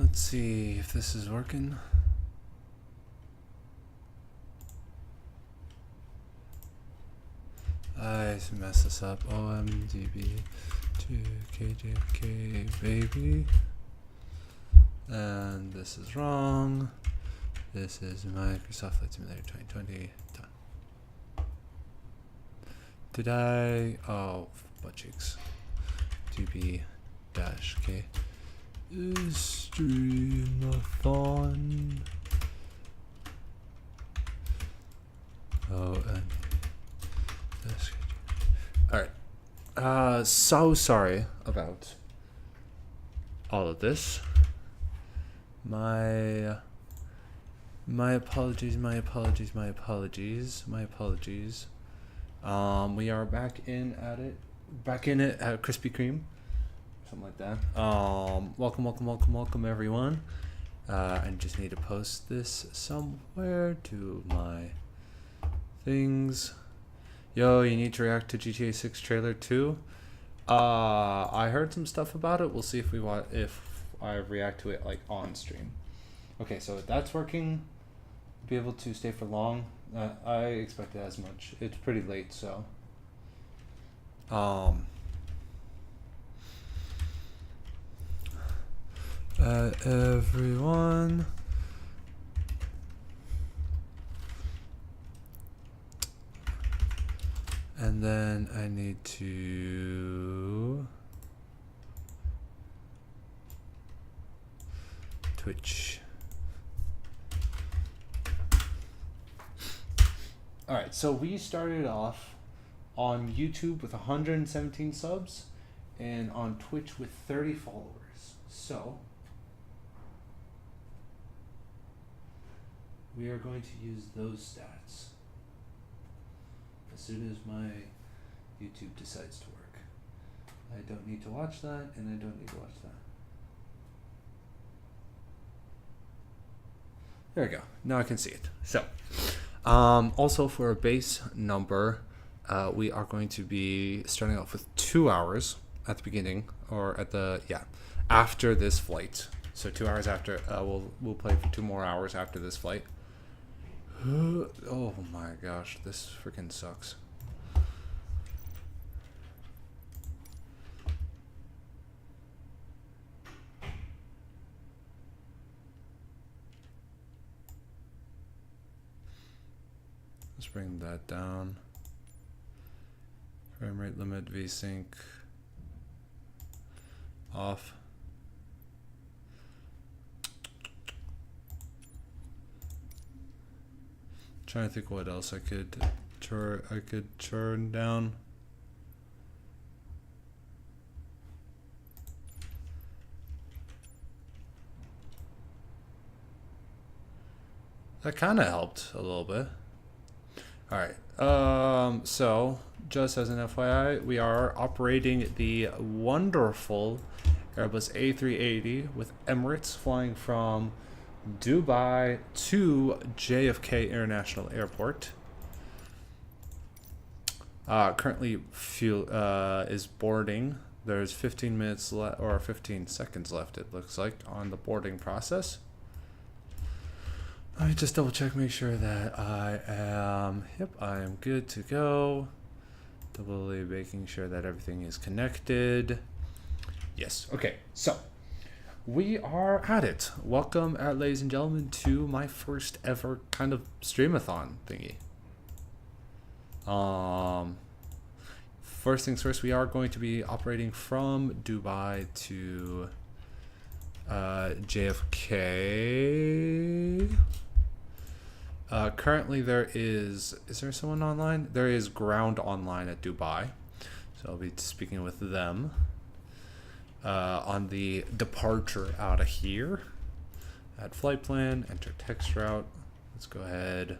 Let's see if this is working. I messed this up. OMDB-KJFK, baby. And this is wrong. This is Microsoft Flight Simulator 2020. Done. Did I? Oh, butt cheeks. DB-K. Streamathon. Oh, and that's all right. So sorry about all of this. My apologies. My apologies. My apologies. My apologies. We are back in it at Krispy Kreme. Something like that. Welcome everyone. I just need to post this somewhere to my things. Yo, you need to react to GTA 6 trailer too. I heard some stuff about it. We'll see if I react to it like on stream. Okay, so if that's working, be able to stay for long. I expected as much. It's pretty late, so. Everyone. And then I need to Twitch. All right, so we started off on YouTube with 117 subs and on Twitch with 30 followers. So we are going to use those stats as soon as my YouTube decides to work. I don't need to watch that, and I don't need to watch that. There we go. Now I can see it. So, also for a base number, we are going to be starting off with 2 hours at the beginning, or at the, after this flight. So 2 hours after, we'll play for 2 more hours after this flight. Oh my gosh, this freaking sucks. Let's bring that down. Frame rate limit, VSync off. Trying to think what else I could turn down. That kind of helped a little bit. All right. So just as an FYI, we are operating the wonderful Airbus A380 with Emirates, flying from Dubai to JFK International Airport. Currently fuel is boarding. There's 15 minutes or 15 seconds left, it looks like, on the boarding process. Let me just double check, make sure that I am good to go. Doubly making sure that everything is connected. Yes. Okay. So we are at it. Welcome, ladies and gentlemen, to my first ever kind of streamathon thingy. First things first, we are going to be operating from Dubai to JFK. Currently there is there someone online? There is ground online at Dubai. So I'll be speaking with them. On the departure out of here. Add flight plan, enter text route. Let's go ahead.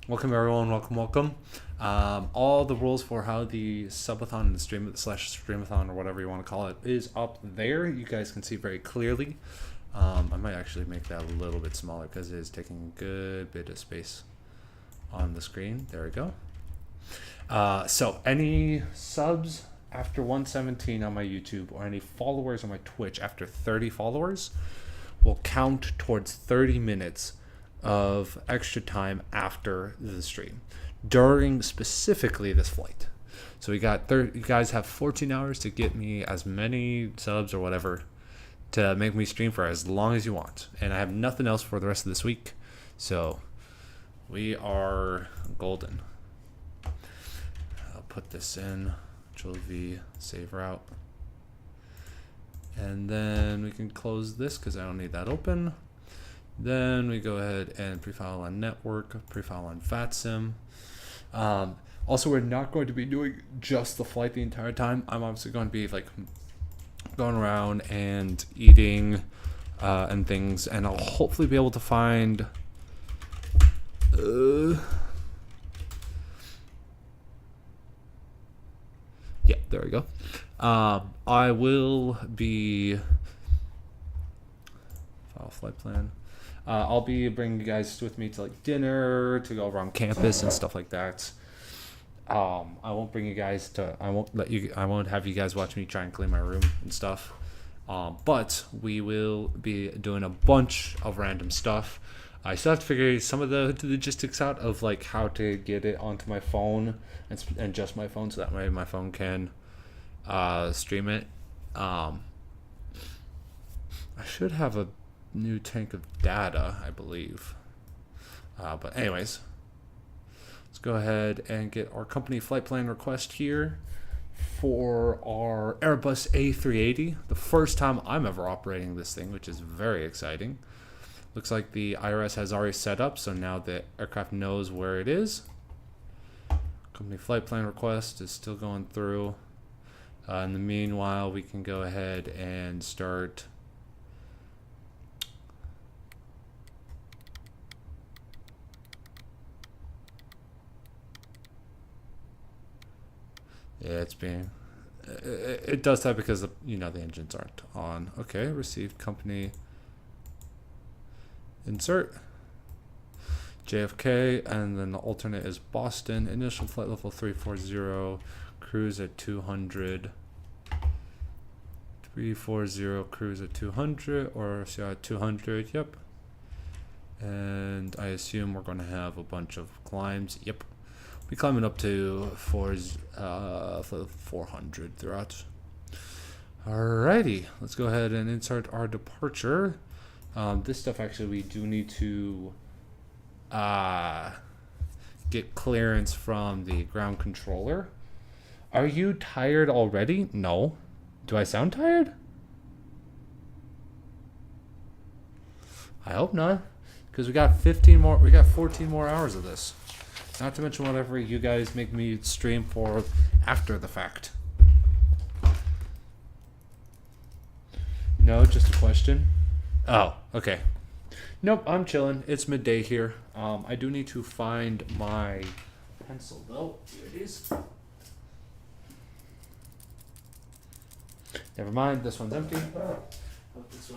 Welcome everyone, welcome. All the rules for how the subathon and the streamathon or whatever you want to call it is up there. You guys can see very clearly. I might actually make that a little bit smaller because it is taking a good bit of space on the screen. There we go. So any subs after 117 on my YouTube or any followers on my Twitch after 30 followers will count towards 30 minutes of extra time after the stream during specifically this flight. So you guys have 14 hours to get me as many subs or whatever to make me stream for as long as you want. And I have nothing else for the rest of this week. So we are golden. I'll put this in, Control-V, save route. And then we can close this because I don't need that open. Then we go ahead and prefile on network, prefile on FATSIM. Also, we're not going to be doing just the flight the entire time. I'm obviously going to be like going around and eating and things, and I'll hopefully be able to find yeah, there we go. I will be file flight plan. I'll be bringing you guys with me to like dinner, to go around campus and stuff like that. I won't bring you guys to. I won't have you guys watch me try and clean my room and stuff. But we will be doing a bunch of random stuff. I still have to figure some of the logistics out of like how to get it onto my phone and just my phone, so that way my phone can stream it. I should have a new tank of data, I believe. But anyways, let's go ahead and get our company flight plan request here for our Airbus A380. The first time I'm ever operating this thing, which is very exciting. Looks like the IRS has already set up, so now the aircraft knows where it is. Company flight plan request is still going through. In the meanwhile, we can go ahead and start it's being it does that because the engines aren't on. Okay, received company insert JFK, and then the alternate is Boston. Initial flight level 340, cruise at 200. 340, cruise at 200, or CI at 200. Yep. And I assume we're going to have a bunch of climbs. Yep. We're climbing up to 400 throughout. Alrighty, let's go ahead and insert our departure. This stuff actually we do need to get clearance from the ground controller. Are you tired already? No. Do I sound tired? I hope not, because we got 14 more hours of this. Not to mention whatever you guys make me stream for after the fact. No, just a question. Oh, okay. Nope, I'm chilling. It's midday here. I do need to find my pencil though. Here it is. Never mind, this one's empty. Oh, is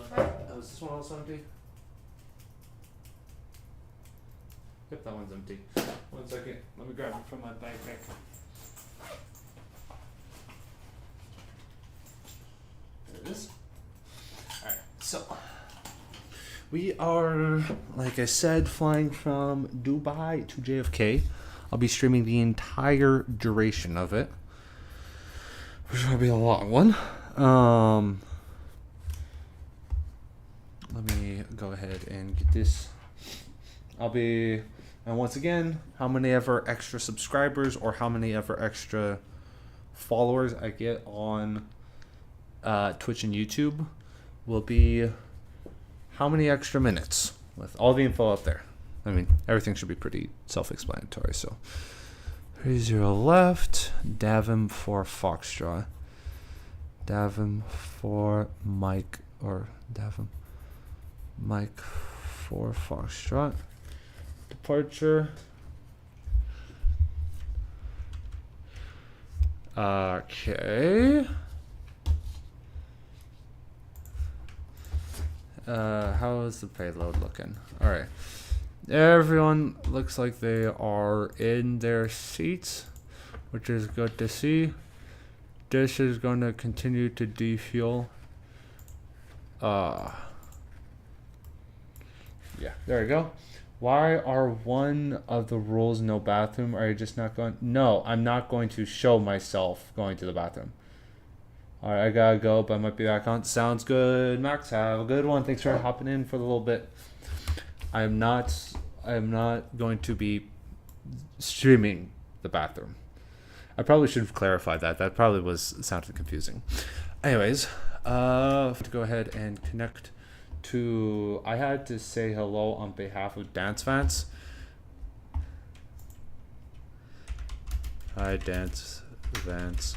this one also empty? Yep, that one's empty. 1 second, let me grab it from my backpack. There it is. Alright, so we are, like I said, flying from Dubai to JFK. I'll be streaming the entire duration of it, which will be a long one. Let me go ahead and get this. And once again, how many ever extra subscribers or how many ever extra followers I get on Twitch and YouTube will be how many extra minutes, with all the info up there. I mean, everything should be pretty self-explanatory. So 30 left, Davim for Foxtrot. Davim for Mike, or Davim Mike for Foxtrot. Departure. Okay. How is the payload looking? Alright. Everyone looks like they are in their seats, which is good to see. This is going to continue to defuel. Yeah, there we go. Why are one of the rules no bathroom? Are you just not going? No, I'm not going to show myself going to the bathroom. All right, I gotta go, but I might be back on. Sounds good, Max. Have a good one. Thanks for hopping in for a little bit. I am not going to be streaming the bathroom. I probably should have clarified that. That probably sounded confusing. Anyways, to go ahead and connect to. I had to say hello on behalf of Dance Vance. Hi, Dance Vance.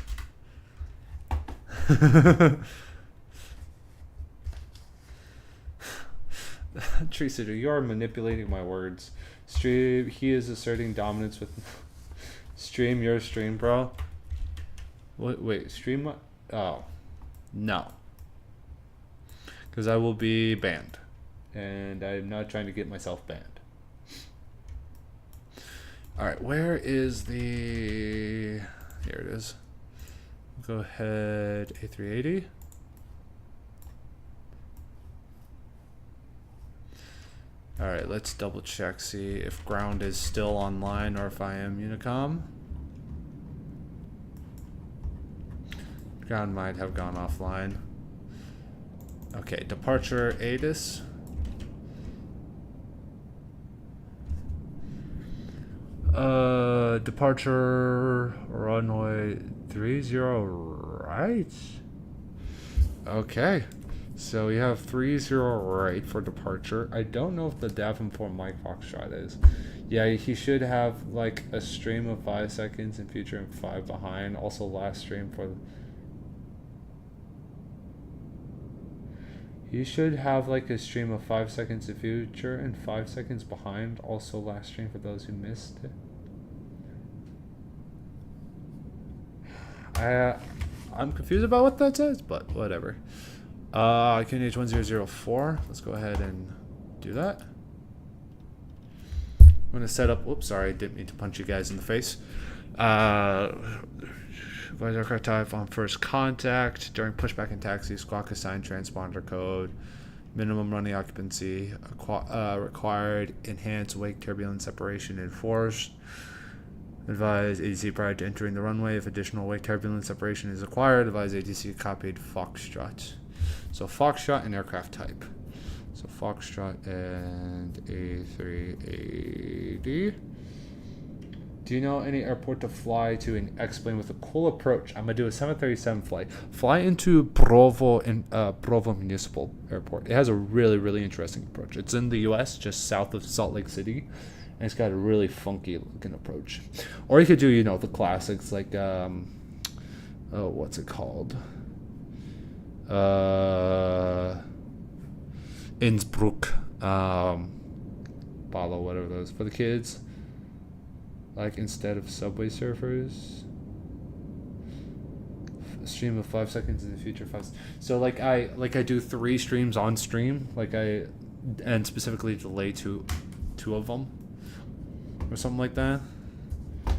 Tree Sitter, you are manipulating my words. Stream, he is asserting dominance with. Stream your stream, bro. Wait, stream what? Oh, no. Because I will be banned, and I'm not trying to get myself banned. All right, where is the? Here it is. Go ahead, A380. All right, let's double check, see if ground is still online or if I am Unicom. Ground might have gone offline. Okay, departure ATIS. Departure runway 30 right. Okay, so we have 30 right for departure. I don't know if the Davenport Mike Foxtrot is. Yeah, he should have like a stream of 5 seconds in future and 5 behind. Also last stream for. You should have like a stream of 5 seconds in future and 5 seconds behind. Also last stream for those who missed it. I'm confused about what that says, but whatever. QNH 1004. Let's go ahead and do that. I'm gonna set up. Whoops, sorry, I didn't mean to punch you guys in the face. Advise aircraft type on first contact during pushback and taxi. Squawk assigned transponder code. Minimum running occupancy required. Enhanced wake turbulence separation enforced. Advise ATC prior to entering the runway. If additional wake turbulence separation is required, advise ATC copied Foxtrot. So Foxtrot and aircraft type. So Foxtrot and A380. Do you know any airport to fly to and explain with a cool approach? I'm gonna do a 737 flight. Fly into Provo Municipal Airport. It has a really, really interesting approach. It's in the U.S., just south of Salt Lake City. And it's got a really funky looking approach. Or you could do, the classics like, what's it called? Innsbruck, Balo, whatever those for the kids. Like instead of Subway Surfers, a stream of 5 seconds in the future. So like I do 3 streams on stream, and specifically delay two of them. Or something like that. I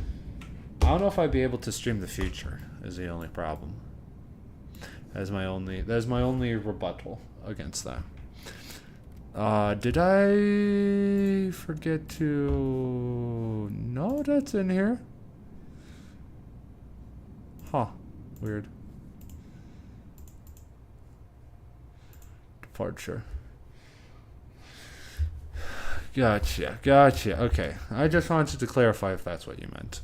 don't know if I'd be able to stream the future is the only problem. That's my only rebuttal against that. Did I forget to... No, that's in here. Huh. Weird. Departure. Gotcha. Okay. I just wanted to clarify if that's what you meant.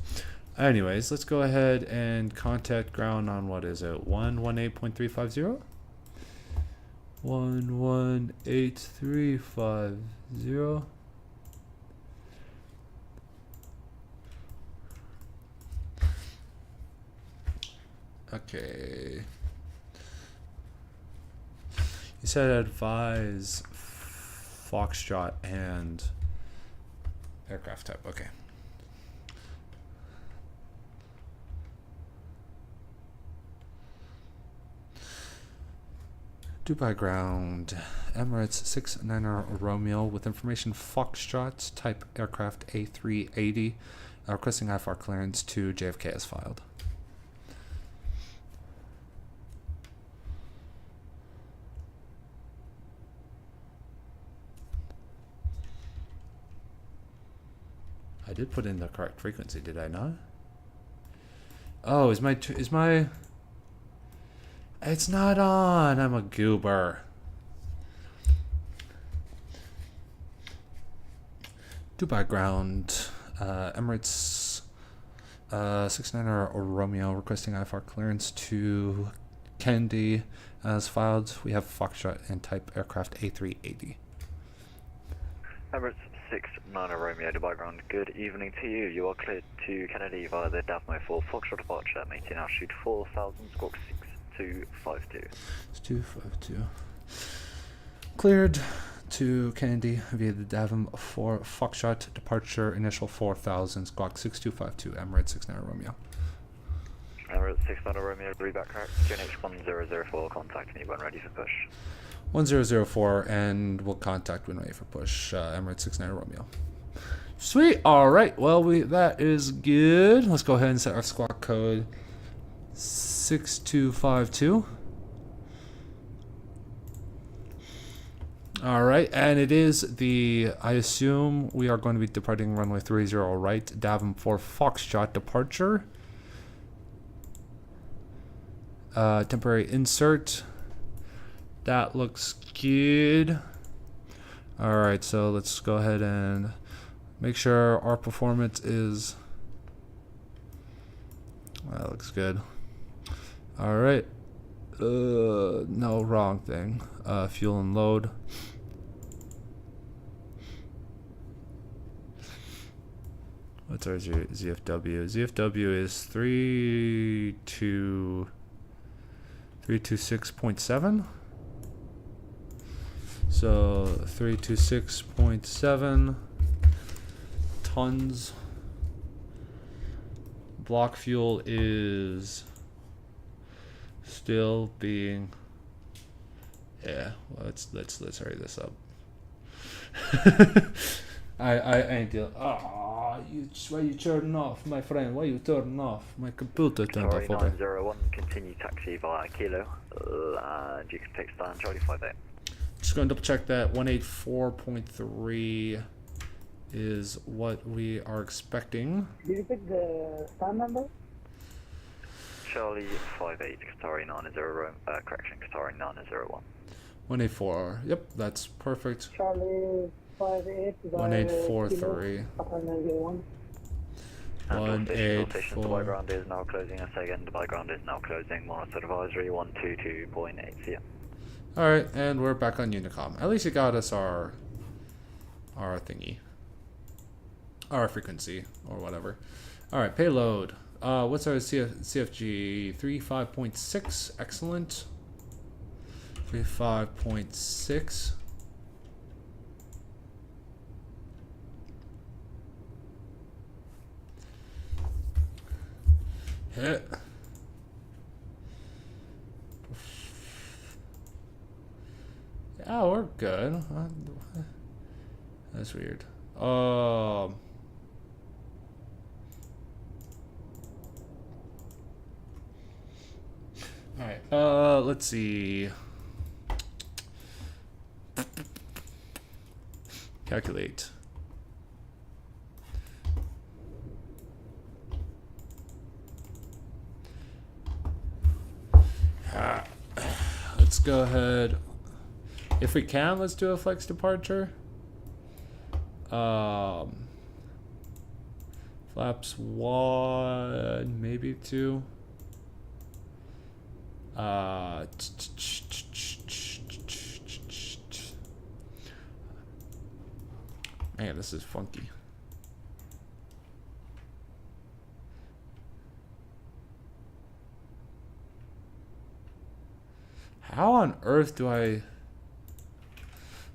Anyways, let's go ahead and contact ground on what is it? 118.350? 118.350. Okay. You said advise Foxtrot and aircraft type. Okay. Dubai ground, Emirates 69er Romeo with information Foxtrot type aircraft A380, requesting IFR clearance to JFK as filed. I did put in the correct frequency, did I not? Oh, is my it's not on. I'm a goober. Dubai ground, Emirates 69 or Romeo requesting IFR clearance to Kennedy as filed. We have Foxtrot and type aircraft A380. Emirates 69 Romeo, Dubai ground. Good evening to you. You are cleared to Kennedy via the DAVMO for Foxtrot departure. Maintain altitude 4000, squawk 6252. 6252. Cleared to Kennedy via the DAVM for Foxtrot departure. Initial 4000, squawk 6252. Emirates 69 Romeo. Emirates 69 Romeo, read back correct. QNH 1004, contact me when ready for push. 1004, and we'll contact when ready for push. Emirates 69 Romeo. Sweet. All right. Well, that is good. Let's go ahead and set our squawk code 6252. All right, and it is I assume we are going to be departing runway 30 right, DAVM for Foxtrot departure. Temporary insert. That looks good. All right, so let's go ahead and make sure our performance is. That looks good. All right. No, wrong thing. Fuel and load. What's our ZFW? ZFW is 326.7. So 326.7 tons. Block fuel is still being. Yeah, well, let's hurry this up. I ain't deal. Why you turn off, my friend? Why you turn off? My computer turned off. 901, continue taxi via Kilo. And you can take stand Charlie 58. Just going to double check that 184.3 is what we are expecting. Did you pick the stand number? Charlie 58, Qatari 901, correction, Qatari 901. 184. Yep, that's perfect. Charlie 58. 1843. 184. Dubai ground is now closing. I say again, Dubai ground is now closing. Monitor advisory 122.8 cm. All right, and we're back on Unicom. At least it got us our thingy, our frequency or whatever. All right, payload. What's our CFG? 35.6. Excellent. 35.6. Hit. Yeah, we're good. That's weird. All right. Let's see. Calculate. Let's go ahead. If we can, let's do a flex departure. Flaps 1, maybe 2. Man, this is funky. How on earth do I...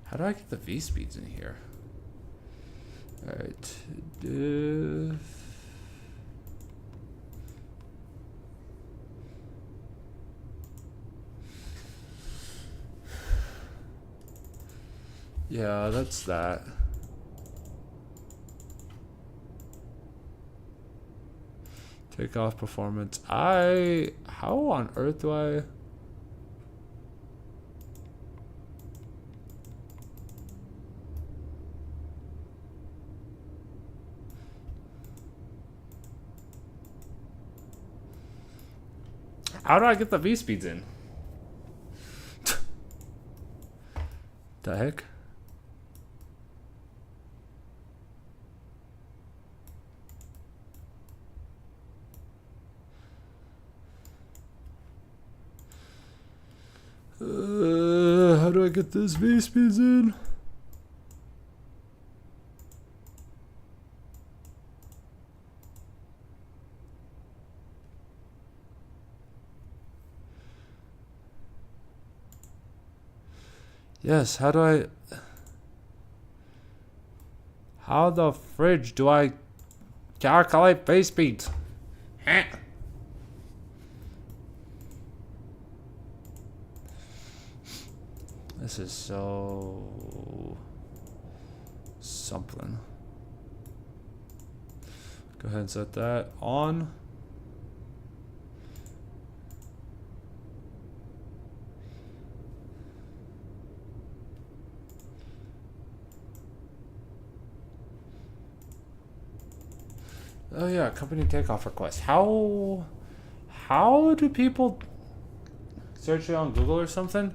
How do I get the V speeds in here? Alright. Yeah, that's that. Takeoff performance. How on earth do I... How do I get the V speeds in? The heck? How do I get this V speeds in? Yes, how do I... How the fridge do I calculate V speeds? Huh? This is so... something. Go ahead and set that on. Oh yeah, company takeoff request. How do people search it on Google or something?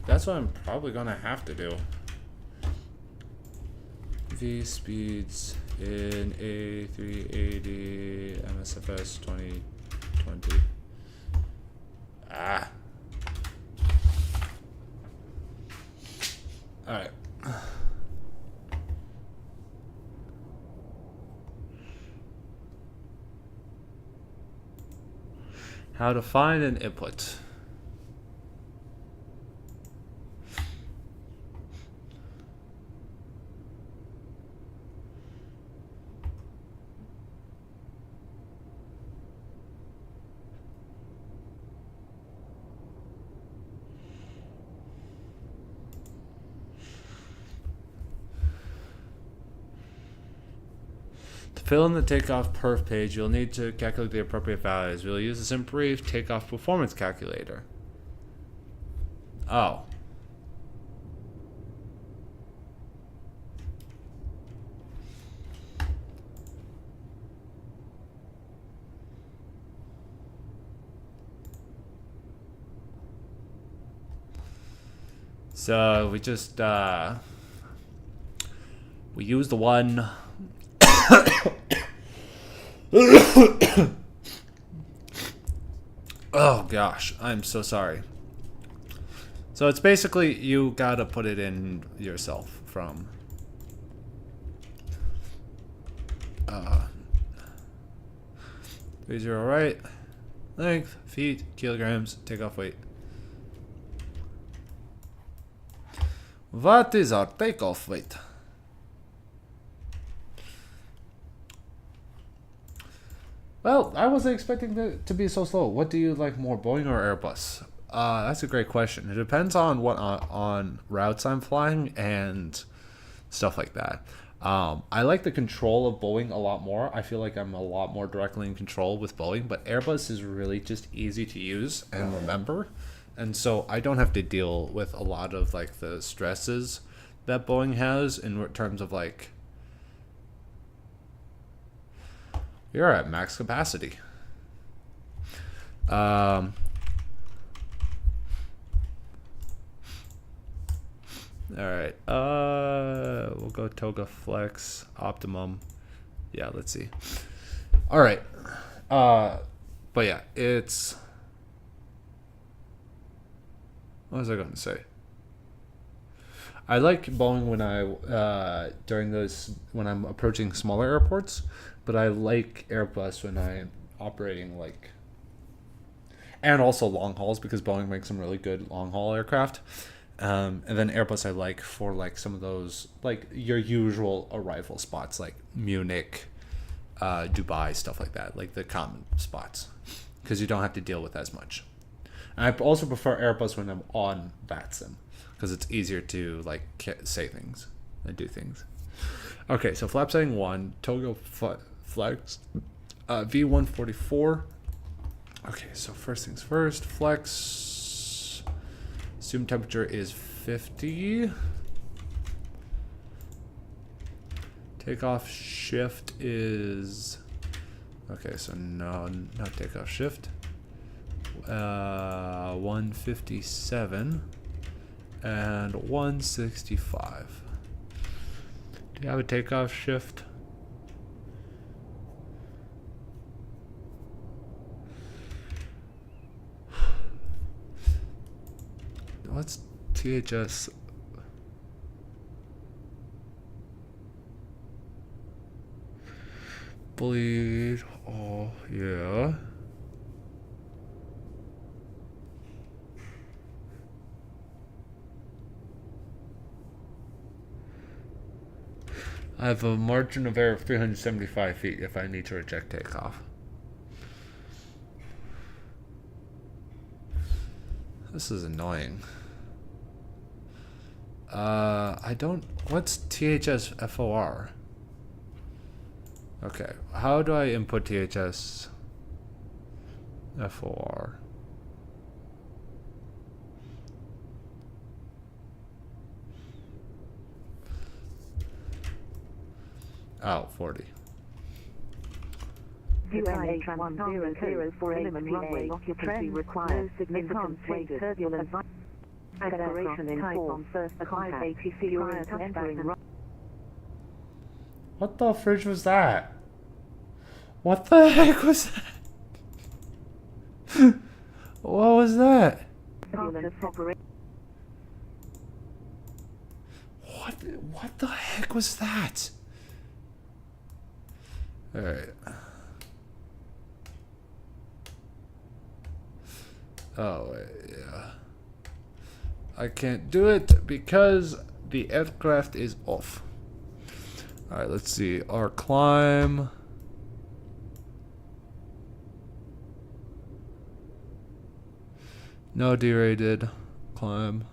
That's what I'm probably gonna have to do. V speeds in A380 MSFS 2020. Ah. All right. How to find an input. To fill in the takeoff perf page, you'll need to calculate the appropriate values. We'll use this in brief takeoff performance calculator. Oh. So we just we use the one. Oh gosh, I'm so sorry. So it's basically you gotta put it in yourself from 30 right, length, feet, kilograms, takeoff weight. What is our takeoff weight? Well, I wasn't expecting it to be so slow. What do you like more, Boeing or Airbus? That's a great question. It depends on what on routes I'm flying and stuff like that. I like the control of Boeing a lot more. I feel like I'm a lot more directly in control with Boeing, but Airbus is really just easy to use and remember. And so I don't have to deal with a lot of like the stresses that Boeing has in terms of like, you're at max capacity. All right. We'll go Toga Flex Optimum. Yeah, let's see. All right. But yeah, it's. What was I going to say? I like Boeing when I during those when I'm approaching smaller airports, but I like Airbus when I'm operating like, and also long hauls because Boeing makes some really good long haul aircraft. And then Airbus I like for like some of those like your usual arrival spots like Munich, Dubai, stuff like that, like the common spots, because you don't have to deal with as much. And I also prefer Airbus when I'm on VATSIM because it's easier to like say things and do things. Okay, so flap setting 1, Togo flex, V144. Okay, so first things first, flex. Assumed temperature is 50. Takeoff shift is, okay, so no takeoff shift. 157 and 165. Do you have a takeoff shift? What's THS? Bleed. Oh, yeah. I have a margin of error of 375 feet if I need to reject takeoff. This is annoying. I don't... What's THS FOR? Okay, how do I input THS FOR? Oh, 40. UH10 for preliminary runway occupancy required. Significant turbulence. Acceleration in form. First contact. ATC prior to entering. What the fridge was that? What the heck was that? What was that? What the heck was that? Alright. Oh, yeah. I can't do it because the aircraft is off. Alright, let's see. Our climb. No derated. Climb.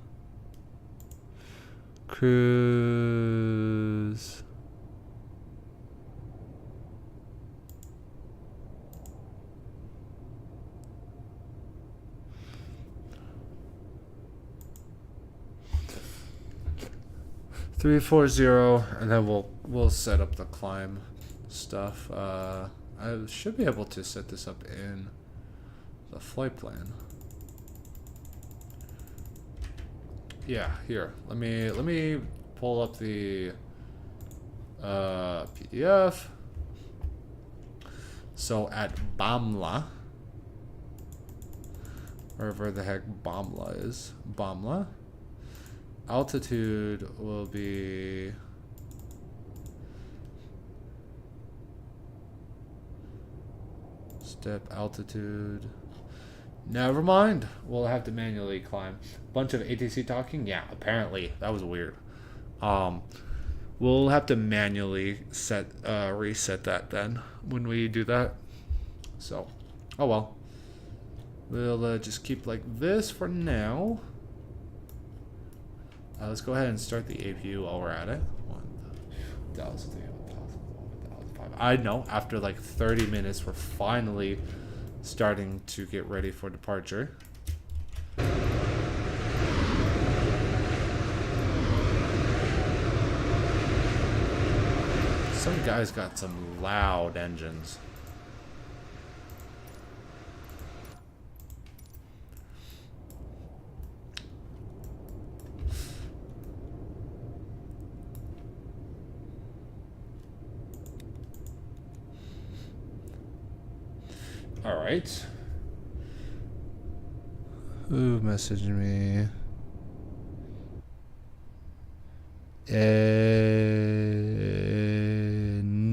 Cruise. Three, 4, 0, and then we'll set up the climb stuff. I should be able to set this up in the flight plan. Yeah, here. Let me pull up the PDF. So at Bamla, wherever the heck Bamla is, Bamla. Altitude will be step altitude. Never mind. We'll have to manually climb. Bunch of ATC talking? Yeah, apparently. That was weird. We'll have to manually reset that then when we do that. So, oh well. We'll just keep like this for now. Let's go ahead and start the APU while we're at it. 1,000, 1,005. I know, after like 30 minutes, we're finally starting to get ready for departure. Some guy's got some loud engines. All right. Who messaged me?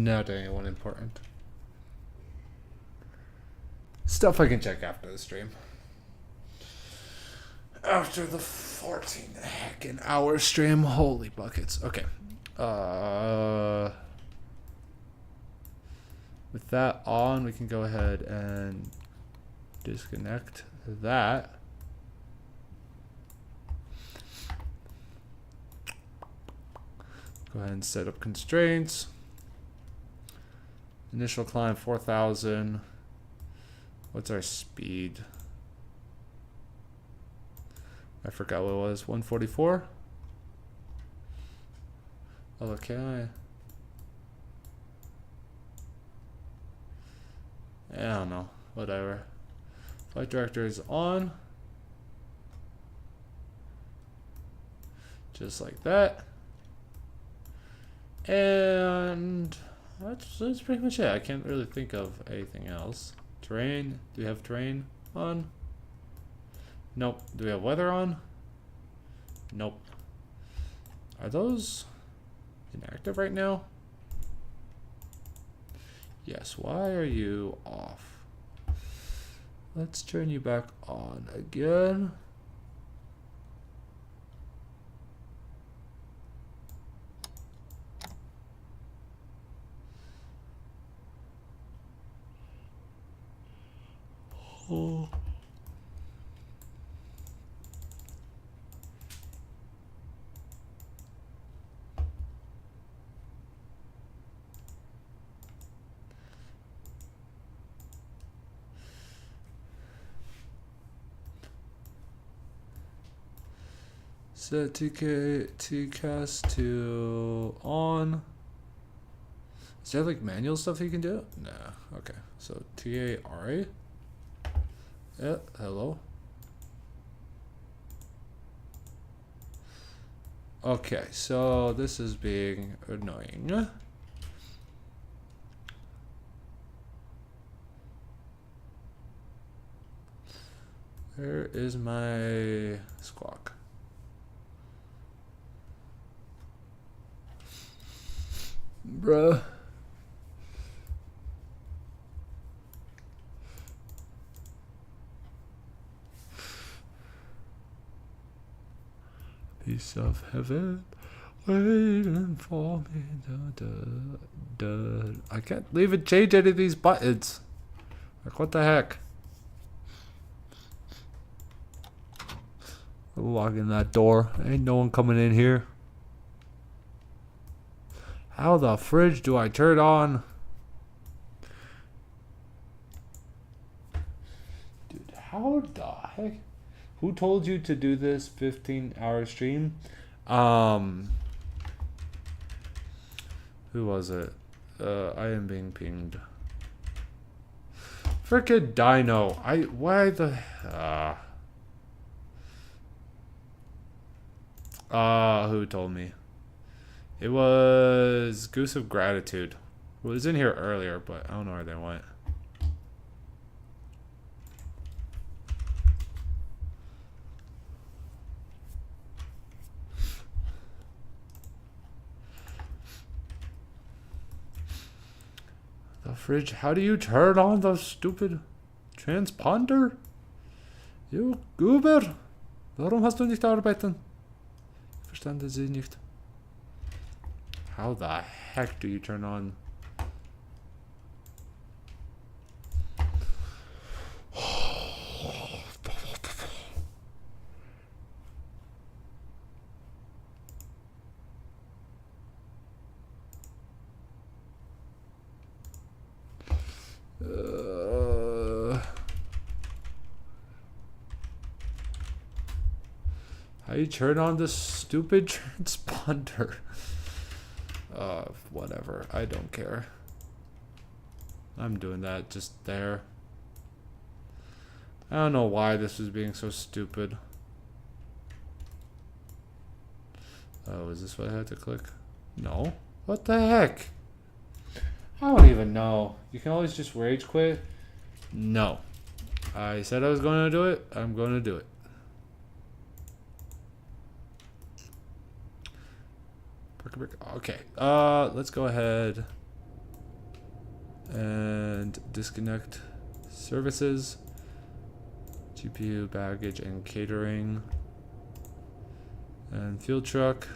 Not anyone important. Stuff I can check after the stream. After the 14 heckin' hour stream. Holy buckets. Okay. With that on, we can go ahead and disconnect that. Go ahead and set up constraints. Initial climb 4,000. What's our speed? I forgot what it was. 144? Okay. I don't know. Whatever. Flight director is on. Just like that. And that's pretty much it. I can't really think of anything else. Terrain. Do we have terrain on? Nope. Do we have weather on? Nope. Are those inactive right now? Yes. Why are you off? Let's turn you back on again. Oh. Set TCast to on. Is there like manual stuff you can do? Nah. Okay. So TARA. Yeah. Hello. Okay. So this is being annoying. Where is my squawk? Bruh. Piece of heaven waiting for me. Da, da, da. I can't even change any of these buttons. Like, what the heck? Lock in that door. Ain't no one coming in here. How the fridge do I turn on? Dude, how the heck? Who told you to do this 15-hour stream? Who was it? I am being pinged. Frickin' Dino. Why the... who told me? It was Goose of Gratitude. It was in here earlier, but I don't know where they went. The fridge. How do you turn on the stupid transponder? You Goober. Warum hast du nicht arbeiten? Ich verstande sie nicht. How the heck do you turn on? How you turn on this stupid transponder? Whatever. I don't care. I'm doing that just there. I don't know why this is being so stupid. Oh, is this what I had to click? No. What the heck? I don't even know. You can always just rage quit. No. I said I was going to do it. I'm going to do it. Okay, let's go ahead and disconnect services, GPU, baggage, and catering, and field truck,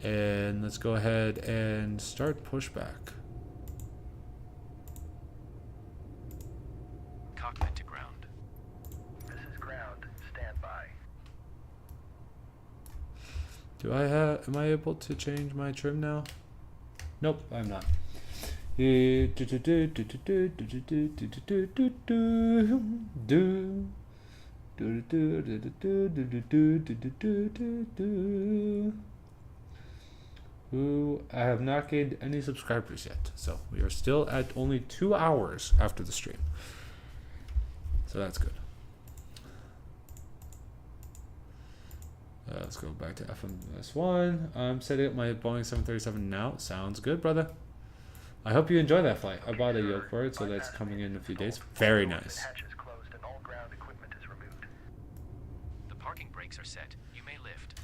and let's go ahead and start pushback. Cockpit to ground. This is ground. Stand by. Am I able to change my trim now? Nope, I'm not. I have not gained any subscribers yet, so we are still at only 2 hours after the stream. So that's good. Let's go back to FMS1. I'm setting up my Boeing 737 now. Sounds good, brother. I hope you enjoy that flight. I bought a yoke for it, so that's coming in a few days. Very nice. Hatches closed and all ground equipment is removed. The parking brakes are set. You may lift.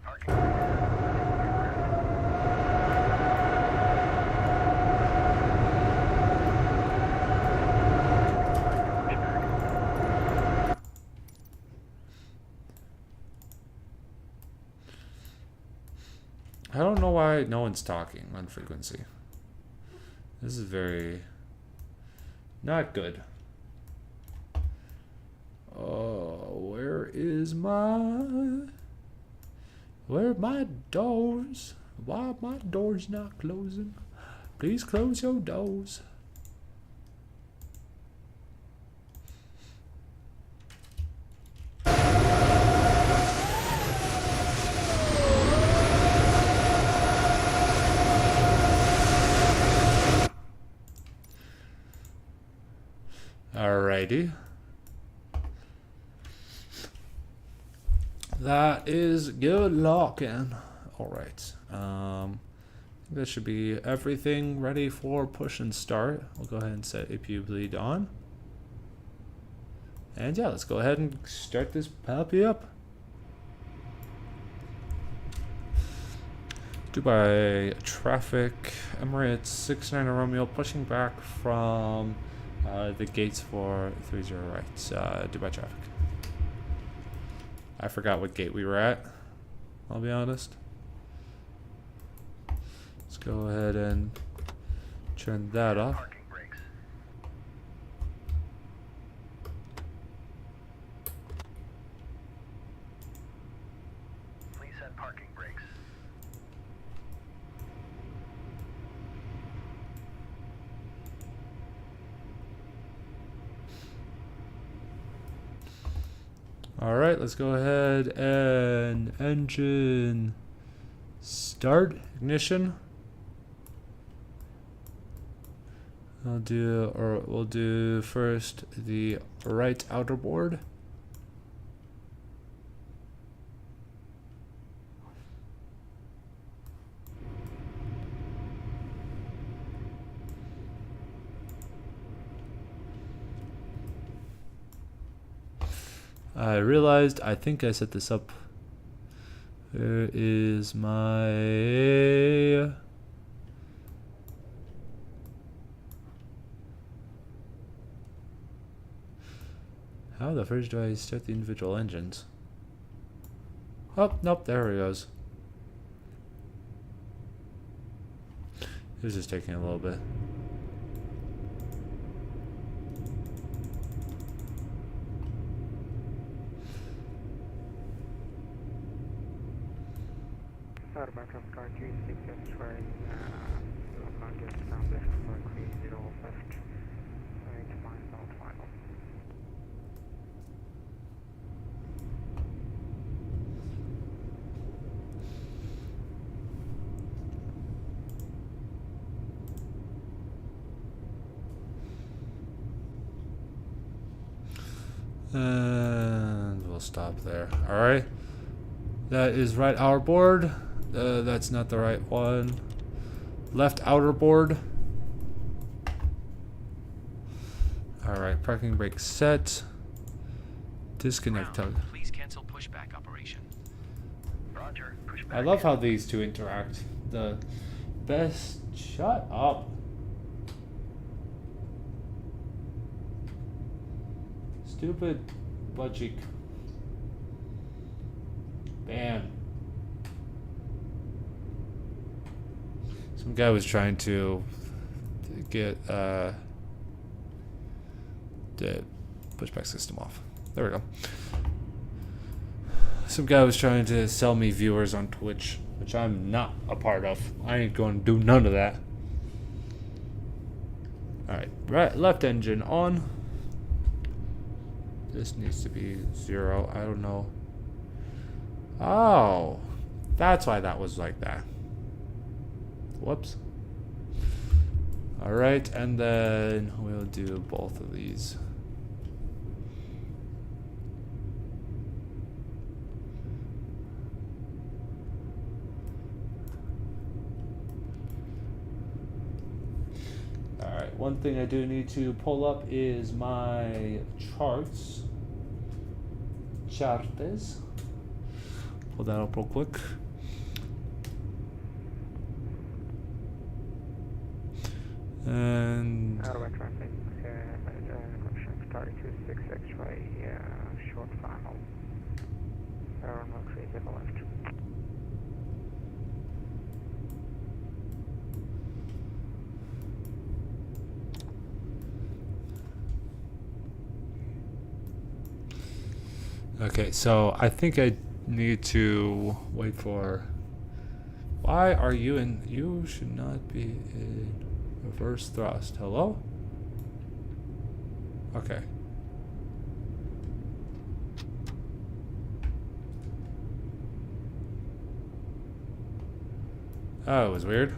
Parking. I don't know why no one's talking on frequency. This is very not good. Oh, where are my doors? Why are my doors not closing? Please close your doors. Alrighty. That is good locking. Alright. That should be everything ready for push and start. We'll go ahead and set APU bleed on. And yeah, let's go ahead and start this puppy up. Dubai traffic, Emirates 69 Romeo pushing back from the gates for 30 right, Dubai traffic. I forgot what gate we were at, I'll be honest. Let's go ahead and turn that off. Parking brakes. Please set parking brakes. Alright, let's go ahead and engine start, ignition. We'll do first the right outer board. I realized I think I set this up. Where is my... How the fridge do I start the individual engines? Oh, nope, there he goes. It was just taking a little bit. Sorry about that, car 36 trying not get established for 30 left, 8 miles out final. And we'll stop there. Alright. That is right outer board. That's not the right one. Left outer board. Alright, parking brake set. Disconnect tug. Please cancel pushback operation. Roger. Pushback. I love how these two interact. The best. Shut up. Stupid butt cheek. Bam. Some guy was trying to get the pushback system off. There we go. Some guy was trying to sell me viewers on Twitch, which I'm not a part of. I ain't going to do none of that. Alright, right, left engine on. This needs to be 0. I don't know. Oh, that's why that was like that. Whoops. Alright, and then we'll do both of these. one thing I do need to pull up is my charts. Chartes. Pull that up real quick. And Airway traffic, correction, start 26 X-ray, short final. Runway 30 left. okay, so I think I need to wait for. Why are you in? You should not be in reverse thrust. Hello? Okay. Oh, it was weird.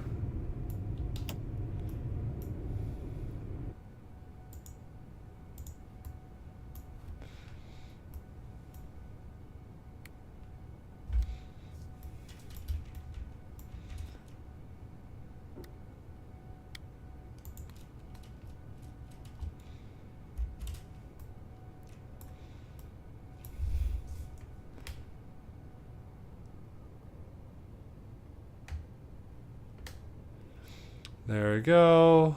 There we go.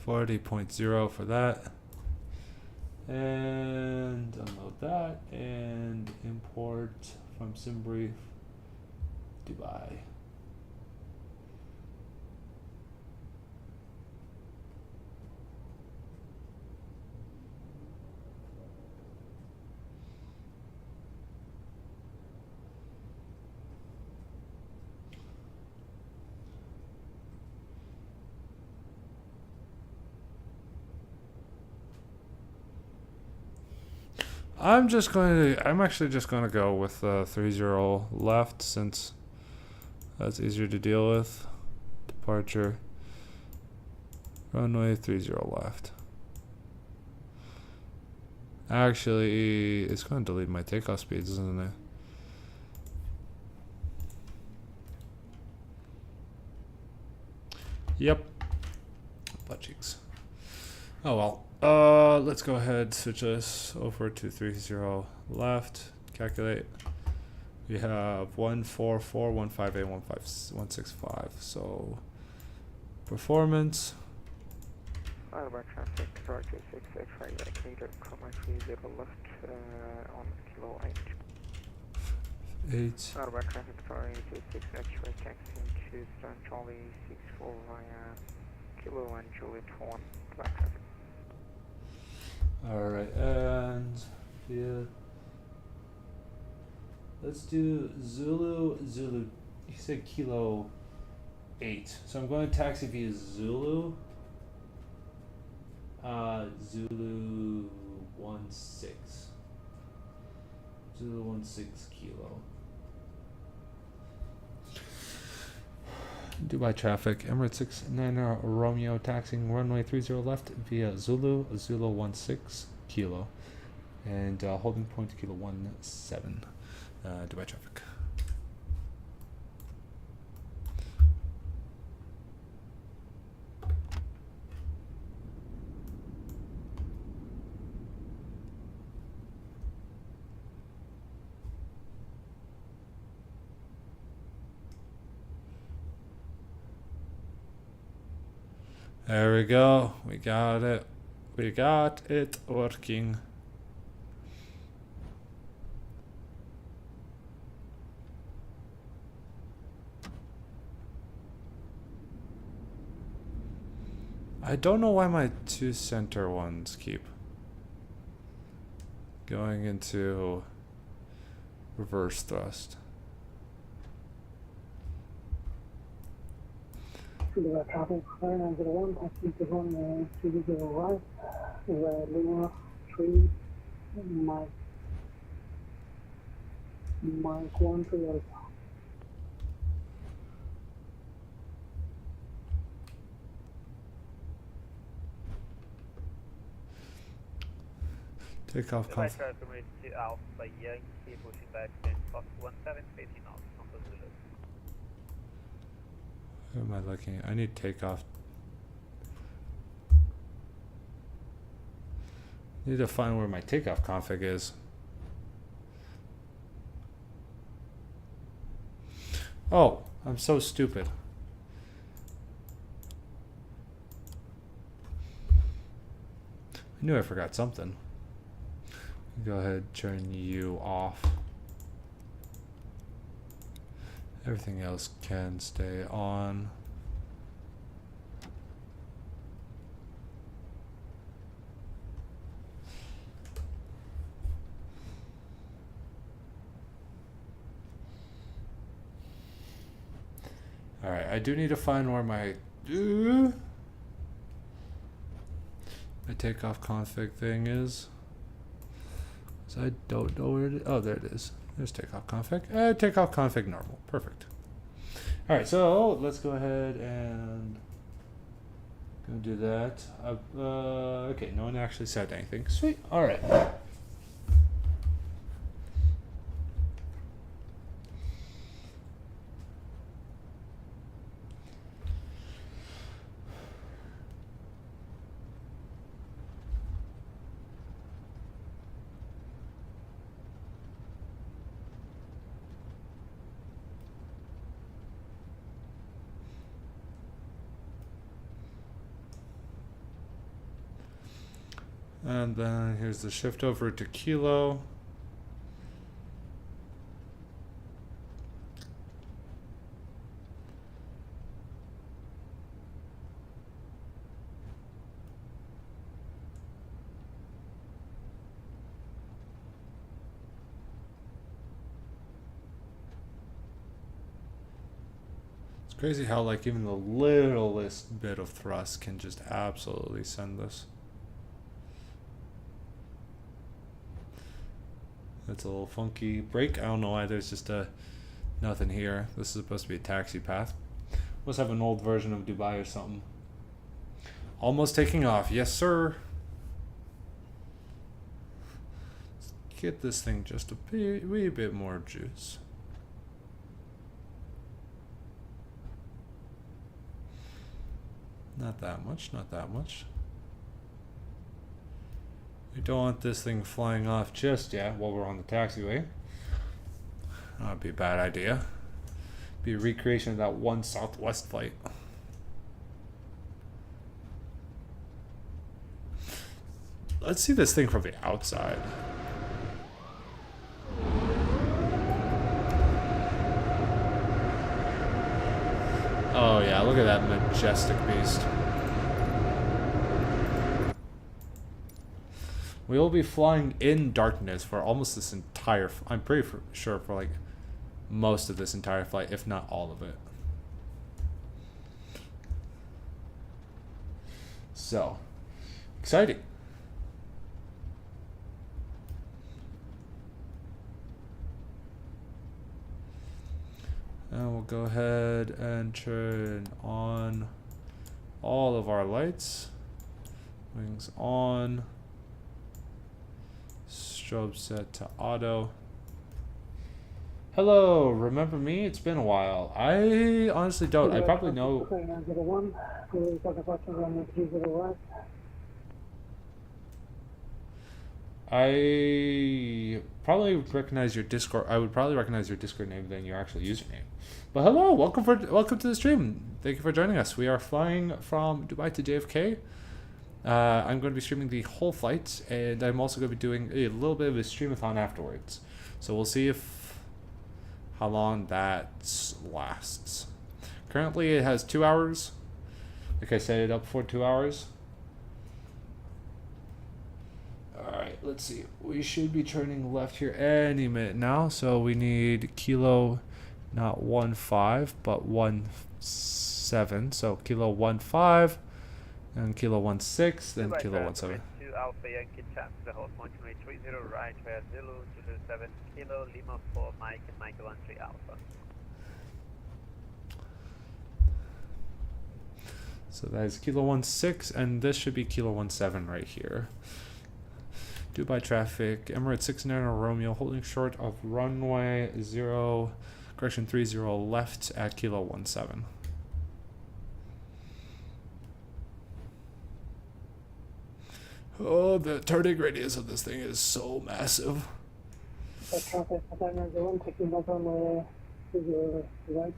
40.0 for that. And unload that and import from SimBrief Dubai. I'm actually just going to go with 30 left since that's easier to deal with. Departure. Runway 30 left. Actually, it's going to delete my takeoff speeds, isn't it? Yep. Butt cheeks. Oh well. Let's go ahead, switch this over to 30 left, calculate. We have 144, 158, 165. So, performance. Airway traffic, start 26 X-ray, indicator, 30 left, on kilo 8. 8. Airway traffic, start 26 X-ray, taxiing to Stern Charlie 64 via kilo and Juliet 1, black traffic. Alright, and yeah. Let's do Zulu. You said kilo 8. So I'm going to taxi via Zulu. Zulu 16. Zulu 16 kilo. Dubai traffic, Emirates 69 Romeo taxiing runway 30 left via Zulu 16 kilo, and holding point kilo 17. Dubai traffic. There we go. We got it. We got it working. I don't know why my two center ones keep going into reverse thrust. The traffic 901, taxi to run 30 right, Lima 3, Mike 1 to Alpha. Takeoff Dubai conf. traffic to Alpha Yankee, pushing back 10, Fox 17, 15 knots, Alpha Zulu. Who am I looking at? I need takeoff. Need to find where my takeoff config is. Oh, I'm so stupid. I knew I forgot something. Go ahead, turn you off. Everything else can stay on. Alright, I do need to find where my takeoff config thing is. So I don't know where it is. Oh, there it is. There's takeoff config. Takeoff config normal. Perfect. Alright, so let's go ahead and go do that. Okay, no one actually said anything. Sweet. Alright. And then here's the shift over to kilo. It's crazy how like even the littlest bit of thrust can just absolutely send this. That's a little funky. Brake, I don't know why there's just a nothing here. This is supposed to be a taxi path. Must have an old version of Dubai or something. Almost taking off. Yes, sir. Let's get this thing just a wee bit more juice. Not that much, not that much. We don't want this thing flying off just yet while we're on the taxiway. That would be a bad idea. Be a recreation of that one Southwest flight. Let's see this thing from the outside. Oh yeah, look at that majestic beast. We will be flying in darkness for almost this entire... I'm pretty sure for like most of this entire flight, if not all of it. So, exciting. And we'll go ahead and turn on all of our lights. Wings on. Strobe set to auto. Hello, remember me? It's been a while. I honestly don't. I probably know. I probably recognize your Discord. I would probably recognize your Discord name than your actual username. But hello, welcome to the stream. Thank you for joining us. We are flying from Dubai to JFK. I'm going to be streaming the whole flight, and I'm also going to be doing a little bit of a streamathon afterwards. So we'll see how long that lasts. Currently, it has 2 hours. Like I set it up for 2 hours. Alright, let's see. We should be turning left here any minute now. So we need kilo, not 15, but 17. So kilo 15, and kilo 16, then kilo 17. To Alpha Yankee Chapter, hold 12830 right, where Zulu 207 kilo, Lima 4 Mike, and Mike 13 Alpha. So that is kilo 16, and this should be kilo 17 right here. Dubai traffic, Emirates 69 Romeo, holding short of runway 30 left at kilo 17. Oh, the turning radius of this thing is so massive. That traffic, attack 901, taking back on to your right.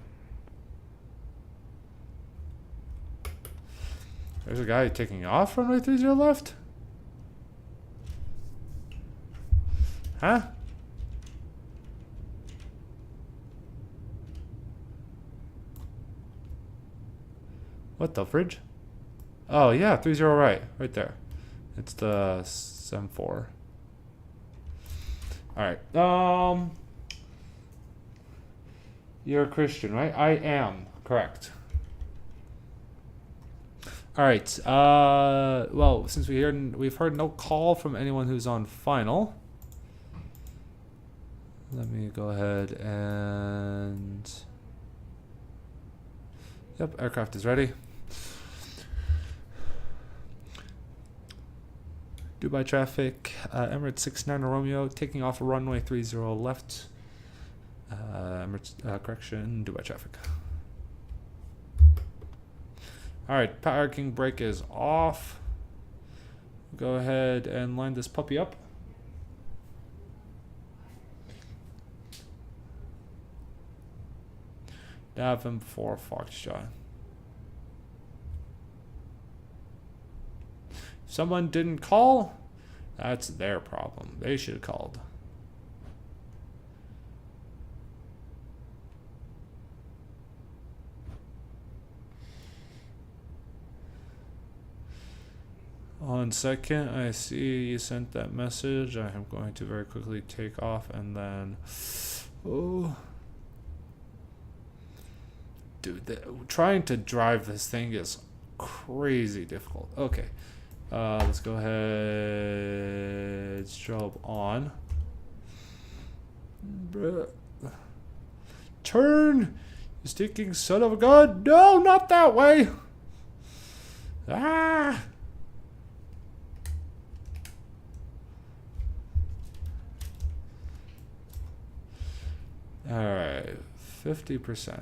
There's a guy taking off runway 30 left? Huh? What the fridge? Oh yeah, 30 right there. It's the 74. Alright. You're a Christian, right? I am, correct. Alright, well, since we've heard no call from anyone who's on final, let me go ahead and... Yep, aircraft is ready. Dubai traffic, Emirates 69 Romeo, taking off runway 30 left. Emirates, correction, Dubai traffic. Alright, parking brake is off. Go ahead and line this puppy up. Nav him for Foxtrot. If someone didn't call, that's their problem. They should have called. On second, I see you sent that message. I am going to very quickly take off and then... Oh... Dude, trying to drive this thing is crazy difficult. Okay, let's go ahead. Strobe on. Bruh. Turn, you stinking son of a gun! No, not that way. Ah. All right, 50%.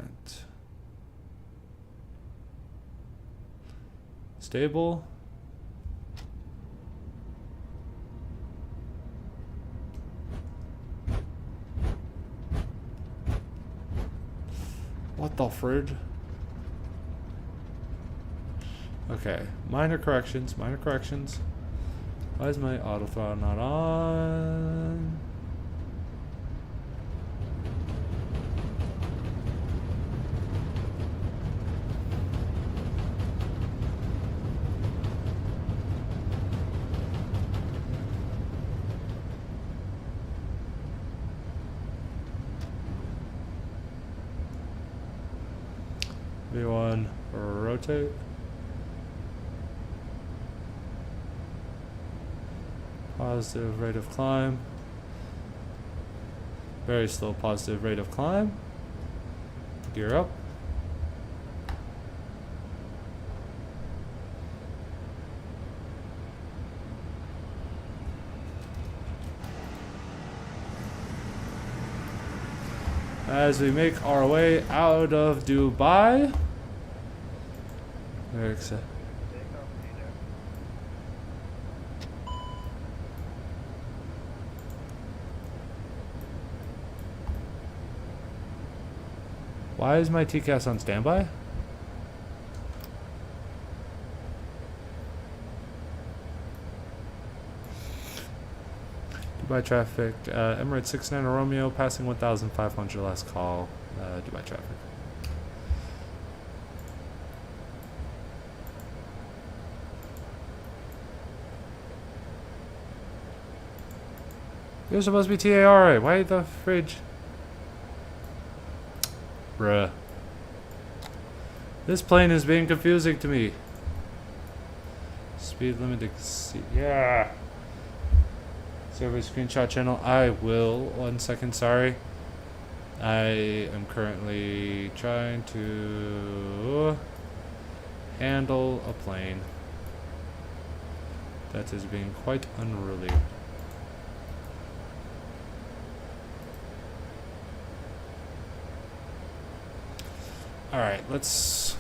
Stable. What the fridge? Okay, minor corrections, minor corrections. Why is my auto throttle not on? V1, rotate. Positive rate of climb. Very slow positive rate of climb. Gear up. As we make our way out of Dubai. Very excited. Why is my TCAS on standby? Dubai traffic, Emirates 69 Romeo passing 1,500 last call, Dubai traffic. You're supposed to be TAR, why the fridge? Bruh. This plane is being confusing to me. Speed limit exceed. Yeah. Server screenshot channel. I will. 1 second, sorry. I am currently trying to handle a plane that is being quite unruly. Alright, let's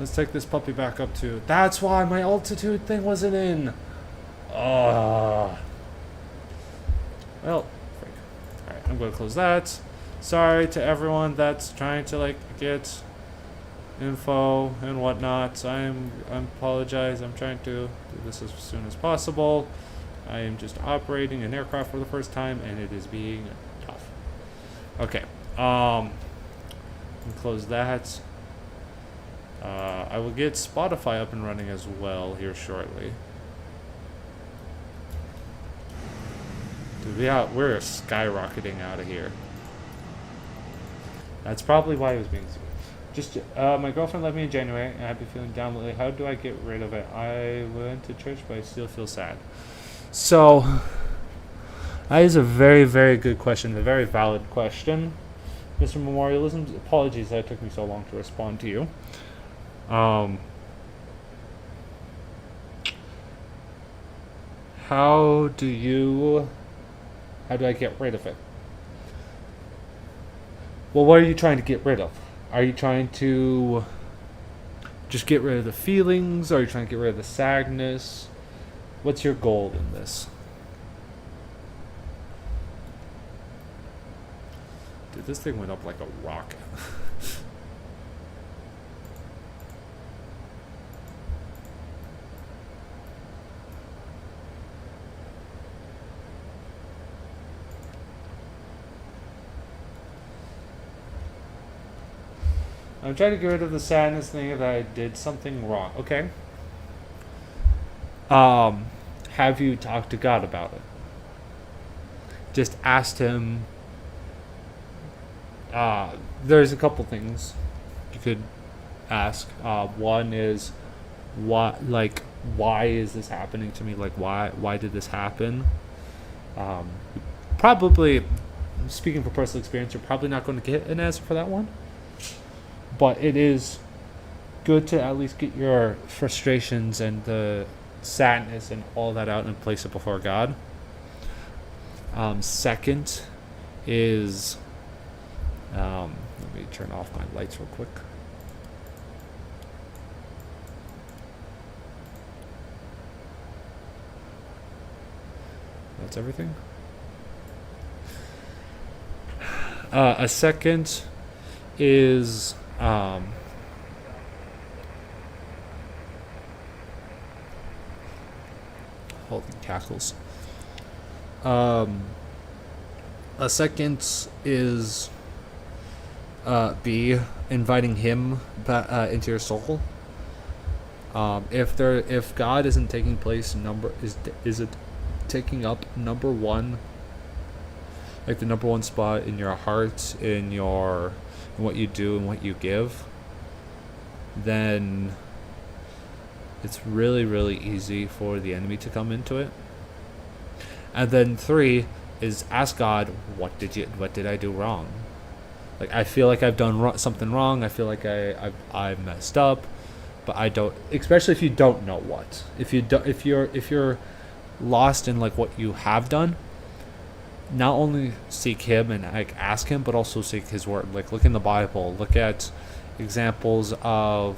Let's take this puppy back up to... That's why my altitude thing wasn't in. Well, frick. Alright, I'm going to close that. Sorry to everyone that's trying to, like, get info and whatnot. I apologize. I'm trying to do this as soon as possible. I am just operating an aircraft for the first time, and it is being tough. Okay. Close that. I will get Spotify up and running as well here shortly. Dude, we're skyrocketing out of here. That's probably why it was being stupid. Just, my girlfriend left me in January, and I've been feeling down lately. How do I get rid of it? I went to church, but I still feel sad. So, that is a very, very good question. A very valid question. Mr. Memorialism, apologies that it took me so long to respond to you. How do I get rid of it? Well, what are you trying to get rid of? Are you trying to just get rid of the feelings? Are you trying to get rid of the sadness? What's your goal in this? Dude, this thing went up like a rocket. I'm trying to get rid of the sadness thing that I did something wrong. Okay. Have you talked to God about it? Just asked him. There's a couple things you could ask. One is, why is this happening to me? Like, why did this happen? Probably, speaking from personal experience, you're probably not going to get an answer for that one. But it is good to at least get your frustrations and the sadness and all that out and place it before God. Second is, let me turn off my lights real quick. That's everything. A second is holy cackles. A second is B, inviting him into your soul. If God isn't taking place, is it taking up number one, like the number one spot in your heart, in what you do and what you give, then it's really, really easy for the enemy to come into it. And then 3 is ask God, what did I do wrong? Like, I feel like I've done something wrong. I feel like I messed up, but I don't. Especially if you don't know what. If you're lost in like what you have done, not only seek him and like ask him, but also seek his word. Like, look in the Bible. Look at examples of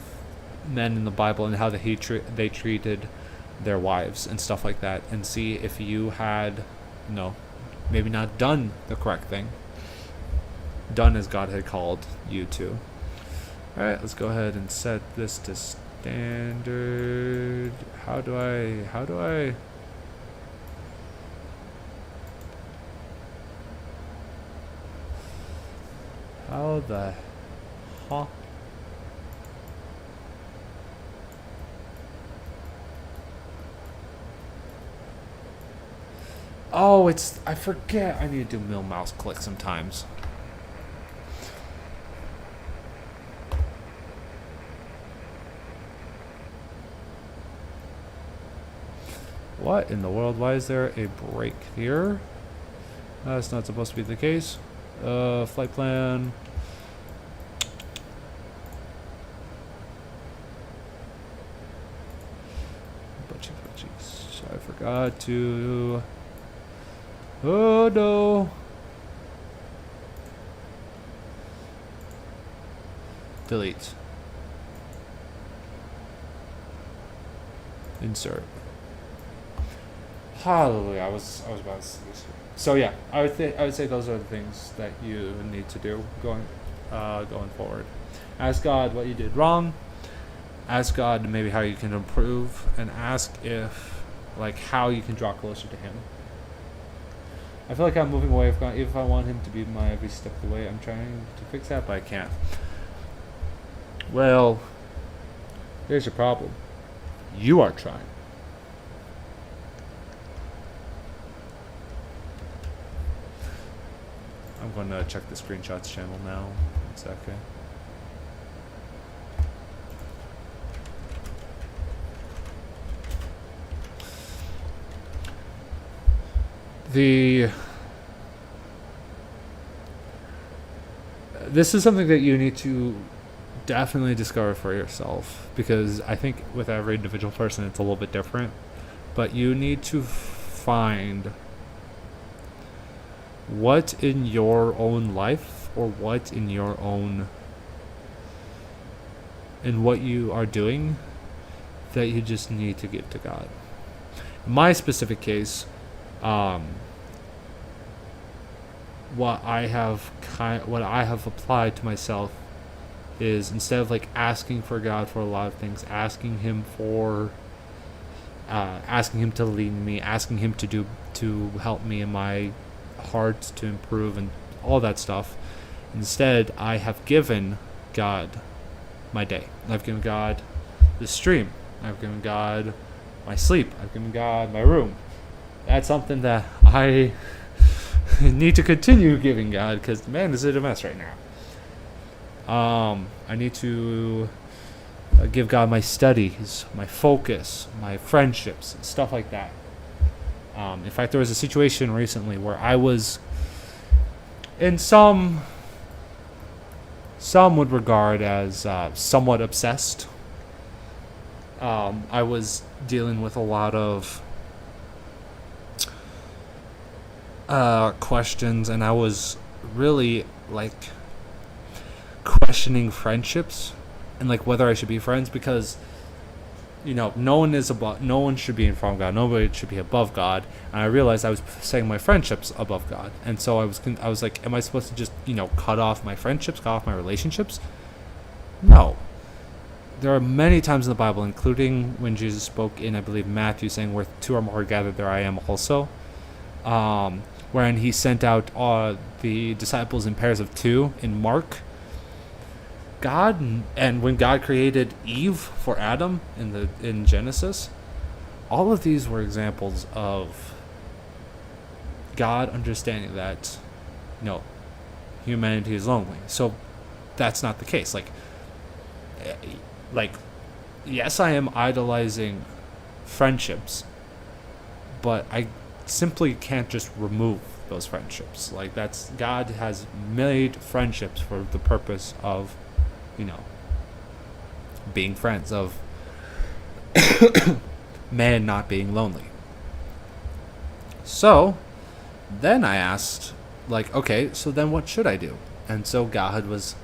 men in the Bible and how they treated their wives and stuff like that, and see if you had, maybe not done the correct thing, done as God had called you to. All right, let's go ahead and set this to standard. How do I how the huh? Oh, I forget. I need to do middle mouse click sometimes. What in the world? Why is there a break here? That's not supposed to be the case. Flight plan. I forgot to. Oh no. Delete. Insert. Hallelujah. I was about to say this. So yeah, I would say those are the things that you need to do going forward. Ask God what you did wrong. Ask God maybe how you can improve, and ask if how you can draw closer to Him. I feel like I'm moving away from God. If I want Him to be my every step of the way, I'm trying to fix that, but I can't. Well, here's your problem. You are trying. I'm going to check the screenshots channel now. 1 second. This is something that you need to definitely discover for yourself, because I think with every individual person it's a little bit different, but you need to find what in your own life, or what in what you are doing, that you just need to give to God. In my specific case, what I have applied to myself is, instead of asking for God for a lot of things, asking Him to lead me, asking Him to help me in my heart to improve and all that stuff. Instead, I have given God my day. I've given God the stream. I've given God my sleep. I've given God my room. That's something that I need to continue giving God, because man, is it a mess right now. I need to give God my studies, my focus, my friendships, stuff like that. In fact, there was a situation recently where I was, in some would regard as somewhat obsessed. I was dealing with a lot of questions, and I was really questioning friendships and whether I should be friends, because no one should be in front of God, nobody should be above God. And I realized I was setting my friendships above God, and so I was like, am I supposed to just cut off my friendships, cut off my relationships? No. There are many times in the Bible, including when Jesus spoke in, I believe, Matthew, saying, where two or more are gathered, there I am also, wherein He sent out the disciples in pairs of 2 in Mark. And when God created Eve for Adam in Genesis, all of these were examples of God understanding that humanity is lonely. So that's not the case. Yes, I am idolizing friendships, but I simply can't just remove those friendships. God has made friendships for the purpose of being friends, of man not being lonely. So then I asked, okay, so then what should I do? And so God was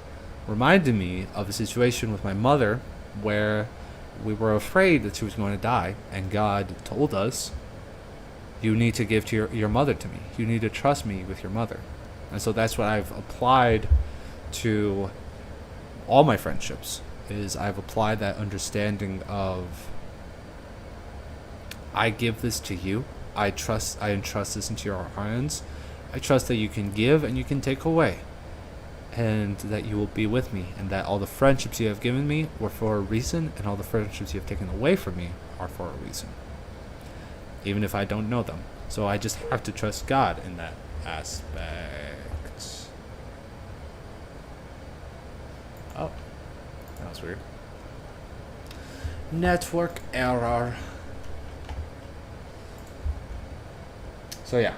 reminding me of a situation with my mother where we were afraid that she was going to die, and God told us, you need to give to your mother to me. You need to trust me with your mother. And so that's what I've applied to all my friendships, is I've applied that understanding of, I give this to you. I entrust this into your hands. I trust that you can give and you can take away, and that you will be with me, and that all the friendships you have given me were for a reason, and all the friendships you have taken away from me are for a reason, even if I don't know them. So I just have to trust God in that aspect. Oh, that was weird. Network error. So yeah.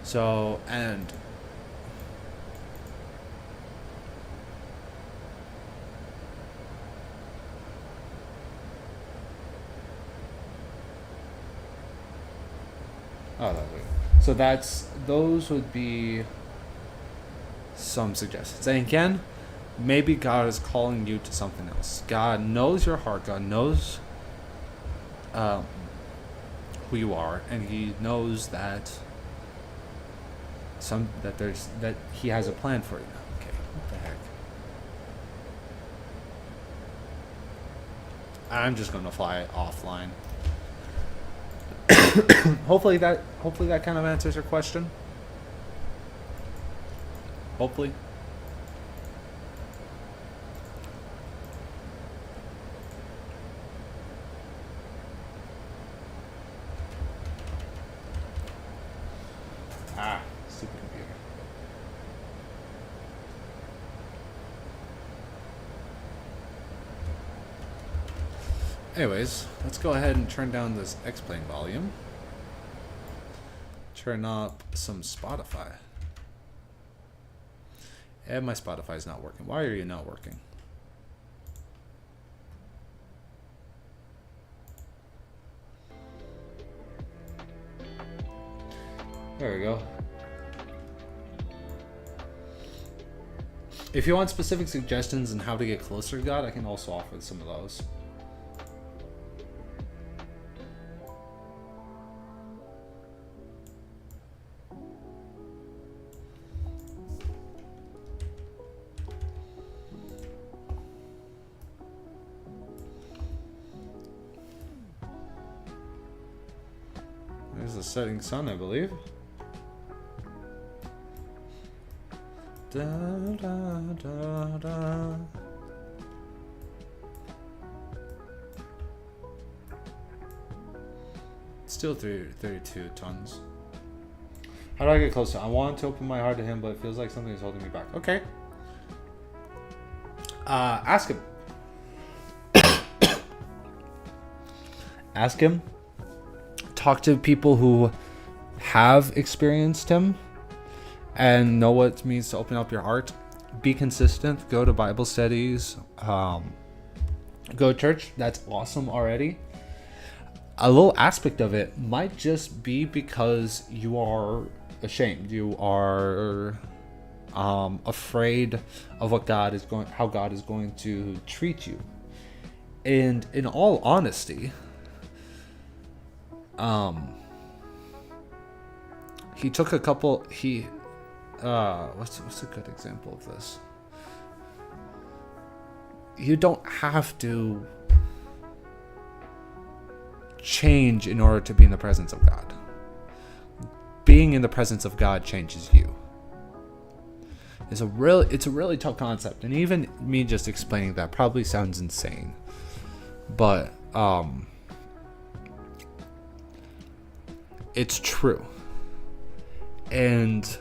So, and oh, that was weird. So those would be some suggestions. And again, maybe God is calling you to something else. God knows your heart. God knows who you are, and He knows that that He has a plan for you. Okay, what the heck? I'm just gonna fly offline. hopefully that kind of answers your question. Hopefully. Stupid computer. Anyways, let's go ahead and turn down this X-Plane volume. Turn up some Spotify. And my Spotify's not working. Why are you not working? There we go. If you want specific suggestions on how to get closer to God, I can also offer some of those. There's the setting sun, I believe. Da, da, da, da. Still 32 tons. How do I get closer? I want to open my heart to Him, but it feels like something is holding me back. Okay. Ask Him. Ask Him. Talk to people who have experienced Him and know what it means to open up your heart. Be consistent. Go to Bible studies. Go to church. That's awesome already. A little aspect of it might just be because you are ashamed. You are afraid of what how God is going to treat you. And in all honesty, he took a couple. What's a good example of this? You don't have to change in order to be in the presence of God. Being in the presence of God changes you. It's a really tough concept, and even me just explaining that probably sounds insane, but it's true. And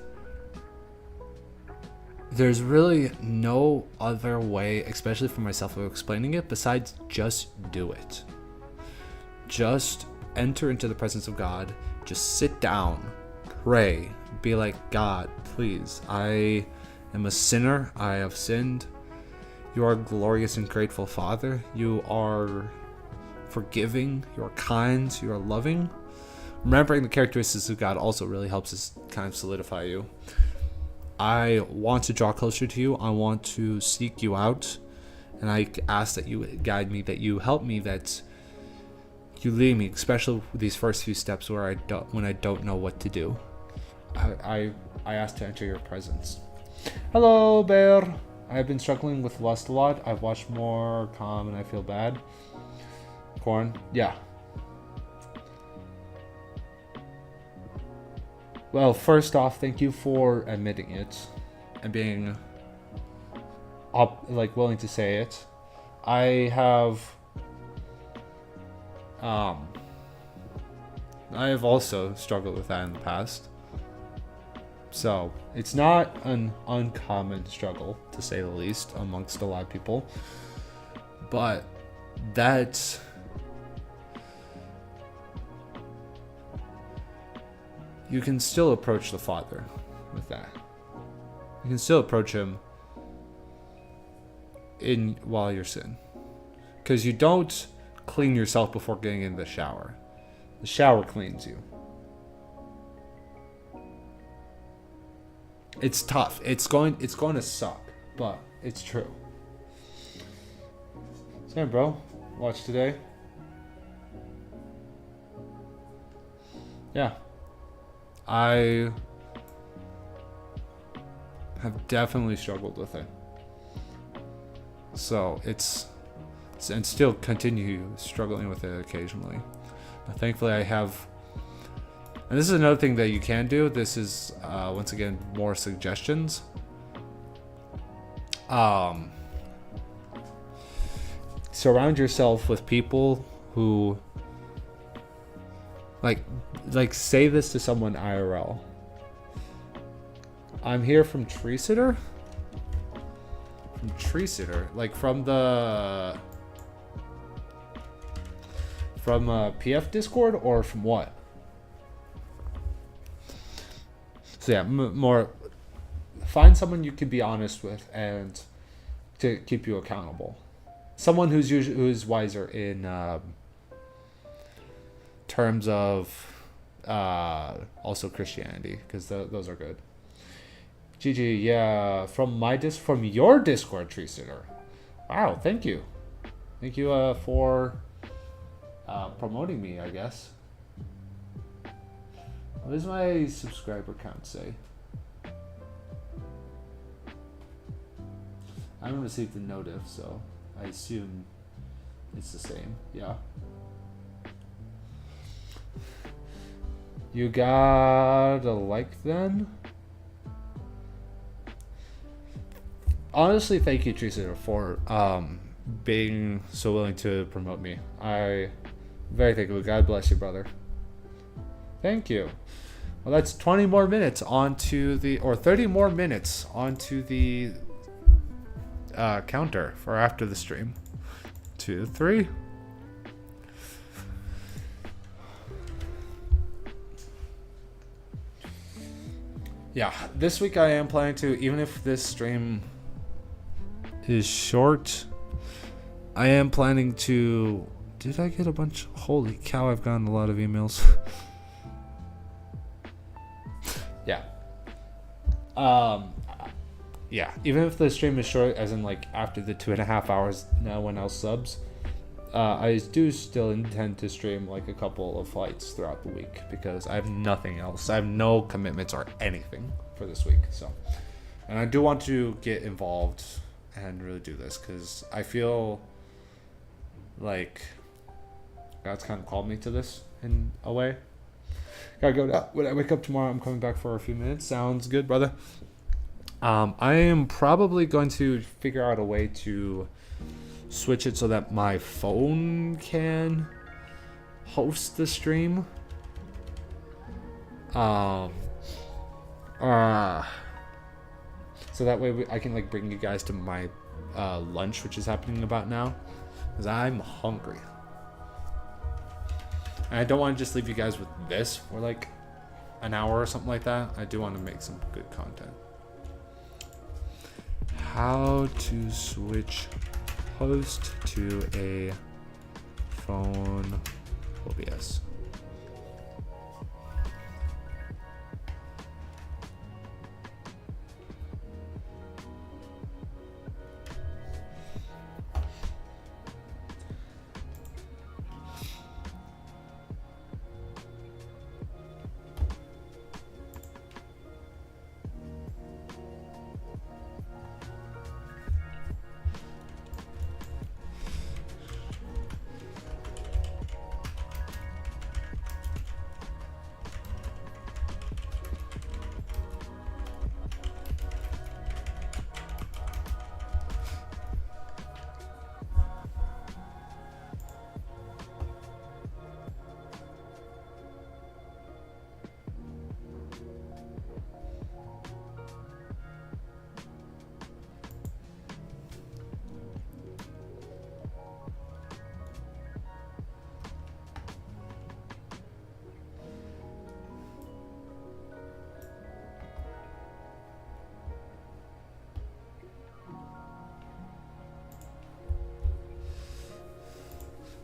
there's really no other way, especially for myself, of explaining it besides just do it. Just enter into the presence of God. Just sit down, pray, be like, God, please, I am a sinner. I have sinned. You are a glorious and grateful Father. You are forgiving. You are kind. You are loving. Remembering the characteristics of God also really helps us kind of solidify you. I want to draw closer to you. I want to seek you out. And I ask that you guide me, that you help me, that you lead me, especially these first few steps when I don't know what to do. I ask to enter your presence. Hello, Bear. I've been struggling with lust a lot. I've watched more Calm and I feel bad. Corn. Yeah. Well, first off, thank you for admitting it and being willing to say it. I have also struggled with that in the past. So, it's not an uncommon struggle, to say the least, amongst a lot of people. But that's... you can still approach the Father with that. You can still approach Him while you're sin. Because you don't clean yourself before getting in the shower. The shower cleans you. It's tough. It's going to suck, but It's true. Same, bro. Watch today. Yeah. I have definitely struggled with it. So it's and still continue struggling with it occasionally. Thankfully, I have. And this is another thing that you can do. This is once again more suggestions. Surround yourself with people who like say this to someone IRL. I'm here from Tree Sitter. From Tree Sitter, like from PF Discord, or from what? So yeah, more find someone you can be honest with and to keep you accountable. Someone who's wiser in terms of also Christianity, because those are good. GG, yeah, from your Discord, Tree Sitter. Wow, thank you for promoting me, I guess. What does my subscriber count say? I haven't received a notif, so I assume it's the same. Yeah. You got a like then? Honestly, thank you, Teresa, for being so willing to promote me. I very thankful. God bless you, brother. Thank you. Well, that's 20 more minutes onto the, or 30 more minutes onto the counter for after the stream. 2, 3. Yeah, this week I am planning to, even if this stream is short, I am planning to. Did I get a bunch? Holy cow, I've gotten a lot of emails. Yeah. Yeah, even if the stream is short, as in like after the 2.5 hours no one else subs, I do still intend to stream like a couple of fights throughout the week, because I have nothing else. I have no commitments or anything for this week. So, and I do want to get involved and really do this, because I feel like God's kind of called me to this in a way. Gotta go now. When I wake up tomorrow, I'm coming back for a few minutes. Sounds good, brother. I am probably going to figure out a way to switch it so that my phone can host the stream. So that way I can like bring you guys to my lunch, which is happening about now, because I'm hungry. And I don't want to just leave you guys with this for like an hour or something like that. I do want to make some good content. How to switch host to a phone OBS.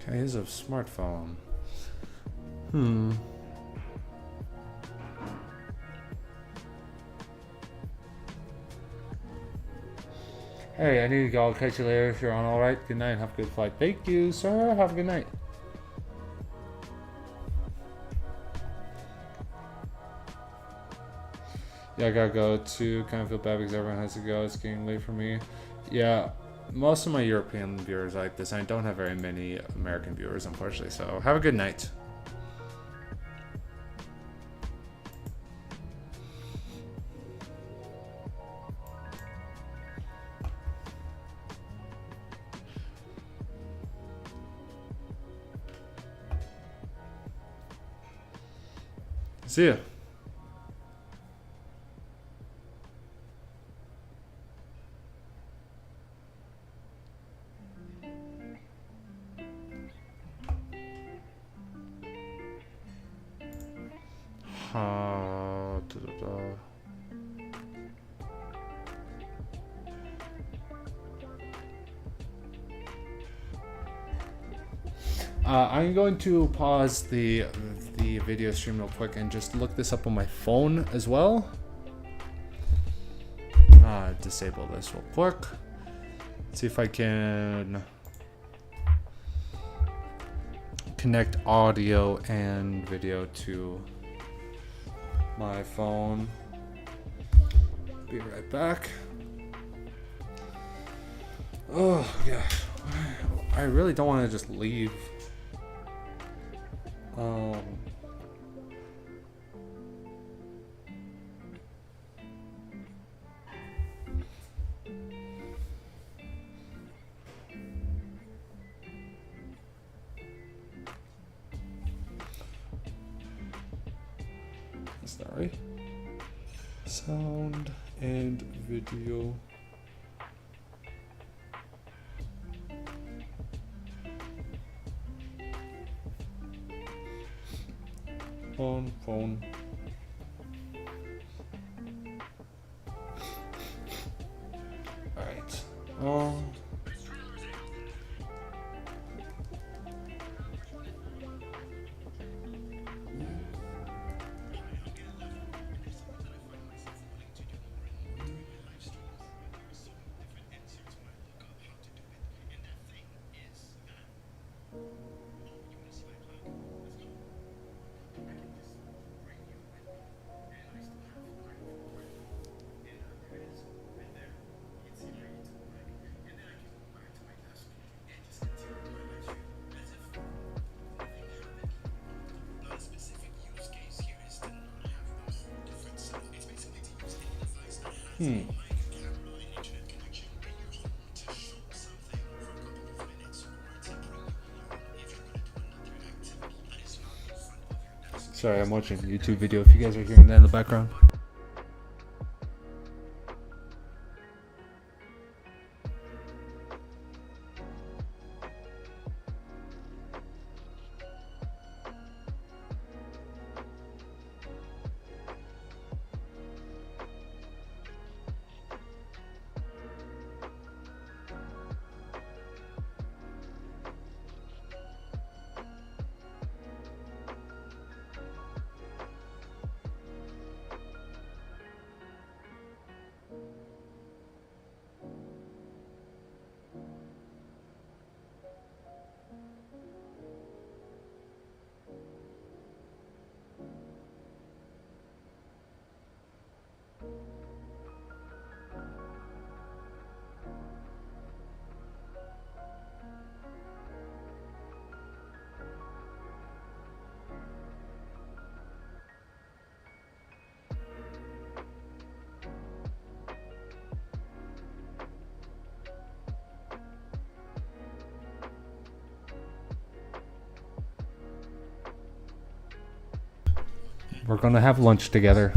Okay, here's a smartphone. Hey, I need to go. I'll catch you later if you're on. All right. Good night. Have a good flight. Thank you, sir. Have a good night. Yeah, I gotta go too. Kind of feel bad because everyone has to go. It's getting late for me. Yeah, most of my European viewers like this. I don't have very many American viewers, unfortunately. So have a good night. See ya. I'm going to pause the video stream real quick and just look this up on my phone as well. Disable this real quick. See if I can connect audio and video to my phone. Be right back. Oh yeah, I really don't want to just leave. Sorry. Sound and video. Phone. Alright. Sorry, I'm watching a YouTube video if you guys are hearing that in the background. We're gonna have lunch together.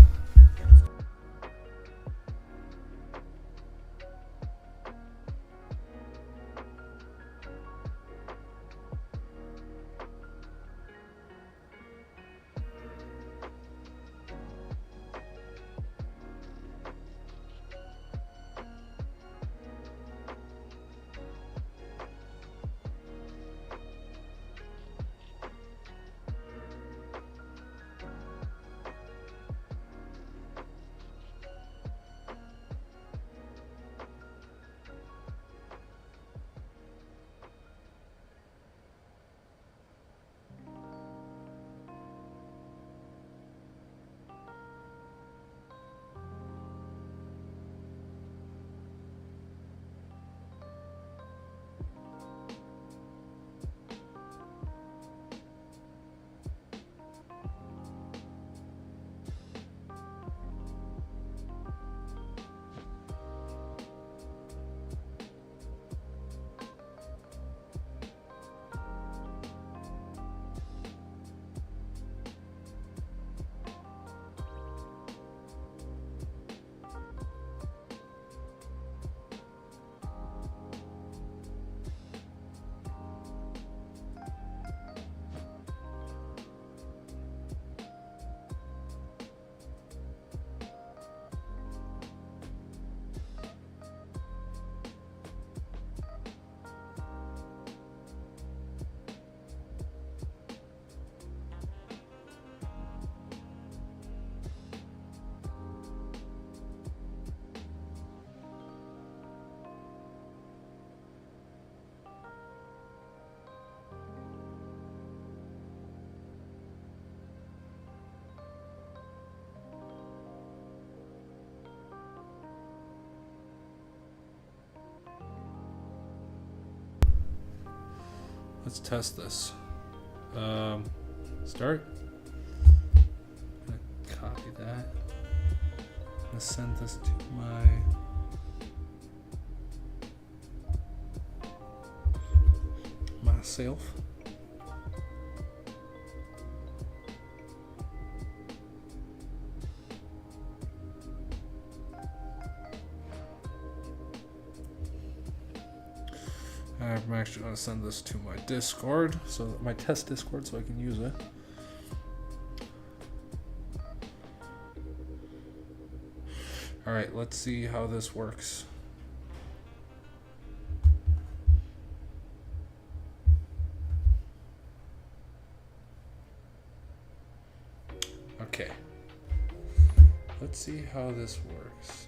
let's test this. Start. I'm gonna copy that. I'm gonna send this to myself. I'm actually going to send this to my Discord, so my test Discord, so I can use it. All right, let's see how this works. Okay. Let's see how this works.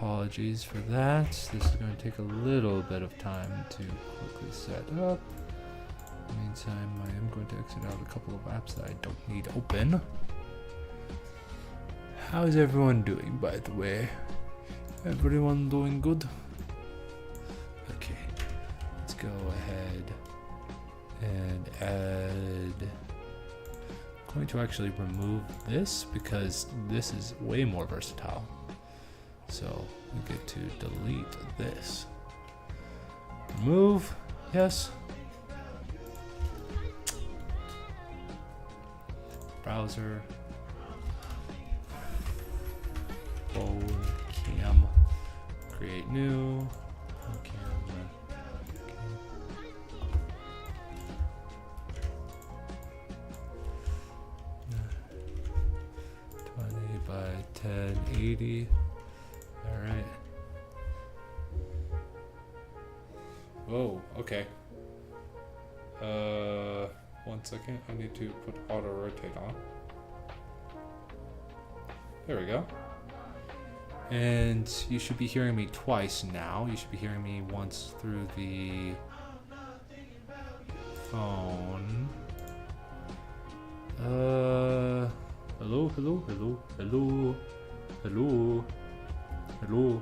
Apologies for that. This is going to take a little bit of time to quickly set up. In the meantime, I am going to exit out a couple of apps that I don't need open. How's everyone doing, by the way? Everyone doing good? Okay, let's go ahead and add. I'm going to actually remove this because this is way more versatile. So we get to delete this. Remove, yes. Browser. Forward cam. Create new. Camera. Okay. 20 by 1080. Alright. Whoa, okay. 1 second. I need to put auto rotate on. There we go. And you should be hearing me twice now. You should be hearing me once through the phone. Hello, hello, hello, hello, hello. Hello?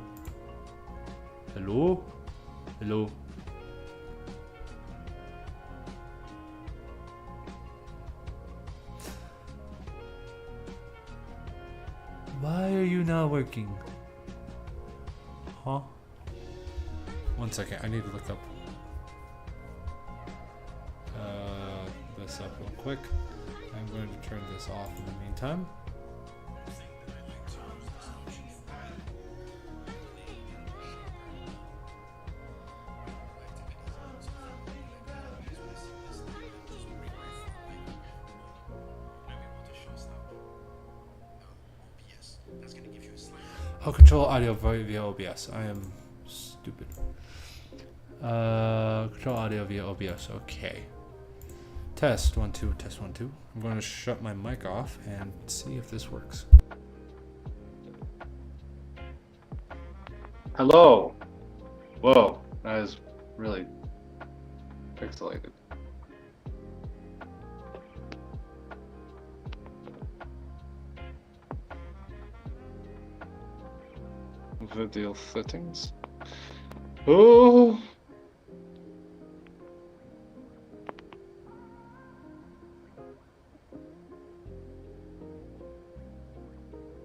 Hello? Hello? Why are you not working? Huh? 1 second, I need to look up this up real quick. I'm going to turn this off in the meantime. I'll control audio via OBS. I am stupid. Control audio via OBS. Okay. Test 1 2. Test 1 2. I'm going to shut my mic off and see if this works. Hello. Whoa, that is really pixelated. Video settings. Oh.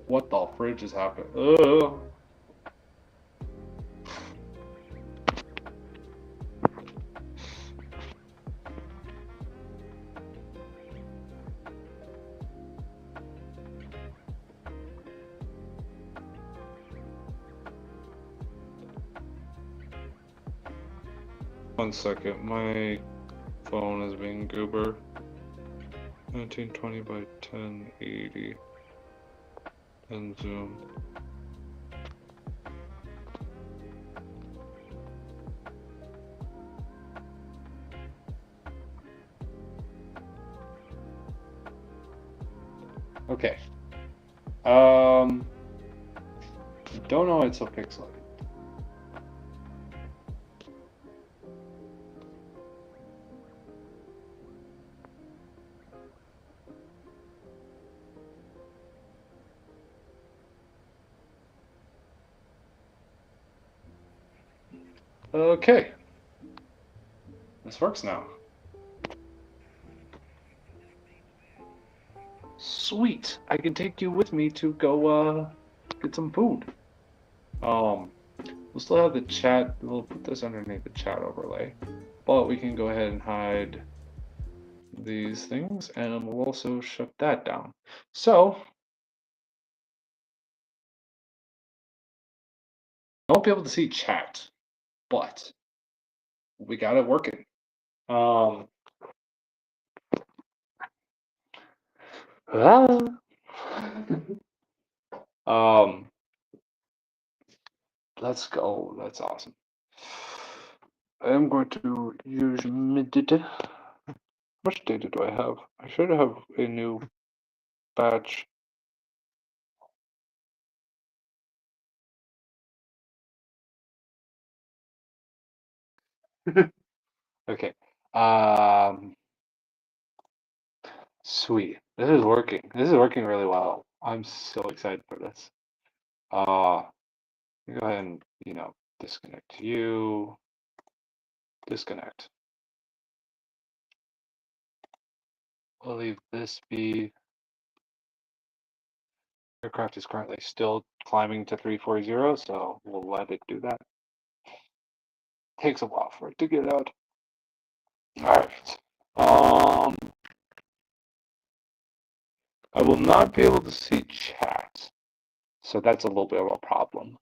What the fridge is happening? Oh. One second, my phone is being goober. 1920 by 1080. And zoom. Okay. Don't know why it's so pixelated. Okay. This works now. Sweet. I can take you with me to go get some food. We'll still have the chat. We'll put this underneath the chat overlay, but we can go ahead and hide these things, and we'll also shut that down. So I won't be able to see chat, but we got it working. Let's go. That's awesome. I'm going to use mid. How much data do I have? I should have a new batch. Okay. Sweet. This is working. This is working really well. I'm so excited for this. Go ahead and, disconnect you. Disconnect. We'll leave this be. Aircraft is currently still climbing to 340, so we'll let it do that. Takes a while for it to get out. Alright. I will not be able to see chat, so that's a little bit of a problem.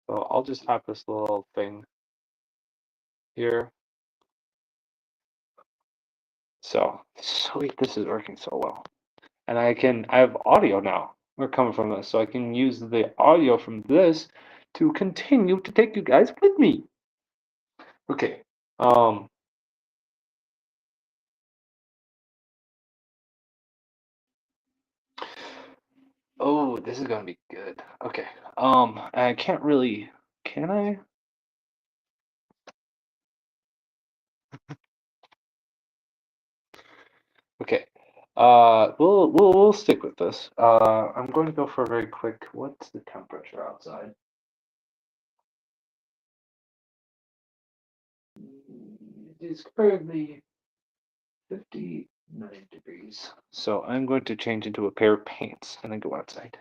So I'll just have this little thing here. So sweet, this is working so well. And I have audio now. We're coming from this, so I can use the audio from this to continue to take you guys with me. Okay. Oh, this is gonna be good. Okay. I can't really. Can I? Okay. We'll stick with this. I'm going to go for a very quick. What's the temperature outside? It is currently 59 degrees. So I'm going to change into a pair of pants and then go outside.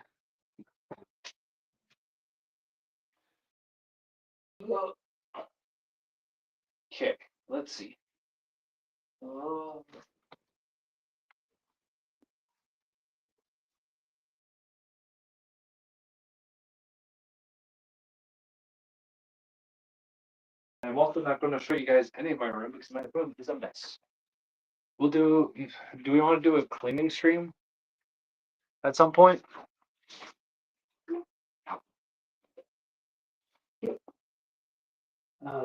Okay, let's see. I'm also not going to show you guys any of my room because my room is a mess. We'll do. Do we want to do a cleaning stream at some point?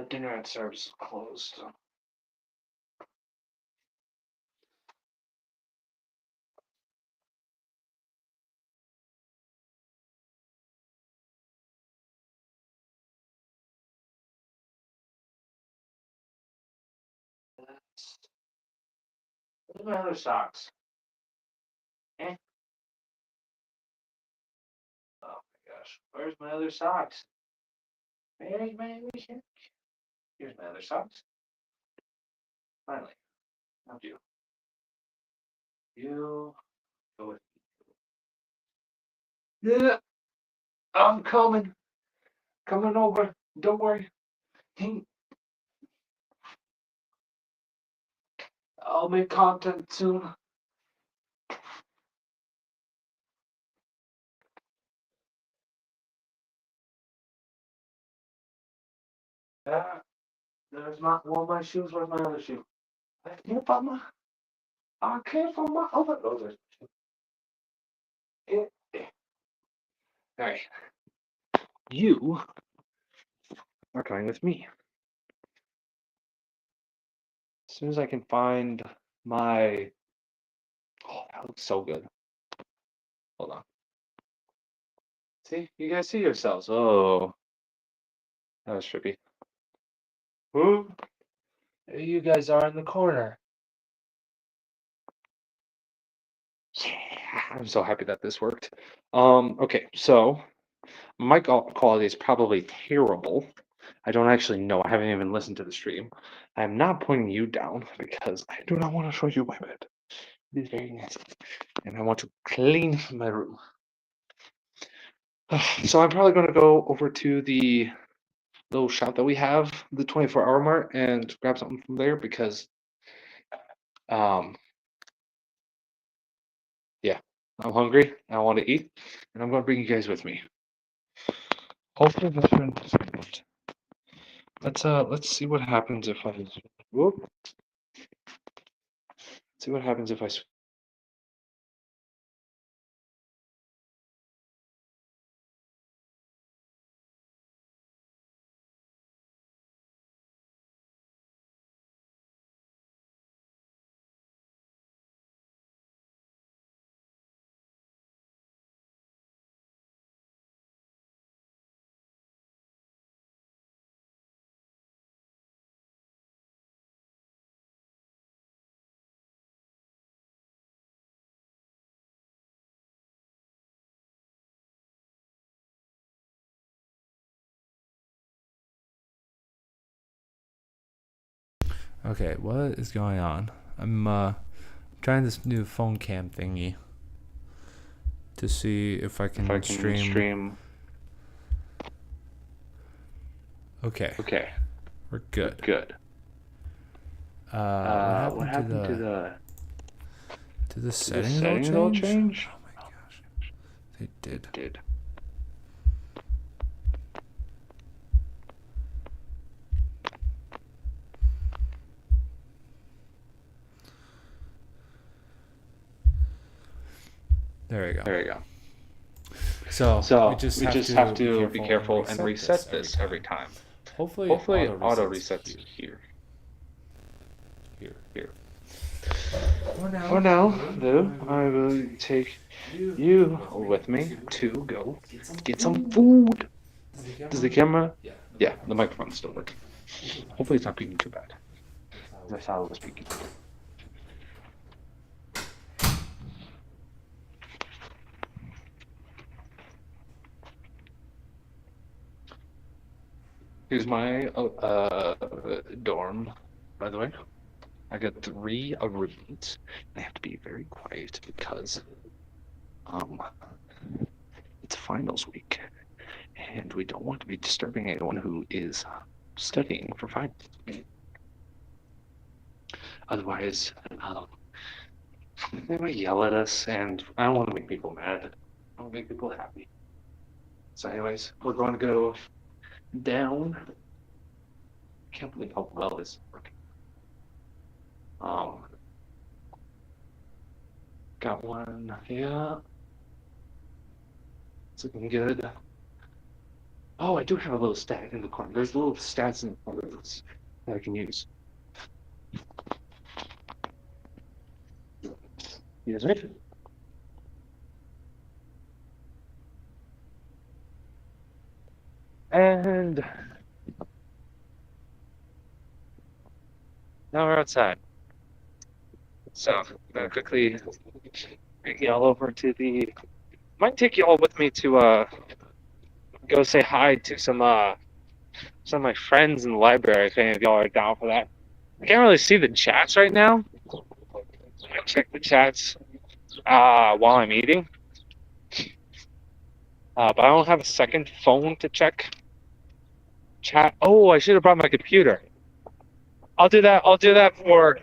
Dinner and service closed. So. Where's my other socks? Eh? Oh my gosh. Where's my other socks? Where's my other socks? Here's my other socks. Finally. How'd you? You go with me. Yeah. I'm coming. Coming over. Don't worry. I'll make content soon. Yeah. There's not one of my shoes. Where's my other shoe? I can't find my other. Oh, there's my shoe. Alright. You are coming with me. As soon as I can find my. Oh, that looks so good. Hold on. See? You guys see yourselves. Oh. That was trippy. Woo. You guys are in the corner. Yeah, I'm so happy that this worked. Okay, so mic quality is probably terrible. I don't actually know. I haven't even listened to the stream. I'm not pointing you down because I do not want to show you my bed. It is very nasty, and I want to clean my room. So I'm probably going to go over to the little shop that we have, the 24-hour mart, and grab something from there because, yeah, I'm hungry. I want to eat, and I'm going to bring you guys with me. Hopefully this shouldn't. Let's see what happens if I. Whoop. See what happens if I. Okay, what is going on? I'm trying this new phone cam thingy to see if I can, stream. Okay. Okay. We're good. Good. What happened to the settings all change? Oh my gosh. They did. There we go. So we just have to be careful and reset this every time. Hopefully auto resets here. For now, though, I will take you with me to go get some food. Does the camera? Yeah, the microphone's still working. Hopefully it's not peaking too bad. I thought it was peaking. Here's my dorm, by the way. I got 3 roommates. I have to be very quiet because it's finals week, and we don't want to be disturbing anyone who is studying for finals. Otherwise, they might yell at us, and I don't want to make people mad. I want to make people happy. So, anyways, we're going to go down. I can't believe how well this is working. Got one here. It's looking good. Oh, I do have a little stat in the corner. There's little stats in the corner that I can use. You guys ready? And now we're outside. So I'm gonna quickly bring y'all over to the. Might take y'all with me to go say hi to some of my friends in the library if any of y'all are down for that. I can't really see the chats right now. I check the chats while I'm eating. But I don't have a second phone to check chat. Oh, I should have brought my computer. I'll do that for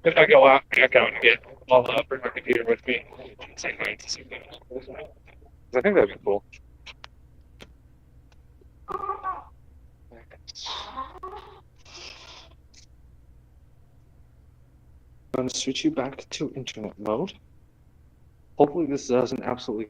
if I go out back out and get. I'll bring my computer with me. Say hi to some people. I think that'd be cool. I'm going to switch you back to internet mode. Hopefully this doesn't absolutely.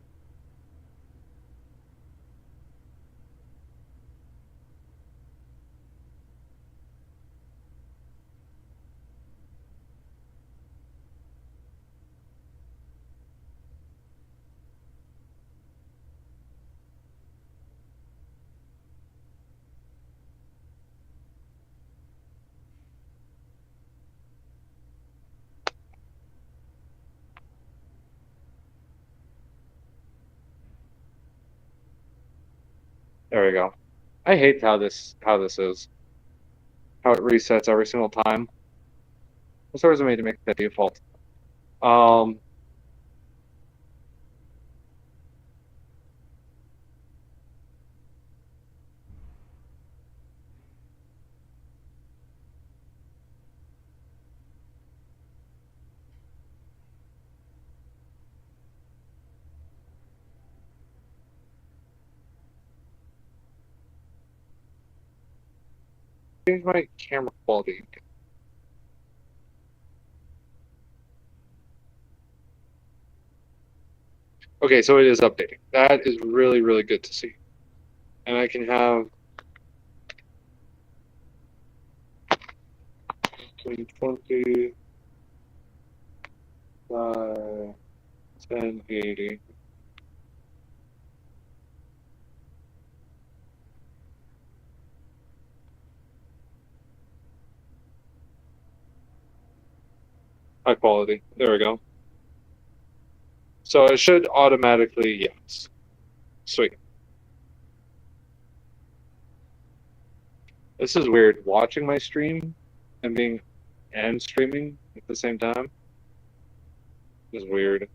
There we go. I hate how this is. How it resets every single time. For some reason, I made to make that default. Change my camera quality. Okay, so it is updating. That is really, really good to see. And I can have 2020 by 1080. High quality. There we go. So it should automatically, yes. Sweet. This is weird. Watching my stream and streaming at the same time is weird.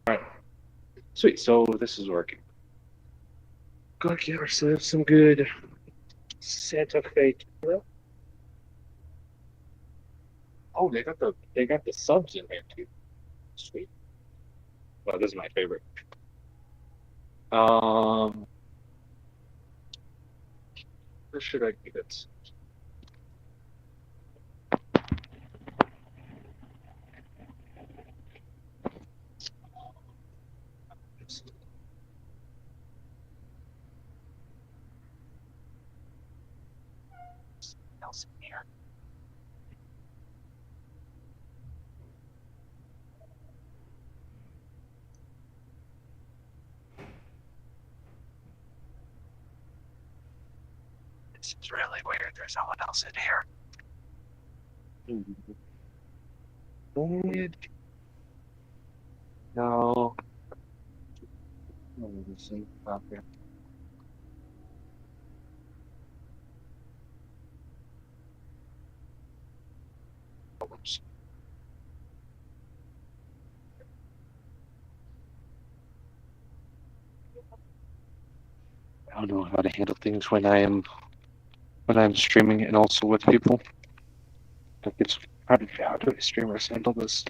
Alright. Sweet, so this is working. Gotta get ourselves some good Santa Fe. Oh, they got the subs in there too. Sweet. Well, this is my favorite. Where should I get it? Else in here. This is really weird. There's no one else in here. Weird. No. Let me see. Up here. Oops. I don't know how to handle things when I'm streaming and also with people. Like it's how do streamers handle this?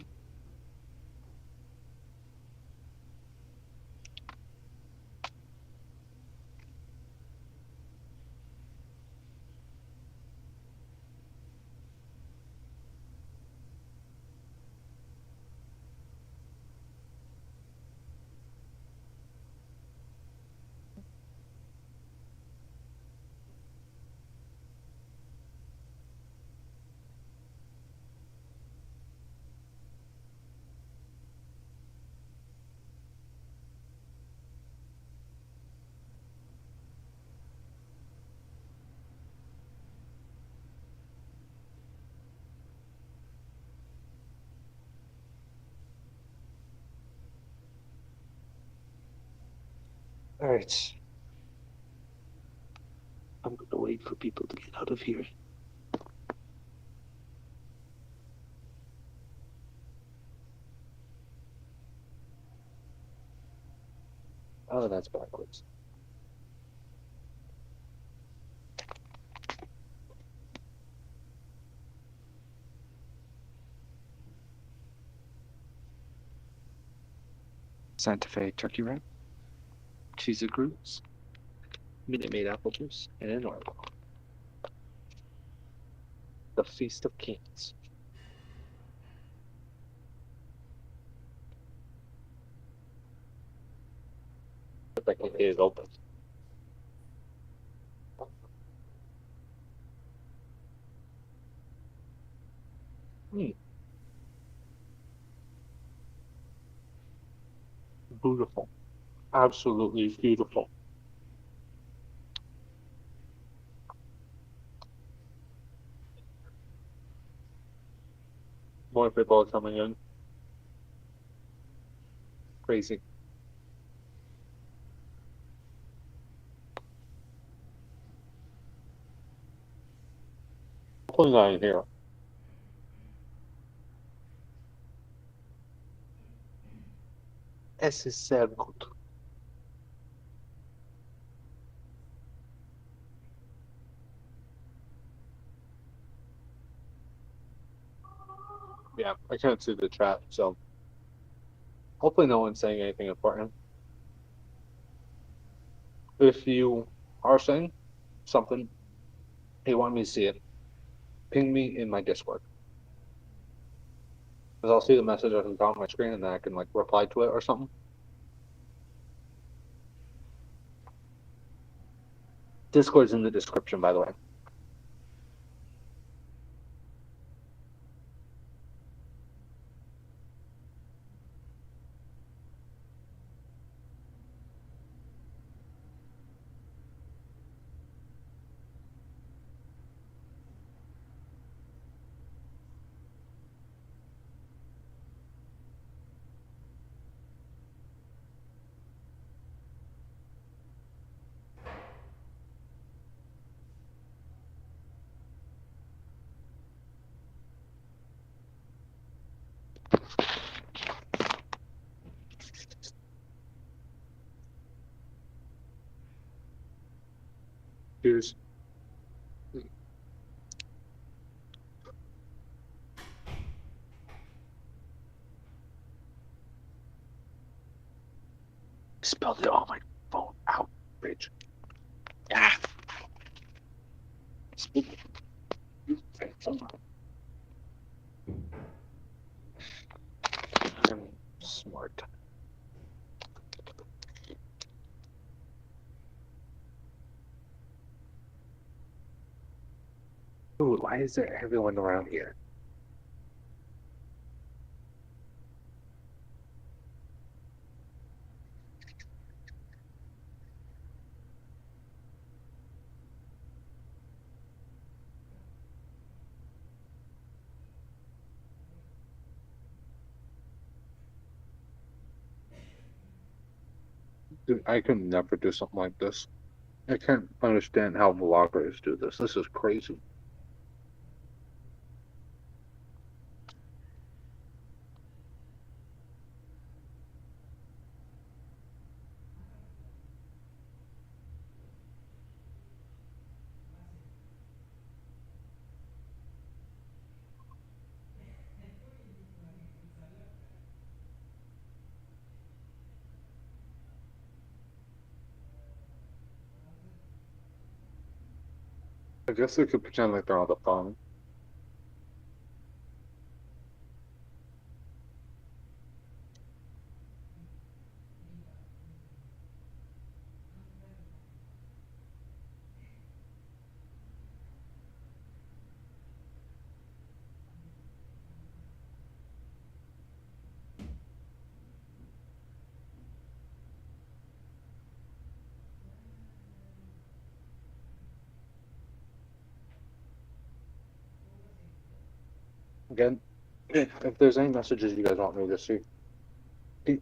All right. I'm going to wait for people to get out of here. Oh, that's backwards. Santa Fe turkey wrap, cheese grooves, Minute Maid apple juice, and an oil. The Feast of Kings. Looks like it is open. Beautiful. Absolutely beautiful. More people are coming in. Crazy. Hopefully not in here. Esse certo. Yeah, I can't see the chat, so hopefully no one's saying anything important. If you are saying something, you want me to see it, ping me in my Discord. Because I'll see the message as it's on my screen and then I can like reply to it or something. Discord's in the description, by the way. Cheers. Spelled it on my phone. Outrage. Ah. Speak. I'm smart. Ooh, why is there everyone around here? Dude, I could never do something like this. I can't understand how vloggers do this. This is crazy. I guess they could pretend like they're on the phone. Again, if there's any messages you guys want me to see.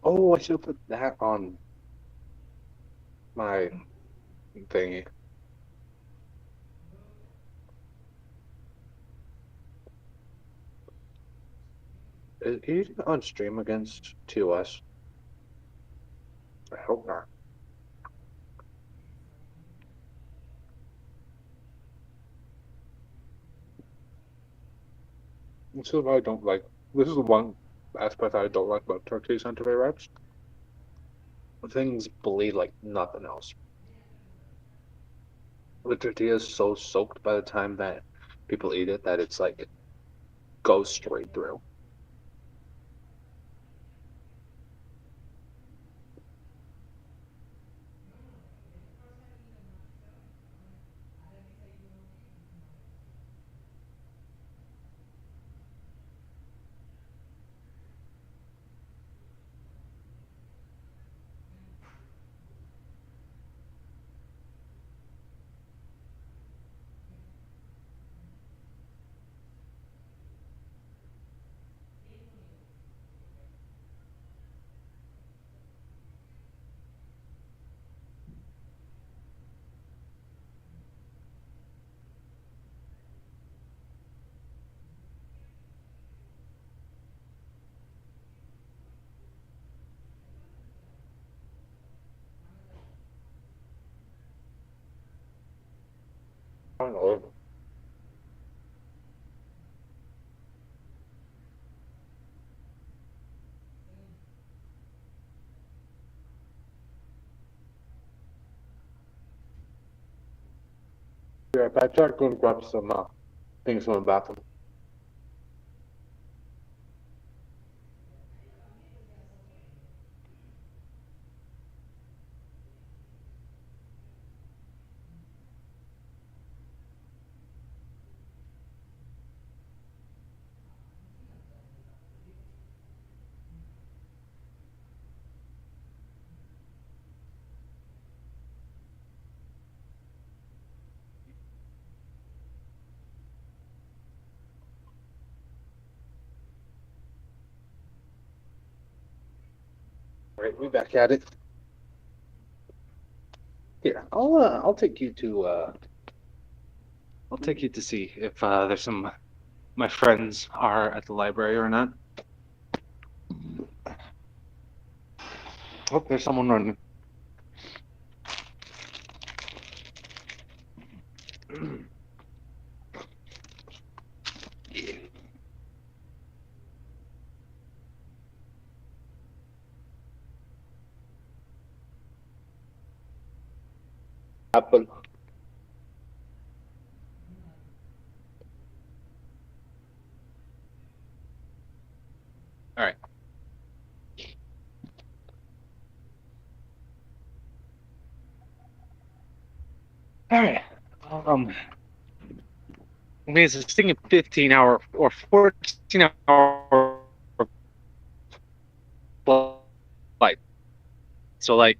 Oh, I should have put that on my thingy. Is he on stream against TOS? I hope not. This is what I don't like. This is the one aspect I don't like about Turkey Santa Fe wraps. Things bleed like nothing else. The tortilla is so soaked by the time that people eat it that it's like goes straight through. Yeah, Patrick, go grab some things from the bathroom. All right, we back at it. Here, I'll take you to I'll take you to see if there's some my friends are at the library or not. Oh, there's someone running. Yeah. Apple. All right. All right. I mean, it's a stinking 15-hour or 14-hour flight. So, like,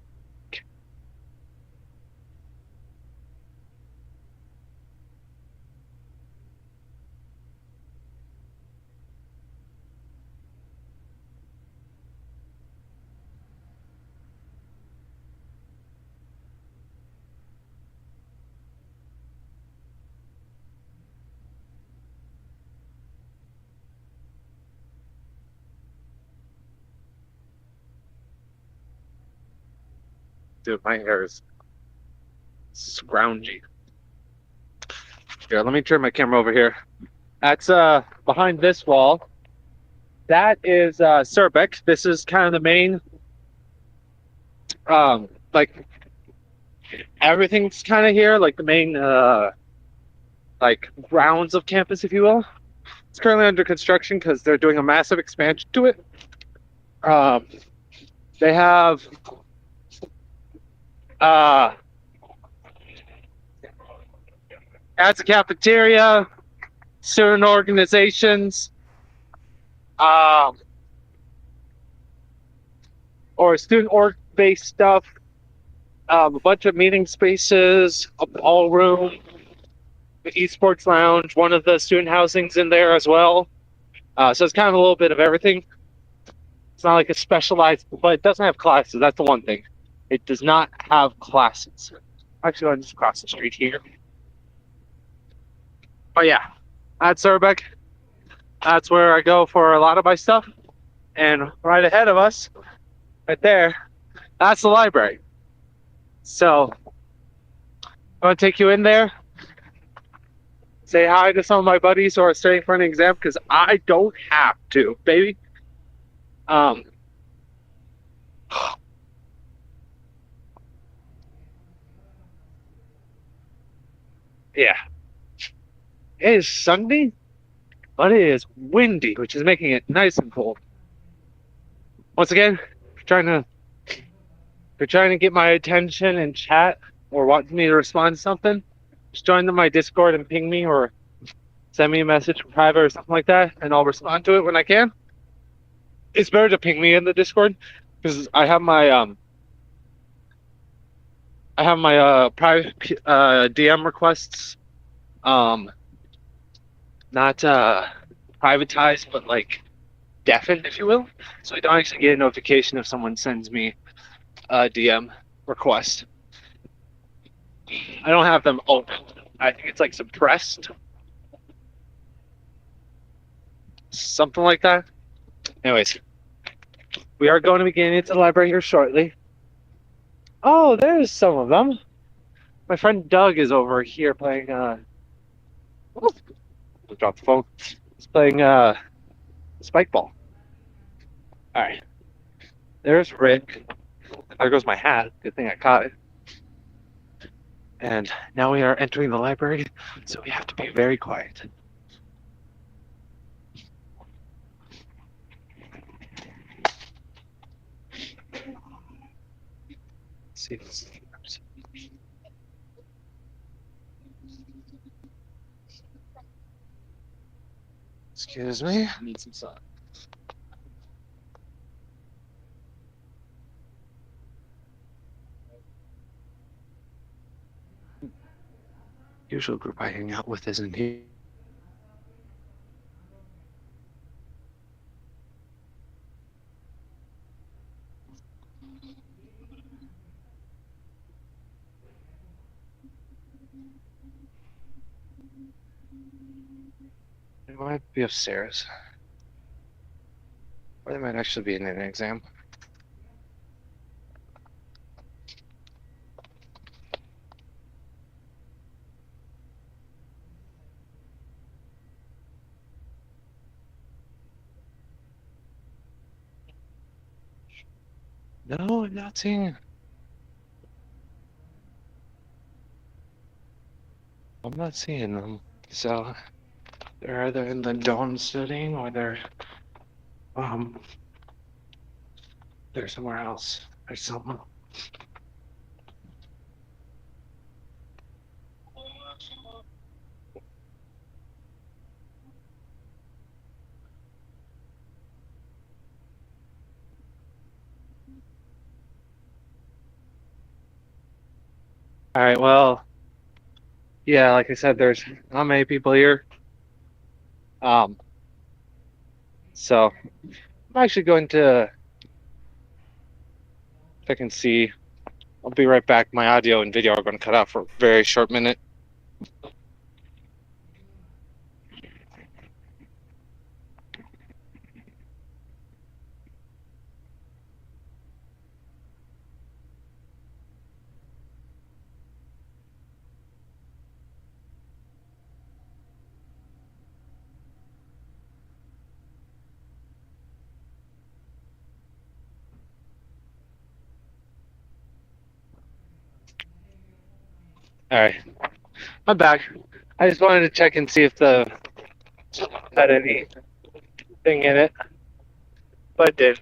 dude, my hair is scroungy. Here, let me turn my camera over here. That's behind this wall. That is Surbeck. This is kind of the main like everything's kind of here, like the main like grounds of campus, if you will. It's currently under construction because they're doing a massive expansion to it. They have adds a cafeteria, student organizations, or student org-based stuff, a bunch of meeting spaces, a ballroom, the esports lounge, one of the student housings in there as well. So it's kind of a little bit of everything. It's not like a specialized, but it doesn't have classes. That's the one thing. It does not have classes. Actually, I'm just across the street here. But yeah, that's Surbeck. That's where I go for a lot of my stuff. And right ahead of us, right there, that's the library. So I'm going to take you in there, say hi to some of my buddies who are studying for an exam, because I don't have to, baby. Yeah. It is Sunday, but it is windy, which is making it nice and cold. Once again, if you're trying to get my attention and chat or want me to respond to something, just join my Discord and ping me or send me a message in private or something like that, and I'll respond to it when I can. It's better to ping me in the Discord because I have my private DM requests, not privatized, but like deafened, if you will. So I don't actually get a notification if someone sends me a DM request. I don't have them open. I think it's like suppressed. Something like that. Anyways, we are going to be getting into the library here shortly. Oh, there's some of them. My friend Doug is over here playing Drop the phone. It's playing spike ball. All right. There's Rick. There goes my hat. Good thing I caught it. And now we are entering the library, so we have to be very quiet. Let's see if this works. Excuse me. I need some sun. Usual group I hang out with isn't here. They might be upstairs. Or they might actually be in an exam. No, I'm not seeing. I'm not seeing them. So they're either in the dawn setting or they're somewhere else. There's someone. All right, well, yeah, like I said, there's not many people here. So I'm actually going to check and see. I'll be right back. My audio and video are going to cut out for a very short minute. All right, I'm back. I just wanted to check and see if the had anything in it, but it did.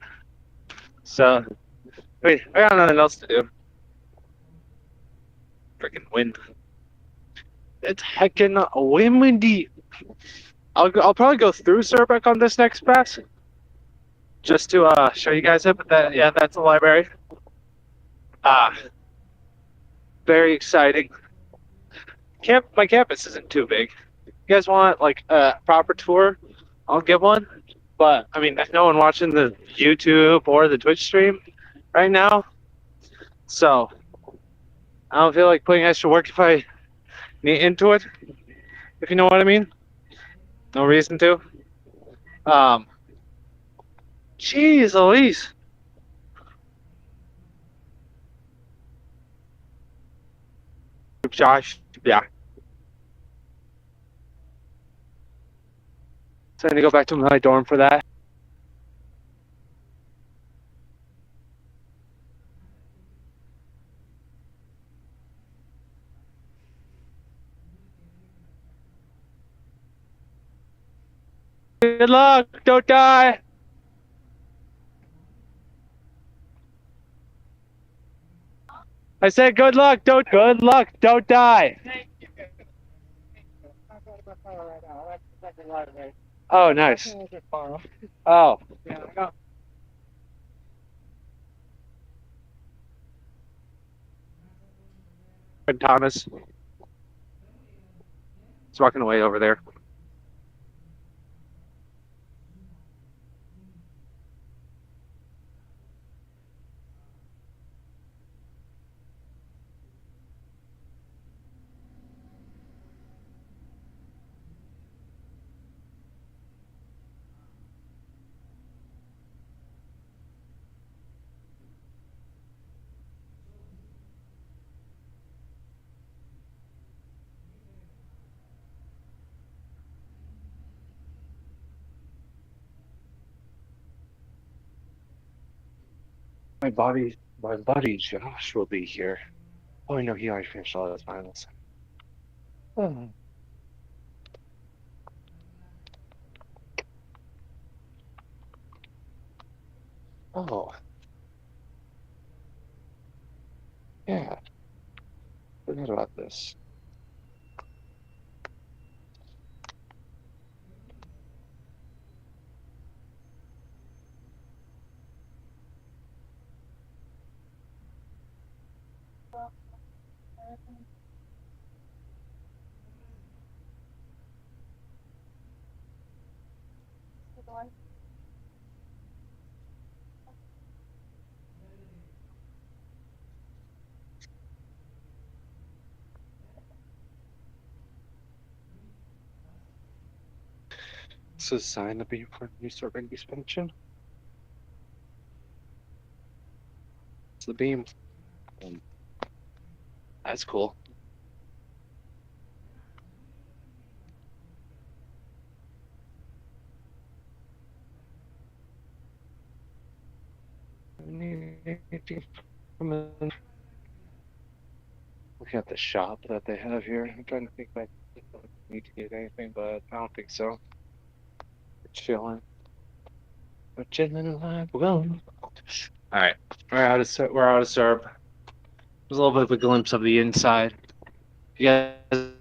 So, wait, I got nothing else to do. Freaking wind. It's heckin' windy. I'll probably go through Surbeck on this next pass, just to show you guys it. But that's the library. Very exciting. My campus isn't too big. If you guys want like a proper tour, I'll give one. But I mean, there's no one watching the YouTube or the Twitch stream right now, so I don't feel like putting extra work if I need into it. If you know what I mean. No reason to. Jeez Louise. Josh, yeah. So I need to go back to my dorm for that. Good luck, don't die. I said good luck, don't die. Oh, nice. Oh. And Thomas. He's walking away over there. my buddy Josh will be here. Oh, I know he already finished all his finals. Oh. Oh. Yeah. Forgot about this. This is a sign of being for new serving expansion. It's the beam. That's cool. Looking at the shop that they have here, I'm trying to think if I need to get anything, but I don't think so. We're chilling. We're chilling alive. Well, all right, we're out of Serb. There's a little bit of a glimpse of the inside. You guys.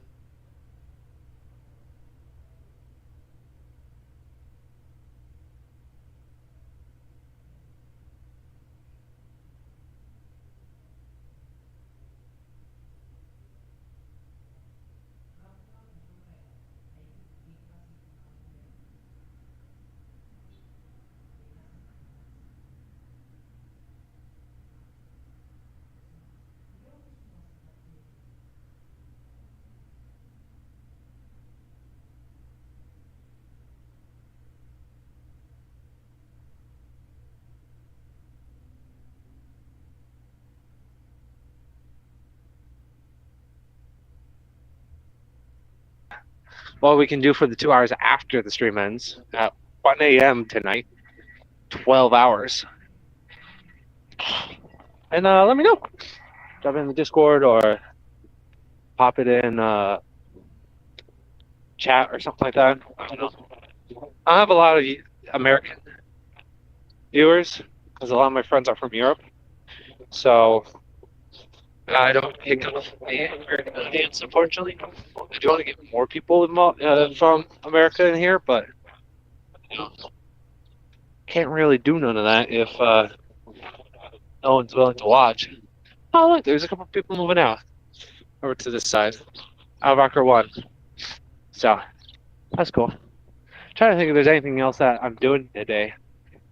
What we can do for the 2 hours after the stream ends at 1 a.m. tonight, 12 hours. And let me know. Drop it in the Discord or pop it in chat or something like that. I don't know. I have a lot of American viewers because a lot of my friends are from Europe. So I don't pick up the American audience, unfortunately. I do want to get more people from America in here, but you know, can't really do none of that if no one's willing to watch. Oh, look, there's a couple people moving out over to this side. Albacker 1. So, that's cool. Trying to think if there's anything else that I'm doing today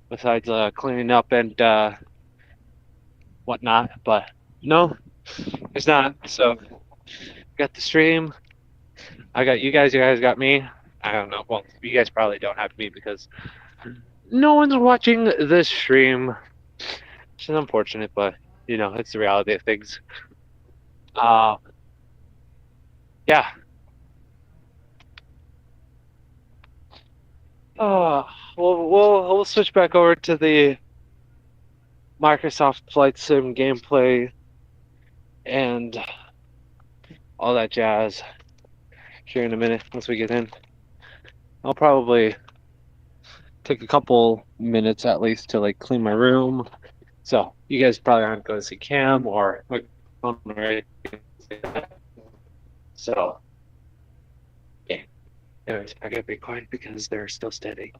besides cleaning up and whatnot, but no, it's not. So, got the stream. I got you guys got me. I don't know. Well, you guys probably don't have me because no one's watching this stream. Which is unfortunate, but you know, it's the reality of things. Yeah. We'll switch back over to the Microsoft Flight Sim gameplay and all that jazz here in a minute once we get in. I'll probably take a couple minutes at least to like clean my room. So you guys probably aren't going to see Cam or like or anything like that. So yeah. Anyways, I gotta be quiet because they're still steady.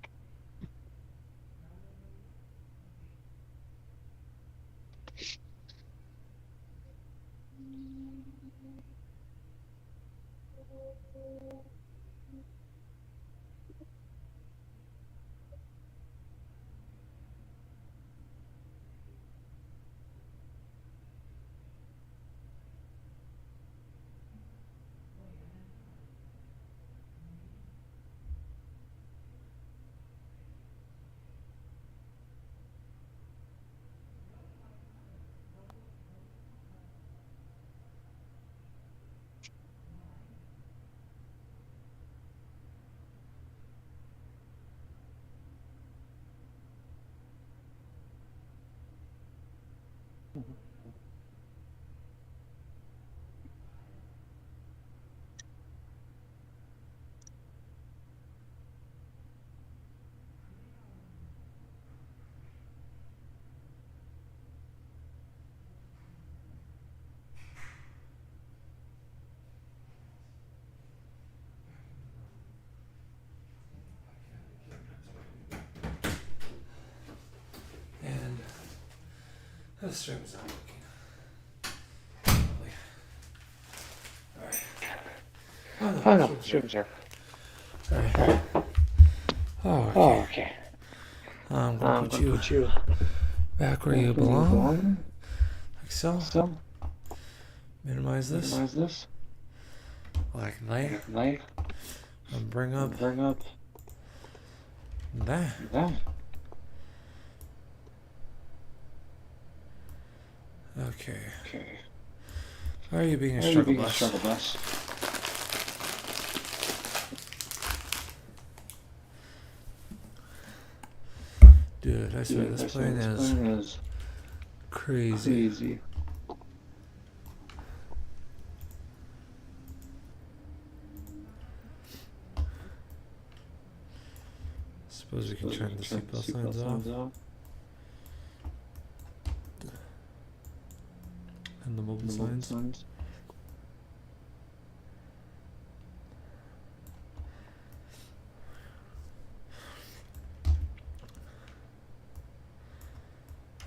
And the stream is not working. Lovely. Alright. Oh no, stream's here. Alright. Oh, okay. I'm gonna put you back where you belong. Like so. Minimize this. Like that. And bring up that. Okay. Why are you being a struggle bus? Dude, I swear this plane is crazy. Suppose we can turn the seatbelt signs off. And the mobile signs.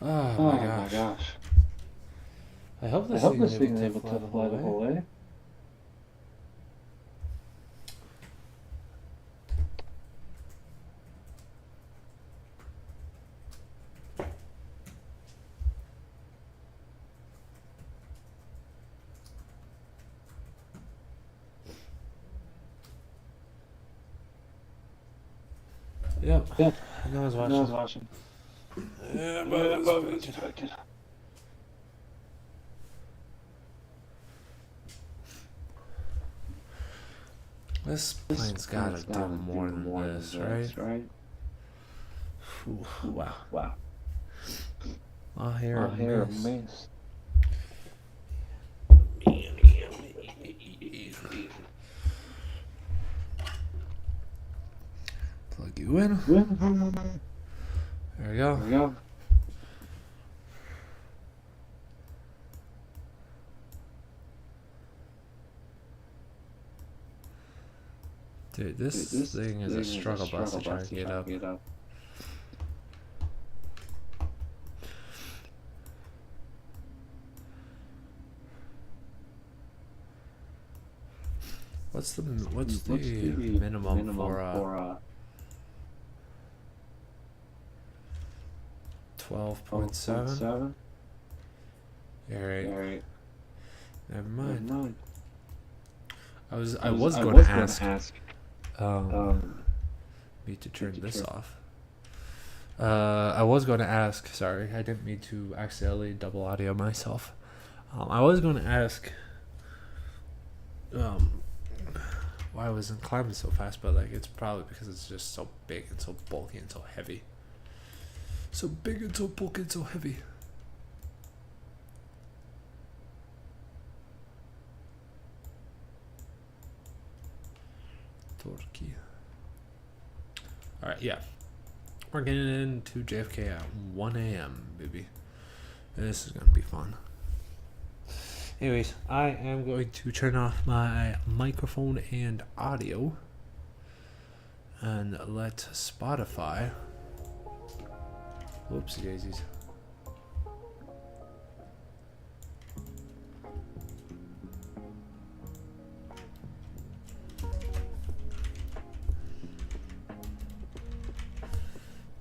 Oh my gosh. I hope this thing is able to fly the whole way. Yep. I know I was watching. Yeah, but it's expected. This plane's gotta do more than this, right? Wow. I'll hear a miss. Plug you in. There we go. Dude, this thing is a struggle bus to try to get up. What's the minimum for 12.7? Yeah, right. Never mind. I was going to ask me to turn this off. I was going to ask. Sorry, I didn't mean to accidentally double audio myself. I was going to ask why I wasn't climbing so fast, but like it's probably because it's just so big and so bulky and so heavy. So big and so bulky and so heavy. Turkey. Alright, yeah. We're getting into JFK at 1 a.m., baby. This is going to be fun. Anyways, I am going to turn off my microphone and audio. And let Spotify... Whoopsie daisies.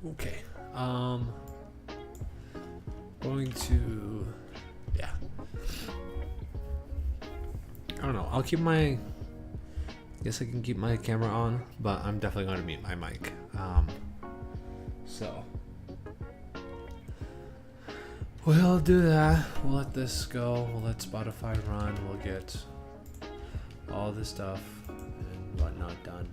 Okay. Going to, yeah. I don't know. I'll keep my. I guess I can keep my camera on, but I'm definitely going to mute my mic. So we'll do that. We'll let this go. We'll let Spotify run. We'll get all this stuff and whatnot done.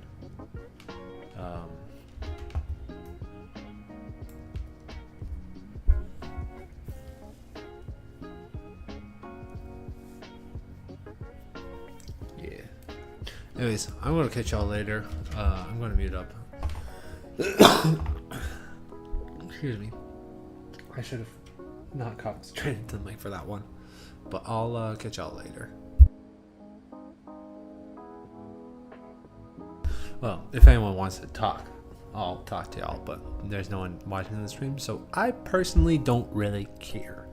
Anyways, I'm gonna catch y'all later. I'm gonna mute up. Excuse me. I should have not concentrated to the mic for that one, but I'll catch y'all later. Well, if anyone wants to talk, I'll talk to y'all, but there's no one watching the stream, so I personally don't really care.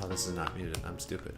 Oh, this is not muted. I'm stupid.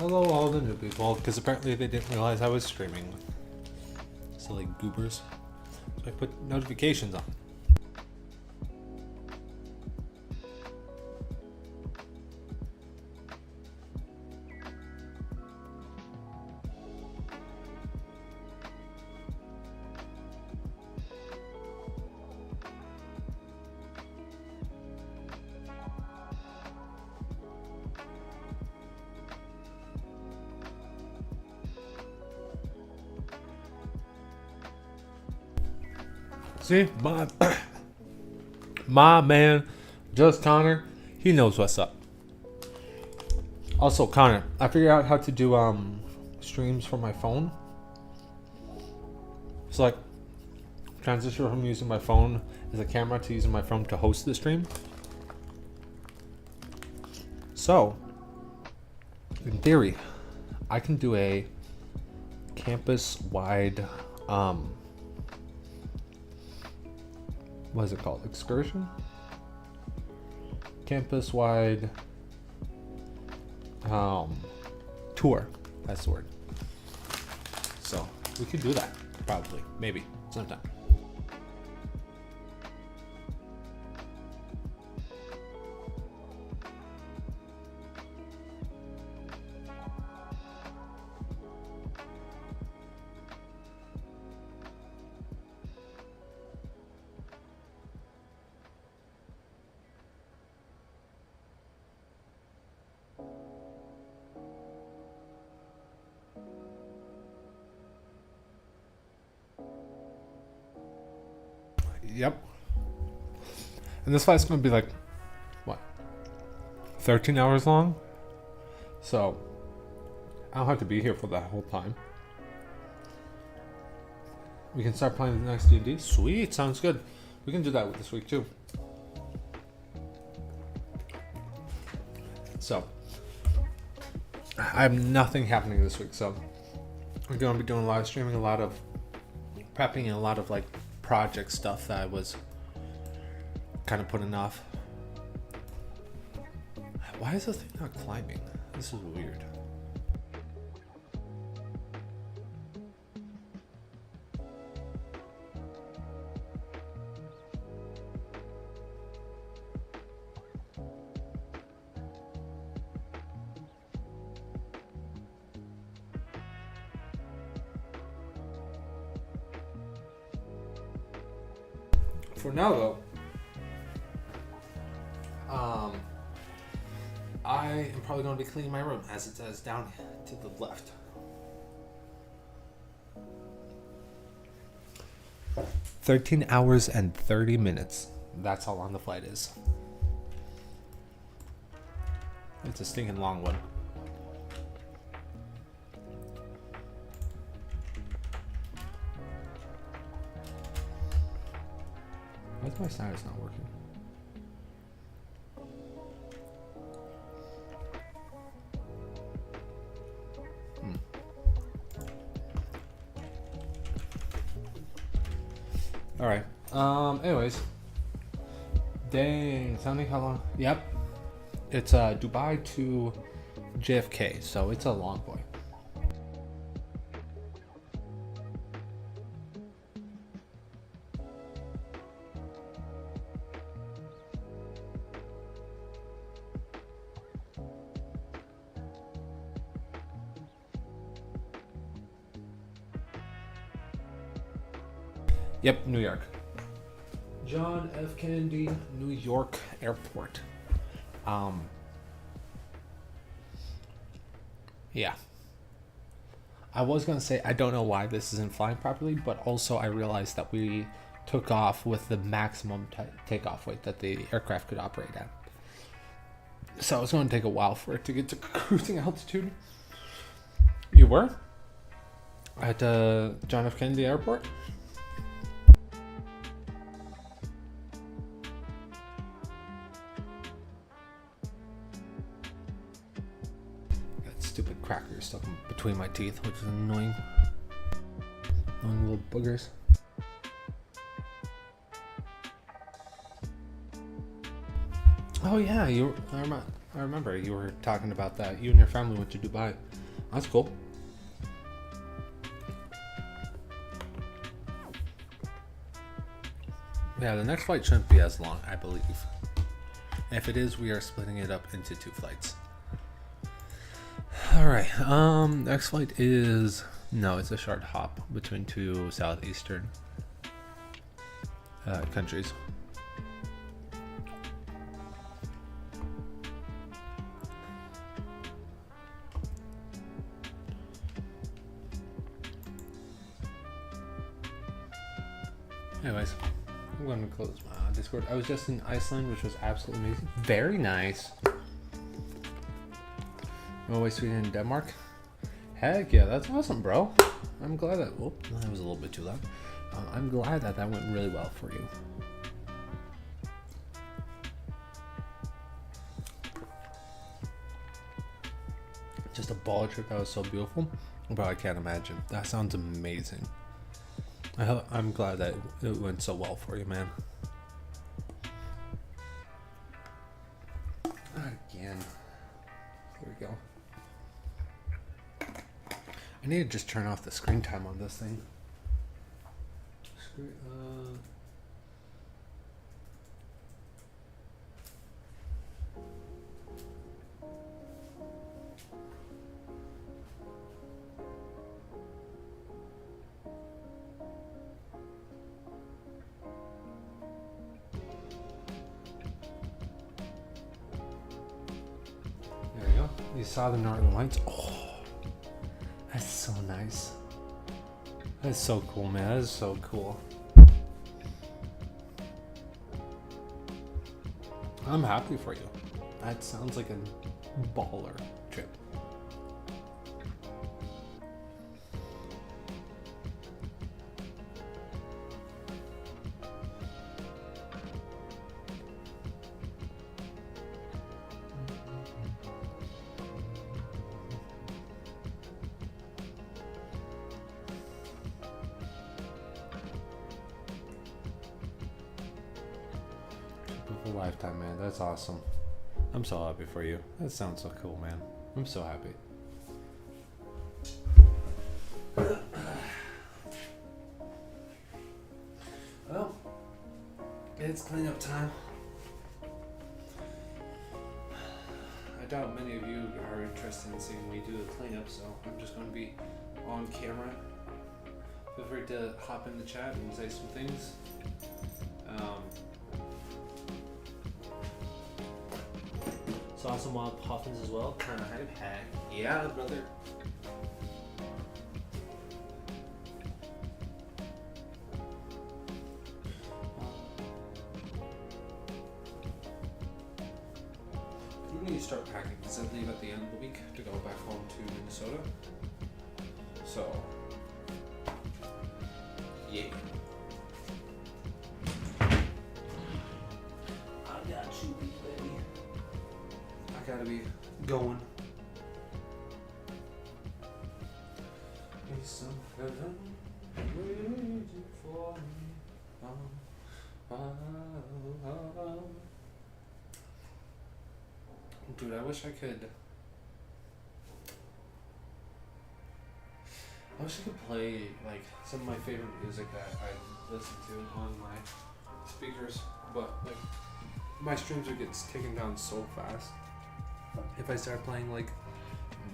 hello all the new people, because apparently they didn't realize I was streaming. Silly goobers. So I put notifications on. See, my man, Just Connor, he knows what's up. Also, Connor, I figured out how to do streams from my phone. So like, transition from using my phone as a camera to using my phone to host the stream. So, in theory, I can do a campus-wide what is it called? Excursion? Campus-wide tour. That's the word. So we could do that, probably, maybe, sometime. Yep. And this flight's gonna be like, what, 13 hours long? So, I don't have to be here for that whole time. We can start playing the next D&D? Sweet, sounds good. We can do that this week too. So, I have nothing happening this week, so we're gonna be doing a lot of streaming, a lot of prepping, and a lot of like project stuff that I was kind of putting off. Why is this thing not climbing? This is weird. For now, though, I am probably going to be cleaning my room, as it says down to the left. "13 hours and 30 minutes. That's how long the flight is. It's a stinking long one. Why is my status not working? Alright. Anyways. Dang, sounding how long? Yep. It's Dubai to JFK, so it's a long boy. Yep, New York. John F. Kennedy, New York Airport. Yeah. I was going to say, I don't know why this isn't flying properly, but also I realized that we took off with the maximum takeoff weight that the aircraft could operate at. So it's going to take a while for it to get to cruising altitude. You were? At John F. Kennedy Airport? Stupid crackers stuck in between my teeth, which is annoying. Annoying little boogers. Oh yeah, I remember you were talking about that. You and your family went to Dubai. That's cool. Yeah, the next flight shouldn't be as long, I believe. If it is, we are splitting it up into 2 flights. Alright, next flight is... No, it's a short hop between 2 southeastern countries. Anyways, I'm going to close my Discord. I was just in Iceland, which was absolutely amazing. Very nice. Norway, Sweden, and Denmark. Heck yeah, that's awesome, bro. I'm glad that... Oh, that was a little bit too loud. I'm glad that that went really well for you. Just a ball trip that was so beautiful. Bro, I can't imagine. That sounds amazing. I'm glad that it went so well for you, man. Again. Here we go. I need to just turn off the screen time on this thing. There we go. You saw the Northern Lights. Oh, that's so nice. That's so cool, man. That is so cool. I'm happy for you. That sounds like a baller trip. Trip of a lifetime, man. That's awesome. I'm so happy for you. That sounds so cool, man. I'm so happy. Well, it's cleanup time. I doubt many of you are interested in seeing me do the cleanup, so I'm just going to be on camera. Feel free to hop in the chat and say some things. Saw some wild puffins as well. Kind of hype. Heck yeah, brother. I'm going to start packing because I leave at the end of the week to go back home to Minnesota. So, yeah. I got you, baby. I gotta be going. There's some heaven waiting for me. Dude, I wish I could play like some of my favorite music that I listen to on my speakers, but like my streams would get taken down so fast if I start playing like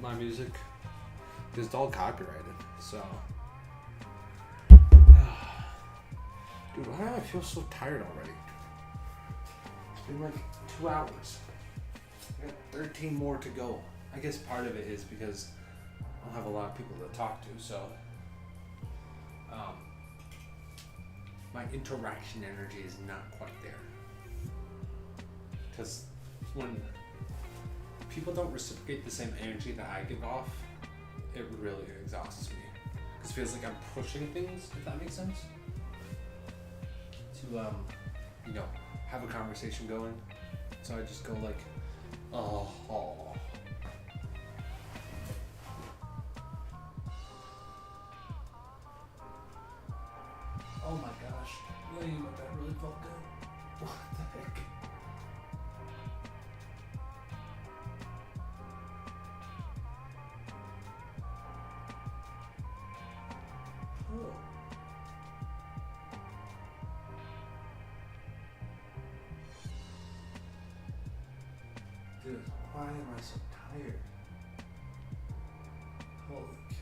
my music, because it's all copyrighted. So dude, why do I feel so tired already? It's been like 2 hours. I got 13 more to go. I guess part of it is because I don't have a lot of people to talk to, so my interaction energy is not quite there. Because when people don't reciprocate the same energy that I give off, it really exhausts me. Because it feels like I'm pushing things, if that makes sense. To you know, have a conversation going. So I just go like, oh. Oh my gosh, William, that really felt good. What the heck? Dude, why am I so tired? Holy cow.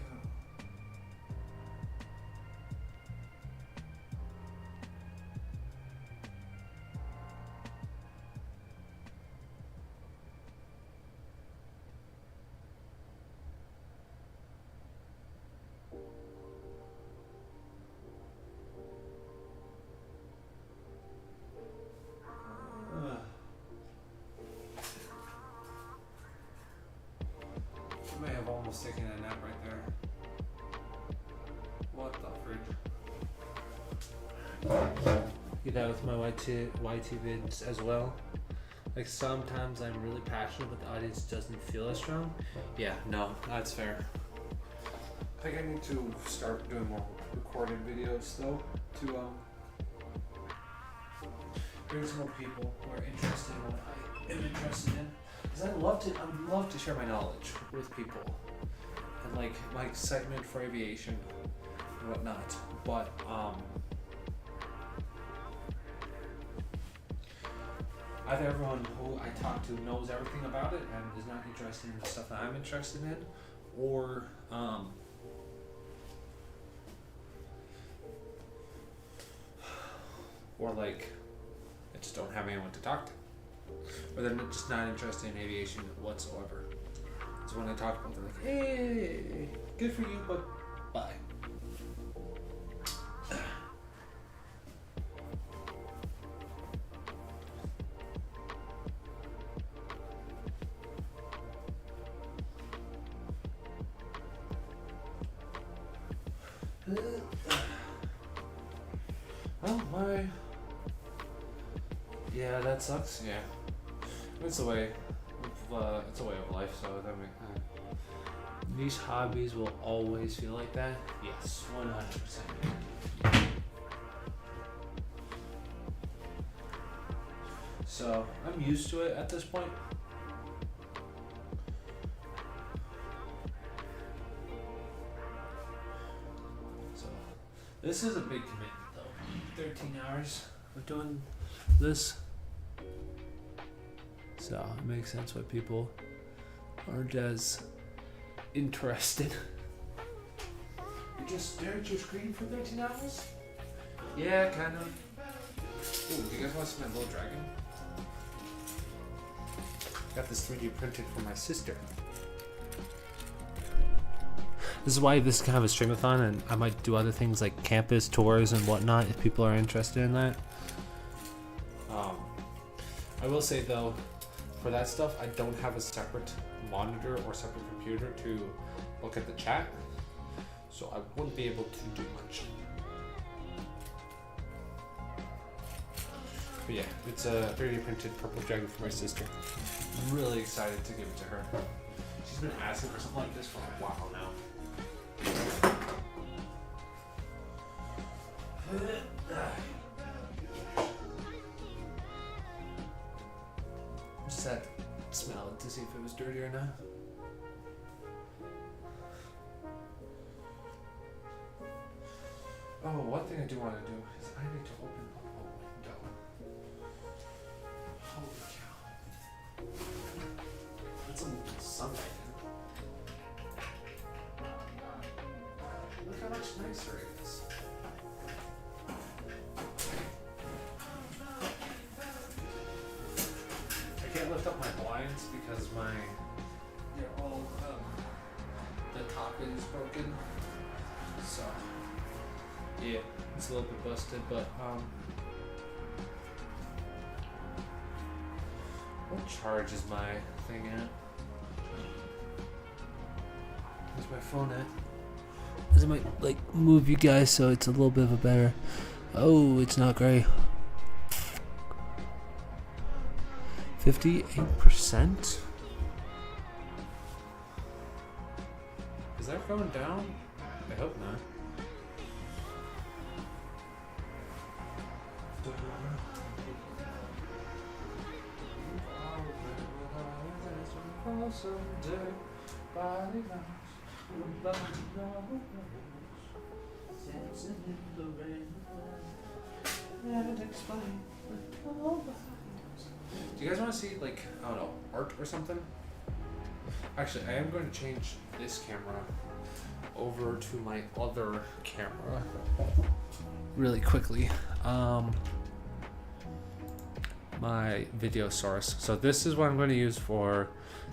I may have almost taken a nap right there. What the fridge? You know, with my YT vids as well. Like sometimes I'm really passionate, but the audience doesn't feel as strong. Yeah, no, that's fair. I think I need to start doing more recorded videos though, to bring some more people who are interested in what I am interested in. Because I love to share my knowledge with people, and like my excitement for aviation and whatnot. But either everyone who I talk to knows everything about it and is not interested in the stuff that I'm interested in, or like I just don't have anyone to talk to. Or they're just not interested in aviation whatsoever. So when I talk about them, they're like, hey, good for you, but bye. Well, yeah, that sucks. Yeah, it's a way of life. So that these hobbies will always feel like that. Yes, 100%. So I'm used to it at this point. So this is a big commitment, though. 13 hours of doing this. So it makes sense why people aren't as interested. You just stare at your screen for 13 hours? Yeah, kind of. Ooh, do you guys want to see my little dragon? Got this 3D printed for my sister. This is why this is kind of a streamathon, and I might do other things like campus tours and whatnot if people are interested in that. I will say though, for that stuff, I don't have a separate monitor or separate computer to look at the chat, so I wouldn't be able to do much. But yeah, it's a 3D printed purple dragon for my sister. I'm really excited to give it to her. She's been asking for something like this for a while now. Just had to smell it to see if it was dirty or not. Oh, one thing I do want to do is I need to open up a window. Holy cow. That's some sunlight in. Look how much nicer it is. I can't lift up my blinds because they're all, the top is broken. So, yeah, it's a little bit busted, but, what charge is my thing at? Where's my phone at? This might, like, move you guys so it's a little bit of a better, oh, it's not great. 58%? Is that going down? I hope not. Do you guys want to see, like, I don't know, art or something? Actually, I am going to change this camera over to my other camera really quickly. My video source. So this is what I'm going to use for,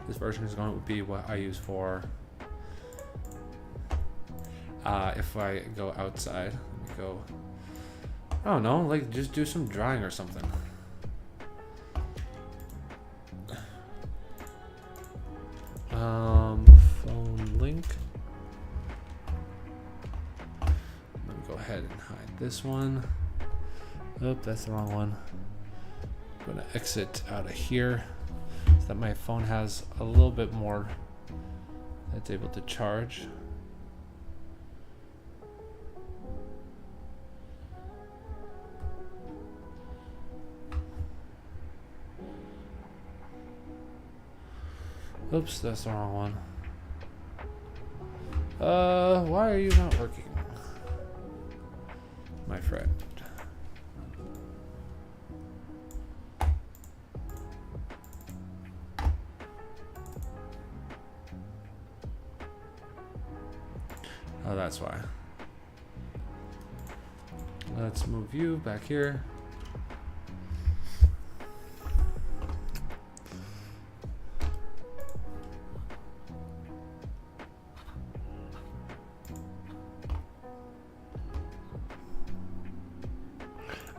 this version is going to be what I use for if I go outside. Let me go, I don't know, like just do some drawing or something. Phone link. Let me go ahead and hide this one. Oop, that's the wrong one. I'm gonna exit out of here so that my phone has a little bit more that's able to charge. Oops, that's the wrong one. Why are you not working, my friend? Oh, that's why. Let's move you back here.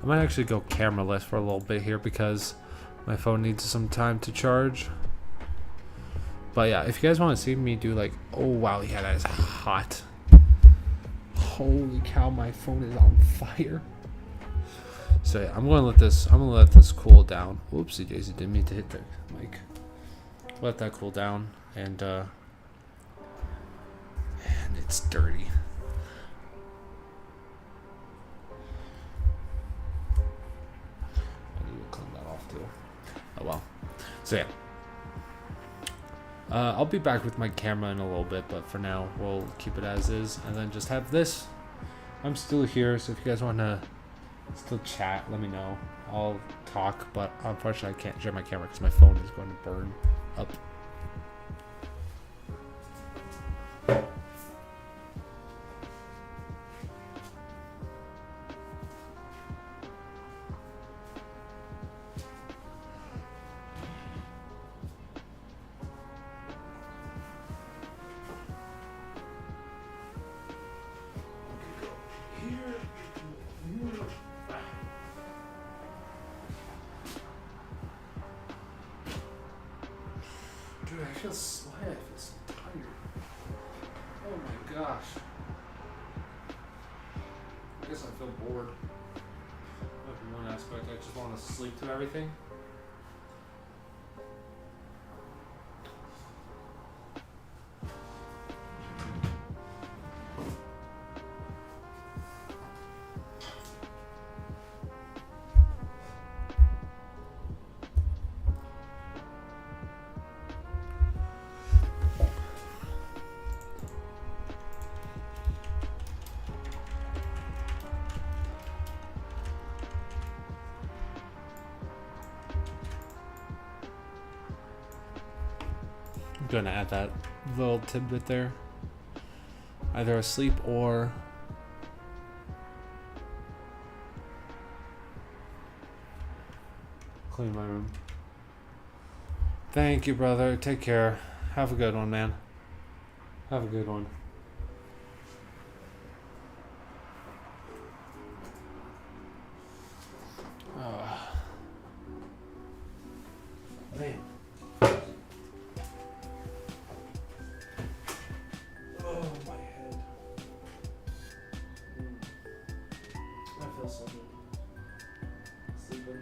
I might actually go cameraless for a little bit here because my phone needs some time to charge. But yeah, if you guys want to see me do like, oh wow, yeah, that is hot. Holy cow, my phone is on fire. So yeah, I'm gonna let this cool down. Oopsie daisy, didn't mean to hit the mic. Let that cool down, and it's dirty. I need to clean that off too. Oh well. So yeah. I'll be back with my camera in a little bit, but for now we'll keep it as is and then just have this. I'm still here, so if you guys want to still chat, let me know. I'll talk, but unfortunately I can't share my camera because my phone is going to burn up. Dude, I feel sweat. I feel so tired. Oh my gosh. I guess I feel bored. Like in one aspect, I just want to sleep through everything. I'm gonna add that little tidbit there. Either asleep or clean my room. Thank you, brother. Take care. Have a good one, man. Have a good one. Man. Oh, my head. I feel so good. Sleeping.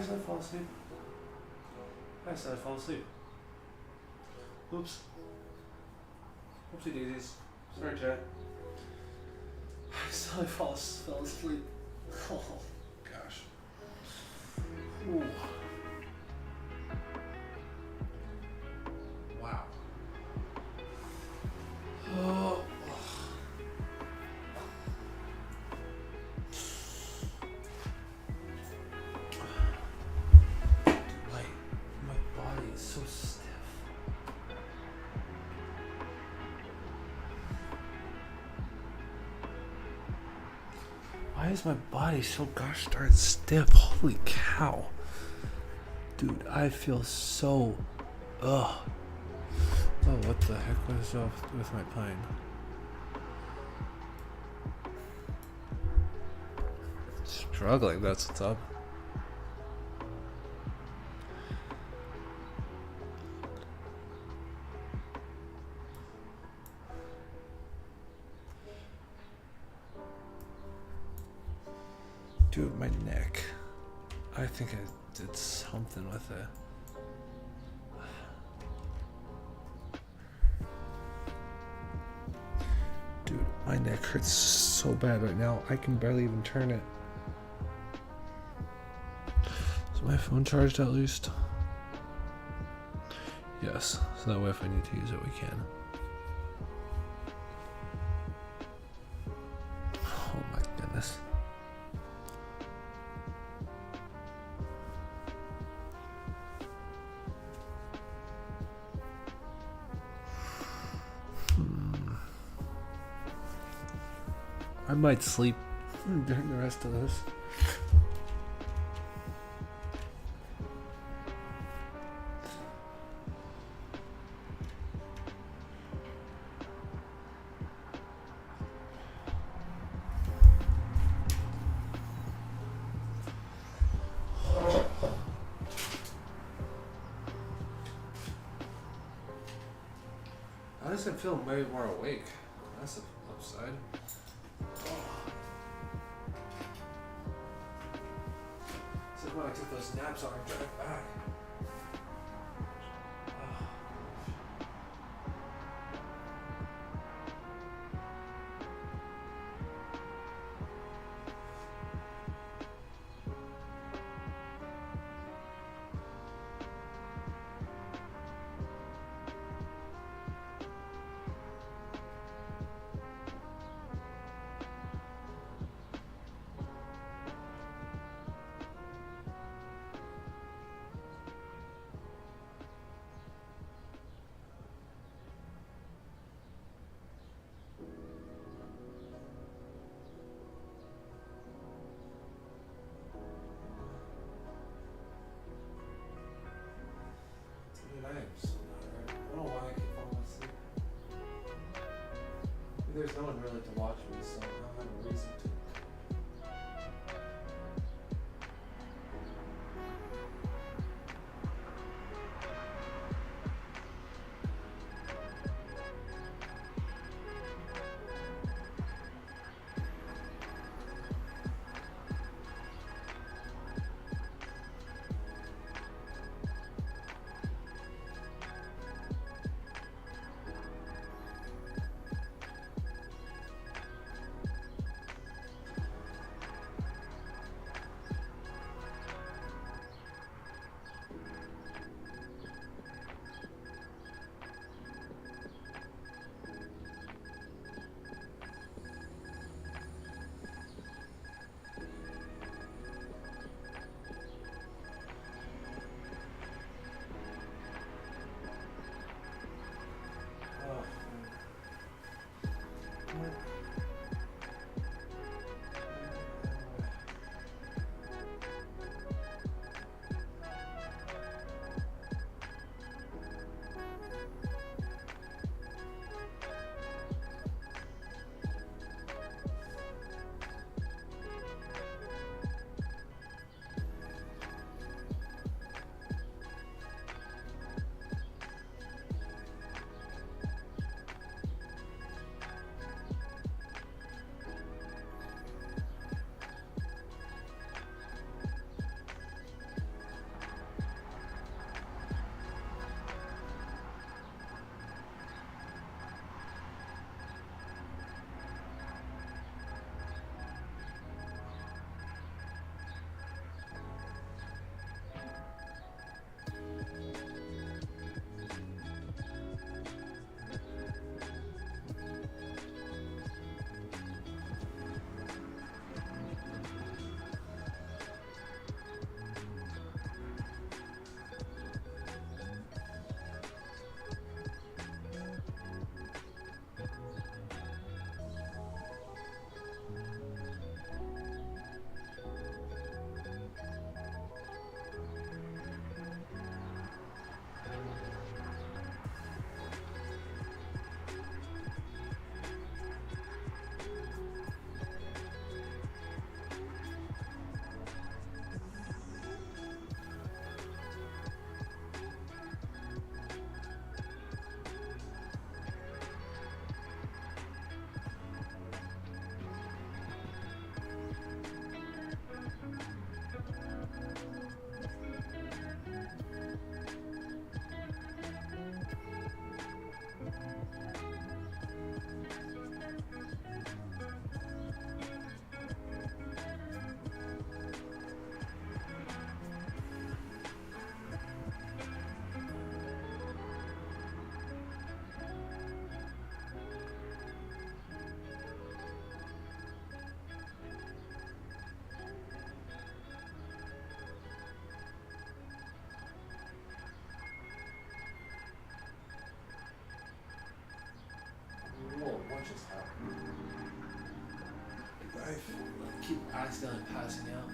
did I fall asleep? I said I fall asleep. Oops. Oopsie daisies. Sorry, chat. I said I fell asleep. Oh, gosh. Ooh. Wow. Oh. My body is so stiff. Why is my body so gosh darn stiff? Holy cow. Dude, I feel so... Ugh. Oh, what the heck was up with my plane? Struggling, that's what's up. Dude, my neck. I think I did something with it. Dude, my neck hurts so bad right now. I can barely even turn it. Is my phone charged at least? Yes, so that way if I need to use it, we can. Oh my goodness. I might sleep during the rest of this. At least I'm feeling way more awake. That's the upside. So when I took those naps on our drive back. Dude, I am so tired. I don't know why I keep falling asleep. There's no one really to watch me, so I don't have a reason to. I keep accidentally passing out.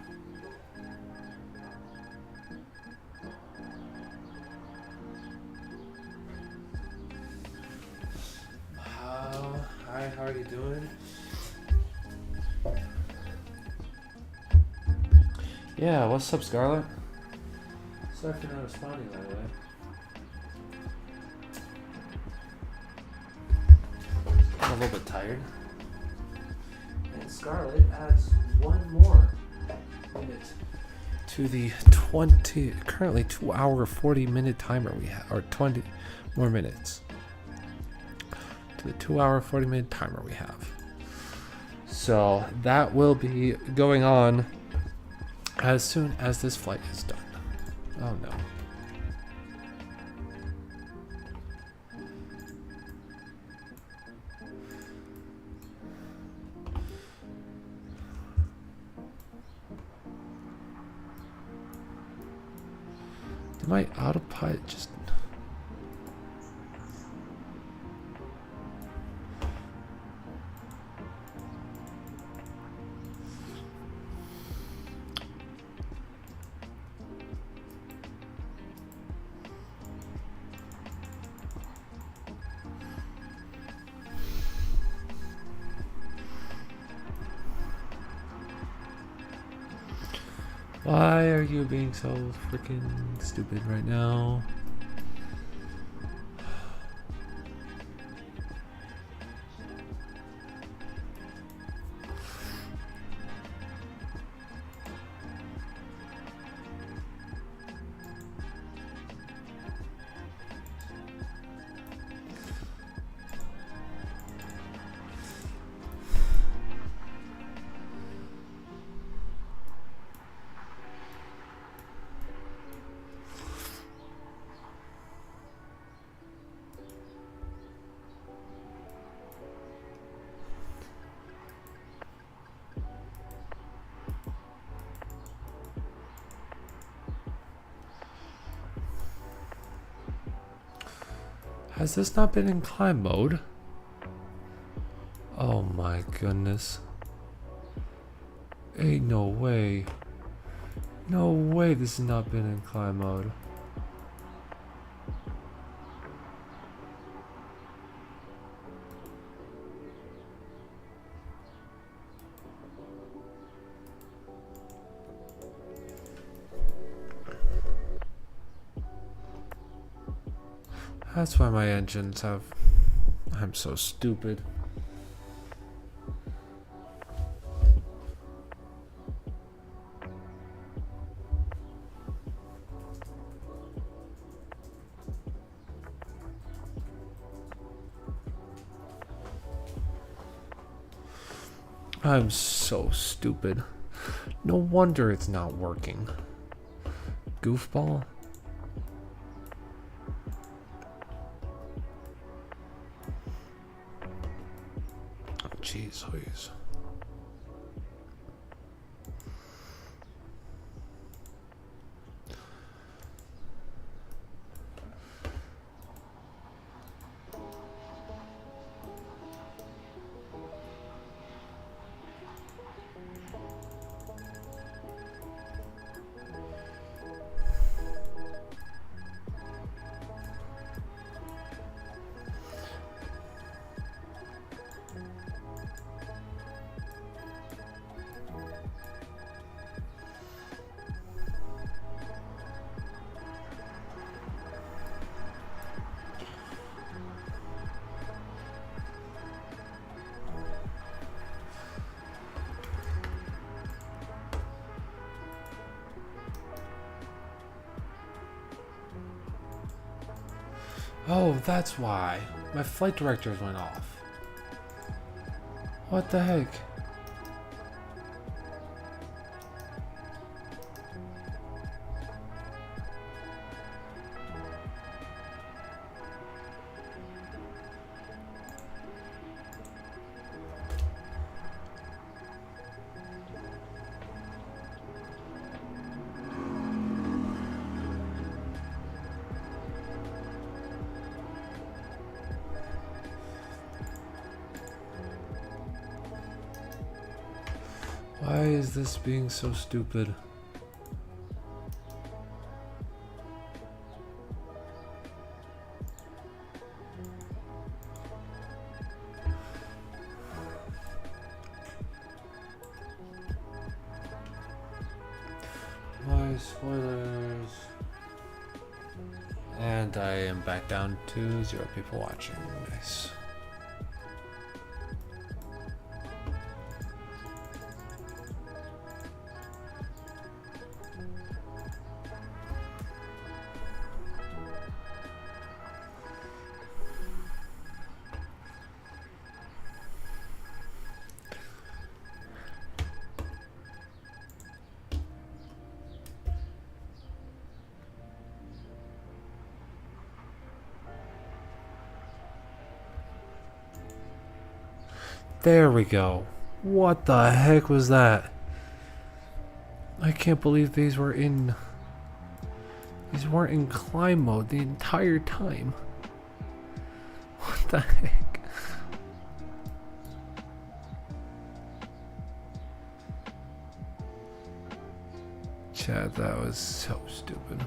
Hi, how are you doing? Yeah, what's up, Scarlett? Sorry for not responding right away. I'm a little bit tired. And Scarlett adds one more minute to the currently 2 hour 40-minute timer we have, or 20 more minutes to the 2 hour 40-minute timer we have. So that will be going on as soon as this flight is done. Oh no. Did my autopilot just... Why are you being so freaking stupid right now? Has this not been in climb mode? Oh my goodness. Ain't no way. No way this has not been in climb mode. That's why my engines have... I'm so stupid. I'm so stupid. No wonder it's not working. Goofball. Jeez Louise. Oh, that's why. My flight directors went off. What the heck? Why is this being so stupid? Why spoilers? And I am back down to 0 people watching. Nice. There we go. What the heck was that? I can't believe these weren't in climb mode the entire time. What the heck? Chat, that was so stupid.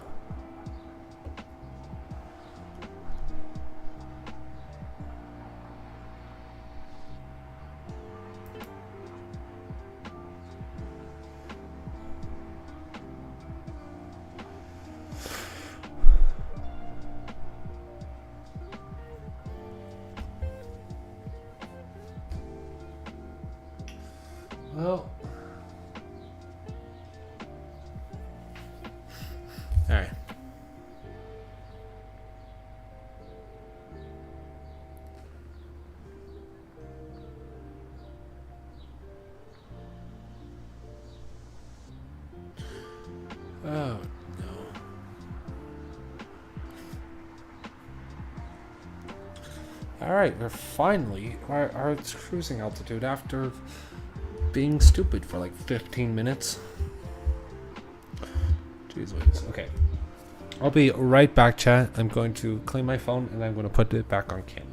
Well, all right. Oh no. All right, we're finally our cruising altitude after being stupid for like 15 minutes. Jeez Louise. Okay. I'll be right back, chat. I'm going to clean my phone and I'm going to put it back on camera.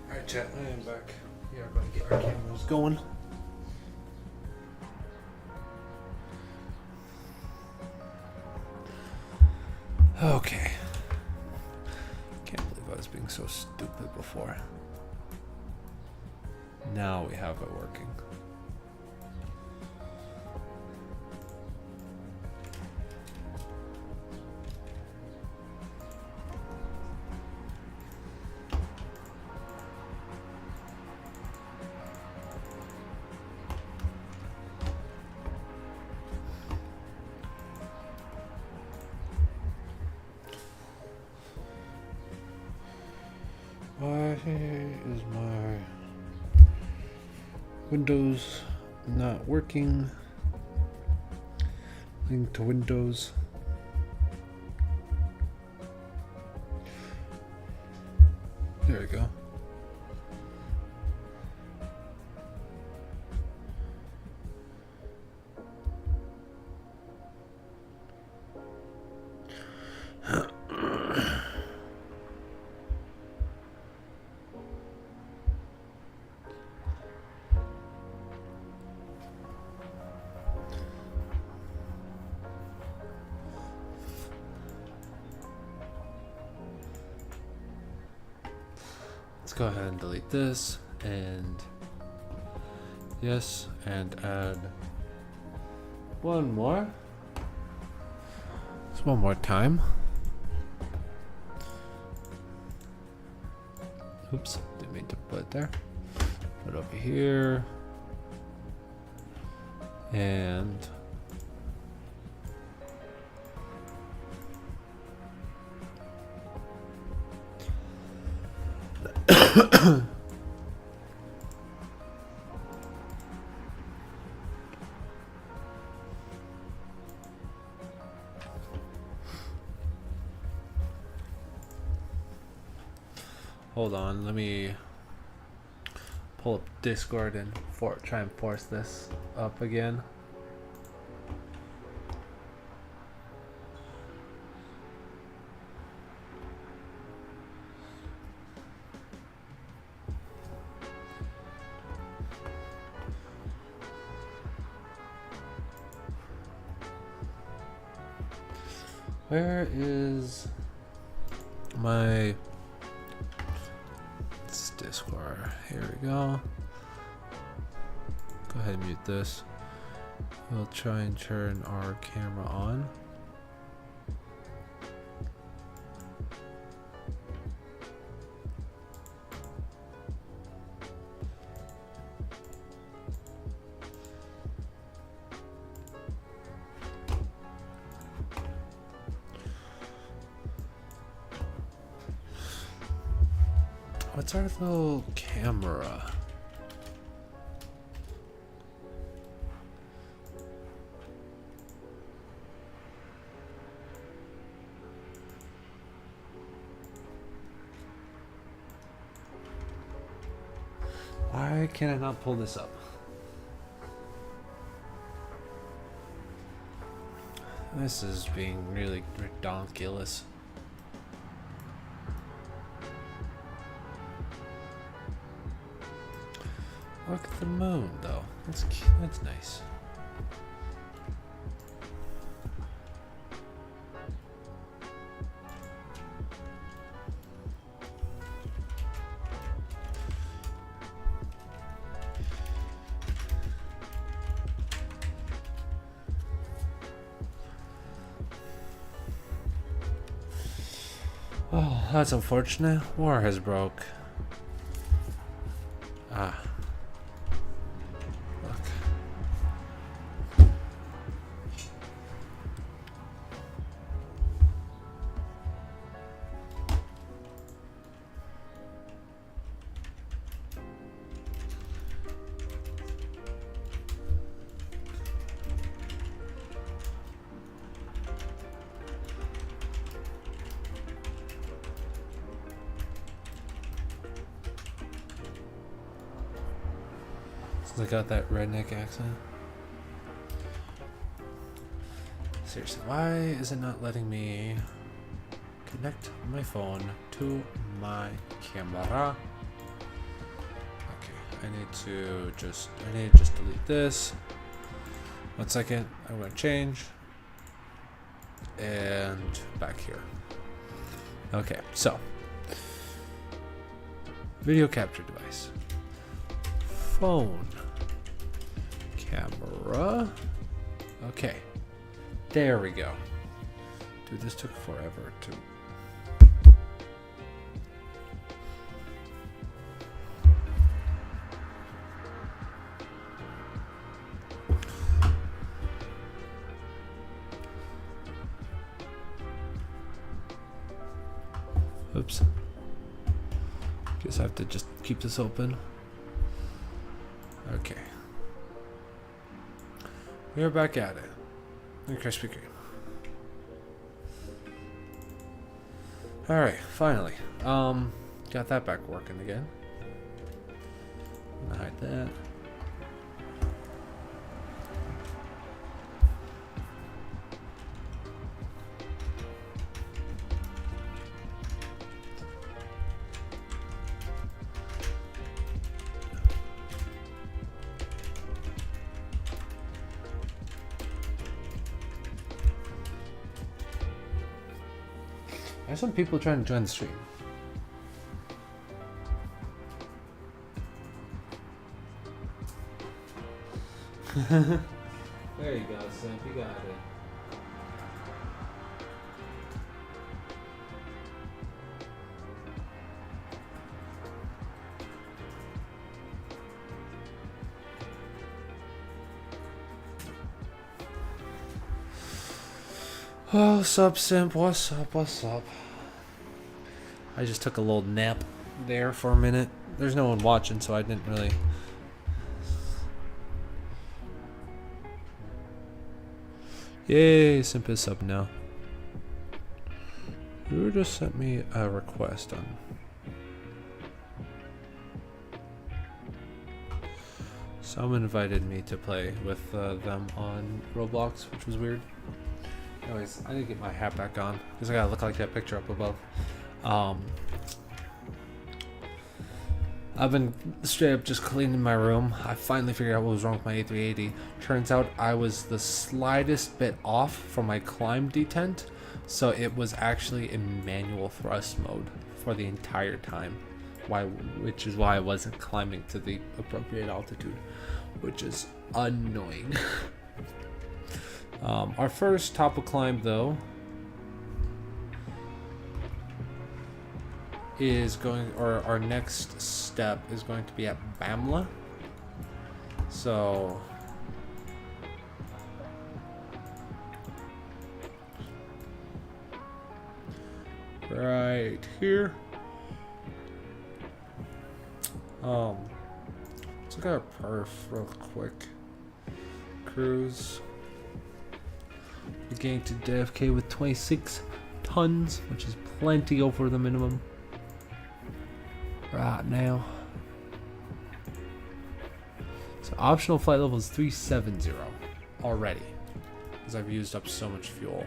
Alright, chat, I am back. We are going to get our cameras going. Okay. Can't believe I was being so stupid before. Now we have it working. Why is my Windows not working? Link to Windows. There we go. Let's go ahead and delete this, and yes, and add one more. Just one more time. Oops, didn't mean to put it there. Put it over here. And Hold on, let me pull up Discord and try and force this up again. Where is my Discord? Here we go. Go ahead and mute this. We'll try and turn our camera on. What's our little camera? Why can I not pull this up? This is being really ridiculous. Look at the moon, though. That's cute. That's nice. Oh, that's unfortunate. War has broke. Ah. I got that redneck accent. Seriously, why is it not letting me connect my phone to my camera? Okay, I need to just delete this. 1 second, I'm gonna change. And back here. Okay, so video capture device. Phone. Camera. Okay. There we go. Dude, this took forever to... Oops. Guess I have to just keep this open. Okay. We're back at it. And Krispy Kreme. Alright, finally. Got that back working again. I'm gonna hide that. There's some people trying to join the stream. There you go, Simp. You got it. Oh, what's up, Simp? What's up? What's up? I just took a little nap there for a minute. there's no one watching, so I didn't really. Yay, Simp is sub now. Who just sent me a request on? Someone invited me to play with them on Roblox, which was weird. Anyways, I need to get my hat back on because I gotta look like that picture up above. I've been straight up just cleaning my room. I finally figured out what was wrong with my A380. Turns out I was the slightest bit off from my climb detent, so it was actually in manual thrust mode for the entire time. Which is why I wasn't climbing to the appropriate altitude, which is annoying. Our first top of climb though is going, or our next step is going to be at Bamla. So right here. Let's look at our perf real quick. Cruise. We're getting to JFK with 26 tons, which is plenty over the minimum right now. So optional flight level is 370 already, because I've used up so much fuel.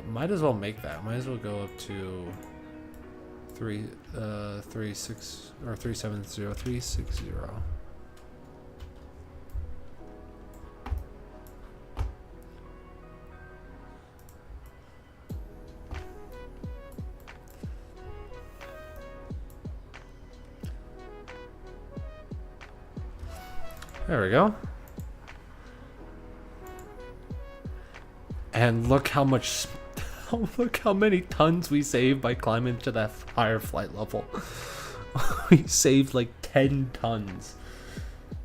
Might as well make that. Might as well go up to 360. There we go. And look how much, look how many tons we saved by climbing to that higher flight level. We saved like 10 tons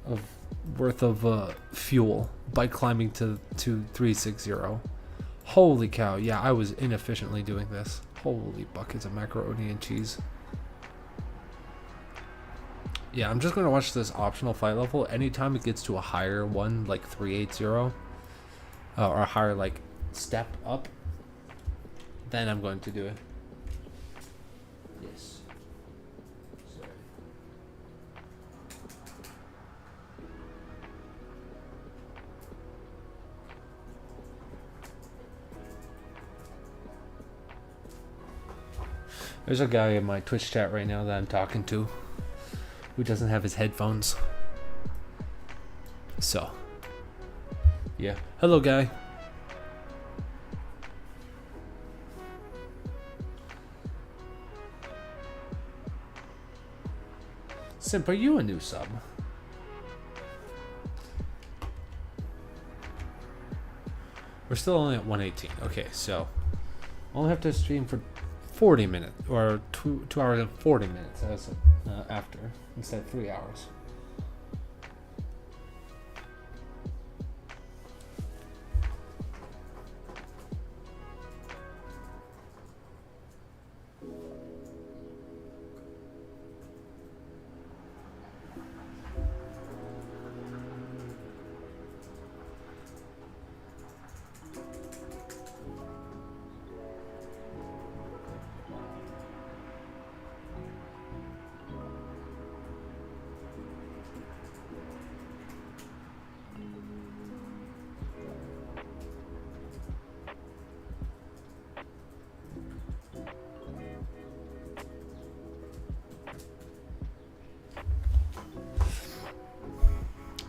of worth of fuel by climbing to 360. Holy cow, yeah, I was inefficiently doing this. Holy buckets of macaroni and cheese. Yeah, I'm just going to watch this optional flight level. Anytime it gets to a higher one, like 380, or a higher, like, step up, then I'm going to do it. Yes. Sorry. There's a guy in my Twitch chat right now that I'm talking to who doesn't have his headphones. So, yeah. Hello, guy. Simp, are you a new sub? We're still only at 118. Okay, so only have to stream for 40 minutes, or 2 hours and 40 minutes as after, instead of 3 hours.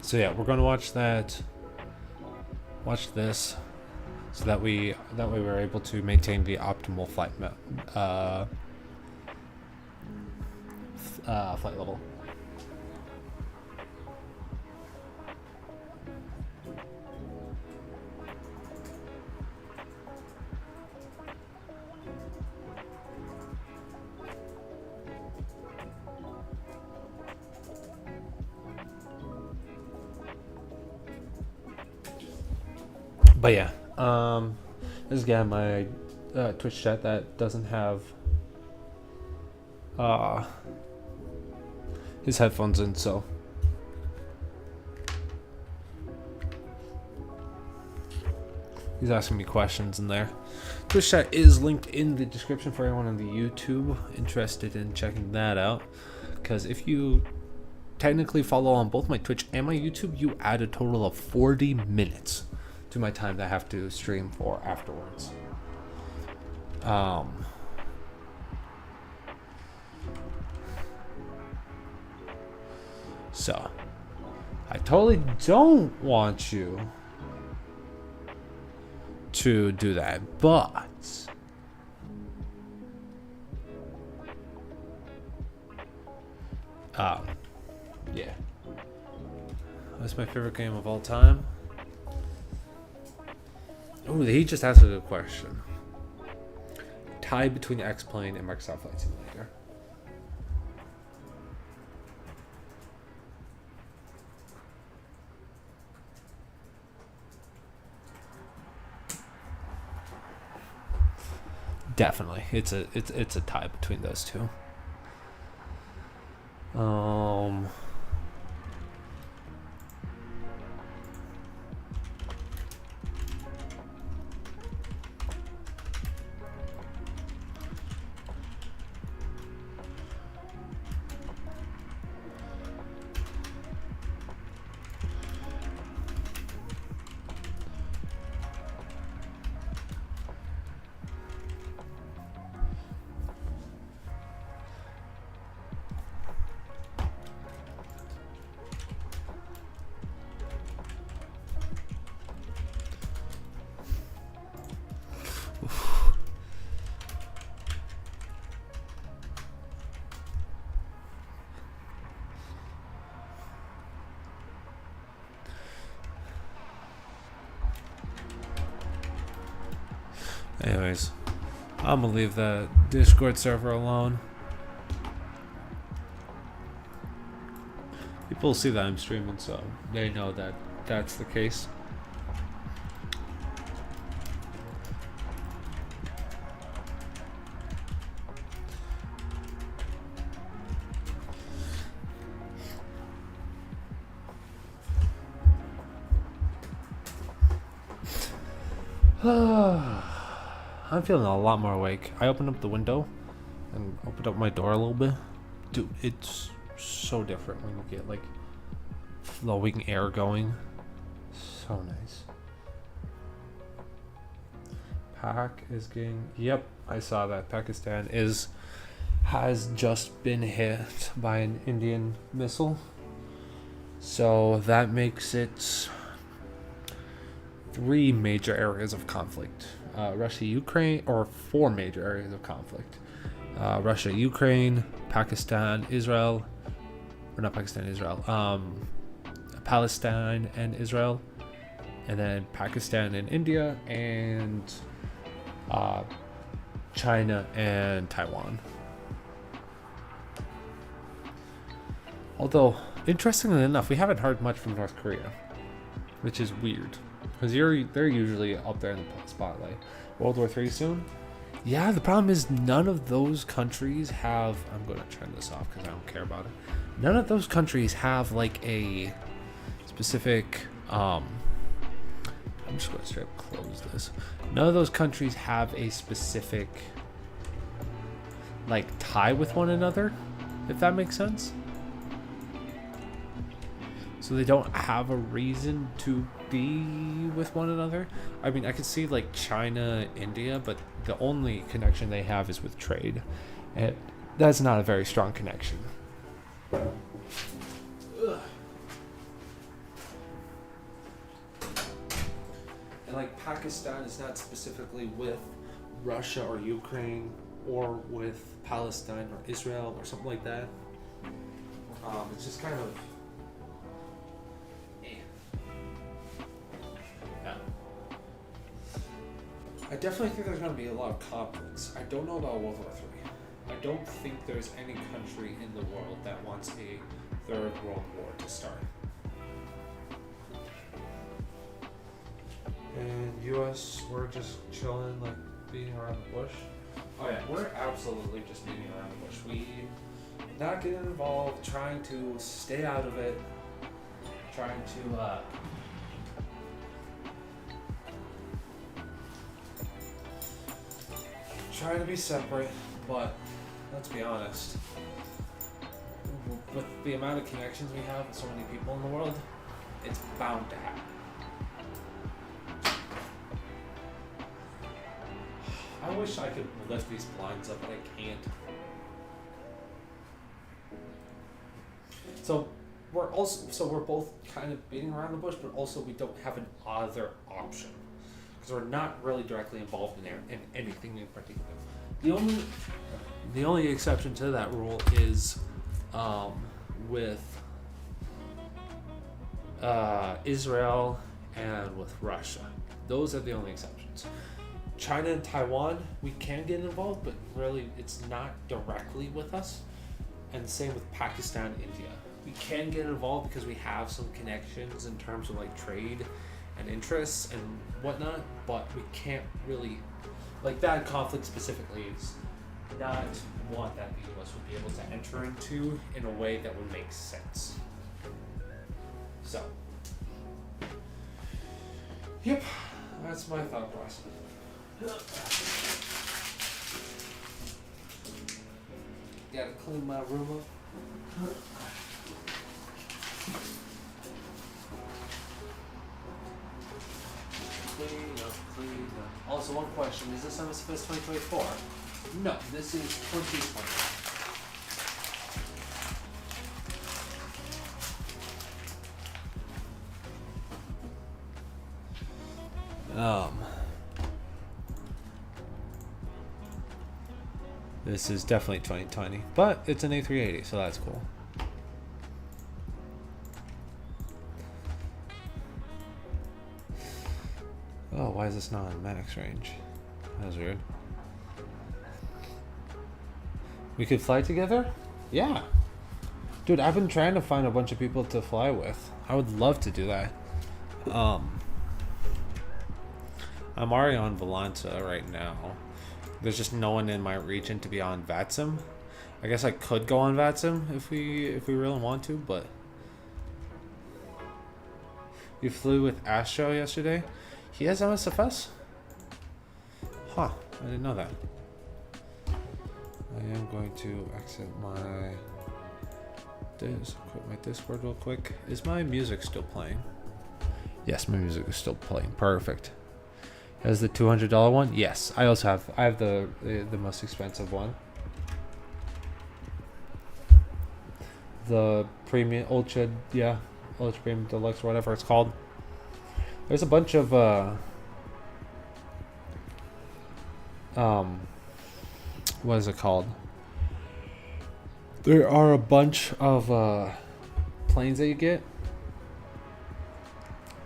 So yeah, we're gonna watch that. Watch this, so that way we're able to maintain the optimal flight flight level. But yeah, there's a guy in my Twitch chat that doesn't have his headphones in, so. He's asking me questions in there. Twitch chat is linked in the description for anyone on the YouTube interested in checking that out. Because if you technically follow on both my Twitch and my YouTube, you add a total of 40 minutes to my time that I have to stream for afterwards. So, I totally don't want you to do that, but yeah, that's my favorite game of all time. Oh, he just asked a good question. Tie between X-Plane and Microsoft Flight Simulator. Definitely, it's a tie between those two. Anyways, I'm gonna leave the Discord server alone. People see that I'm streaming, so they know that that's the case. I'm feeling a lot more awake. I opened up the window and opened up my door a little bit. Dude, it's so different when you get like flowing air going. So nice. Pak is getting, yep, I saw that. Pakistan has just been hit by an Indian missile. So that makes it 3 major areas of conflict. Russia, Ukraine, or 4 major areas of conflict. Russia, Ukraine, Pakistan, Israel, or not Pakistan, Israel. Palestine and Israel, and then Pakistan and India, and China and Taiwan. Although, interestingly enough, we haven't heard much from North Korea, which is weird. Because they're usually up there in the spotlight. World War III soon? Yeah, the problem is none of those countries have... I'm going to turn this off because I don't care about it. None of those countries have like a specific... I'm just going to straight up close this. None of those countries have a specific like tie with one another, if that makes sense. So they don't have a reason to be with one another. I mean, I could see like China, India, but the only connection they have is with trade. And that's not a very strong connection. Ugh. And like Pakistan is not specifically with Russia or Ukraine or with Palestine or Israel or something like that. It's just kind of... I definitely think there's going to be a lot of conflicts. I don't know about World War III. I don't think there's any country in the world that wants a third world war to start. And US, we're just chilling, like beating around the bush. Oh yeah, we're absolutely just beating around the bush. not getting involved, trying to stay out of it, trying to be separate, but let's be honest, with the amount of connections we have with so many people in the world, it's bound to happen. I wish I could lift these blinds up, but I can't. So we're both kind of beating around the bush, but also we don't have an other option because we're not really directly involved in anything in particular. The only exception to that rule is with Israel and with Russia. Those are the only exceptions. China and Taiwan, we can get involved, but really it's not directly with us. And same with Pakistan and India. We can get involved because we have some connections in terms of like trade and interests and whatnot, but we can't really, like that conflict specifically is not one that the US would be able to enter into in a way that would make sense. So, yep, that's my thought process. Gotta clean my room up. Clean up. Also, one question: is this MSFS 2024? No, this is 2020. This is definitely 2020, but it's an A380, so that's cool. Oh, why is this not in max range? That was weird. We could fly together? Yeah. Dude, I've been trying to find a bunch of people to fly with. I would love to do that. I'm already on Volanta right now. There's just no one in my region to be on VATSIM. I guess I could go on VATSIM if we really want to, but you flew with Astro yesterday? He has MSFS? Huh, I didn't know that. I am going to exit my quit my Discord real quick. Is my music still playing? Yes, my music is still playing. Perfect. Has the $200 one? Yes. I also have the most expensive one. The premium ultra premium deluxe, whatever it's called. There's a bunch of what is it called? There are a bunch of planes that you get.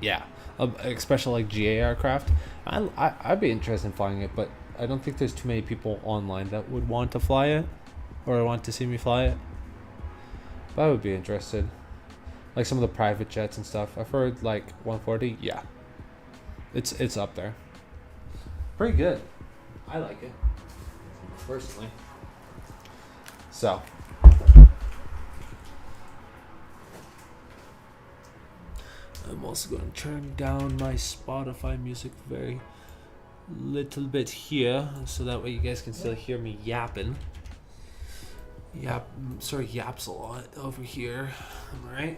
Yeah, especially like GA aircraft. I'd be interested in flying it, but I don't think there's too many people online that would want to fly it or want to see me fly it. But I would be interested. Like some of the private jets and stuff. I've heard like 140. Yeah, it's up there. Pretty good. I like it personally. So. I'm also going to turn down my Spotify music very little bit here, so that way you guys can still hear me yapping. Yaps a lot over here. Alright.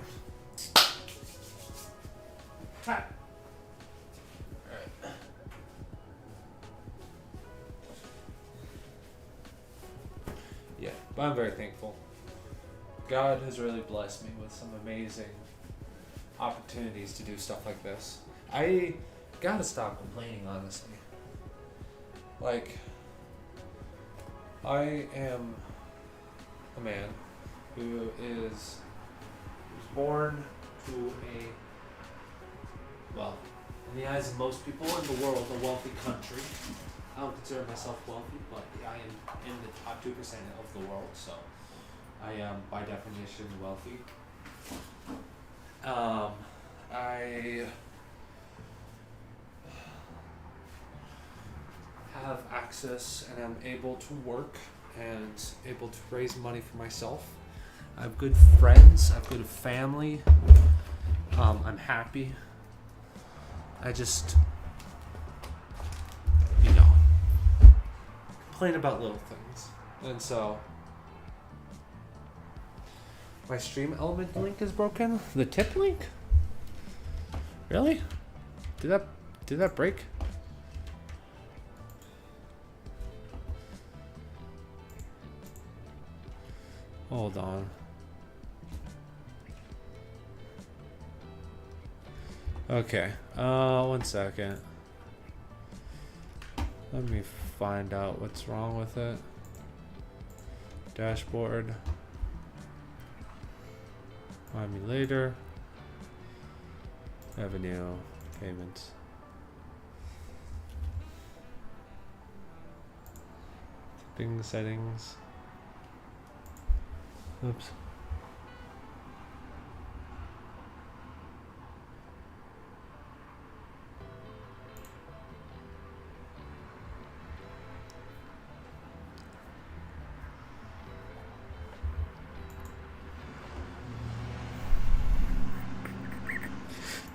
Alright. Yeah, but I'm very thankful. God has really blessed me with some amazing opportunities to do stuff like this. I gotta stop complaining, honestly. Like, I am a man who was born to in the eyes of most people in the world, a wealthy country. I don't consider myself wealthy, but I am in the top 2% of the world, so I am by definition wealthy. I have access and I'm able to work and able to raise money for myself I have good friends. I have good family. I'm happy. I just, you know, complain about little things. And so, my stream element link is broken? The tip link? Really? Did that break? Hold on. Okay. 1 second. Let me find out what's wrong with it. Dashboard. Find me later. Revenue. Payments. Tipping settings. Oops.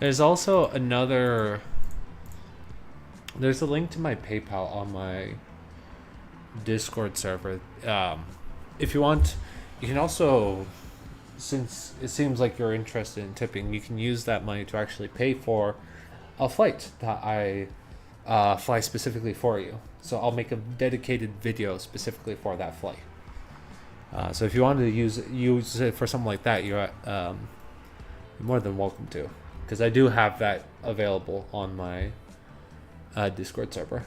There's also another. There's a link to my PayPal on my Discord server. If you want, you can also, since it seems like you're interested in tipping, you can use that money to actually pay for a flight that I fly specifically for you. So I'll make a dedicated video specifically for that flight. So if you wanted to use it for something like that, you're more than welcome to. Because I do have that available on my Discord server.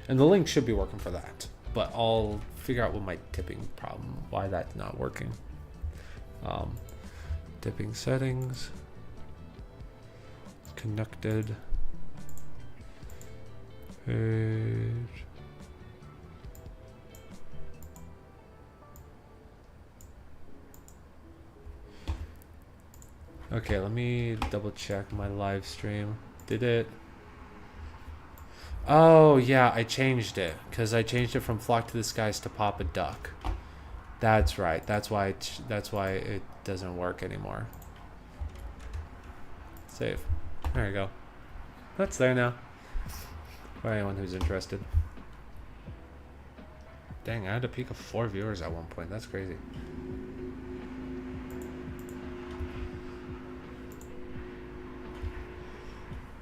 And the link should be working for that. But I'll figure out what my tipping problem, why that's not working. Tipping settings. Connected. Page. Okay, let me double check my live stream. Did it? Oh yeah, I changed it because I changed it from Flock to the Skies to Papa Duck. That's right. That's why it doesn't work anymore. Save. There you go. That's there now. For anyone who's interested. Dang, I had a peak of 4 viewers at one point. That's crazy.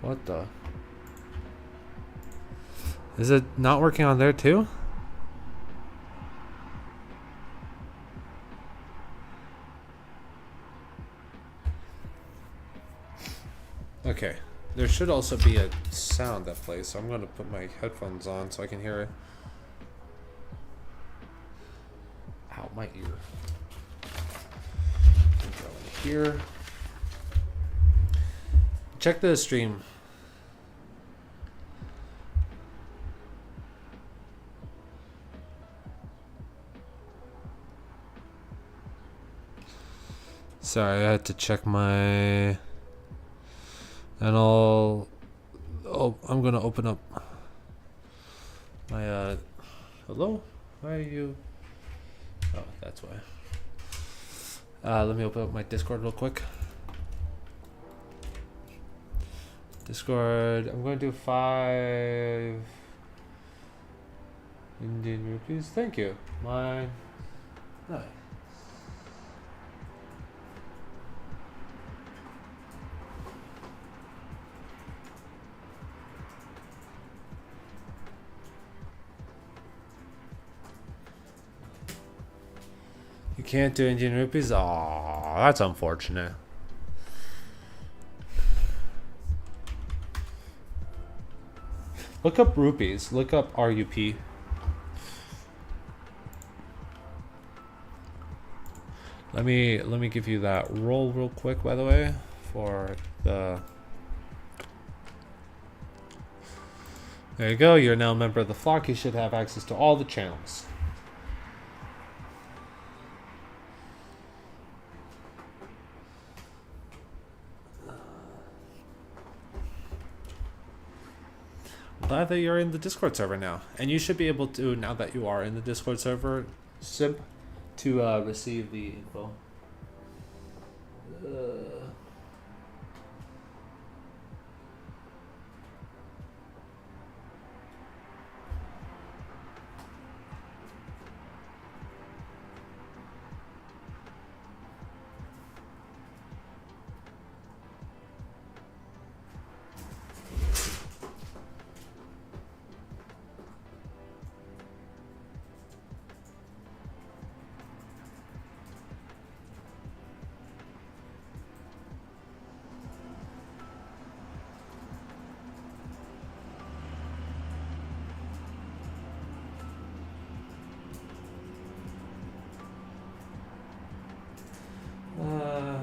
What the? Is it not working on there too? Okay. There should also be a sound that plays, so I'm going to put my headphones on so I can hear it. Ow, my ear. Go in here. Check the stream. Sorry, I had to check my... And I'm gonna open up my hello? Why are you... Oh, that's why. Let me open up my Discord real quick. Discord, I'm going to do 5 Indian rupees. Thank you. Mine. Nice. You can't do Indian rupees? Aw, that's unfortunate. Look up rupees. Look up RUP. Let me give you that roll real quick, by the way, for the... There you go. You're now a member of the flock. You should have access to all the channels. Glad that you're in the Discord server now. And you should be able to, now that you are in the Discord server, simp, to receive the info.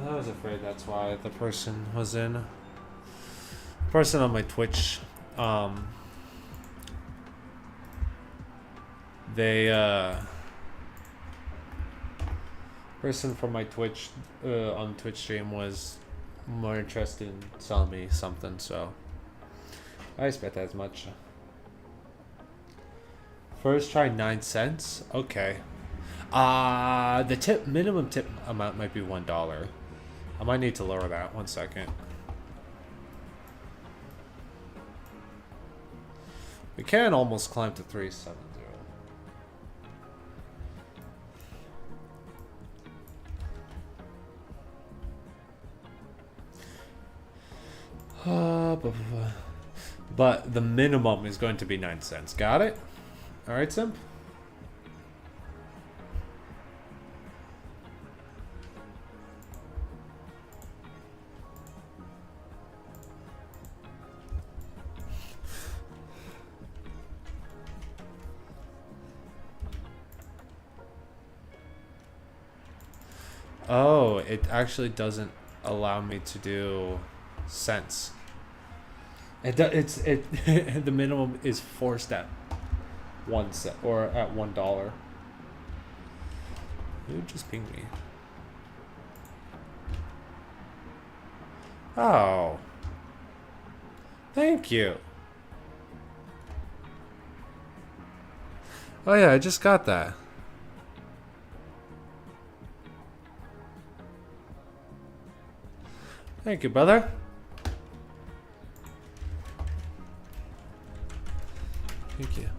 I was afraid that's why the person was in. Person on my Twitch, person from my Twitch on Twitch stream was more interested in selling me something, so I expect as much. First try 9 cents. Okay. The minimum tip amount might be $1. I might need to lower that. 1 second. We can almost climb to 370. But the minimum is going to be 9 cents. Got it? Alright, Simp? Oh, it actually doesn't allow me to do cents. The minimum is forced at 1 cent or at $1. Who just pinged me? Oh, thank you. Oh yeah, I just got that. Thank you, brother. Thank you.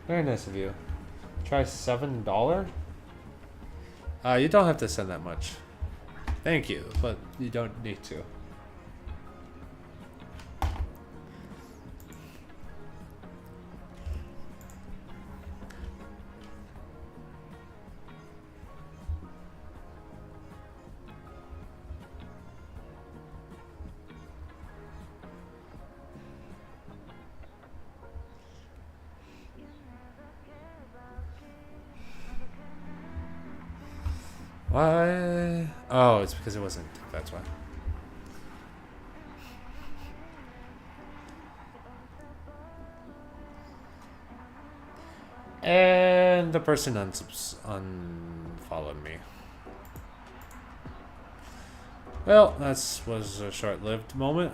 Very nice of you. Try $7? You don't have to send that much. Thank you, but you don't need to. Why? Oh, it's because it wasn't. That's why. And the person unfollowed me. Well, that was a short-lived moment.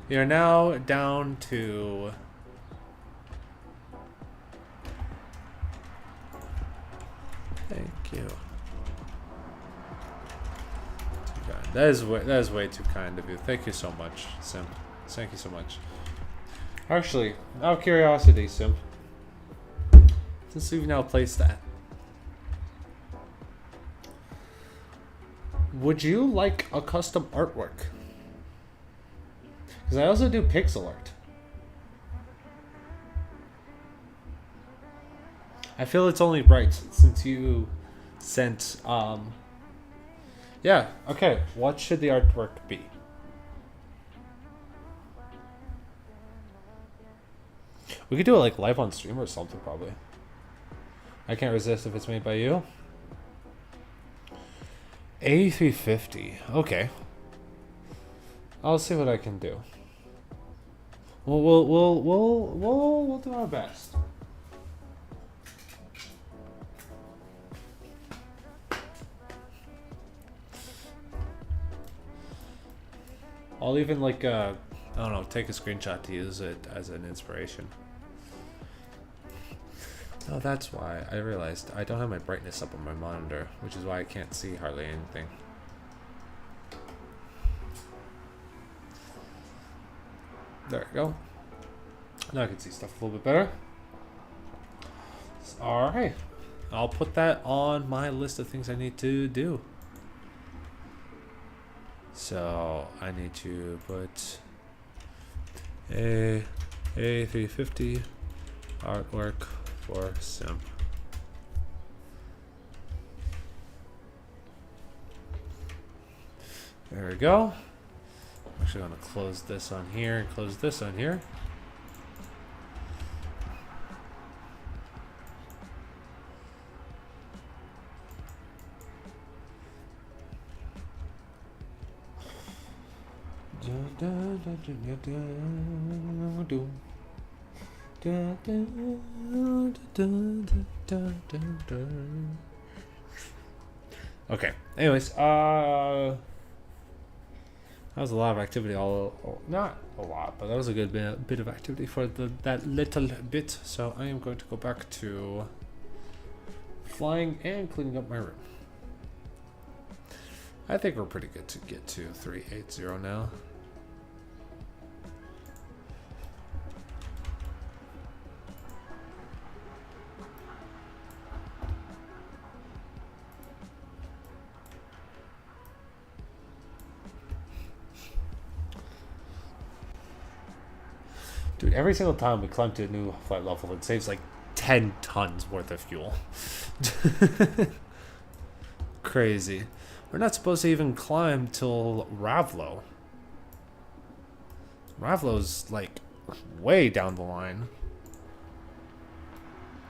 We are now down to... Thank you. That is way too kind of you. Thank you so much, Simp. Thank you so much. Actually, out of curiosity, Simp, since we've now placed that, would you like a custom artwork? Because I also do pixel art. I feel it's only right since you sent, yeah, okay, what should the artwork be? We could do it like live on stream or something, probably. I can't resist if it's made by you. 8350, okay. I'll see what I can do. We'll do our best. I'll even like I don't know, take a screenshot to use it as an inspiration. Oh, that's why. I realized I don't have my brightness up on my monitor, which is why I can't see hardly anything. There we go. Now I can see stuff a little bit better. Alright. I'll put that on my list of things I need to do. So I need to put A350 artwork for Sim. There we go. I'm actually going to close this on here and close this on here. Okay. Anyways, that was a lot of activity. Not a lot, but that was a good bit of activity for that little bit. So I am going to go back to flying and cleaning up my room. I think we're pretty good to get to 380 now. Dude, every single time we climb to a new flight level, it saves like 10 tons worth of fuel. Crazy. We're not supposed to even climb till Ravlo. Ravlo's like way down the line.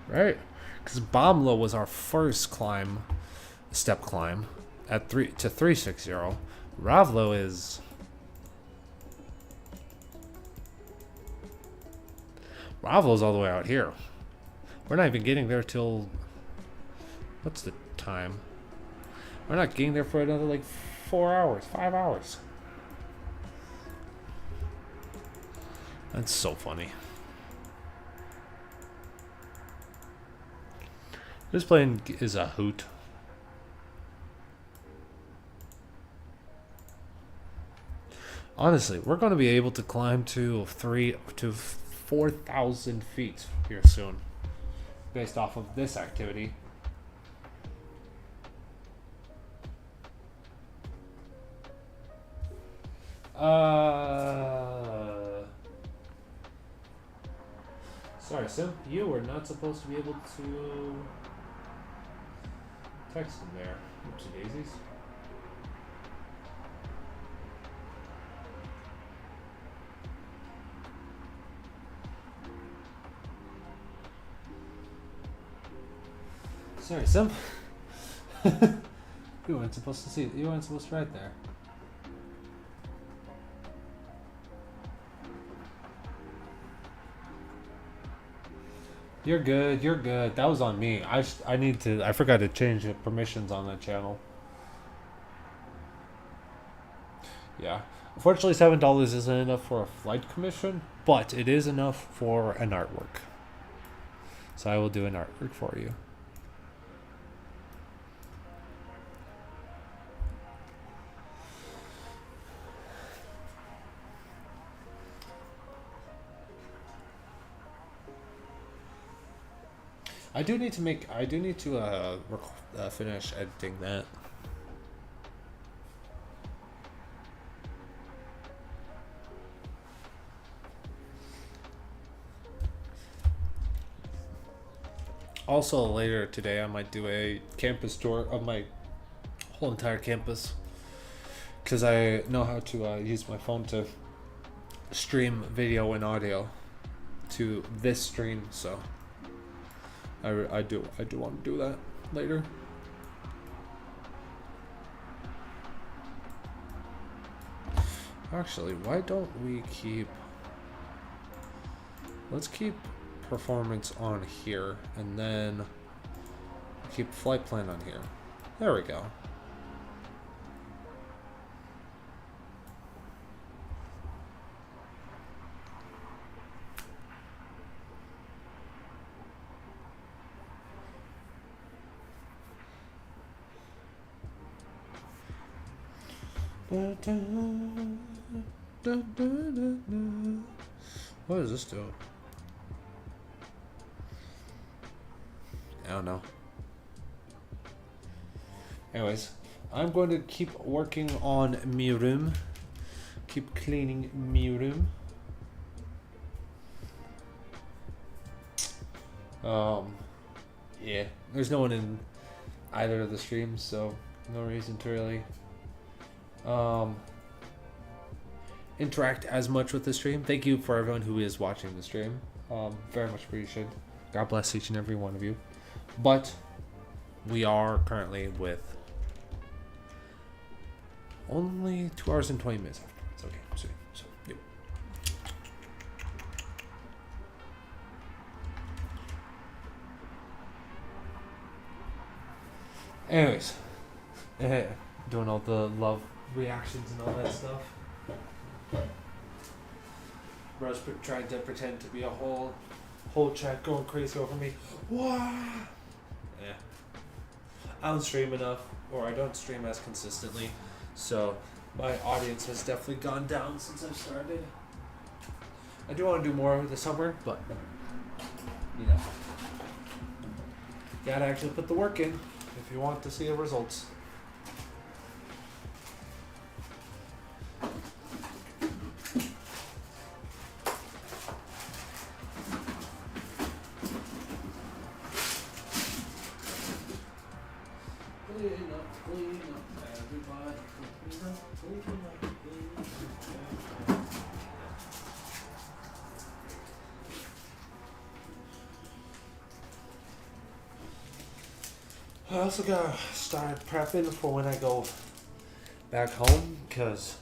Right? Because Bomlo was our first climb, step climb, at 360. Ravlo is... Ravlo's all the way out here. We're not even getting there till... What's the time? We're not getting there for another like 4 hours, 5 hours. That's so funny. This plane is a hoot. Honestly, we're going to be able to climb to 4,000 feet here soon, based off of this activity. Sorry, Sim, you were not supposed to be able to text him there. Oopsie daisies. Sorry, Sim. You weren't supposed to see it. You weren't supposed to write there. You're good. You're good. That was on me. I forgot to change the permissions on that channel. Yeah. Unfortunately, $7 isn't enough for a flight commission, but it is enough for an artwork. So I will do an artwork for you. I do need to finish editing that. Also later today I might do a campus tour of my whole entire campus, because I know how to use my phone to stream video and audio to this stream, so I do want to do that later. Actually, why don't we let's keep performance on here, and then keep flight plan on here. There we go. What does this do? I don't know. Anyways, I'm going to keep working on my room. Keep cleaning my room. Yeah, there's no one in either of the streams, so no reason to really interact as much with the stream. Thank you for everyone who is watching the stream. Very much appreciated. God bless each and every one of you. But we are currently with only 2 hours and 20 minutes afterwards. Okay, so yep. Anyways, doing all the love reactions and all that stuff. Bro's trying to pretend to be a whole chat going crazy over me. Wow. Yeah. I don't stream enough, or I don't stream as consistently, so my audience has definitely gone down since I've started. I do want to do more over the summer, but you know, gotta actually put the work in if you want to see the results. I also gotta start prepping for when I go back home, because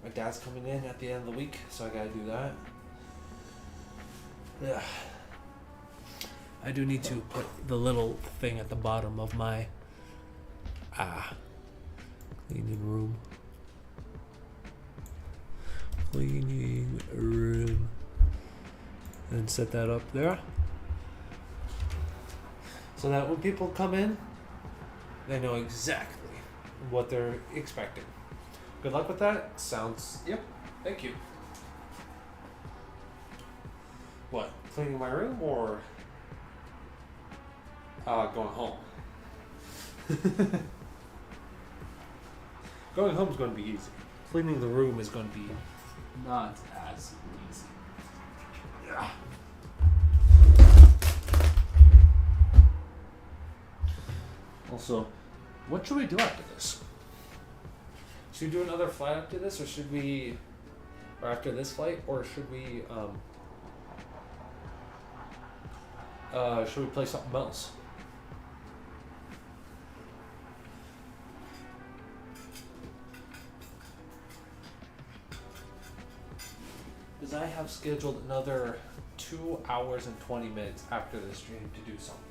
my dad's coming in at the end of the week, so I gotta do that. Yeah. I do need to put the little thing at the bottom of my cleaning room. Cleaning room. And set that up there. So that when people come in, they know exactly what they're expecting. Good luck with that. Sounds, yep, thank you. What, cleaning my room or going home? Going home is going to be easy. Cleaning the room is going to be not as easy. Yeah. Also, what should we do after this? Should we do another flight after this, or should we, or after this flight, or should we play something else? Because I have scheduled another 2 hours and 20 minutes after the stream to do something.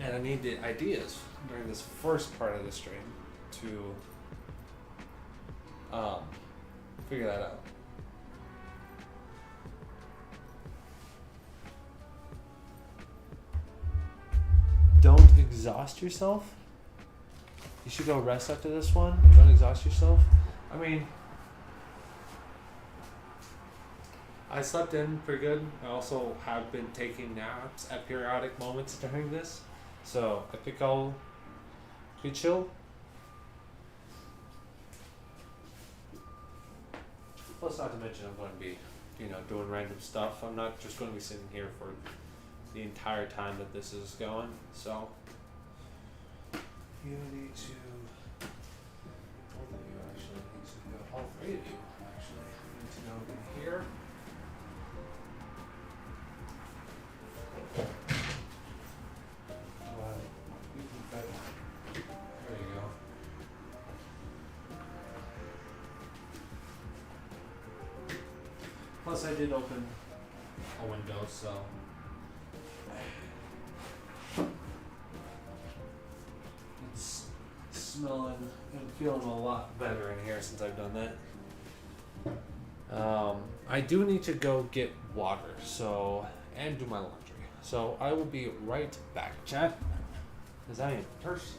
And I need the ideas during this first part of the stream to figure that out. Don't exhaust yourself. You should go rest after this one. Don't exhaust yourself. I mean, I slept in pretty good. I also have been taking naps at periodic moments during this. So I think I'll be chill. Plus, not to mention I'm going to be, doing random stuff. I'm not just going to be sitting here for the entire time that this is going. So you need to, both of you actually need to go, all three of you actually need to go in here. There you go. Plus I did open a window, so it's smelling and feeling a lot better in here since I've done that. I do need to go get water, and do my laundry. So I will be right back, chat. Because I am thirsty.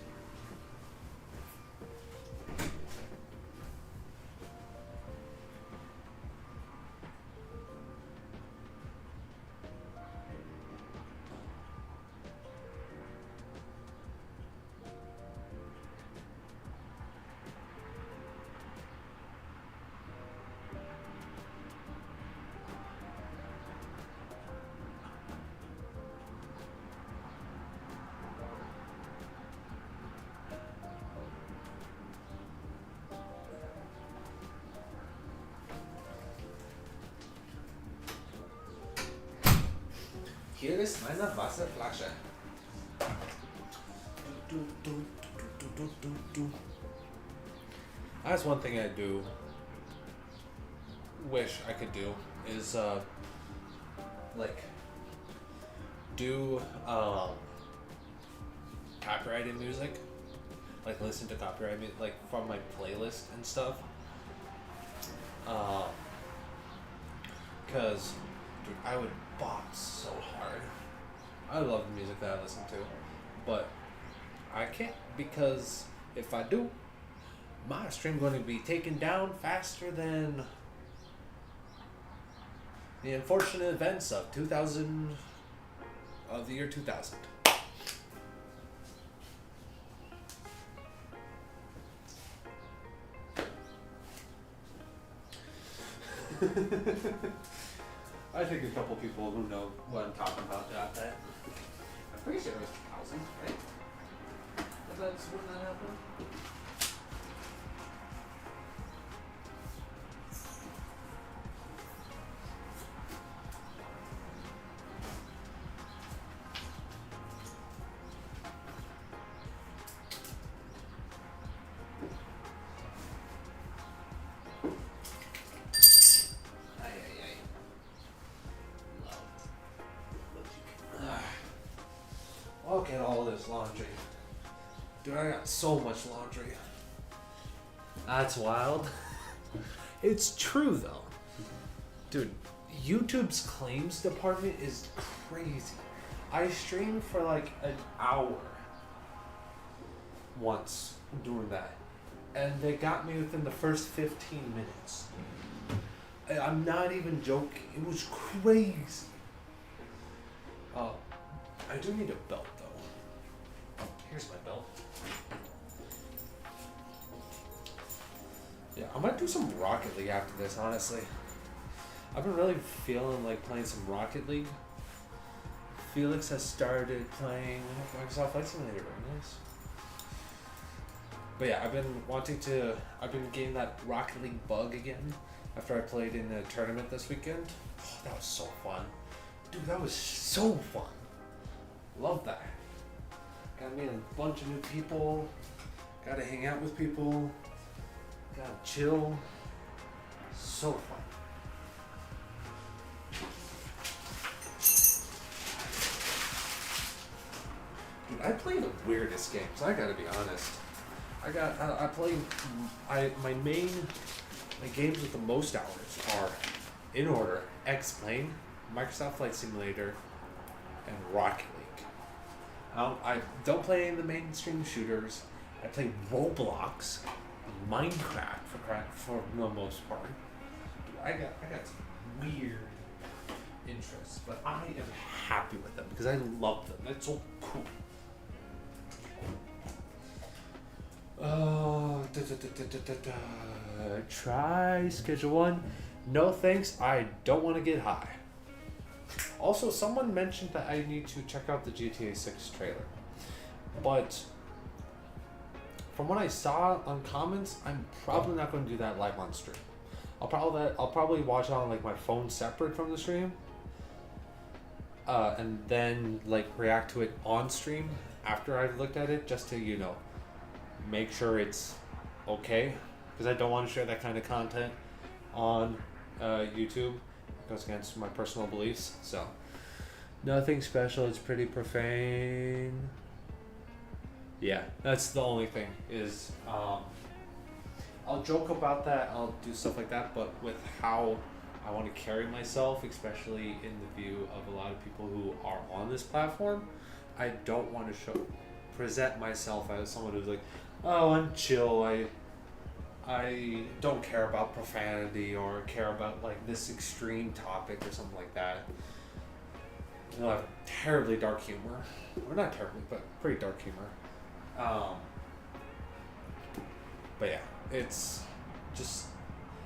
Hier ist meine Wasserflasche. That's one thing I do wish I could do is like do copyrighted music, like listen to copyrighted music like from my playlist and stuff. Cause dude, I would box so hard. I love the music that I listen to, but I can't because if I do, my stream going to be taken down faster than the unfortunate events of the year 2000. I think a couple people who know what I'm talking about got that. I'm pretty sure it was 2000, right? That's when that happened. Look at all this laundry. Dude, I got so much laundry. That's wild. It's true though. Dude, YouTube's claims department is crazy. I streamed for like an hour once doing that. And they got me within the first 15 minutes. I'm not even joking. It was crazy. I do need a belt though. Here's my belt. Yeah, I might do some Rocket League after this, honestly. I've been really feeling like playing some Rocket League. Felix has started playing Microsoft Flight Simulator, very nice. But yeah, I've been getting that Rocket League bug again after I played in a tournament this weekend. Oh, that was so fun. Dude, that was so fun. Love that. Got to meet a bunch of new people. Got to hang out with people. Got to chill. So fun. Dude, I play the weirdest games. I gotta be honest. My games with the most hours are, in order, X-Plane, Microsoft Flight Simulator, and Rocket League. I don't play any of the mainstream shooters. I play Roblox, Minecraft for the most part. Dude, I got some weird interests, but I am happy with them because I love them. It's so cool. Try schedule 1. No thanks, I don't want to get high. Also, someone mentioned that I need to check out the GTA 6 trailer. But from what I saw on comments, I'm probably not going to do that live on stream. I'll probably watch it on like my phone separate from the stream. And then like react to it on stream after I've looked at it, just to, make sure it's okay, because I don't want to share that kind of content on YouTube. It goes against my personal beliefs. So nothing special. It's pretty profane. Yeah, that's the only thing is I'll joke about that. I'll do stuff like that, but with how I want to carry myself, especially in the view of a lot of people who are on this platform. I don't want to present myself as someone who's like, oh, I'm chill. I don't care about profanity or care about like this extreme topic or something like that. You know, I have terribly dark humor. Or not terribly, but pretty dark humor. But yeah, it's just,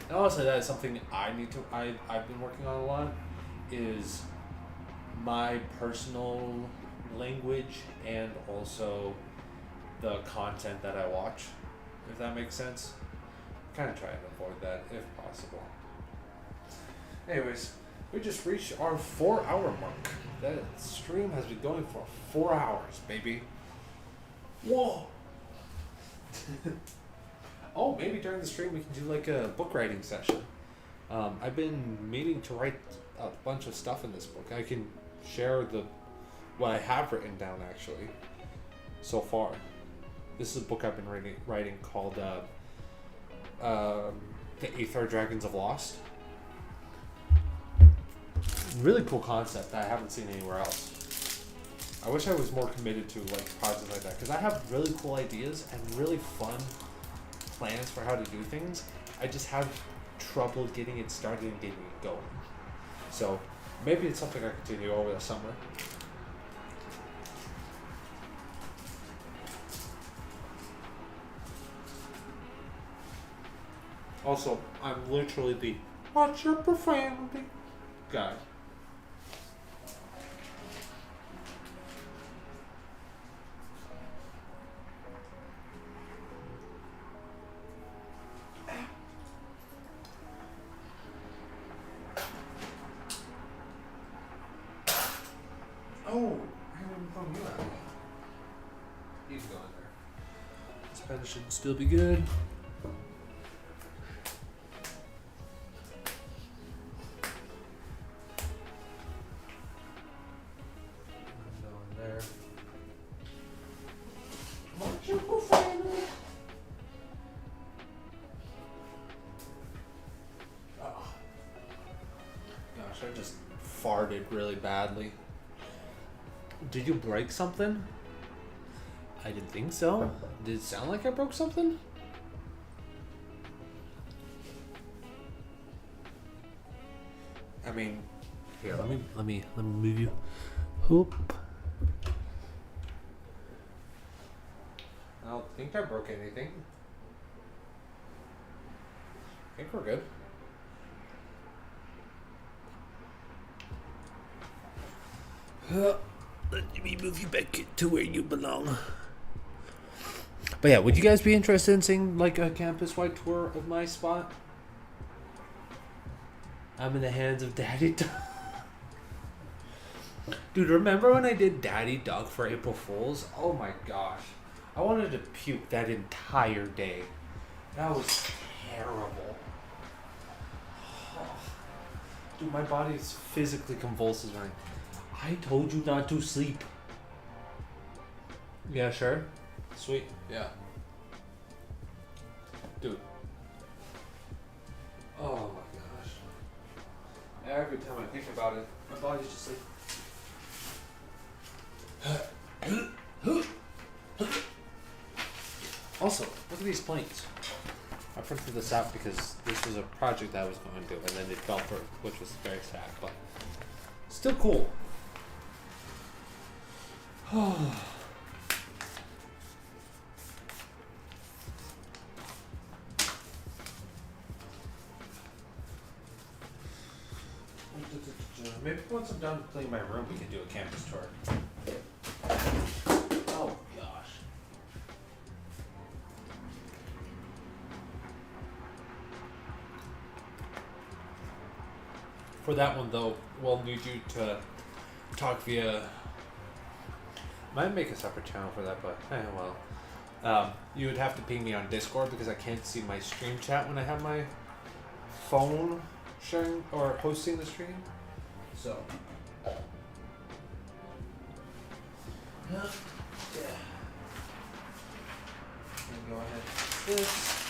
and honestly, that is something I've been working on a lot, is my personal language and also the content that I watch, if that makes sense. Kind of try to avoid that if possible. Anyways, we just reached our 4-hour mark. That stream has been going for 4 hours, baby. Whoa! Oh, maybe during the stream we can do like a book writing session. I've been meaning to write a bunch of stuff in this book. I can share what I have written down actually so far. This is a book I've been writing called The Aether Dragons of Lost. Really cool concept that I haven't seen anywhere else. I wish I was more committed to like projects like that, because I have really cool ideas and really fun plans for how to do things. I just have trouble getting it started and getting it going. So maybe it's something I continue over the summer. Also, I'm literally the watch your profanity guy. Oh, I haven't even thrown you out. You can go in there. This pen should still be good. I just farted really badly. Did you break something? I didn't think so. Did it sound like I broke something? I mean, here, let me move you. Hoop. I don't think I broke anything. I think we're good. Let me move you back to where you belong. But yeah, would you guys be interested in seeing like a campus-wide tour of my spot? I'm in the hands of Daddy Dog. Dude, remember when I did Daddy Dog for April Fools? Oh my gosh. I wanted to puke that entire day. That was terrible. Dude, my body is physically convulses when I told you not to sleep. Yeah, sure. Sweet. Yeah. Dude. Oh my gosh. Every time I think about it, my body's just like... Also, look at these planes. I printed this out because this was a project I was going to do, and then it fell through, which was very sad, but still cool. Maybe once I'm done cleaning my room, we can do a campus tour. Oh gosh. For that one though, we'll need you to talk via... Might make a separate channel for that, but well. You would have to ping me on Discord because I can't see my stream chat when I have my phone sharing or hosting the stream. So. Yeah. Go ahead with this.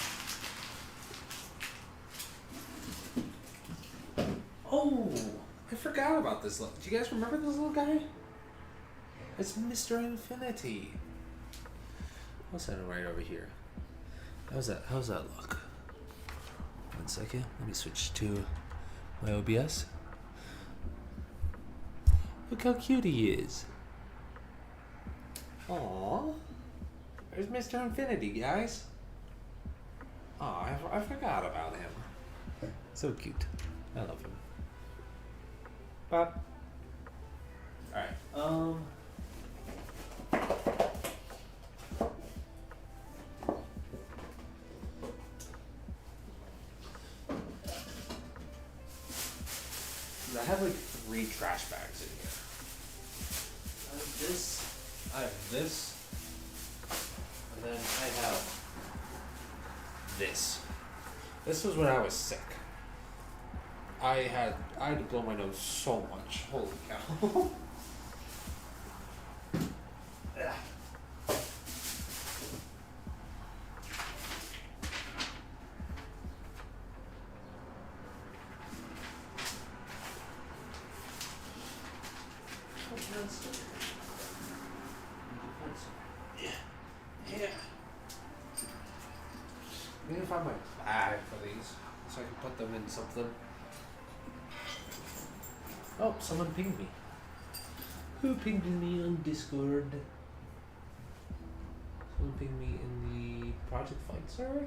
this. Do you guys remember this little guy? It's Mr. Infinity. What's that right over here? How's that look? 1 second. Let me switch to my OBS. Look how cute he is. Aww. There's Mr. Infinity, guys. Aw, I forgot about him. So cute. I love him. Pop. Alright, I have like 3 trash bags in here. I have this, and then I have this. This was when I was sick. I had to blow my nose so much. Holy cow. Yeah. Yeah. I'm gonna find my bag for these so I can put them in something. Oh, someone pinged me. Who pinged me on Discord? Someone pinged me in the Project Fight server?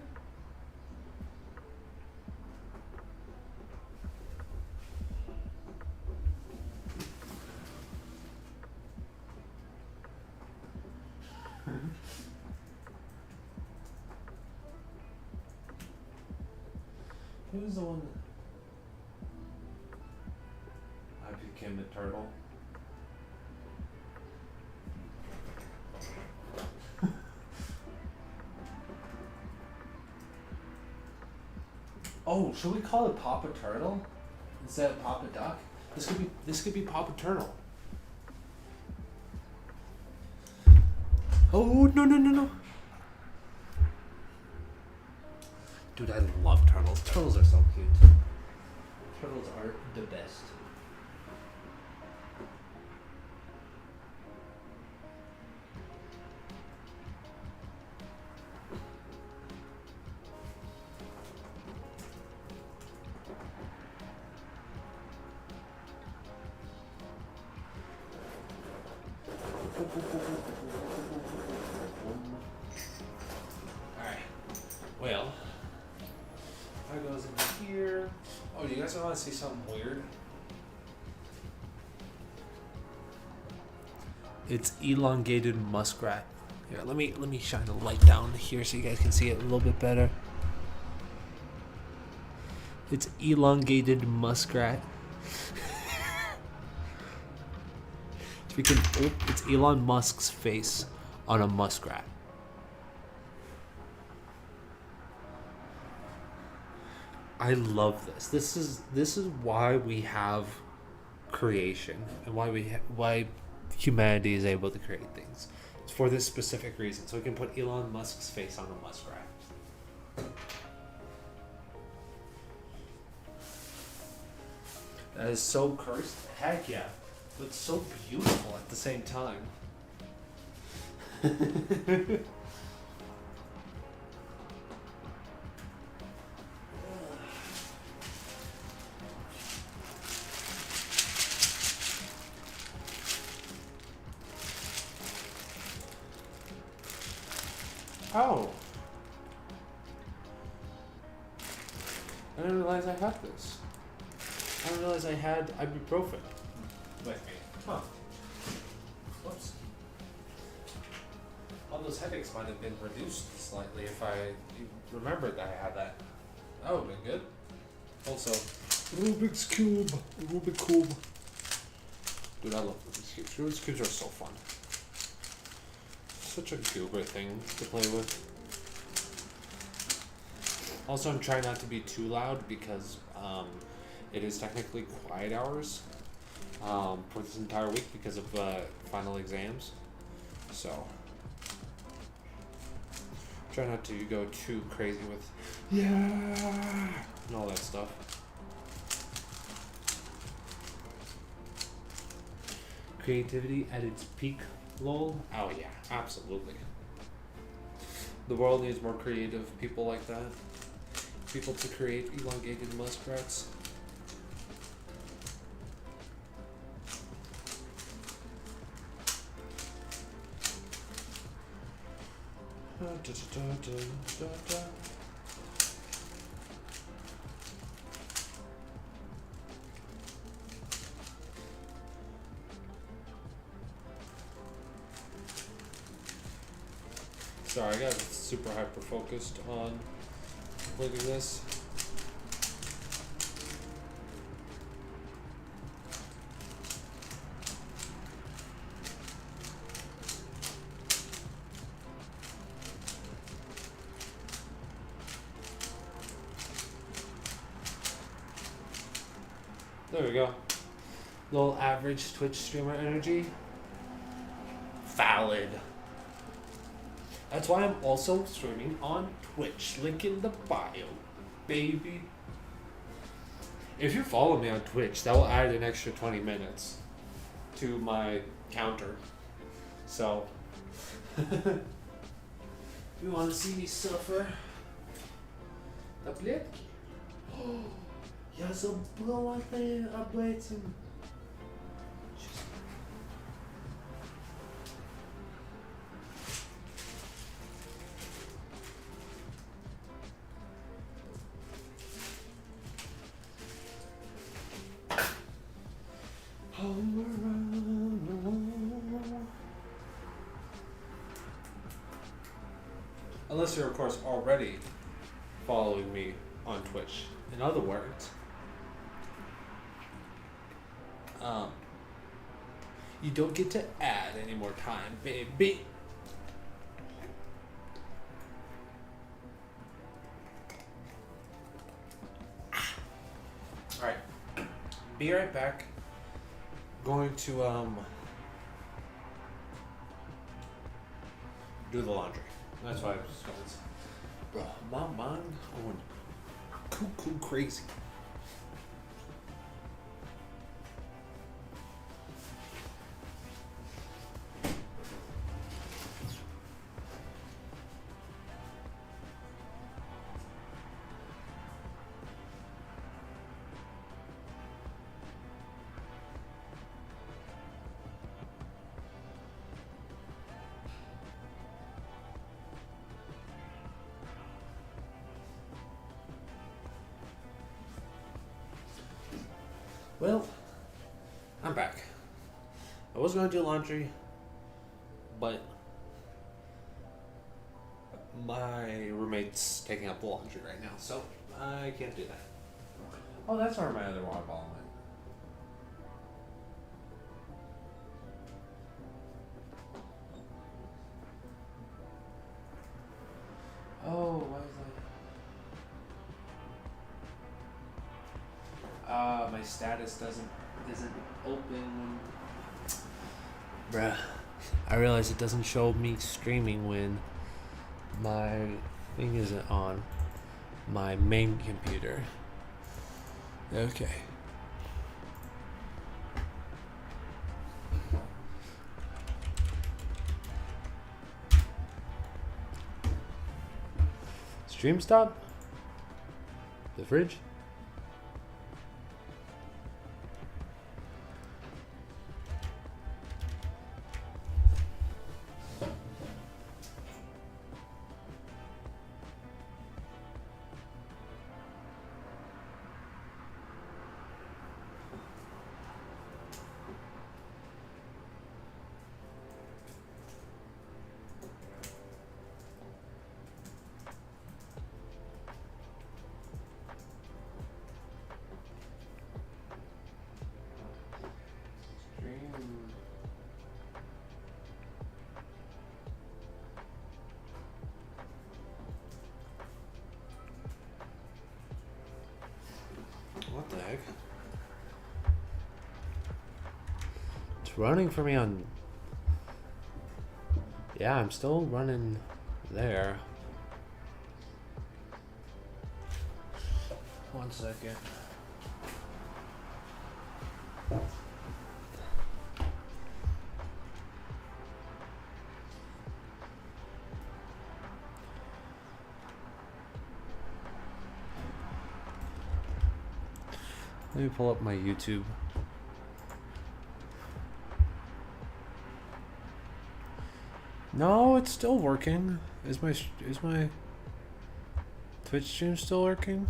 Who's the one that I became a turtle? Oh, should we call it Papa Turtle instead of Papa Duck? This could be Papa Turtle. Oh no. Dude, I love turtles. Turtles are so cute. Turtles are the best. Alright. Well, that goes in here. Oh, do you guys want to see something weird? It's elongated muskrat. Here, let me shine a light down here so you guys can see it a little bit better. It's elongated muskrat. It's Elon Musk's face on a muskrat. I love this. This is why we have creation and why humanity is able to create things. It's for this specific reason, so we can put Elon Musk's face on a muskrat. That is so cursed. Heck yeah. But so beautiful at the same time. Oh. I didn't realize I had this. I didn't realize I had ibuprofen with me. Huh. Whoops. All those headaches might have been reduced slightly if I remembered that I had that. That would have been good. Also, Rubik's Cube. Rubik's Cube. Dude, I love Rubik's Cubes. Rubik's Cubes are so fun. Such a goober thing to play with. Also, I'm trying not to be too loud because it is technically quiet hours for this entire week because of final exams. So, try not to go too crazy with yeah and all that stuff. creativity at its peak, lol? Oh yeah, absolutely. The world needs more creative people like that. People to create elongated muskrats. Sorry, I got super hyper focused on completing this. There we go. Little average Twitch streamer energy. Valid. That's why I'm also streaming on Twitch. Link in the bio, baby. If you follow me on Twitch, that will add an extra 20 minutes to my counter. So, if you want to see me suffer, tabletki. Я забыл об этом. Unless you're, of course, already following me on Twitch. In other words, you don't get to add any more time, baby. Alright. Be right back. Going to do the laundry. That's why I was going. Bro, my mind going cuckoo crazy. Well, I'm back. I was going to do laundry, but my roommate's taking out the laundry right now, so I can't do that. Oh, that's where my other water bottle went. Oh, why is that? My status isn't open. Bruh, I realize it doesn't show me streaming when my thing isn't on my main computer. Okay. Stream stop? The fridge? What the heck? It's running for me on... Yeah, I'm still running there. One second. Let me pull up my YouTube. No, it's still working. Is my Twitch stream still working?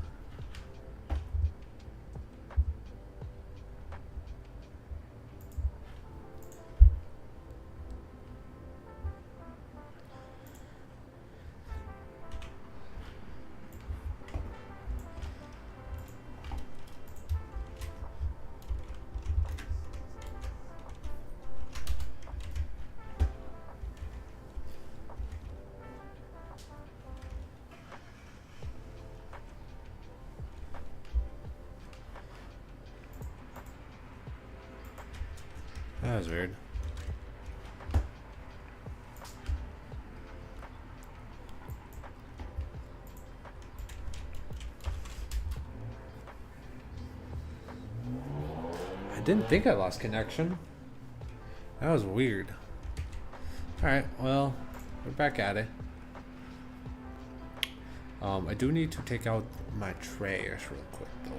That was weird. I didn't think I lost connection. That was weird. Alright, well, we're back at it. I do need to take out my trays real quick though.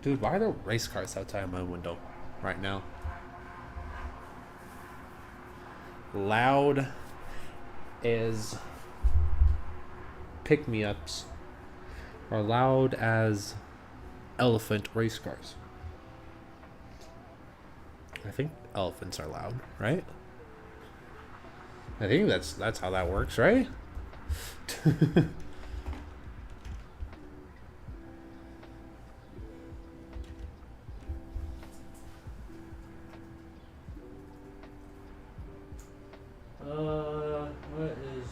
Dude, why are there race cars outside my window right now? Loud as pick-me-ups are loud as elephant race cars. I think elephants are loud, right? I think that's how that works, right? What is...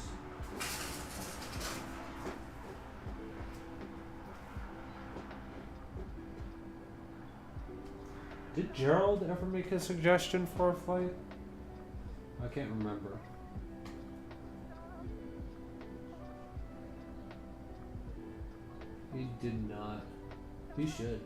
Did Gerald ever make a suggestion for a fight? I can't remember. He did not. He should.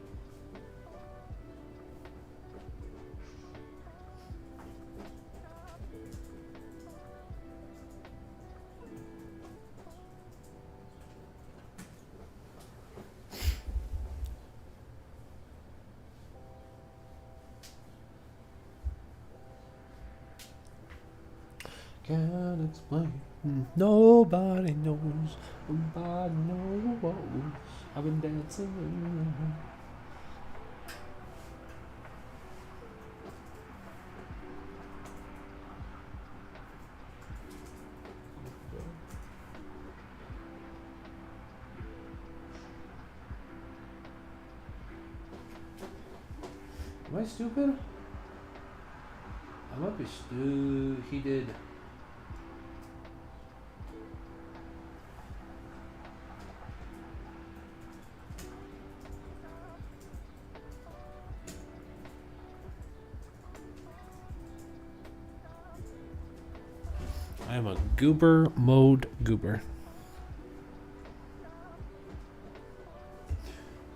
Can't explain. Nobody knows. Nobody knows. I've been dancing. Am I stupid? I might be stupid. He did. I am a goober mode goober.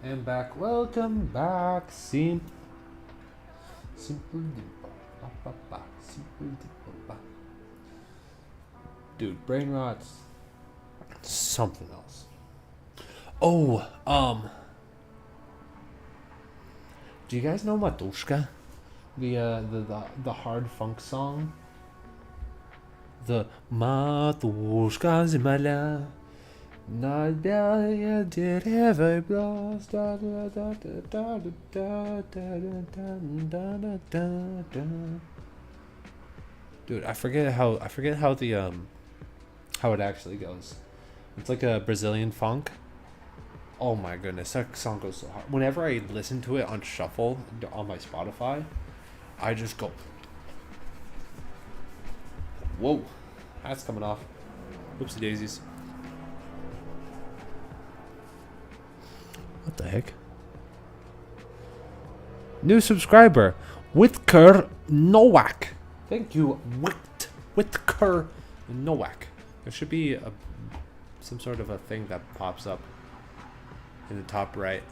And back. Welcome back. Simple Dimple. Simple Dimple. Dude, brain rot's something else. Oh, do you guys know Matushka? The hard funk song? The Matushka Zimala. Dude, I forget how the how it actually goes. It's like a Brazilian funk. Oh my goodness, that song goes so hard. Whenever I listen to it on shuffle on my Spotify, I just go, whoa, that's coming off. Oopsie daisies. What the heck? New subscriber, Whitker Nowak. Thank you, Whitker Nowak. There should be some sort of a thing that pops up in the top right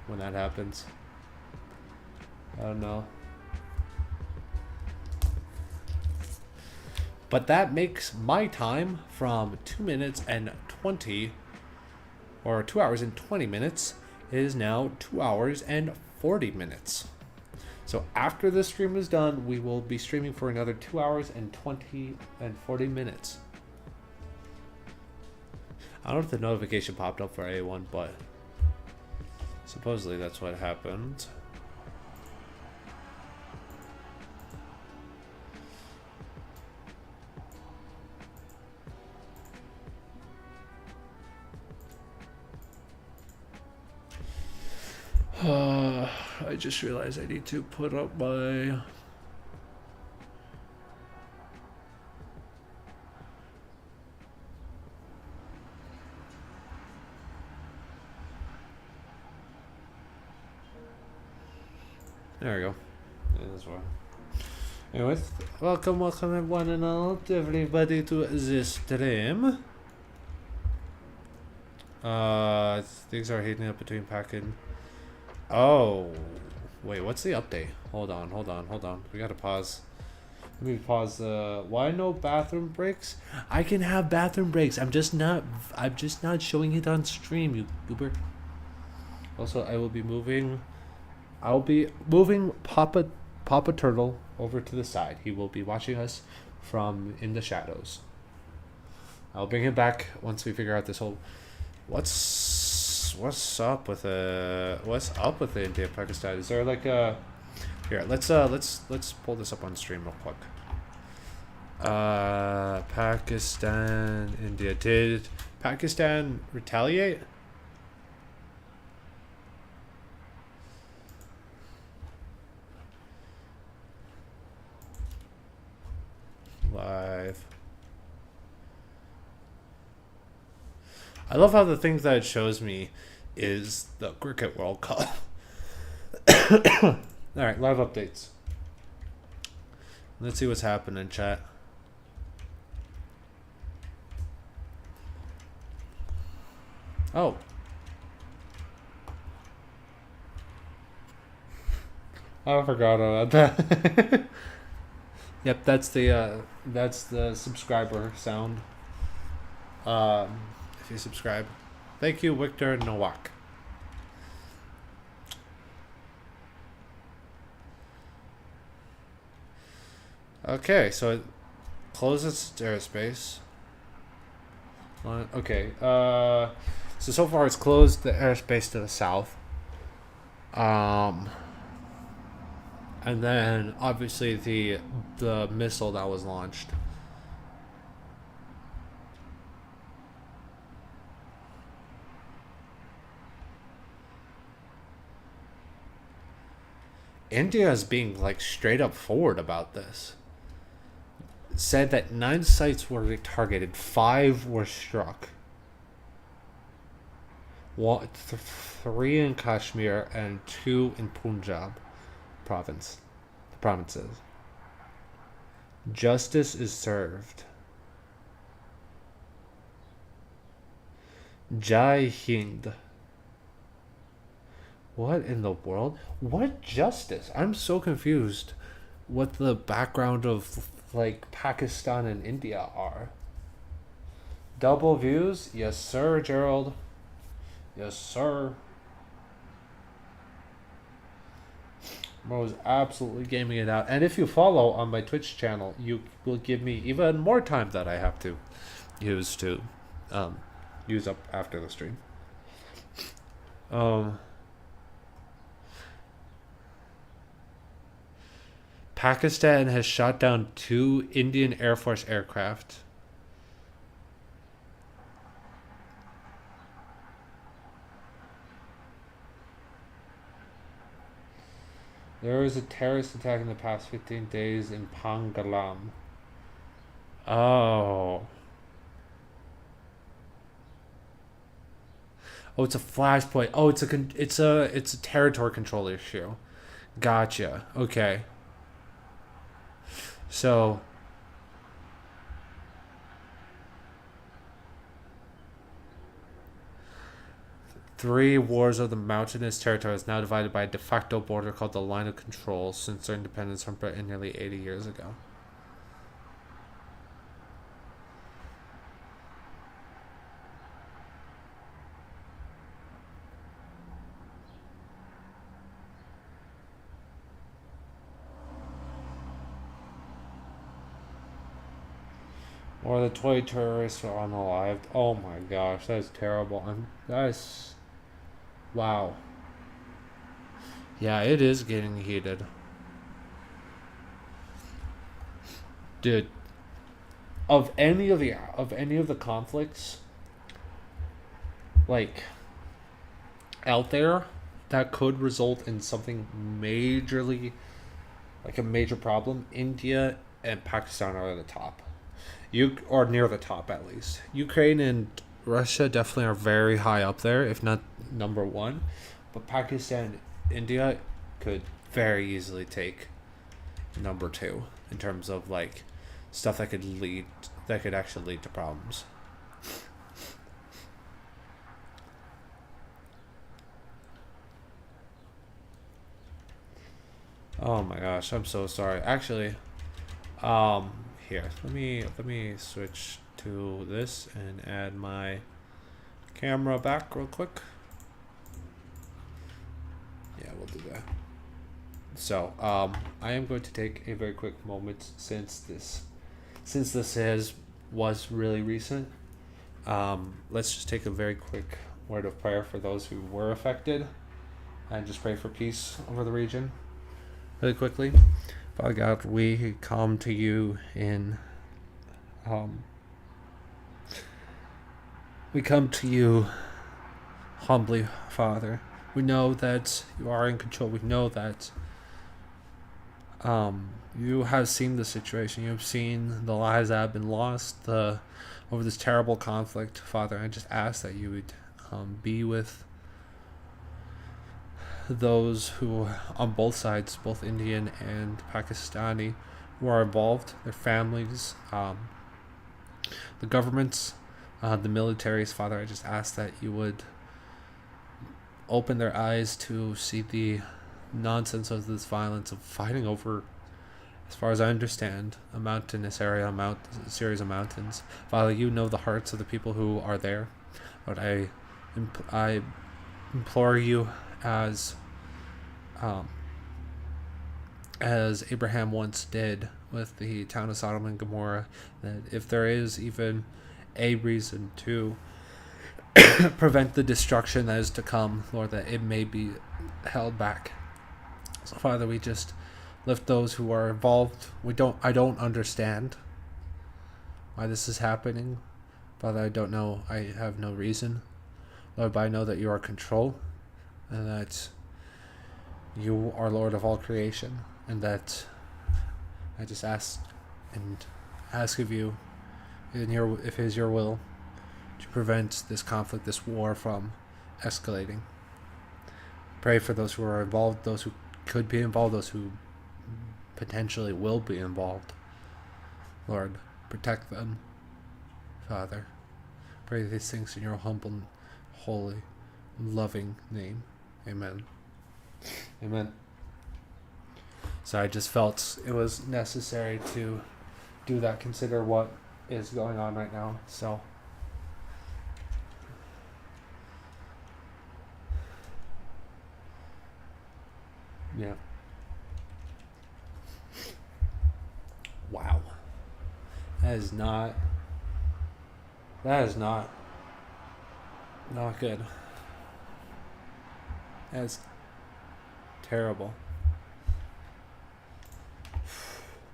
when that happens. I don't know. But that makes my time from 2 minutes and 20 or 2 hours and 20 minutes. It is now 2 hours and 40 minutes. So after this stream is done, we will be streaming for another 2 hours and 40 minutes. I don't know if the notification popped up for A1, but supposedly that's what happened. I just realized I need to put up my... There we go. This one. Anyways, welcome everyone and all to everybody to this stream. Things are heating up between packing. Oh, wait, what's the update? Hold on. We gotta pause. Let me pause. Why no bathroom breaks? I can have bathroom breaks. I'm just not showing it on stream, you goober. Also, I'll be moving Papa Turtle over to the side. He will be watching us from in the shadows. I'll bring him back once we figure out this whole what's up with India Pakistan? Is there like a here? Let's pull this up on stream real quick. Pakistan, India. Did Pakistan retaliate? Live. I love how the things that it shows me is the Cricket World Cup. Alright, live updates. Let's see what's happening, chat. Oh. I forgot about that. Yep, that's the subscriber sound. If you subscribe. Thank you, Victor Nowak. Okay, so it closes airspace. Okay, so far it's closed the airspace to the south. And then obviously the missile that was launched. India is being like straight up forward about this. Said that 9 sites were targeted, 5 were struck. 3 in Kashmir and 2 in Punjab provinces. Justice is served. Jai Hind. What in the world? What justice? I'm so confused what the background of like Pakistan and India are. Double views? Yes, sir, Gerald. Yes, sir. Bro's absolutely gaming it out. And if you follow on my Twitch channel, you will give me even more time that I have to use up after the stream. Pakistan has shot down 2 Indian Air Force aircraft. There was a terrorist attack in the past 15 days in Pangalam. Oh. Oh, it's a flashpoint. Oh, it's a territory control issue. Gotcha. Okay. So, Three Wars of the Mountainous Territory is now divided by a de facto border called the Line of Control since their independence from Britain nearly 80 years ago. Or the toy terrorists are unalived. Oh my gosh, that is terrible. That's wow. Yeah, it is getting heated. Dude, of any of the conflicts like out there that could result in something majorly like a major problem, India and Pakistan are at the top. Or near the top at least. Ukraine and Russia definitely are very high up there, if not number one. But Pakistan, India could very easily take number two in terms of like stuff that could actually lead to problems. Oh my gosh, I'm so sorry. Actually, here, let me switch to this and add my camera back real quick. Yeah, we'll do that. So, I am going to take a very quick moment since this was really recent. Let's just take a very quick word of prayer for those who were affected, and just pray for peace over the region. Really quickly, Father God, we come to you in, we come to you humbly, Father. We know that you are in control. We know that you have seen the situation. You have seen the lives that have been lost over this terrible conflict, Father. I just ask that you would be with those who on both sides, both Indian and Pakistani, who are involved, their families, the governments, the militaries. Father, I just ask that you would open their eyes to see the nonsense of this violence, of fighting over, as far as I understand, a mountainous area, a series of mountains. Father, you know the hearts of the people who are there, but I implore you as Abraham once did with the town of Sodom and Gomorrah, that if there is even a reason to prevent the destruction that is to come, Lord, that it may be held back. So, Father, we just lift those who are involved. I don't understand why this is happening. Father, I don't know. I have no reason. Lord, but I know that you are in control, and that you are Lord of all creation, and that I just ask of you, if it is your will, to prevent this conflict, this war from escalating. Pray for those who are involved, those who could be involved, those who potentially will be involved. Lord, protect them, Father. Pray these things in your humble, holy, loving name. Amen. Amen. So I just felt it was necessary to do that, consider what is going on right now. So yeah. Wow. That is not good. That's terrible.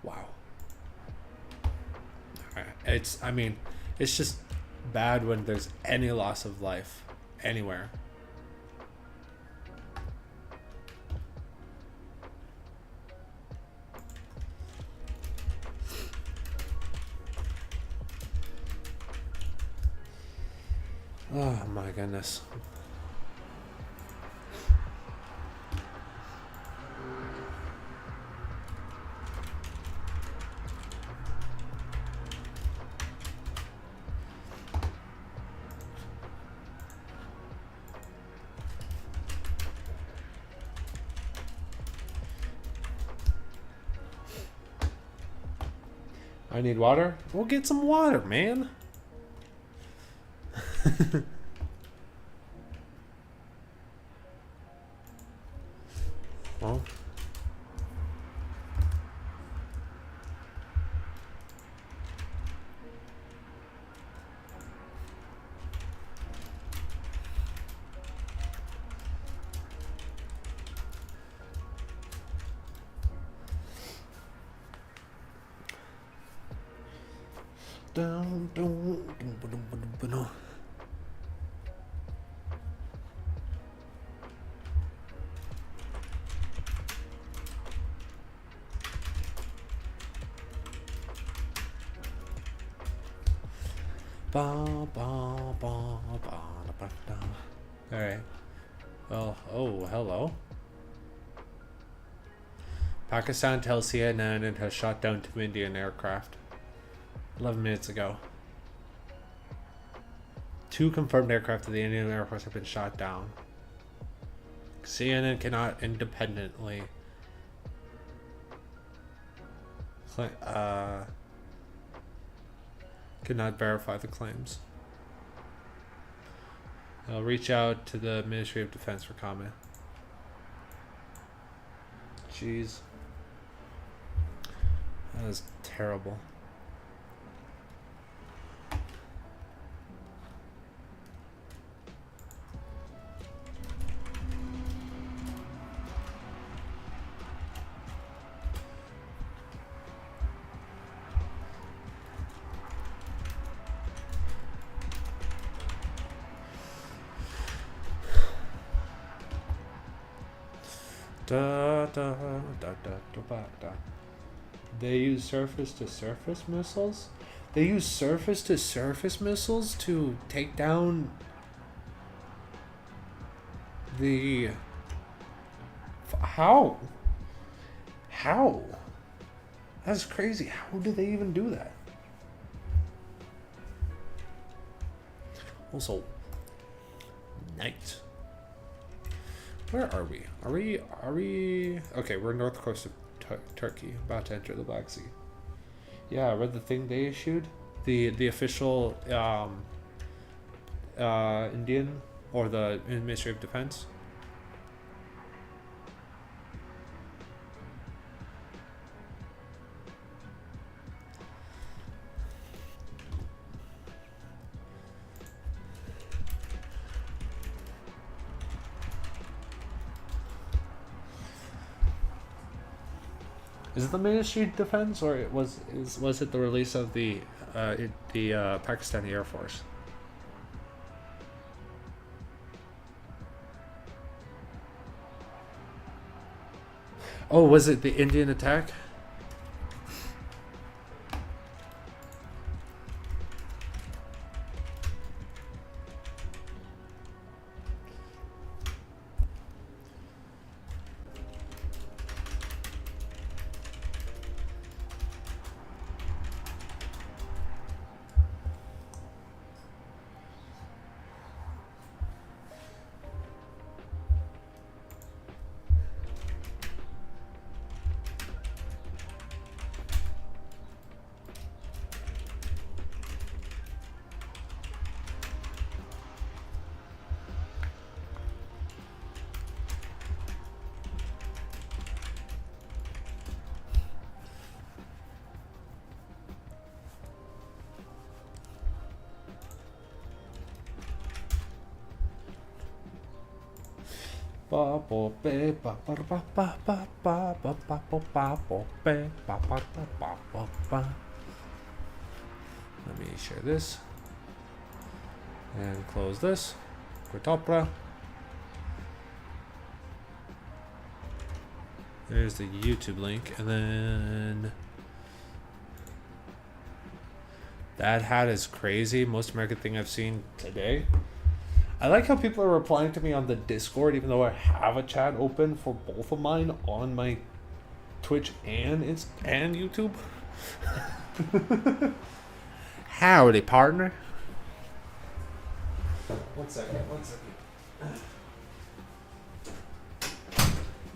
Wow. It's just bad when there's any loss of life anywhere. Oh my goodness. I need water? We'll get some water, man. Well, Alright. Well, oh, hello. Pakistan tells CNN it has shot down 2 Indian aircraft 11 minutes ago. 2 confirmed aircraft of the Indian Air Force have been shot down. CNN cannot independently cannot verify the claims. I'll reach out to the Ministry of Defense for comment. Jeez. That is terrible. They use surface-to-surface missiles? They use surface-to-surface missiles to take down the... How? How? That's crazy. How do they even do that? Also, night. Where are we? Are we? Okay, we're north coast of Turkey, about to enter the Black Sea. Yeah, I read the thing they issued, the official Indian or the Ministry of Defense. Is it the Ministry of Defense, or was it the release of the Pakistani Air Force? Oh, was it the Indian attack? Let me share this and close this. Quit opera. There's the YouTube link, and then that hat is crazy. Most American thing I've seen today. I like how people are replying to me on the Discord, even though I have a chat open for both of mine on my Twitch and YouTube. Howdy, partner. One second.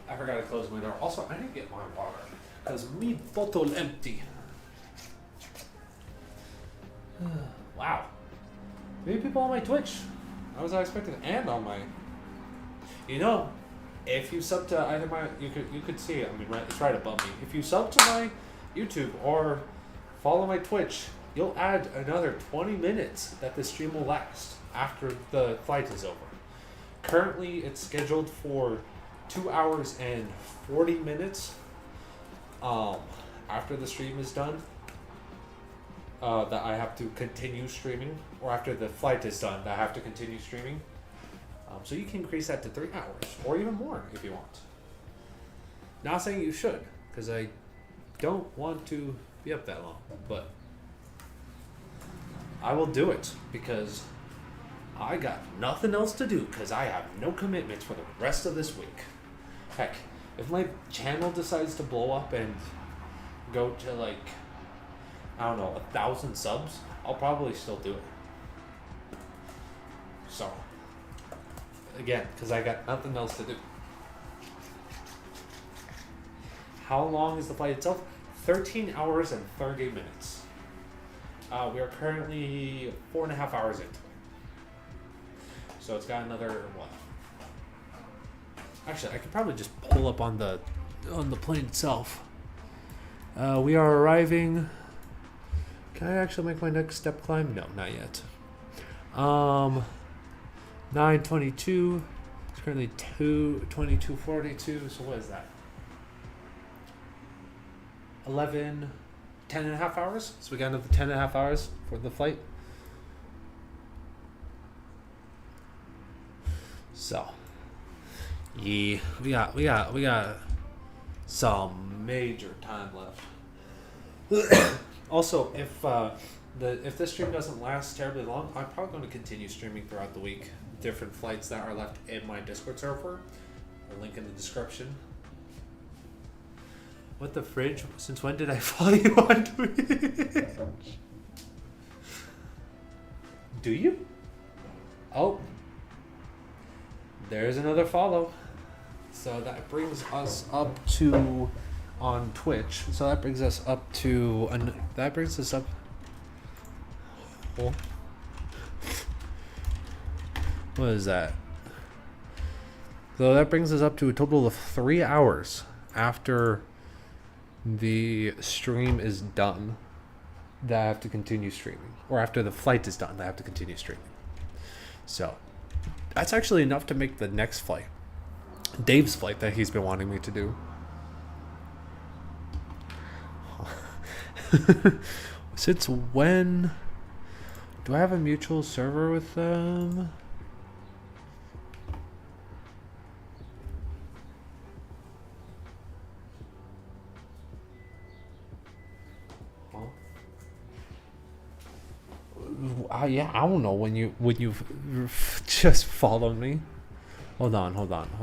I forgot to close my door. Also, I didn't get my water because me bottle empty. Wow. Maybe people on my Twitch. I was not expecting, and on my, if you sub to either my, you could see it. I mean, right, it's right above me. If you sub to my YouTube or follow my Twitch, you'll add another 20 minutes that the stream will last after the flight is over. Currently, it's scheduled for 2 hours and 40 minutes. After the stream is done, that I have to continue streaming, or after the flight is done, that I have to continue streaming. So you can increase that to 3 hours, or even more if you want. Not saying you should, because I don't want to be up that long, but I will do it because I got nothing else to do, because I have no commitments for the rest of this week. Heck, if my channel decides to blow up and go to like, I don't know, 1,000 subs, I'll probably still do it. So, again, because I got nothing else to do. How long is the flight itself? 13 hours and 30 minutes. We are currently 4.5 hours into it. So it's got another, what? Actually, I could probably just pull up on the plane itself. We are arriving. Can I actually make my next step climb? No, not yet. 9:22. It's currently 2:22:42. So what is that? 10.5 hours. So we got another 10.5 hours for the flight. So, yeah, we got some major time left. Also, if this stream doesn't last terribly long, I'm probably going to continue streaming throughout the week. Different flights that are left in my Discord server. A link in the description. What the fridge? Since when did I follow you on Twitch? Do you? Oh. There's another follow. So that brings us up to on Twitch. So that brings us up to oh. What is that? So that brings us up to a total of 3 hours after the stream is done that I have to continue streaming, or after the flight is done that I have to continue streaming. So that's actually enough to make the next flight, Dave's flight, that he's been wanting me to do. Since when do I have a mutual server with them? Yeah, I don't know when you've just followed me. Hold on.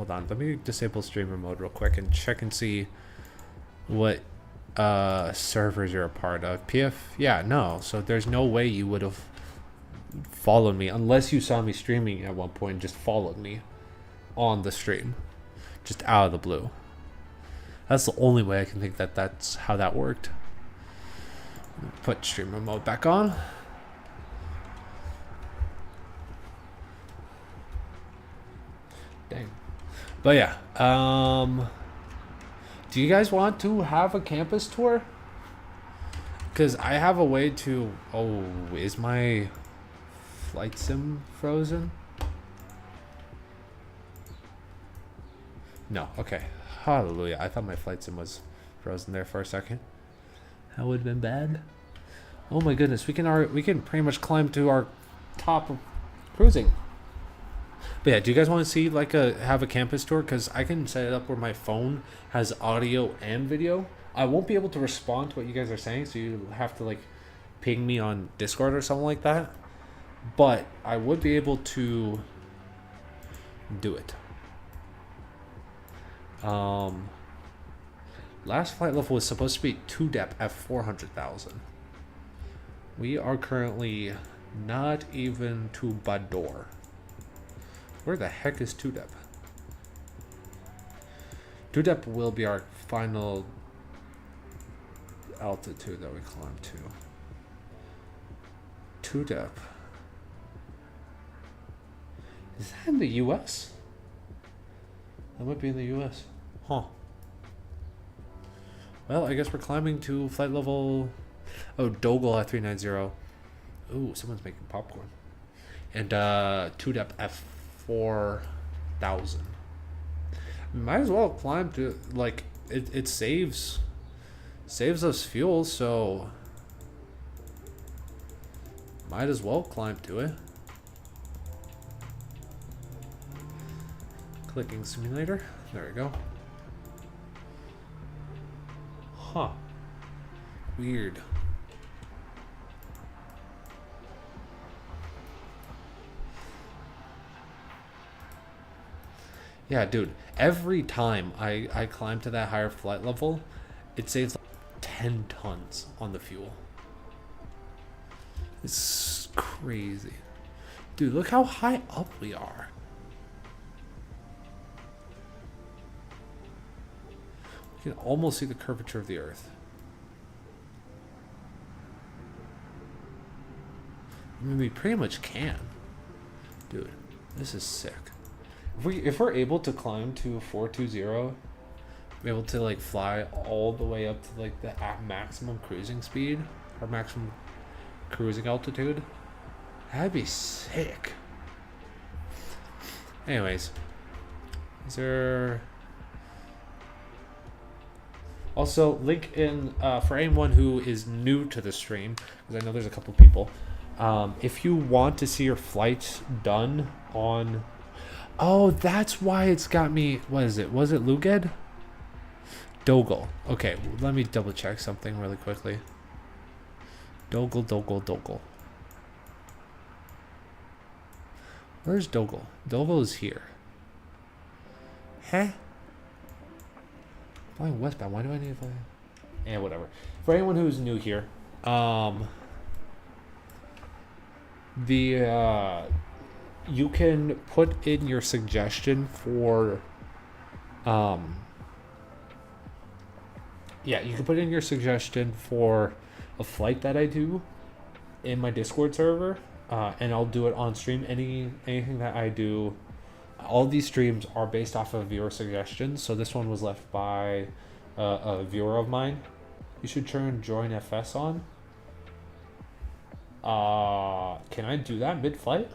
Let me disable streamer mode real quick and check and see what servers you're a part of. PF? Yeah, no. So there's no way you would have followed me unless you saw me streaming at one point and just followed me on the stream, just out of the blue. That's the only way I can think that that's how that worked. Put streamer mode back on. Dang. But yeah, do you guys want to have a campus tour? Because I have a way to... Oh, is my flight sim frozen? No, okay. Hallelujah. I thought my flight sim was frozen there for a second. That would have been bad. Oh my goodness, we can pretty much climb to our top of cruising. But yeah, do you guys want to see have a campus tour? Because I can set it up where my phone has audio and video. I won't be able to respond to what you guys are saying, so you have to ping me on Discord or something like that. But I would be able to do it. Last flight level was supposed to be 2-dep at 400,000. We are currently not even to Bador. Where the heck is 2-dep? 2-dep will be our final altitude that we climb to. 2-dep. Is that in the US? That might be in the US. Huh. Well, I guess we're climbing to flight level... Oh, Dogal at 390. Ooh, someone's making popcorn. And 2-dep at 4,000. Might as well climb to it saves us fuel, so Might as well climb to it. Clicking simulator. There we go. Huh. Weird. Yeah, dude. Every time I climb to that higher flight level, it saves like 10 tons on the fuel. It's crazy. Dude, look how high up we are. You can almost see the curvature of the Earth. I mean, we pretty much can. Dude, this is sick. If we're able to climb to 420, be able to like fly all the way up to like the maximum cruising speed or maximum cruising altitude, that'd be sick. Anyways, is there also link in for anyone who is new to the stream, because I know there's a couple people. If you want to see your flights done on, oh, that's why it's got me. What is it? Was it Luged? Dogal. Okay, let me double check something really quickly. Dogal. Where's Dogal? Dogal is here. Huh? Flying westbound. Why do I need to fly? Yeah, whatever. For anyone who's new here, you can put in your suggestion for you can put in your suggestion for a flight that I do in my Discord server, and I'll do it on stream. Anything that I do, all these streams are based off of viewer suggestions. So this one was left by a viewer of mine. You should turn join FS on. Can I do that mid-flight?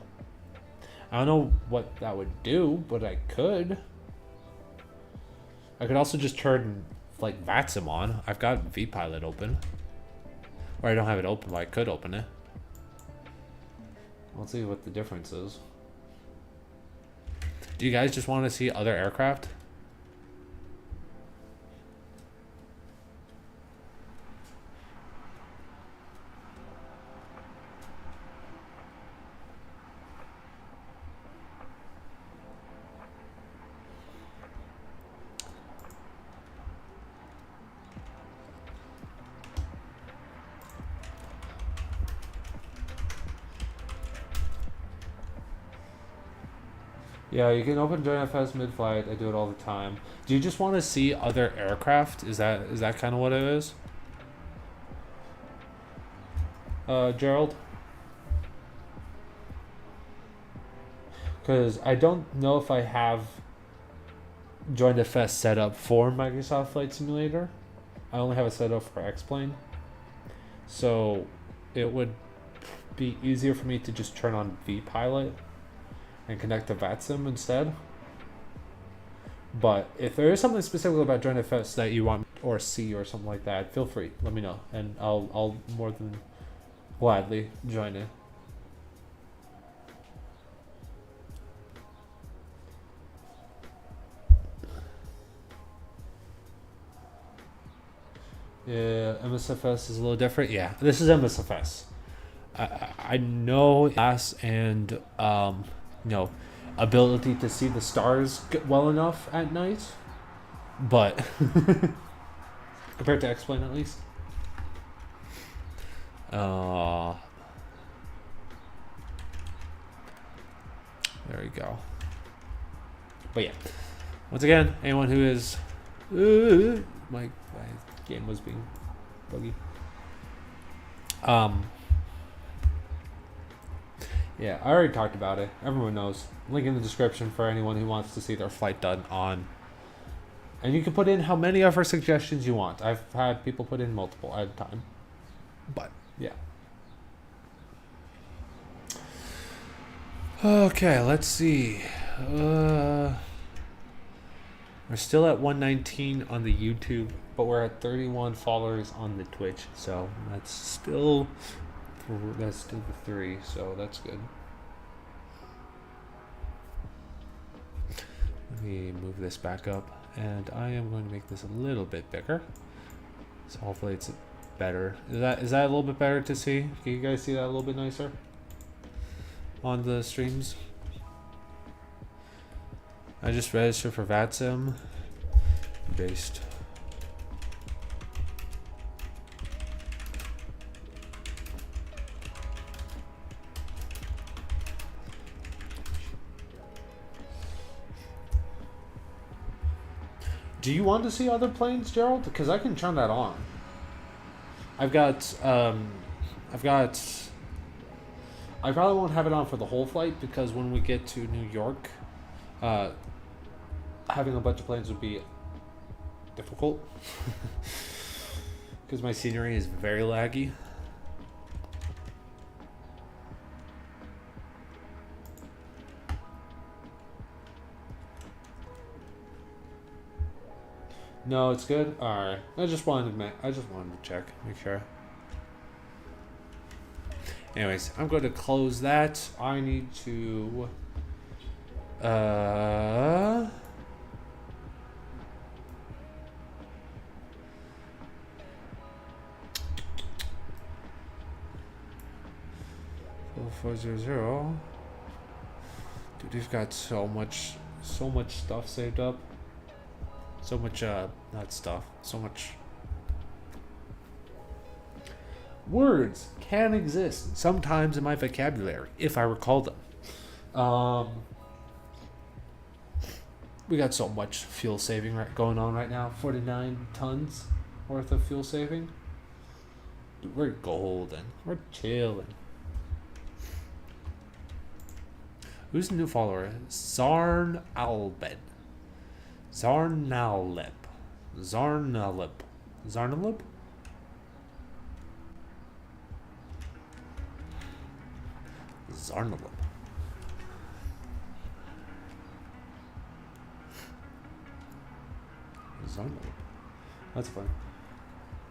I don't know what that would do, but I could. I could also just turn like VATSIM on. I've got vPilot open. Or I don't have it open, but I could open it. Let's see what the difference is. Do you guys just want to see other aircraft? Yeah, you can open Join FS mid-flight. I do it all the time. Do you just want to see other aircraft? Is that kind of what it is? Gerald? Because I don't know if I have Join FS set up for Microsoft Flight Simulator. I only have it set up for X-Plane. So it would be easier for me to just turn on vPilot and connect to VATSIM instead. But if there is something specific about Join FS that you want or see or something like that, feel free, let me know, and I'll more than gladly join it. Yeah, MSFS is a little different. Yeah, this is MSFS. I know class and ability to see the stars well enough at night, but compared to X-Plane at least. There we go. But yeah, once again, anyone who is my game was being buggy. Yeah, I already talked about it. Everyone knows. Link in the description for anyone who wants to see their flight done on. And you can put in how many of our suggestions you want. I've had people put in multiple at a time. But, yeah. Okay, let's see. We're still at 119 on the YouTube, but we're at 31 followers on the Twitch. So, that's still That's still the 3, so that's good. Let me move this back up, and I am going to make this a little bit bigger. So hopefully it's better. Is that a little bit better to see? Can you guys see that a little bit nicer on the streams? I just registered for VATSIM based. Do you want to see other planes, Gerald? Because I can turn that on. I probably won't have it on for the whole flight because when we get to New York, having a bunch of planes would be difficult because my scenery is very laggy. No, it's good. All right. I just wanted to check, make sure. Anyways, I'm going to close that. I need to uh 400. Dude, we've got so much stuff saved up. So much, not stuff, so much. Words can exist sometimes in my vocabulary, if I recall them. We got so much fuel saving going on right now. 49 tons worth of fuel saving. Dude, we're golden. We're chilling. Who's the new follower? Zarn Albed. Zarnalip. Zarnalip. Zarnalip? Zarnalip. Zarnalip. That's fun.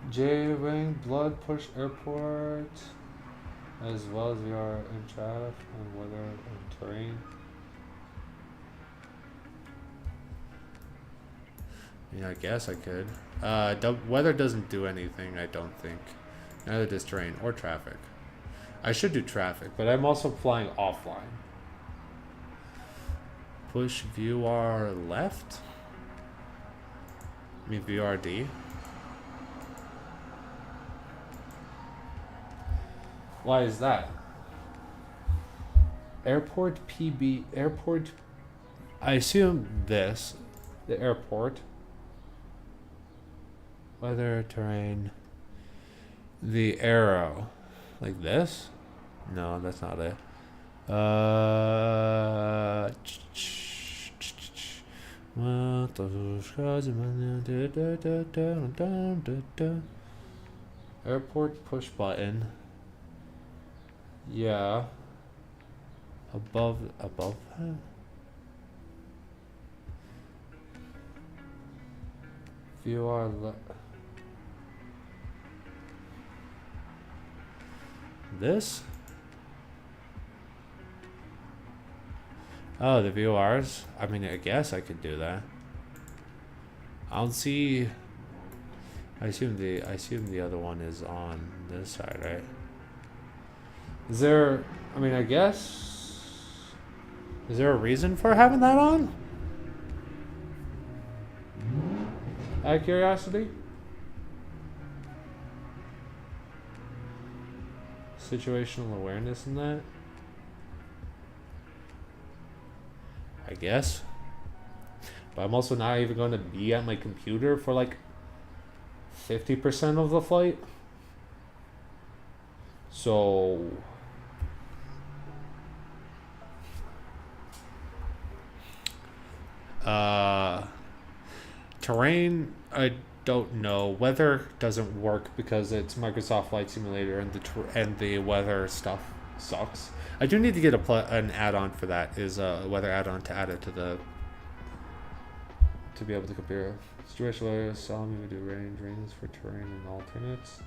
J-Wing, Blood Push Airport, as well as we are in traffic and weather and terrain. Yeah, I guess I could. The weather doesn't do anything, I don't think. Neither does terrain or traffic. I should do traffic, but I'm also flying offline. Push VR left? I mean VRD. Why is that? Airport PB, airport, I assume this, the airport. Weather, terrain, the arrow, like this? No, that's not it. Airport push button. Yeah. Above that? VR this? Oh, the VORs? I mean, I guess I could do that. I don't see. I assume the other one is on this side, right? Is there? I mean, I guess. Is there a reason for having that on? Out of curiosity. Situational awareness in that. I guess. But I'm also not even going to be at my computer for like 50% of the flight. So terrain, I don't know. Weather doesn't work because it's Microsoft Flight Simulator and the weather stuff sucks. I do need to get an add-on for that. Is a weather add-on to add it to be able to compare. Situation weather, saw me do range for terrain and alternates.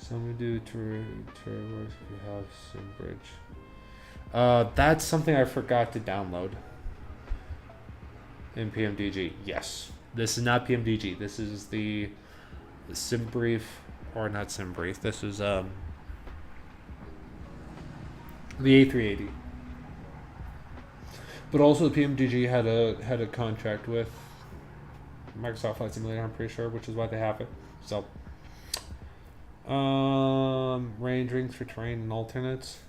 Some we do tour works if you have SimBridge. That's something I forgot to download. In PMDG, yes. This is not PMDG. This is the SimBrief, or not SimBrief. This is the A380. But also the PMDG had a contract with Microsoft Flight Simulator, I'm pretty sure, which is why they have it. So, range rings for terrain and alternates.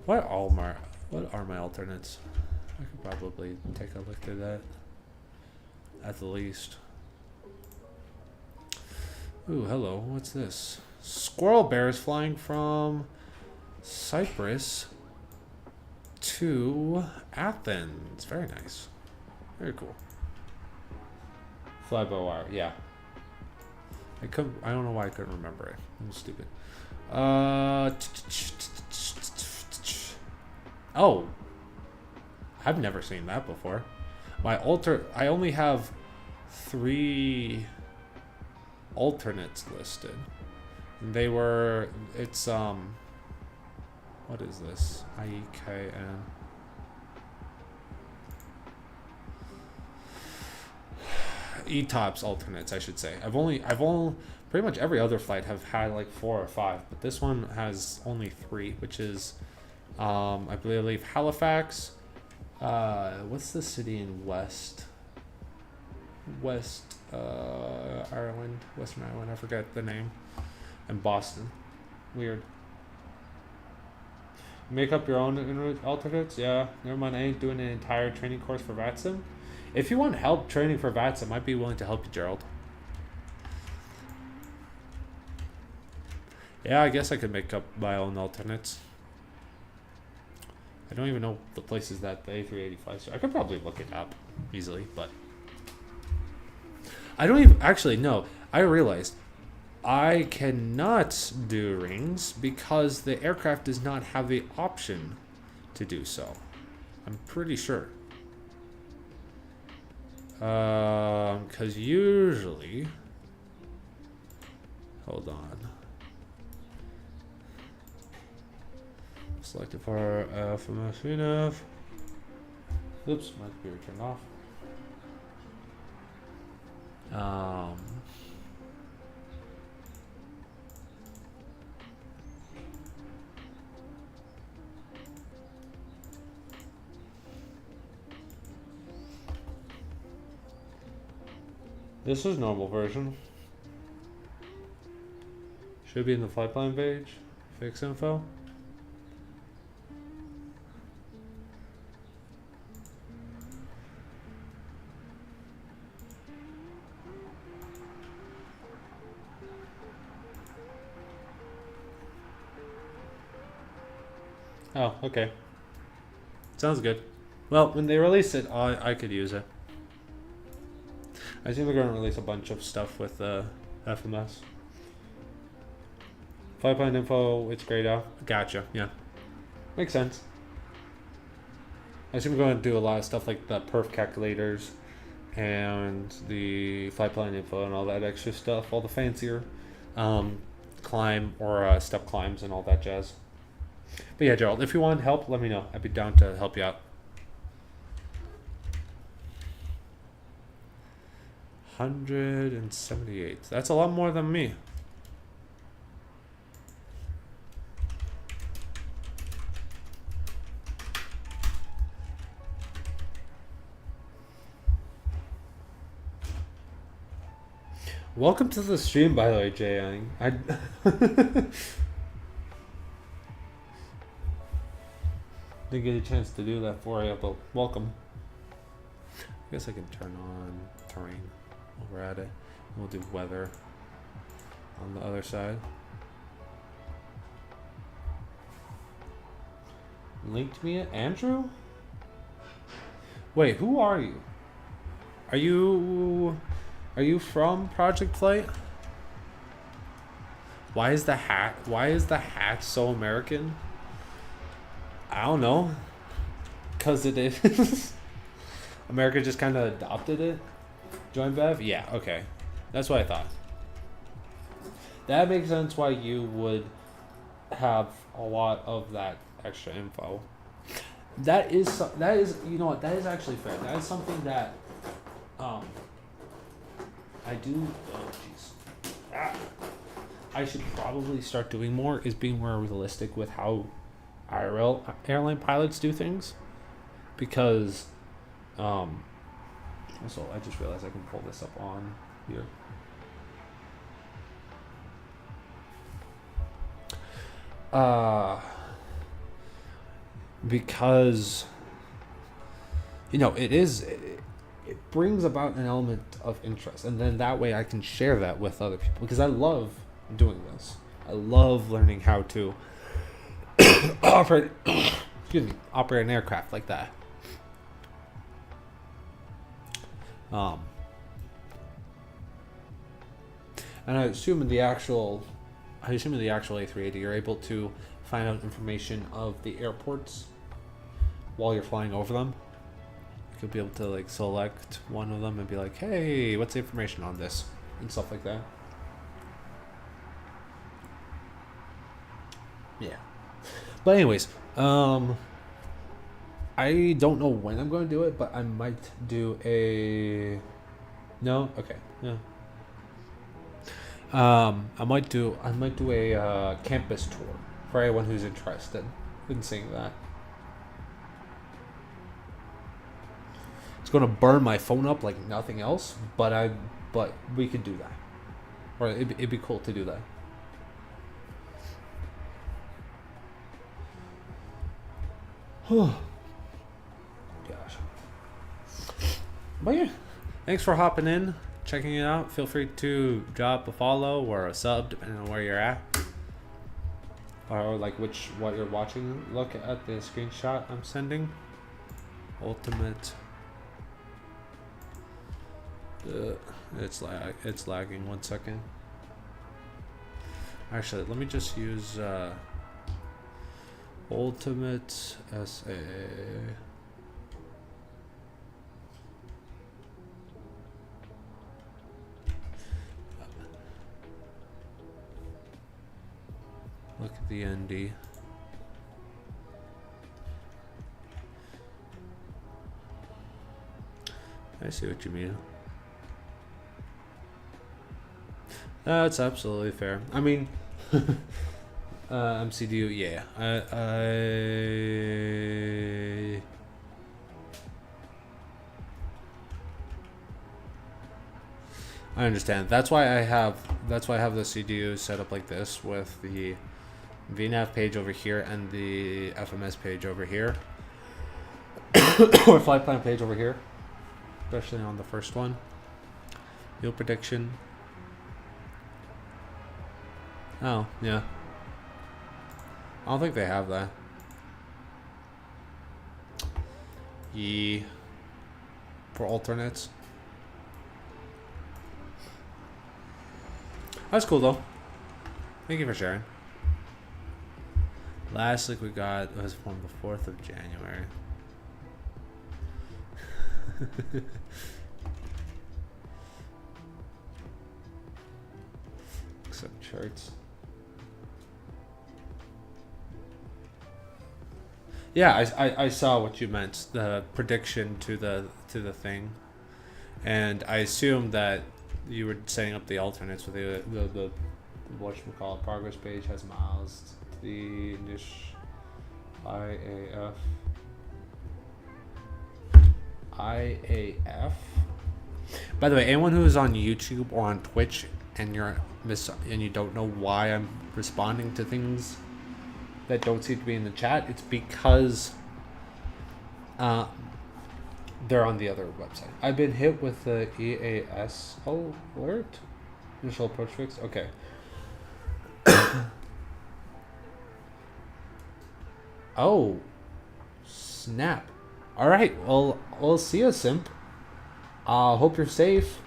What are my alternates? I could probably take a look at that. At the least. Ooh, hello. What's this? Squirrel bears flying from Cyprus to Athens. Very nice. Very cool. Fly by wire. Yeah. I don't know why I couldn't remember it. I'm stupid. Oh. I've never seen that before. I only have 3 alternates listed. And it's what is this? IEKN. ETOPS alternates, I should say. I've only pretty much every other flight have had like 4 or 5, but this one has only 3, which is I believe Halifax. What's the city in Western Ireland? I forget the name. And Boston. Weird. Make up your own alternates? Yeah. Never mind, I ain't doing an entire training course for VATSIM. If you want help training for VATSIM, I'd be willing to help you, Gerald. Yeah, I guess I could make up my own alternates. I don't even know the places that the A380 flies to. I could probably look it up easily, but I don't even actually know. I realized I cannot do rings because the aircraft does not have the option to do so. I'm pretty sure. Because usually, hold on. Selected for FMS enough. Oops, my computer turned off. This is normal version. Should be in the flight plan page. Fix info. Oh, okay. Sounds good. Well, when they release it, I could use it. I think they're going to release a bunch of stuff with FMS. Flight plan info, it's grayed out. Gotcha, yeah. Makes sense. I assume we're going to do a lot of stuff like the perf calculators and the flight plan info and all that extra stuff, all the fancier climb or step climbs and all that jazz. But yeah, Gerald, if you want help, let me know. I'd be down to help you out. 178. That's a lot more than me. Welcome to the stream, by the way, Jay Young. Didn't get a chance to do that for you, but welcome. I guess I can turn on terrain while we're at it. We'll do weather on the other side. Linked me, Andrew? Wait, who are you? Are you from Project Flight? Why is the hat so American? I don't know. 'Cause it is. America just kind of adopted it. Join Bev? Yeah, okay. That's what I thought. That makes sense why you would have a lot of that extra info. That is you know what, that is actually fair. That is something that I do. Oh jeez. I should probably start doing more. Is being more realistic with how airline pilots do things, because also I just realized I can pull this up on here. Because you know it brings about an element of interest, and then that way I can share that with other people, because I love doing this. I love learning how to operate operate an aircraft like that. And I assume in the actual A380 you're able to find out information of the airports while you're flying over them. You could be able to like select one of them and be like, hey, what's the information on this? And stuff like that. Yeah. But anyways, I don't know when I'm going to do it, but I might do a... No? Okay. Yeah. I might do a campus tour for anyone who's interested in seeing that. It's gonna burn my phone up like nothing else, but we could do that, or it'd be cool to do that. Gosh. But yeah, thanks for hopping in, checking it out. Feel free to drop a follow or a sub depending on where you're at, or like what you're watching. Look at the screenshot I'm sending. Ultimate. It's lagging. 1 second. Actually, let me just use Ultimate SA. Look at the ND. I see what you mean. That's absolutely fair. I mean, MCDU, yeah. I understand. That's why I have the CDU set up like this, with the VNAV page over here and the FMS page over here, or flight plan page over here, especially on the first one. Yield prediction. Oh, yeah. I don't think they have that. For alternates. That's cool though. Thank you for sharing. Last leak we got was from the 4th of January. Accept charts. Yeah, I saw what you meant, the prediction to the thing, and I assumed that you were setting up the alternates with the whatchamacallit progress page has miles to the IAF. By the way, anyone who is on YouTube or on Twitch and you don't know why I'm responding to things that don't seem to be in the chat, it's because they're on the other website. I've been hit with the EAS alert. Initial approach fix. Okay. Oh, snap. All right. Well, we'll see you, Simp. Hope you're safe.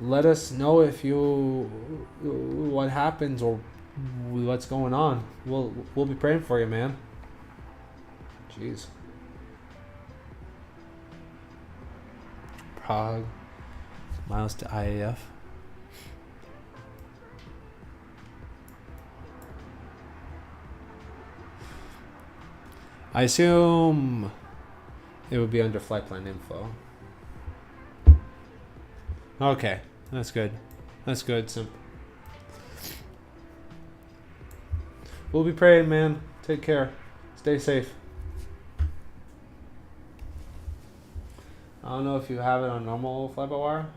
Let us know if what happens or what's going on. We'll be praying for you, man. Jeez. Prague. Miles to IAF. I assume it would be under flight plan info. Okay, that's good. That's good, Simp. We'll be praying, man. Take care. Stay safe. I don't know if you have it on normal fly-by-wire.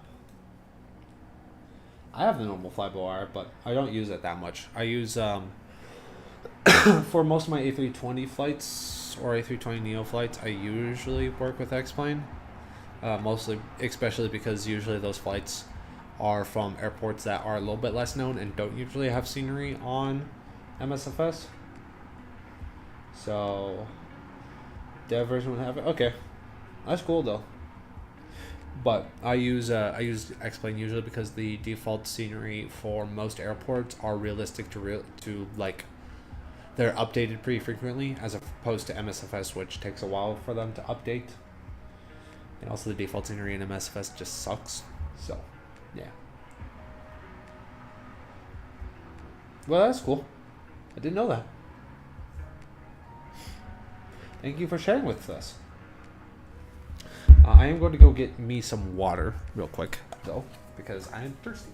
I have the normal fly-by-wire, but I don't use it that much. I use for most of my A320 flights or A320neo flights, I usually work with X-Plane. Mostly, especially because usually those flights are from airports that are a little bit less known and don't usually have scenery on MSFS. So, dev version would have it. Okay, that's cool though. But I use X-Plane usually because the default scenery for most airports are realistic to like, they're updated pretty frequently as opposed to MSFS, which takes a while for them to update. And also the default scenery in MSFS just sucks. So, yeah. Well, that's cool. I didn't know that. Thank you for sharing with us. I am going to go get me some water real quick, though, because I am thirsty.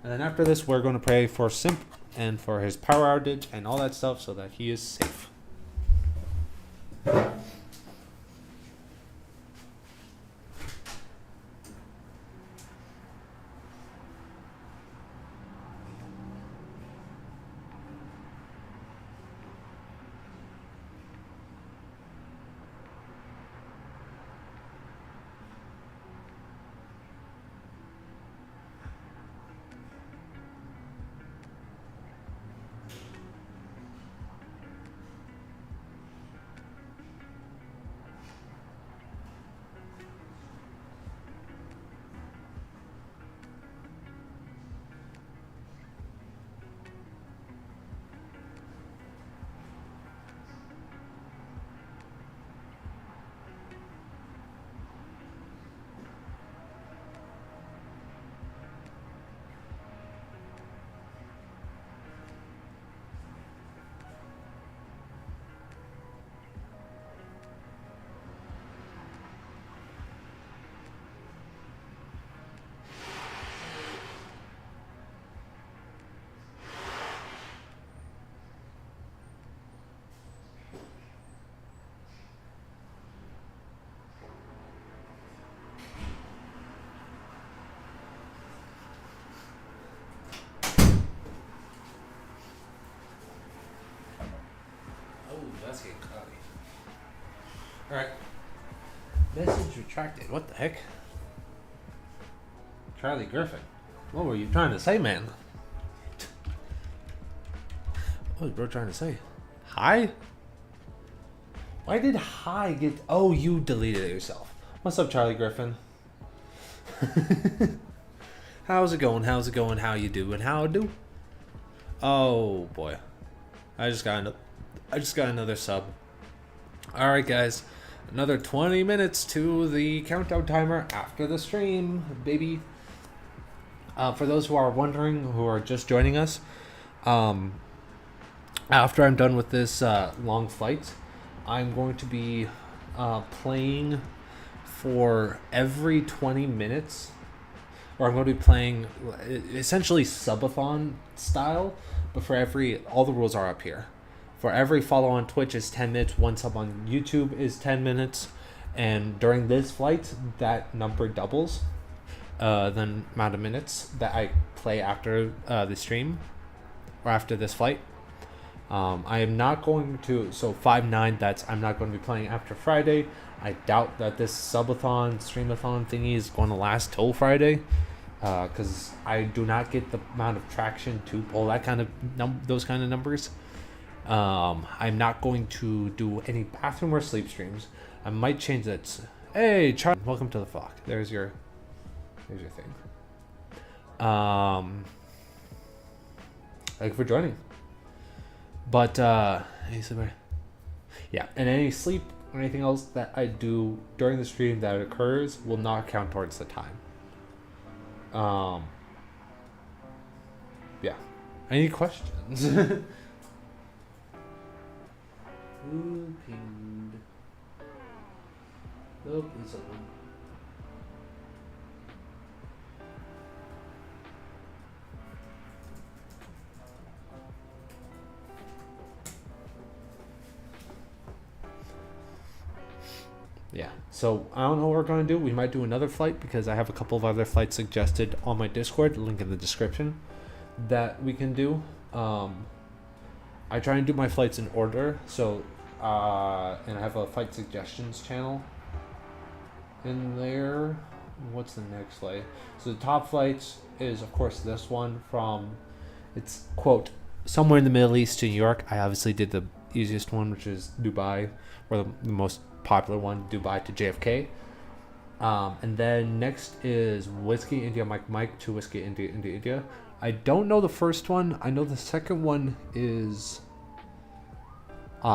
And then after this, we're going to pray for Simp and for his power outage and all that stuff so that he is safe. That's getting cloudy. Alright. Message retracted. What the heck? Charlie Griffin. What were you trying to say, man? What was bro trying to say? Hi? Why did hi get... Oh, you deleted it yourself. What's up, Charlie Griffin? How's it going? How's it going? How you doing? How do? Oh, boy. I just got another sub. Alright, guys. Another 20 minutes to the countdown timer after the stream, baby. For those who are wondering, who are just joining us, after I'm done with this long flight, I'm going to be playing for every 20 minutes, or I'm going to be playing essentially subathon style, but for all the rules are up here. For every follow on Twitch is 10 minutes, one sub on YouTube is 10 minutes, and during this flight, that number doubles the amount of minutes that I play after the stream, or after this flight. I am not going to, so 5-9, I'm not going to be playing after Friday. I doubt that this subathon, streamathon thingy is going to last till Friday, because I do not get the amount of traction to pull that kind of those kind of numbers. I'm not going to do any bathroom or sleep streams. I might change that. Hey, Charlie, welcome to the flock. There's your thing. Thank you for joining. But yeah, and any sleep anything else that I do during the stream that occurs will not count towards the time. Yeah. Any questions? Who pinged? Nope, it's someone. Yeah, so I don't know what we're going to do. We might do another flight because I have a couple of other flights suggested on my Discord, link in the description, that we can do. I try and do my flights in order, so and I have a flight suggestions channel in there. What's the next flight? So the top flights is, of course, this one from, it's, quote, somewhere in the Middle East to New York. I obviously did the easiest one, which is Dubai, or the most popular one, Dubai to JFK. And then next is Whiskey India Mike Mike to Whiskey India India India. I don't know the first one. I know the second one is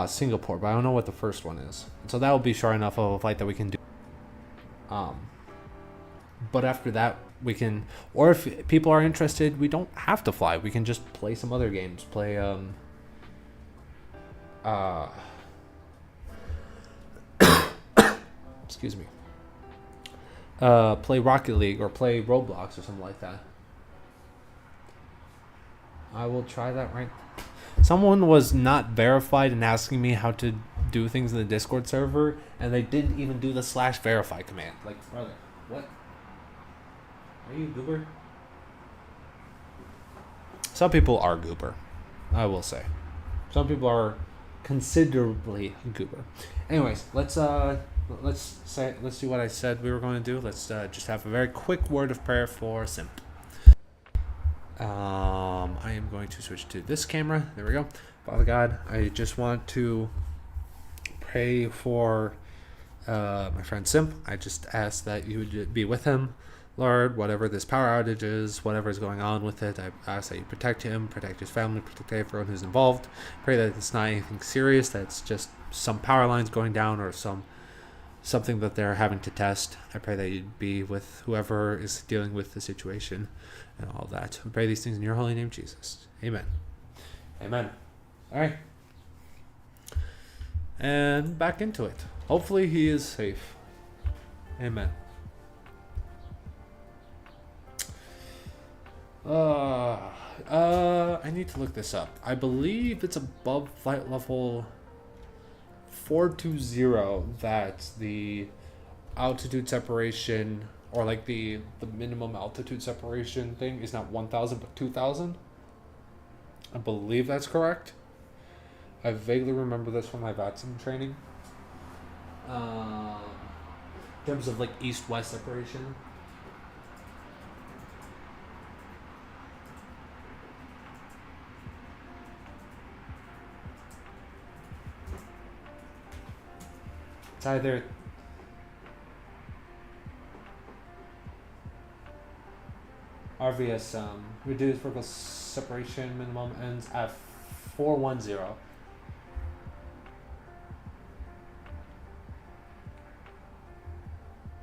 Singapore, but I don't know what the first one is. So that will be sure enough of a flight that we can do. But after that, we can, or if people are interested, we don't have to fly. We can just play some other games. Play excuse me. Play Rocket League or play Roblox or something like that. I will try that right. Someone was not verified and asking me how to do things in the Discord server, and they didn't even do the /verify command. Like, brother, what? Are you a goober? Some people are goober, I will say. Some people are considerably goober. Anyways, let's do what I said we were going to do. Let's just have a very quick word of prayer for Simp. I am going to switch to this camera. There we go. Father God, I just want to pray for my friend Simp. I just ask that you would be with him, Lord. Whatever this power outage is, whatever is going on with it, I ask that you protect him, protect his family, protect everyone who's involved. Pray that it's not anything serious, that it's just some power lines going down or something that they're having to test. I pray that you'd be with whoever is dealing with the situation and all that. I pray these things in your holy name, Jesus. Amen. Amen. All right. And back into it. Hopefully he is safe. Amen. I need to look this up. I believe it's above flight level 420 that the altitude separation, or like the minimum altitude separation thing, is not 1,000 but 2,000. I believe that's correct. I vaguely remember this from my VATSIM training. In terms of like east-west separation. It's either RVS reduced vertical separation minimum ends at 410.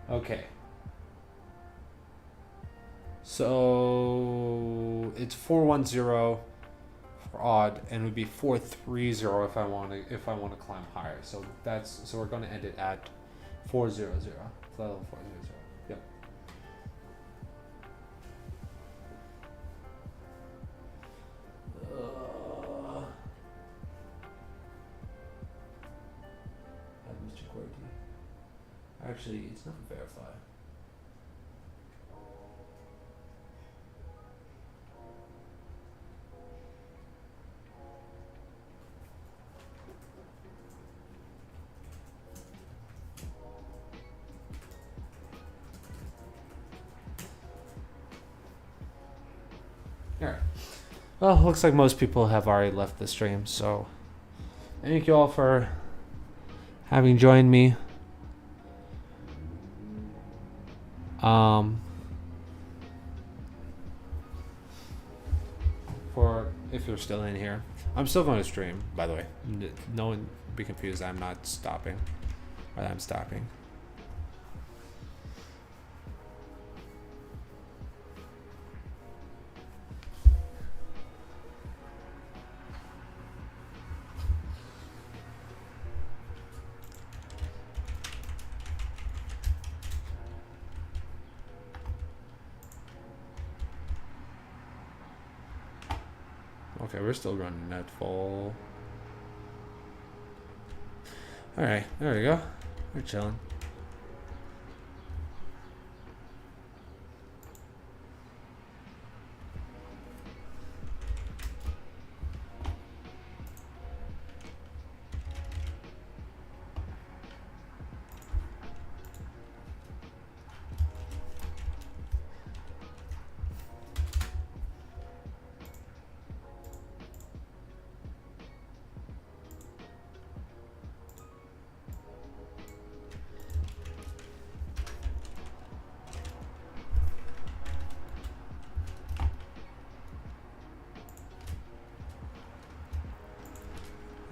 Okay. So it's 410 for odd, and it would be 430 if I want to climb higher. So we're going to end it at 400. Level 400. Yep. Mr. QWERTY. Actually, it's not verified. Alright. Well, looks like most people have already left the stream, so thank you all for having joined me. For if you're still in here, I'm still going to stream, by the way. No one be confused, I'm not stopping. Or that I'm stopping. Okay, we're still running at full. Alright, there we go. We're chilling.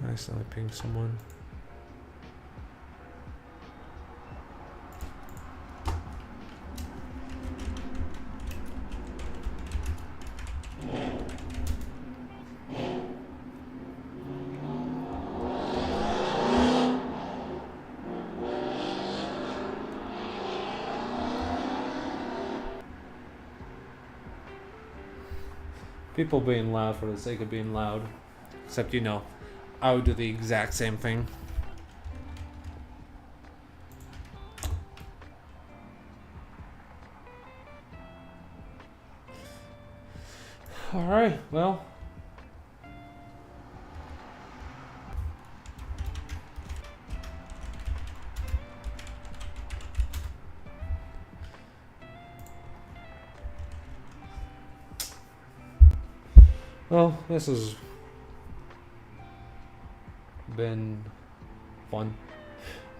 I accidentally pinged someone. People being loud for the sake of being loud. Except, you know, I would do the exact same thing. Alright, well. Well, this has been fun.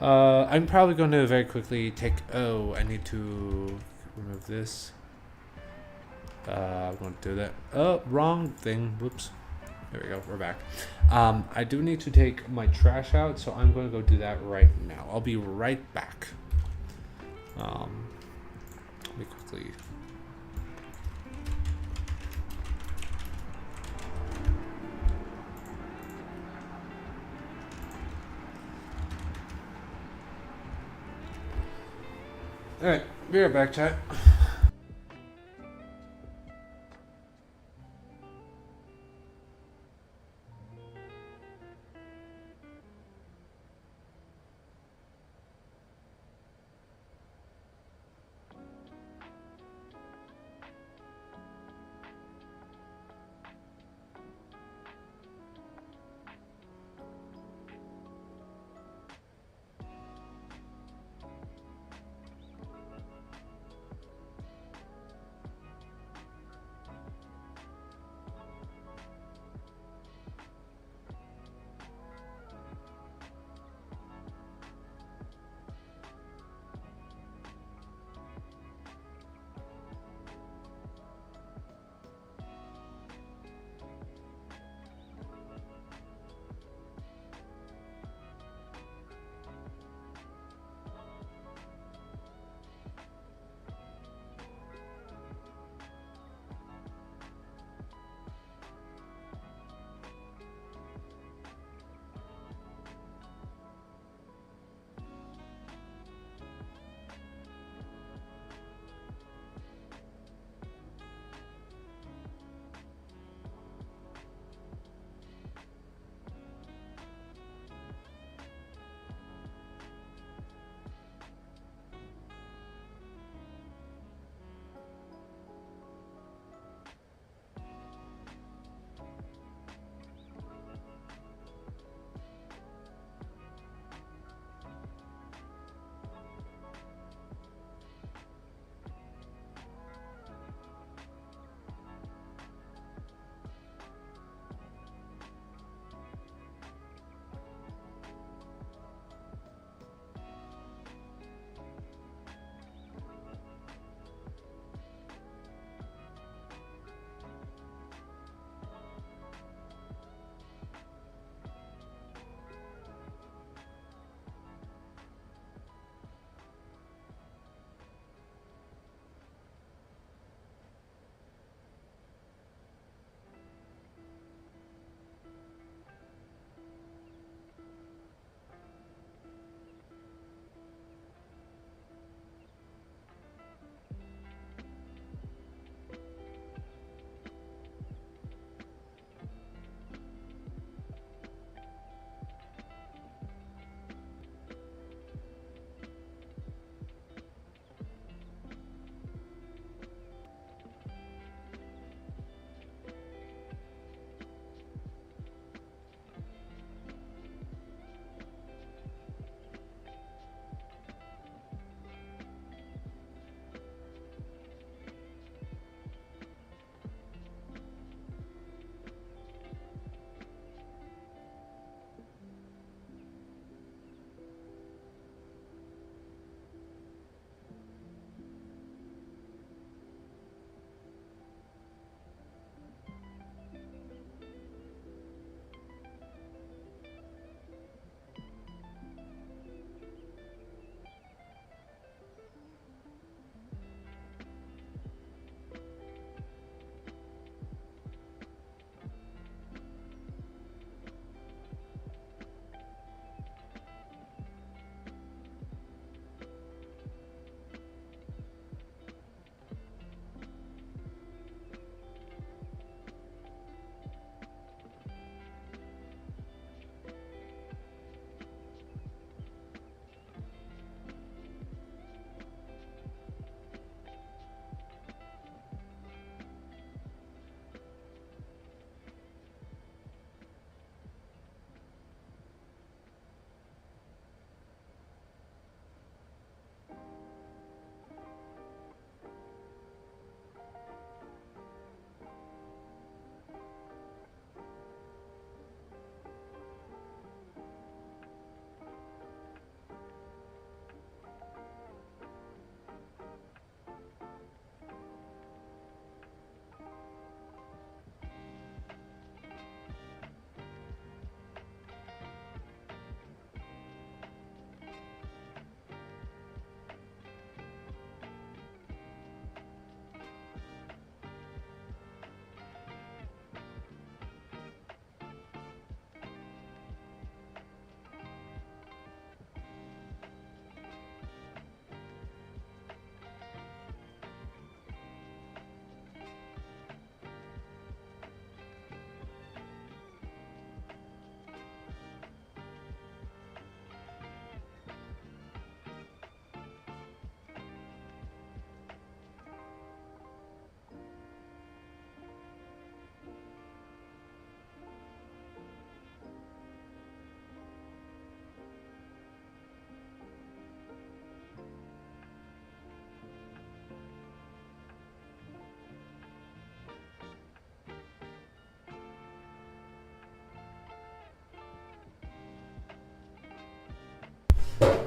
I'm probably going to very quickly take... Oh, I need to remove this. I'm going to do that. Oh, wrong thing. Whoops. There we go. We're back. I do need to take my trash out, so I'm going to go do that right now. I'll be right back. Let me quickly... Alright, be right back, chat.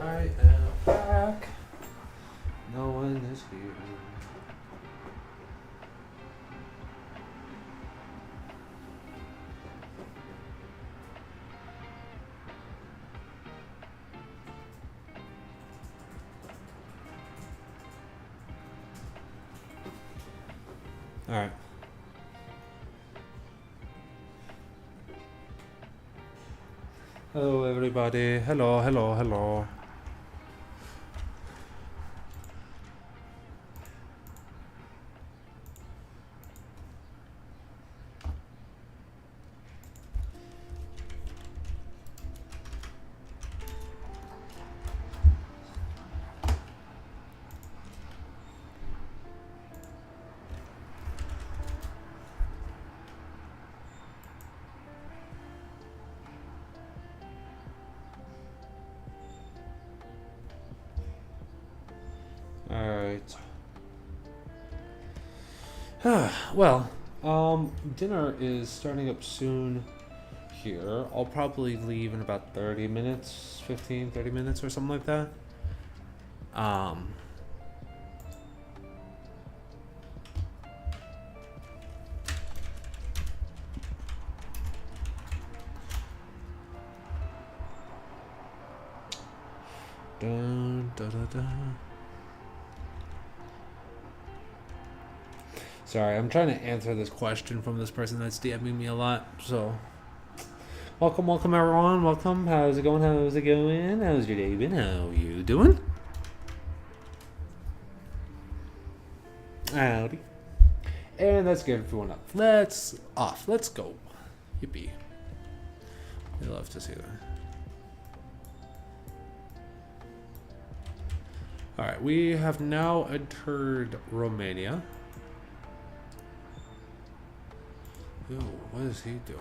I am back. No one is here. All right. Hello, everybody. Hello, hello, hello. Well, dinner is starting up soon here. I'll probably leave in about 30 minutes, 15, 30 minutes or something like that. Dun, da, da, da. Sorry, I'm trying to answer this question from this person that's DMing me a lot. So, welcome everyone. Welcome. How's it going? How's it going? How's your day been? How are you doing? Howdy. And let's get everyone up. Let's go. Yippee. We love to see that. All right, we have now entered Romania. Ooh, what is he doing?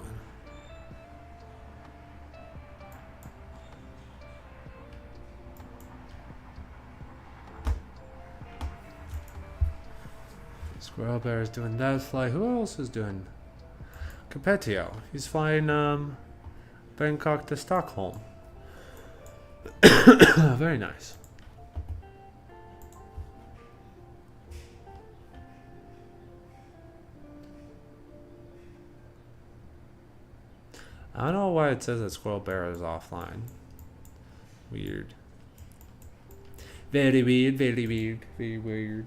Squirrel Bear is doing that fly. Who else is doing? Capetio. He's flying Bangkok to Stockholm. Very nice. I don't know why it says that Squirrel Bear is offline. Weird. Very weird, very weird, very weird.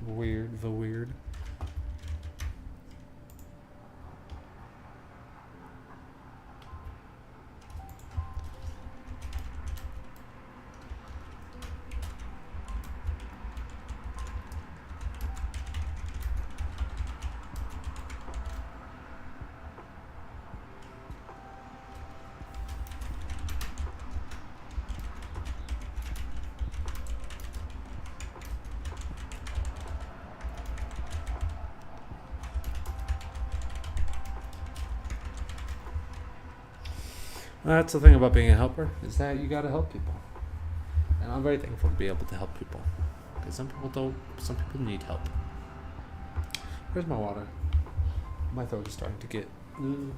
Weird, the weird. That's the thing about being a helper, is that you gotta help people. And I'm very thankful to be able to help people. Because some people need help. Where's my water? My throat is starting to get... You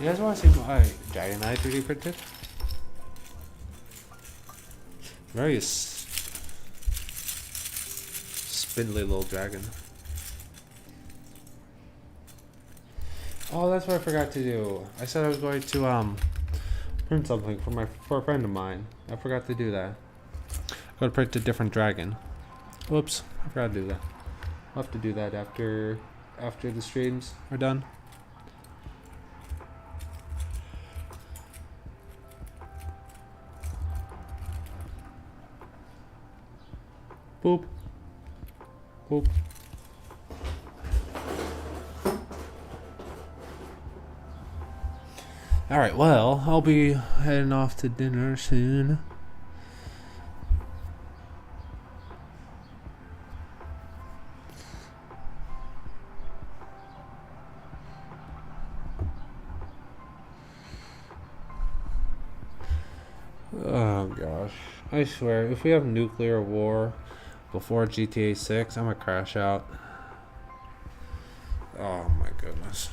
guys want to see my Dragon Eye 3D printed? Very spindly little dragon. Oh, that's what I forgot to do. I said I was going to print something for a friend of mine. I forgot to do that. I gotta print a different dragon. Whoops, I forgot to do that. I'll have to do that after the streams are done. Boop. Boop. Alright, well, I'll be heading off to dinner soon. Oh gosh. I swear, if we have nuclear war before GTA 6, I'm gonna crash out. Oh my goodness.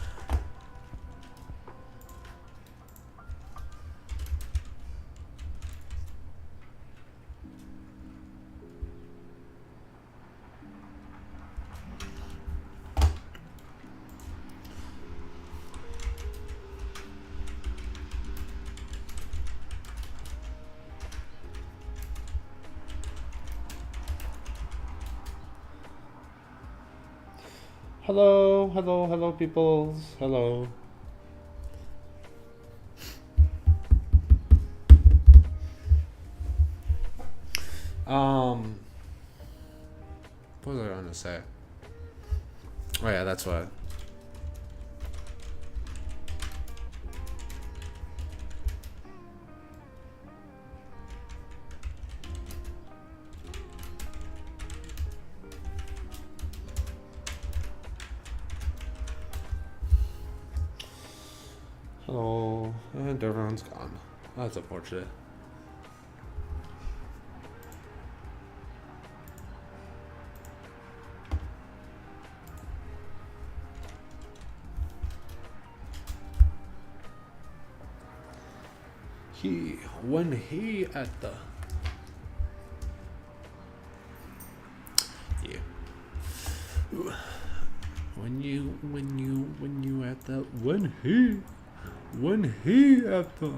Hello, hello, hello, peoples. Hello. What was I going to say? Oh yeah, that's what. Hello, and everyone's gone. That's unfortunate. When he at the when you at the when he at the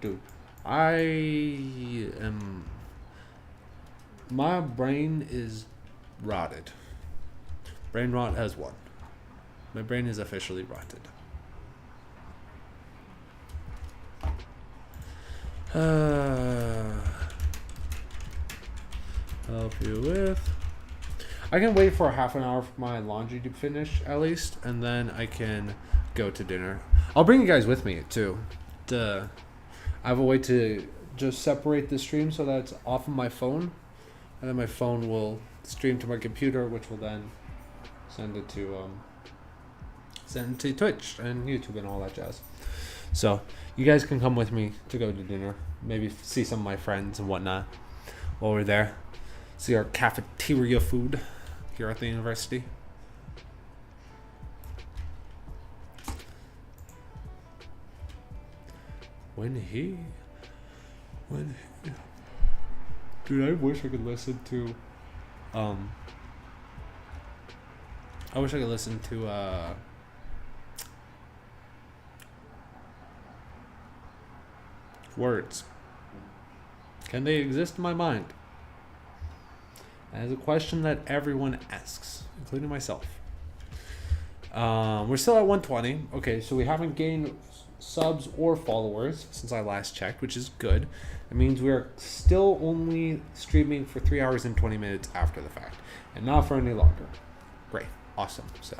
dude, I am, my brain is rotted. Brain rot has won. My brain is officially rotted. Help you with. I can wait for half an hour for my laundry to finish at least, and then I can go to dinner. I'll bring you guys with me too. I have a way to just separate the stream so that it's off of my phone, and then my phone will stream to my computer, which will then send it to Twitch and YouTube and all that jazz. So you guys can come with me to go to dinner. Maybe see some of my friends and whatnot while we're there. See our cafeteria food here at the university. Dude, I wish I could listen to words. Can they exist in my mind? That is a question that everyone asks, including myself. We're still at 120. Okay, so we haven't gained subs or followers since I last checked, which is good. It means we're still only streaming for 3 hours and 20 minutes after the fact, and not for any longer. Great, awesome. So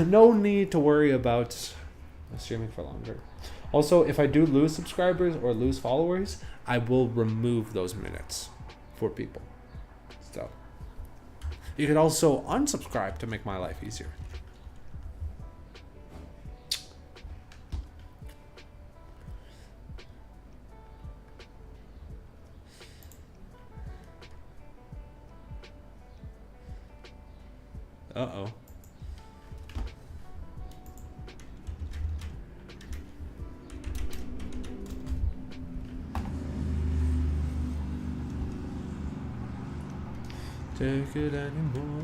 no need to worry about streaming for longer. Also, if I do lose subscribers or lose followers, I will remove those minutes for people. So you could also unsubscribe to make my life easier. Uh-oh. Take it anymore.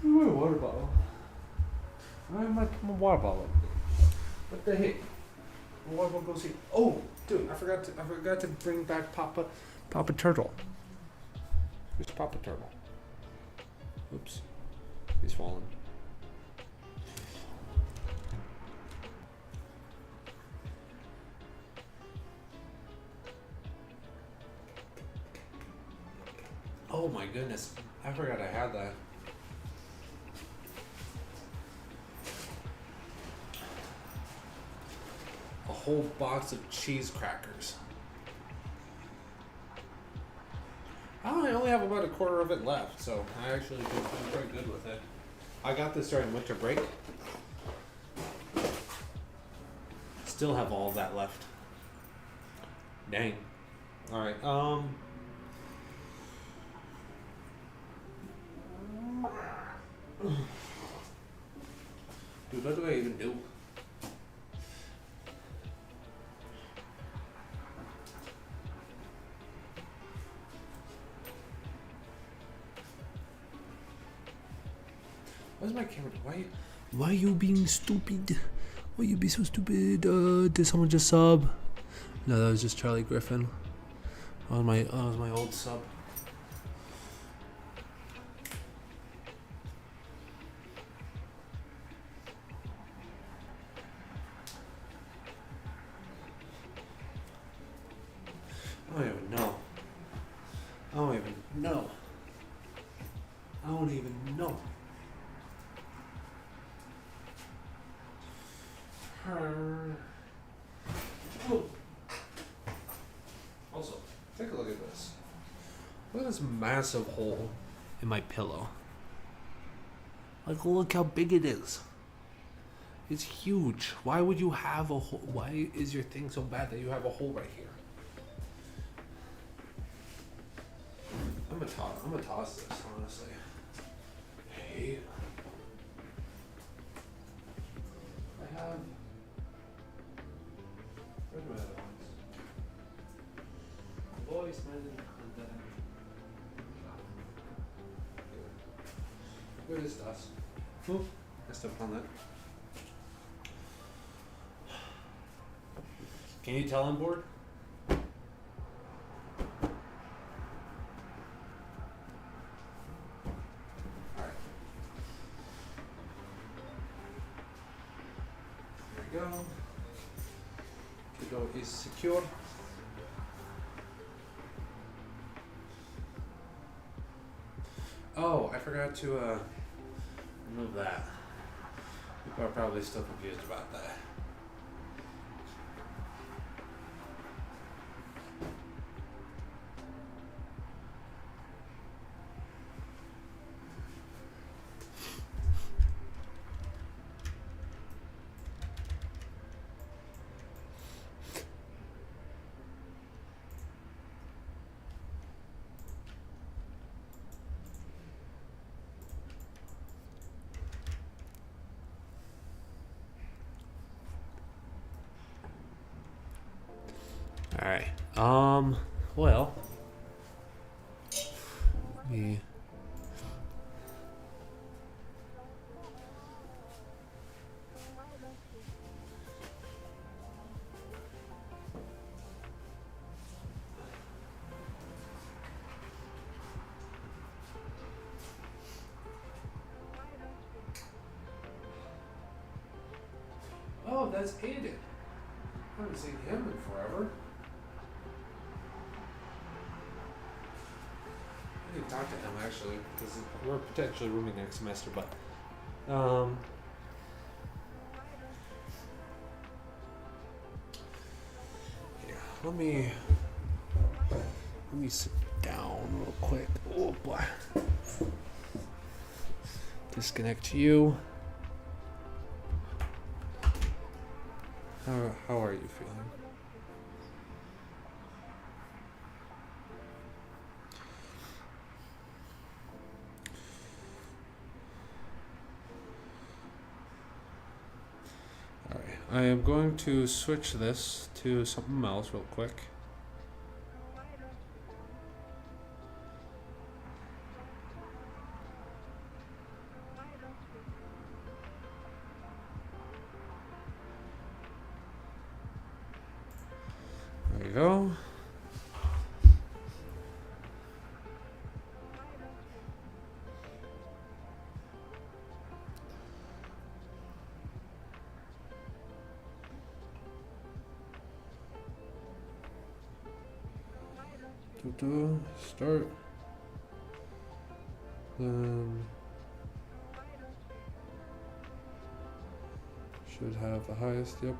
My water bottle. I have my water bottle. What the heck? My water bottle goes here. Oh, dude, I forgot to bring back Papa Turtle. Where's Papa Turtle? Oops, he's fallen. Oh my goodness, I forgot I had that. A whole box of cheese crackers. I only have about a quarter of it left, so I actually feel pretty good with it. I got this during winter break. still have all of that left. Dang. Alright, dude, what do I even do? Where's my camera? Why are you being stupid? Why you be so stupid? Did someone just sub? No, that was just Charlie Griffin. That was my old sub. I don't even know. I don't even know. I don't even know. Also, take a look at this. Look at this massive hole in my pillow. Like, look how big it is. It's huge. Why would you have a hole? Why is your thing so bad that you have a hole right here? I'm gonna toss this, honestly. Hey. I have... Where's my other ones? Voice message content. Where is das? Oh, I stepped on that. Can you tell I'm bored? Alright. There we go. Kiddo is secure. Oh, I forgot to remove that. People are probably still confused about that. Alright, well, me. Oh, that's Aiden. I haven't seen him in forever. I need to talk to him actually, because we're potentially rooming next semester, but here, let me sit down real quick. Oh boy. Disconnect you. How are you feeling? Alright, I am going to switch this to something else real quick. There you go. Start. Should have the highest, yep.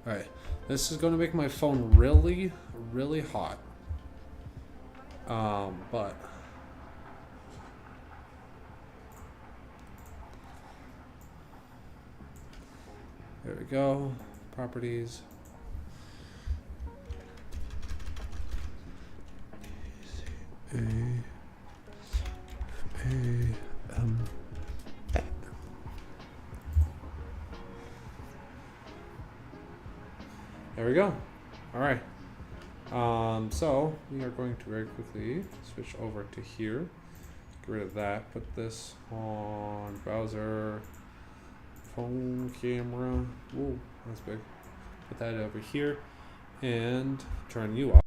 Alright, this is going to make my phone really, really hot. But There we go. Properties. There we go. All right. So we are going to very quickly switch over to here. Get rid of that. Put this on browser, phone, camera. Ooh, that's big. Put that over here and turn you off.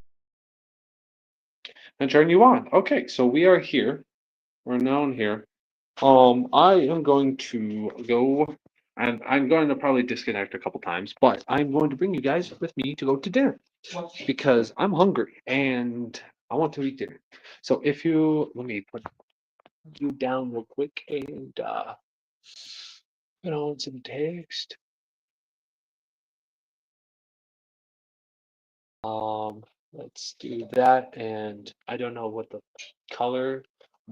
And turn you on. Okay, so we are here. We're now in here. I am going to go, and I'm going to probably disconnect a couple times, but I'm going to bring you guys with me to go to dinner because I'm hungry and I want to eat dinner. So if you let me put you down real quick and put on some text. Let's do that, and I don't know what the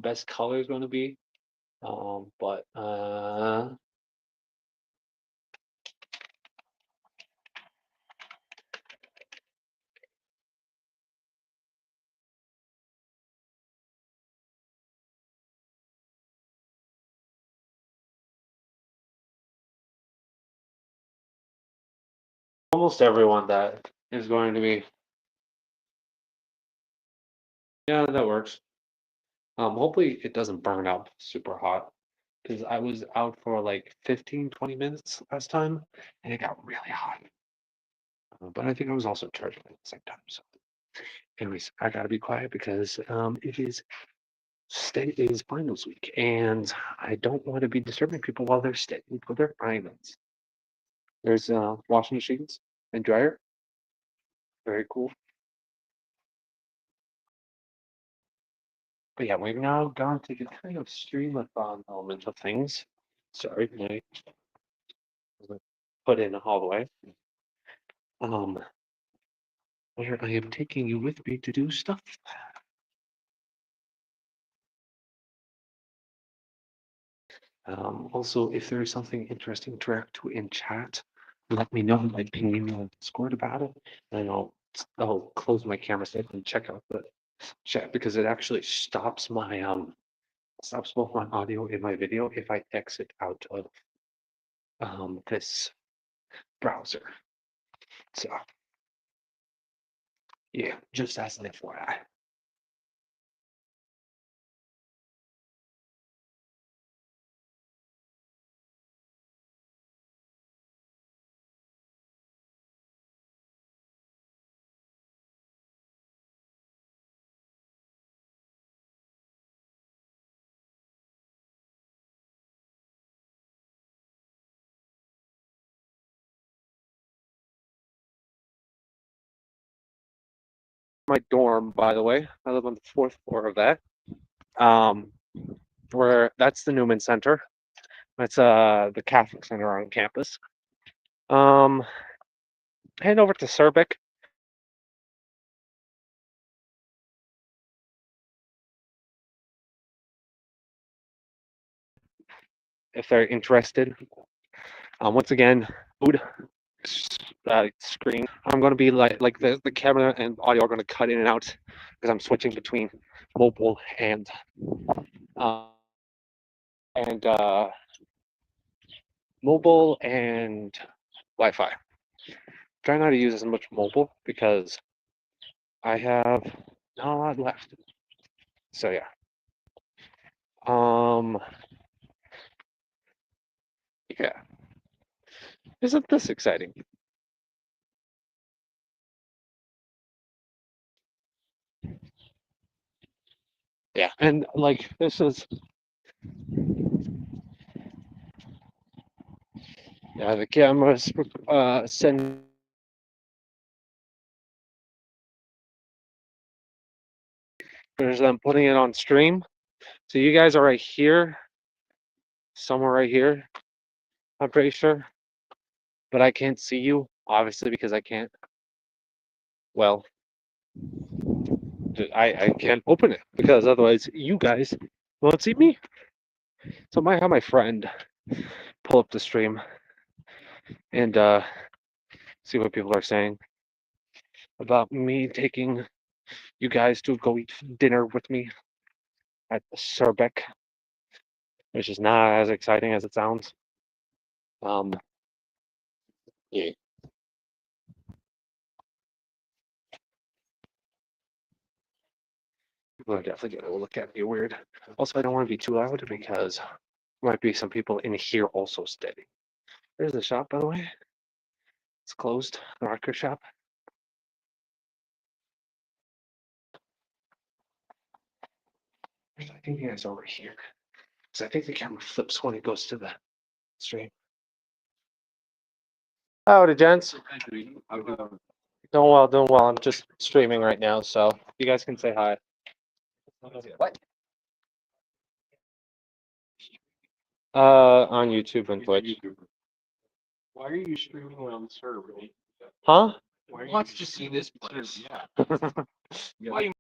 best color is going to be. But almost everyone that is going to be. Yeah, that works. Hopefully it doesn't burn up super hot because I was out for like 15-20 minutes last time and it got really hot. But I think I was also charging at the same time. So, anyways, I gotta be quiet because it is finals week and I don't want to be disturbing people while they're studying for their finals. There's washing machines and dryer. Very cool. But yeah, we've now gone to the kind of streamathon element of things. Sorry, I put in all the way. Where I am taking you with me to do stuff. Also, if there is something interesting to react to in chat, let me know by pinging me on Discord about it, and I'll close my camera set and check out the chat because it actually stops my stops both my audio and my video if I exit out of this browser. So yeah, just as an FYI. My dorm, by the way, I live on the 4th floor of that. Where that's the Newman Center. That's the Catholic Center on campus. Head over to Cerbic. If they're interested. Once again, food screen. I'm going to be like the camera and audio are going to cut in and out because I'm switching between mobile and Wi-Fi. Try not to use as much mobile because I have not a lot left. So yeah. Yeah. Isn't this exciting? Yeah, and like this is the camera's send there's them putting it on stream. So you guys are right here, somewhere right here, I'm pretty sure. But I can't see you, obviously, because I can't. Well, I can't open it because otherwise you guys won't see me. So I might have my friend pull up the stream and see what people are saying about me taking you guys to go eat dinner with me at Surbeck, which is not as exciting as it sounds. Yeah. People are definitely gonna look at me weird. Also, I don't want to be too loud because there might be some people in here also staying. There's the shop, by the way. It's closed, the record shop. I think you guys over here. Because I think the camera flips when it goes to the stream. Howdy, gents. Doing well, doing well. I'm just streaming right now, so you guys can say hi. What? On YouTube and Twitch. Why are you streaming on the server? Huh? Who wants to see this place? Yeah. Why you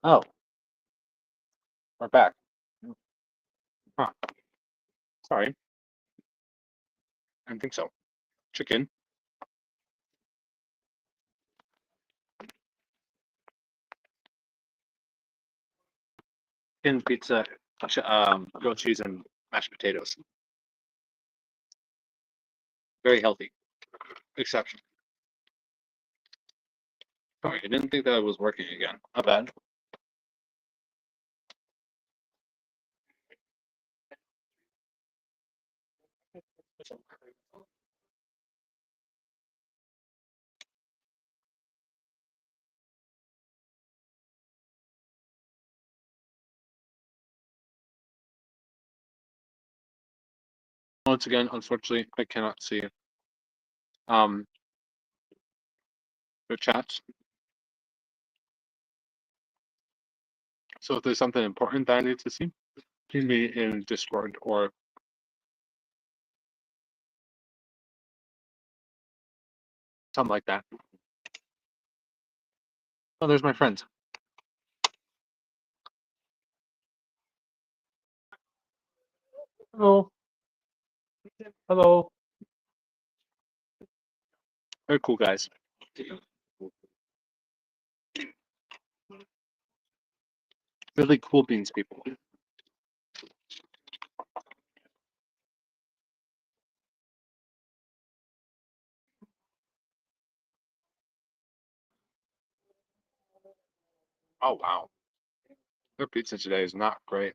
Oh, we're back. Huh. Sorry. I didn't think so. Chicken. Chicken pizza, grilled cheese, and mashed potatoes. Very healthy. Exception. Sorry, I didn't think that it was working again. Not bad. Once again, unfortunately, I cannot see the chats. So if there's something important that I need to see, ping me in Discord or something like that. Oh, there's my friends. Hello. Hello. Very cool guys. Really cool beans people. Oh wow. Their pizza today is not great.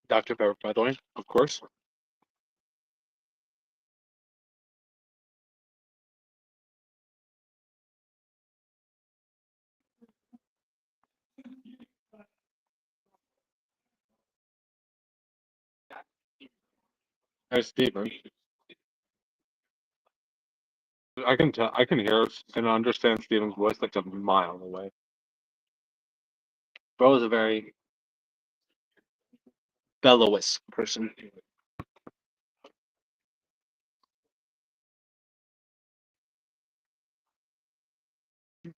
Dr. Pepper, by the way, of course. Hey, Steven. I can tell. I can hear and understand Steven's voice like a mile away. Bro is a very bellowous person.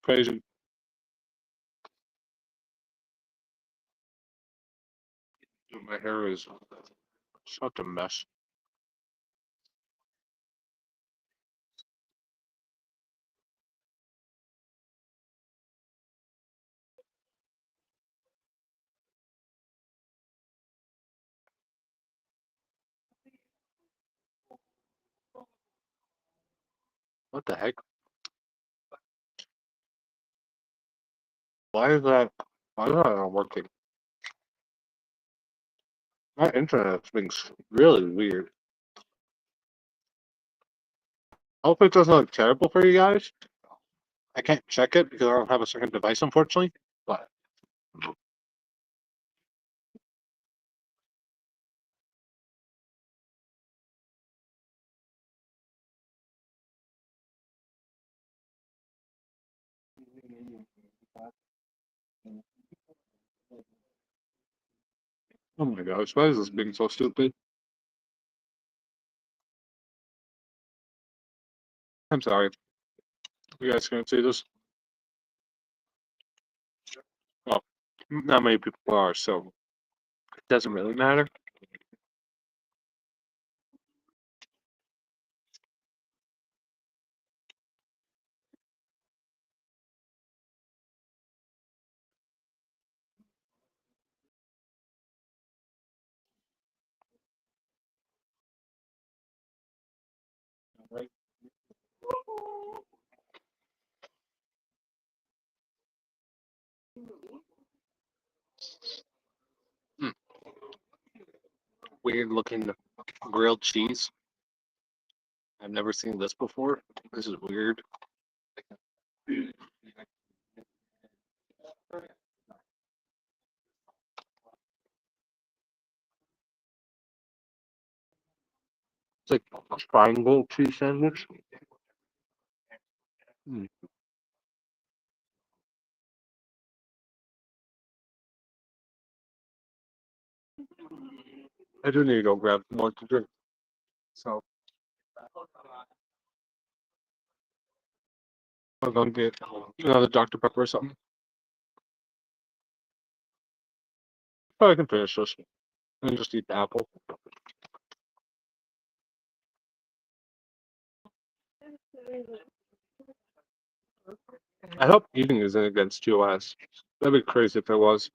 Crazy. Dude, my hair is such a mess. What the heck? Why is that? Why is that not working? My internet's being really weird. Hopefully it doesn't look terrible for you guys. I can't check it because I don't have a second device, unfortunately. But oh my gosh, why is this being so stupid? I'm sorry. You guys can't see this? Well, not many people are, so it doesn't really matter. Hmm. Weird looking grilled cheese. I've never seen this before. This is weird. It's like a triangle cheese sandwich. Hmm. I do need to go grab more to drink. So I'll go get another Dr. Pepper or something. Probably can finish this and just eat the apple. I hope eating isn't against TOS. That'd be crazy if it was.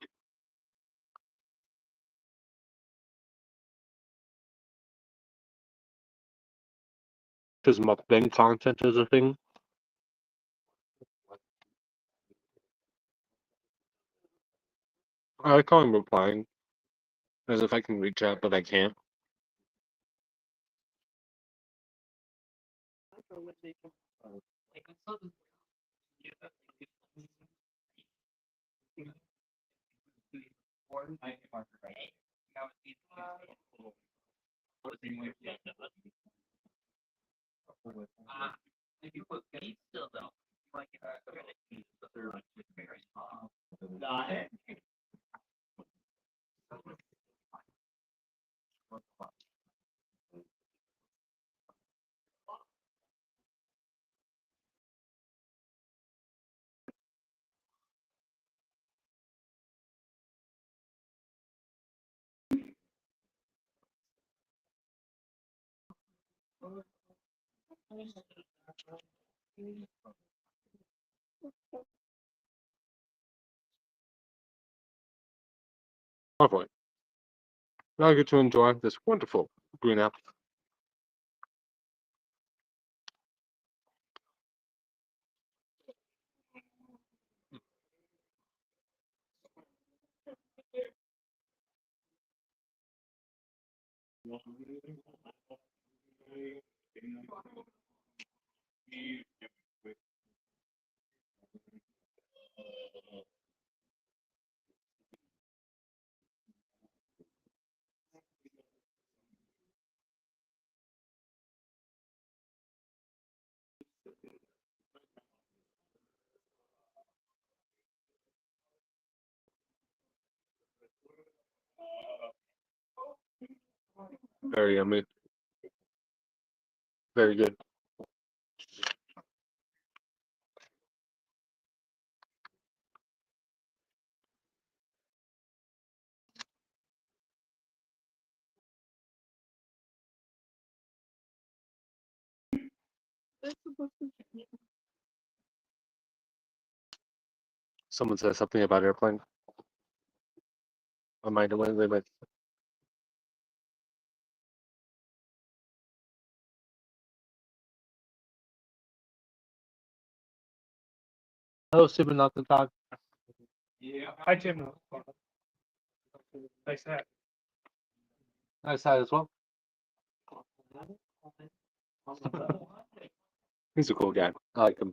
Because mukbang content is a thing. I like how I'm replying as if I can reach out, but I can't. Lovely. Now I get to enjoy this wonderful green apple. Very yummy. Very good. Someone said something about airplane. I might have went with. Hello, Streamathon Todd. Yeah. Hi, Jim. Nice hat. Nice hat as well. He's a cool guy. I like him.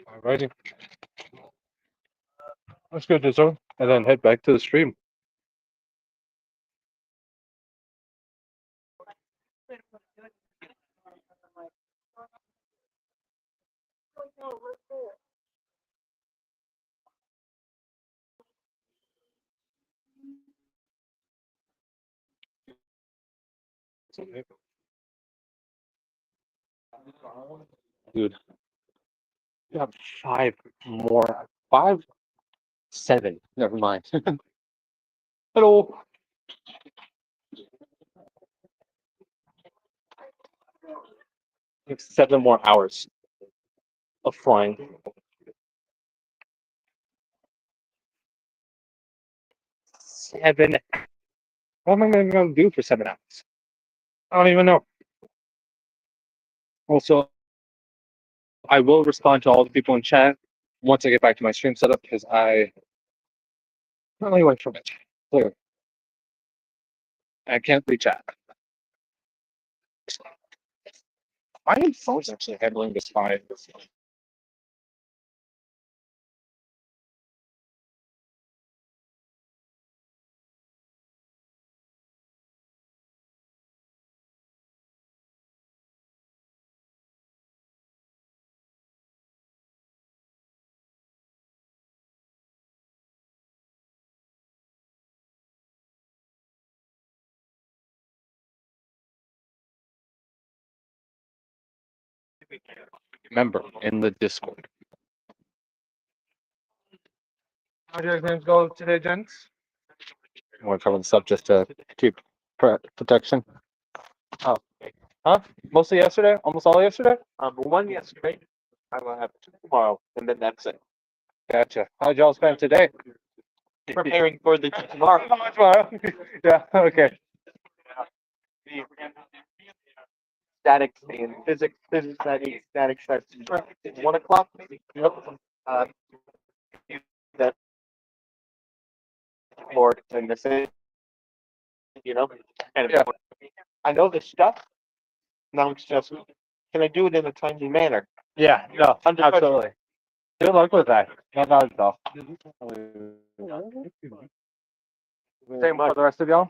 Alrighty. Let's go to zone and then head back to the stream. Dude, you have 5 more. 5? 7. Never mind. Hello. It's 7 more hours of flying. What am I going to do for 7 hours? I don't even know. Also, I will respond to all the people in chat once I get back to my stream setup because I really away from it. Clear. I can't reach chat. My phone's actually handling this fine. Member in the Discord. How do things go today, gents? I want to cover this up just to keep protection. Oh, huh? Mostly yesterday? Almost all yesterday? One yesterday. I will have two tomorrow, and then that's it. Gotcha. How'd y'all spend today? Preparing for the tomorrow. Tomorrow. Yeah, okay. Static and physics study. Static starts at 1 o'clock. Yep. That more than the same. You know, and Yeah. I know this stuff. Now it's just, can I do it in a timely manner? Yeah, no, absolutely. Good luck with that. No doubt at all. Same for the rest of y'all.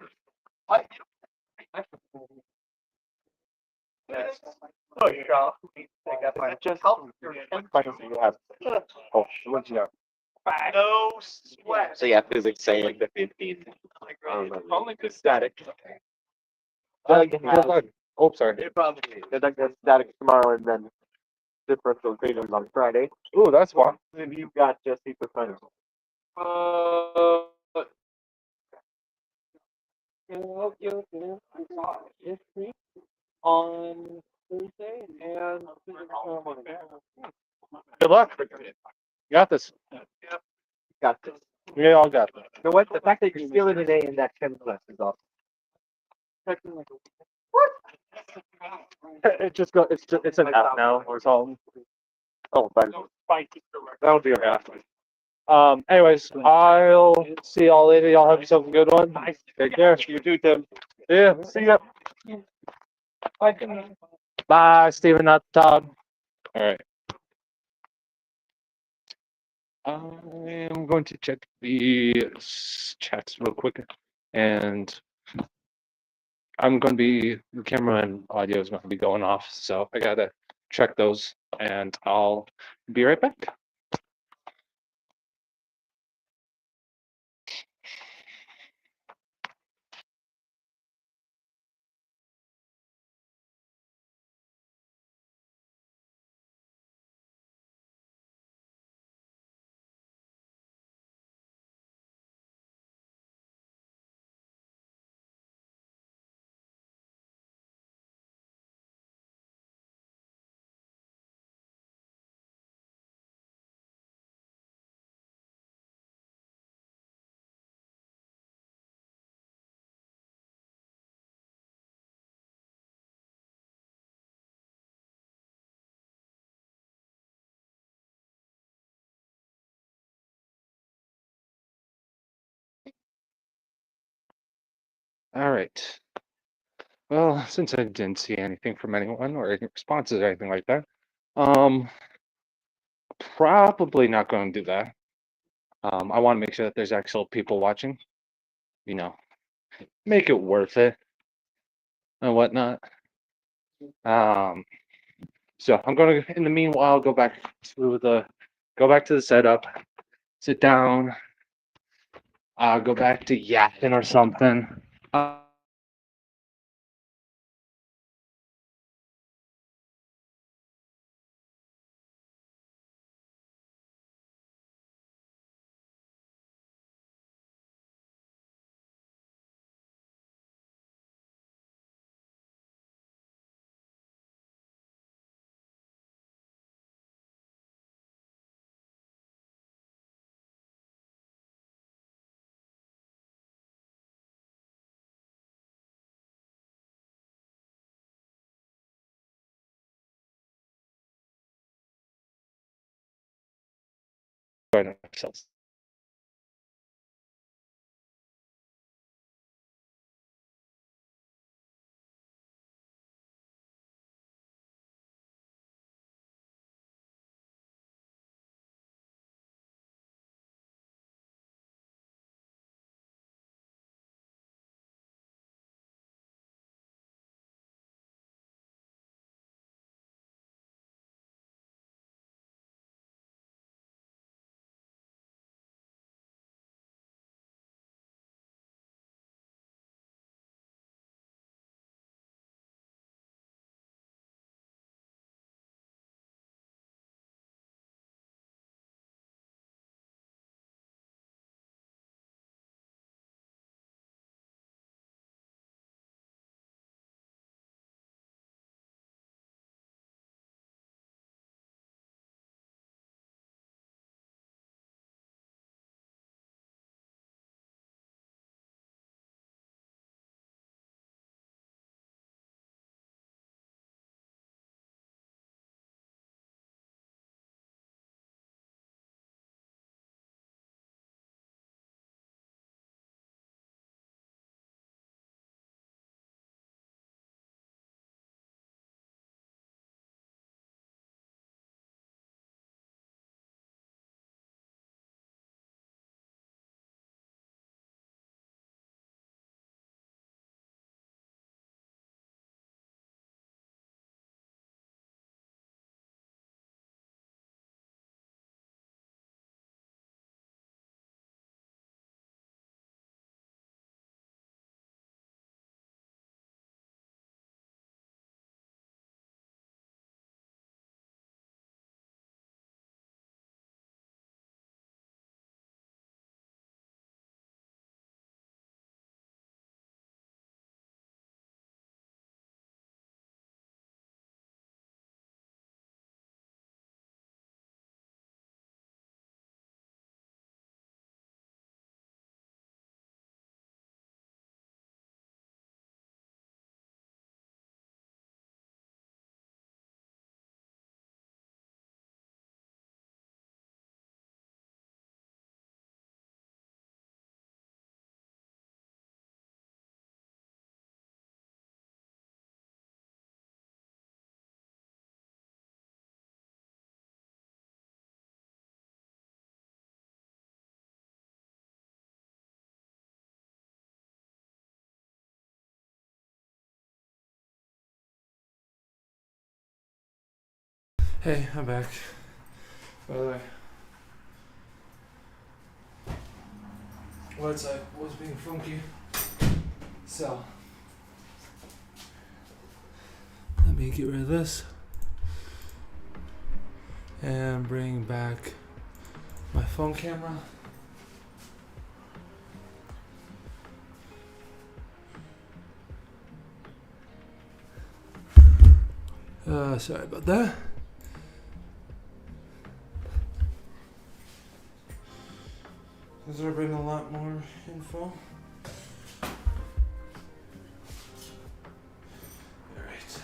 Just help. You have. Oh, what'd you have? No sweat. So yeah, physics saying the 15. Only good static. Good luck. Oh, sorry. Static tomorrow and then differential equations on Friday. Ooh, that's fun. And you've got Jesse for final. On Thursday and Good luck. You got this. got this. We all got this. You know what? The fact that you're still in today in that 10 class is awesome. It just go. It's an app now or something. Oh, fine. That'll be okay. Anyways, I'll see y'all later. Y'all have yourself a good one. Take care. You too, Tim. Yeah. See ya. Bye, Steven, not Todd. All right. I'm going to check the chats real quick, and I'm going to be the camera and audio is going to be going off, so I gotta check those, and I'll be right back. All right. Well, since I didn't see anything from anyone or any responses or anything like that, probably not going to do that. I want to make sure that there's actual people watching, you know, make it worth it and whatnot. So I'm going to, in the meanwhile, go back to the setup, sit down, go back to yapping or something. enjoying ourselves. Hey, I'm back. By the way, website was being funky, so let me get rid of this and bring back my phone camera. Sorry about that. Does there bring a lot more info? Alright.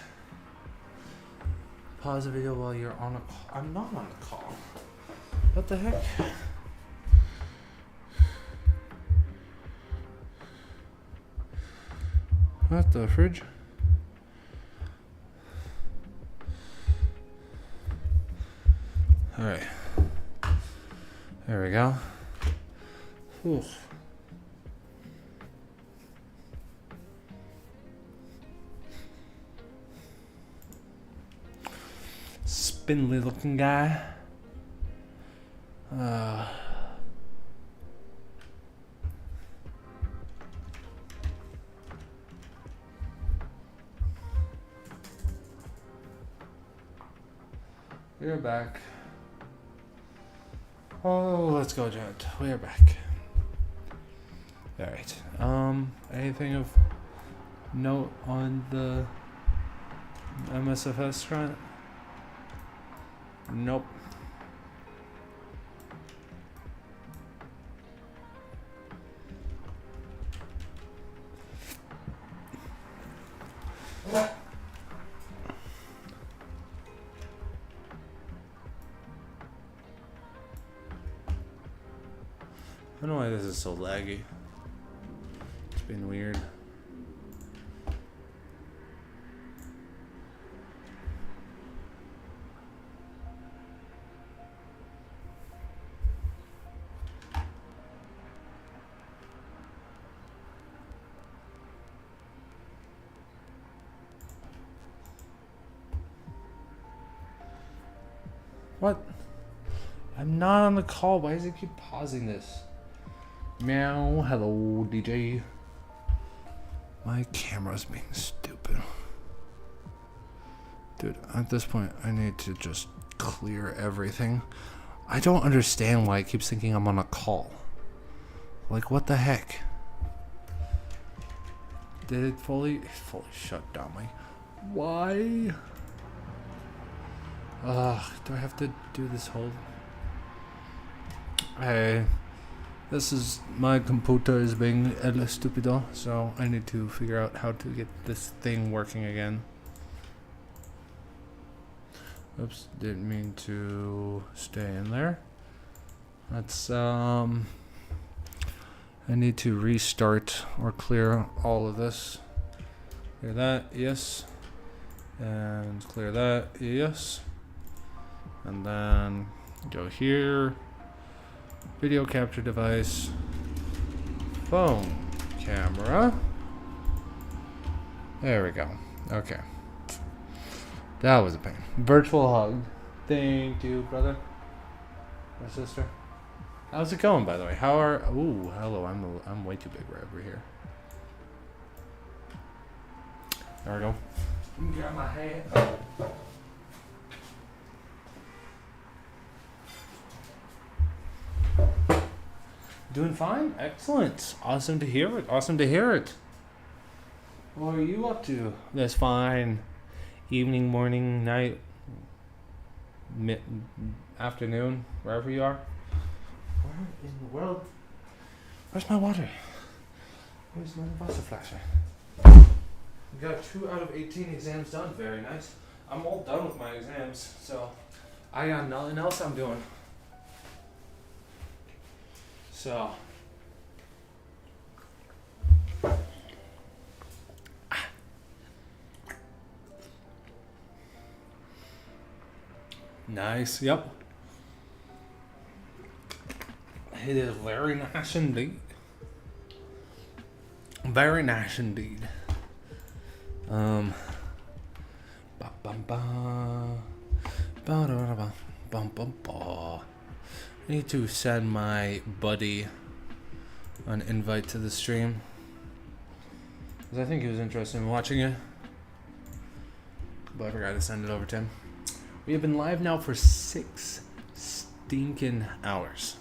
Pause the video while you're on a call. I'm not on a call. What the heck? What the fridge? Alright. There we go. Whew. Spindly looking guy. We're back. Oh, let's go, Jet. We're back. Alright. Anything of note on the MSFS front? Nope. I don't know why this is so laggy. It's been weird. What? I'm not on the call. Why does it keep pausing this? Meow. Hello, DJ. My camera's being stupid. Dude, at this point, I need to just clear everything. I don't understand why it keeps thinking I'm on a call. Like, what the heck? Did it fully shut down my... Why? Do I have to do this whole... Hey, this is... My computer is being el stupido, so I need to figure out how to get this thing working again. Oops, didn't mean to stay in there. Let's, I need to restart or clear all of this. Clear that, yes. And clear that, yes. And then go here, video capture device, phone, camera. There we go. Okay. That was a pain. Virtual hug. Thank you, brother. My sister. How's it going, by the way? How are... Ooh, hello. I'm way too big right over here. There we go. Grab my hand. Doing fine? Excellent. Awesome to hear it. Awesome to hear it. What are you up to? That's fine. Evening, morning, night, afternoon, wherever you are. Where in the world? Where's my water? Where's my Wasserflasche? We got 2 out of 18 exams done. Very nice. I'm all done with my exams, so I got nothing else I'm doing. So. Nice, yep. It is very nice indeed. Very nice indeed. I need to send my buddy an invite to the stream, because I think he was interested in watching it, but I forgot to send it over to him. We have been live now for 6 stinking hours.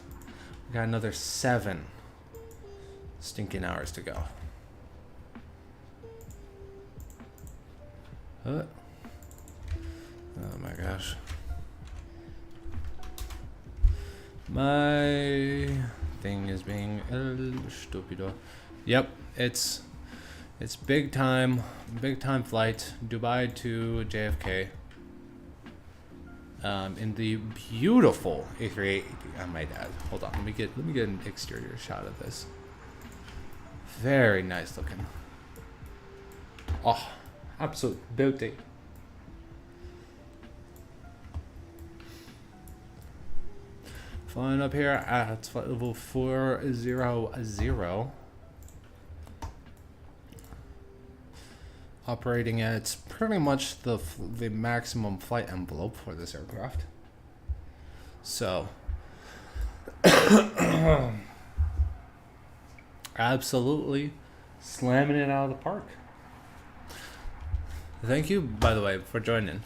We got another 7 stinking hours to go. Oh my gosh. My thing is being stupido. Yep, it's big time flight, Dubai to JFK. In the beautiful A380, I might add. Hold on, let me get an exterior shot of this. Very nice looking. Oh, absolute beauty. Flying up here at flight level 400. Operating at pretty much the maximum flight envelope for this aircraft. So, absolutely slamming it out of the park. Thank you, by the way, for joining.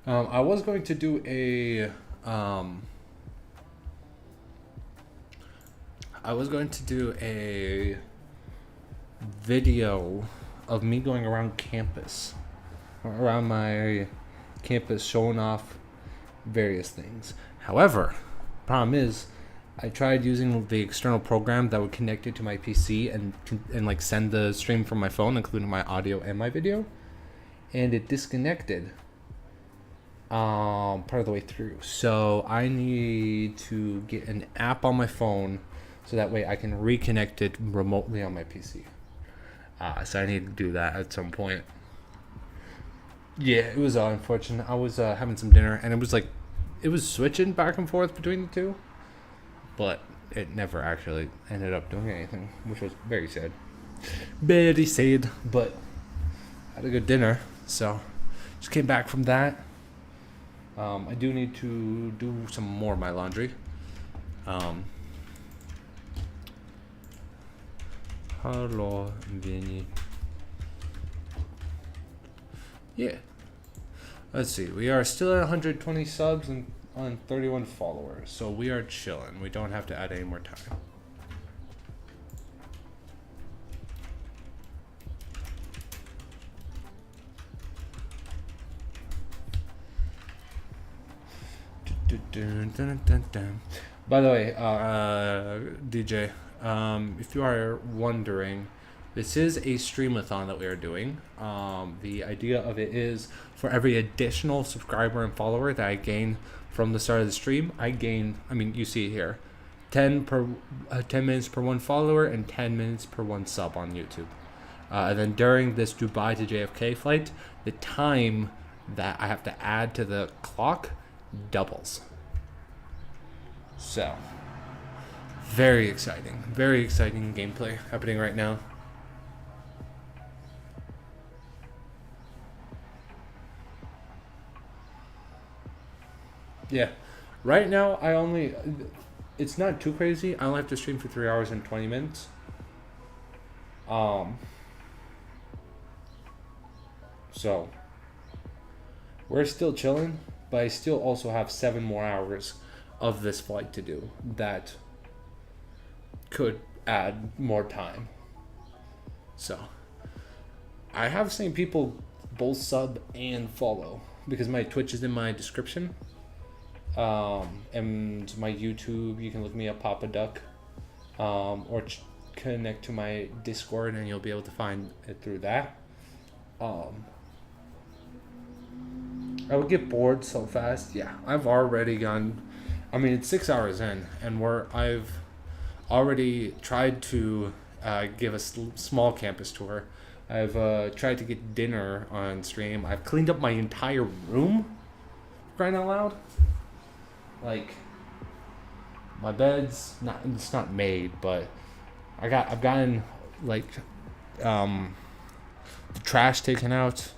I was going to do a video of me going around campus, around my campus, showing off various things. However, problem is I tried using the external program that would connect it to my PC and like send the stream from my phone, including my audio and my video, and it disconnected part of the way through. So I need to get an app on my phone so that way I can reconnect it remotely on my PC. So I need to do that at some point. Yeah, it was unfortunate. I was having some dinner and it was switching back and forth between the two, but it never actually ended up doing anything, which was very sad. Very sad, but I had a good dinner, so just came back from that. I do need to do some more of my laundry. Hello, Vinny. Yeah. Let's see. We are still at 120 subs and on 31 followers, so we are chilling. We don't have to add any more time. By the way, DJ, if you are wondering, this is a Streamathon that we are doing. The idea of it is for every additional subscriber and follower that I gain from the start of the stream, you see it here, 10 minutes per one follower and 10 minutes per one sub on YouTube. And then during this Dubai to JFK flight, the time that I have to add to the clock doubles. So, very exciting gameplay happening right now. Yeah, right now it's not too crazy. I only have to stream for 3 hours and 20 minutes. So we're still chilling, but I still also have 7 more hours of this flight to do that could add more time. So I have seen people both sub and follow because my Twitch is in my description. And my YouTube, you can look me up, Papa Duck, or connect to my Discord and you'll be able to find it through that. I would get bored so fast. Yeah, I've already gone. It's 6 hours in, and I've already tried to give a small campus tour. I've tried to get dinner on stream. I've cleaned up my entire room. Crying out loud. Like, my bed's not made, but I've gotten like the trash taken out.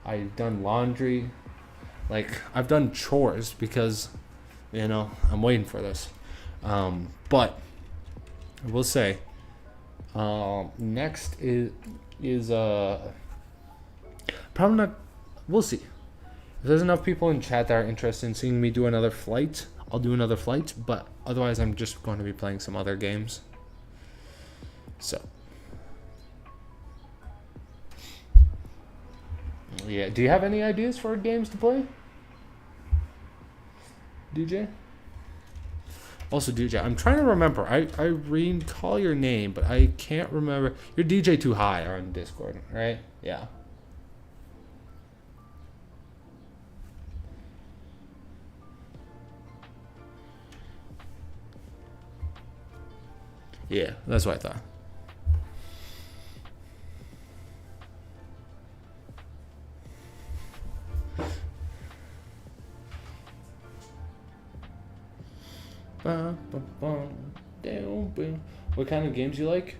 I've done laundry. Like, I've done chores because, I'm waiting for this. But I will say, next is probably not. We'll see. If there's enough people in chat that are interested in seeing me do another flight, I'll do another flight. But otherwise, I'm just going to be playing some other games. So, yeah. Do you have any ideas for games to play, DJ? Also, DJ, I'm trying to remember. I recall your name, but I can't remember. You're DJ Too High on Discord, right? Yeah. Yeah, that's what I thought. What kind of games you like?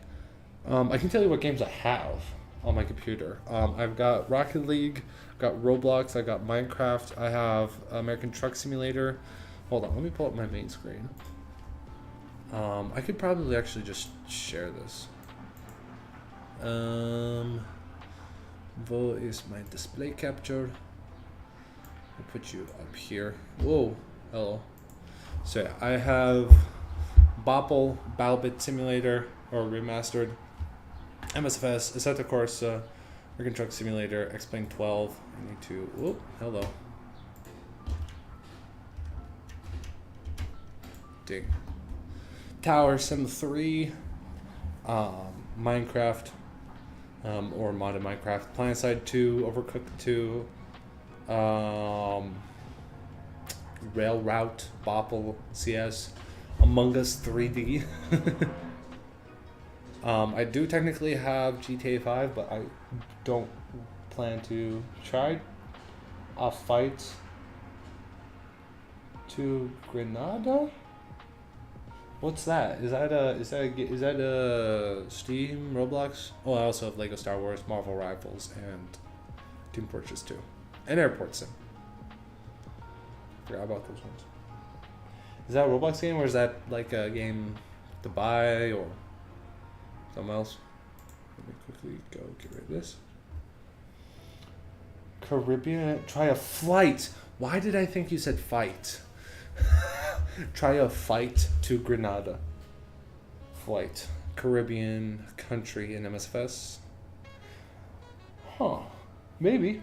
I can tell you what games I have on my computer. I've got Rocket League, got Roblox, I got Minecraft, I have American Truck Simulator. Hold on, let me pull up my main screen. I could probably actually just share this. Vo is my display capture. I'll put you up here. Whoa, hello. So yeah, I have Bopple, Balbit Simulator, or Remastered, MSFS, Assetto Corsa, American Truck Simulator, X-Plane 12. I need to, whoa, hello. Ding. Tower Sim 3, Minecraft, or modded Minecraft, PlanetSide 2, Overcooked 2, Rail Route, Bopple, CS, Among Us 3D. I do technically have GTA 5, but I don't plan to try a fight to Grenada. What's that? Is that a Steam Roblox? Oh, I also have Lego Star Wars, Marvel Rivals, and Team Fortress 2, and Airport Sim. Forgot about those ones. Is that a Roblox game, or is that like a game to buy, or something else? Let me quickly go get rid of this. Caribbean, try a flight. Why did I think you said fight? Try a fight to Grenada. Flight. Caribbean country in MSFS. Huh. Maybe.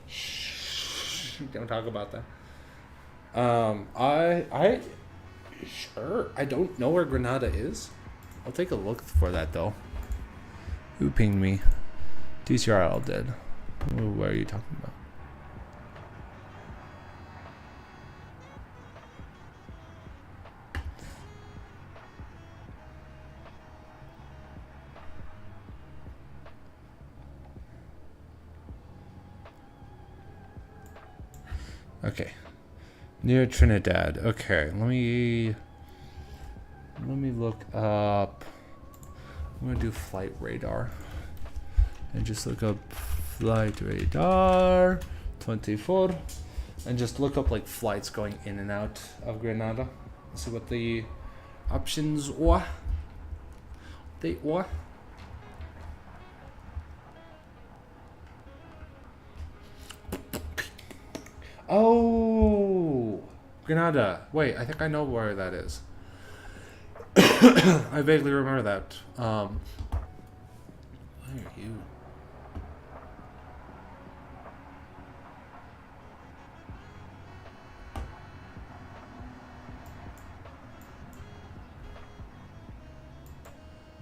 Shh. Don't talk about that. Sure. I don't know where Grenada is. I'll take a look for that though. Who pinged me? TCR all dead. What are you talking about? Okay. Near Trinidad. Okay, let me look up. I'm gonna do flight radar and just look up flight radar 24 and just look up like flights going in and out of Grenada. See what the options are. They are. Oh, Grenada. Wait, I think I know where that is. I vaguely remember that. Where are you?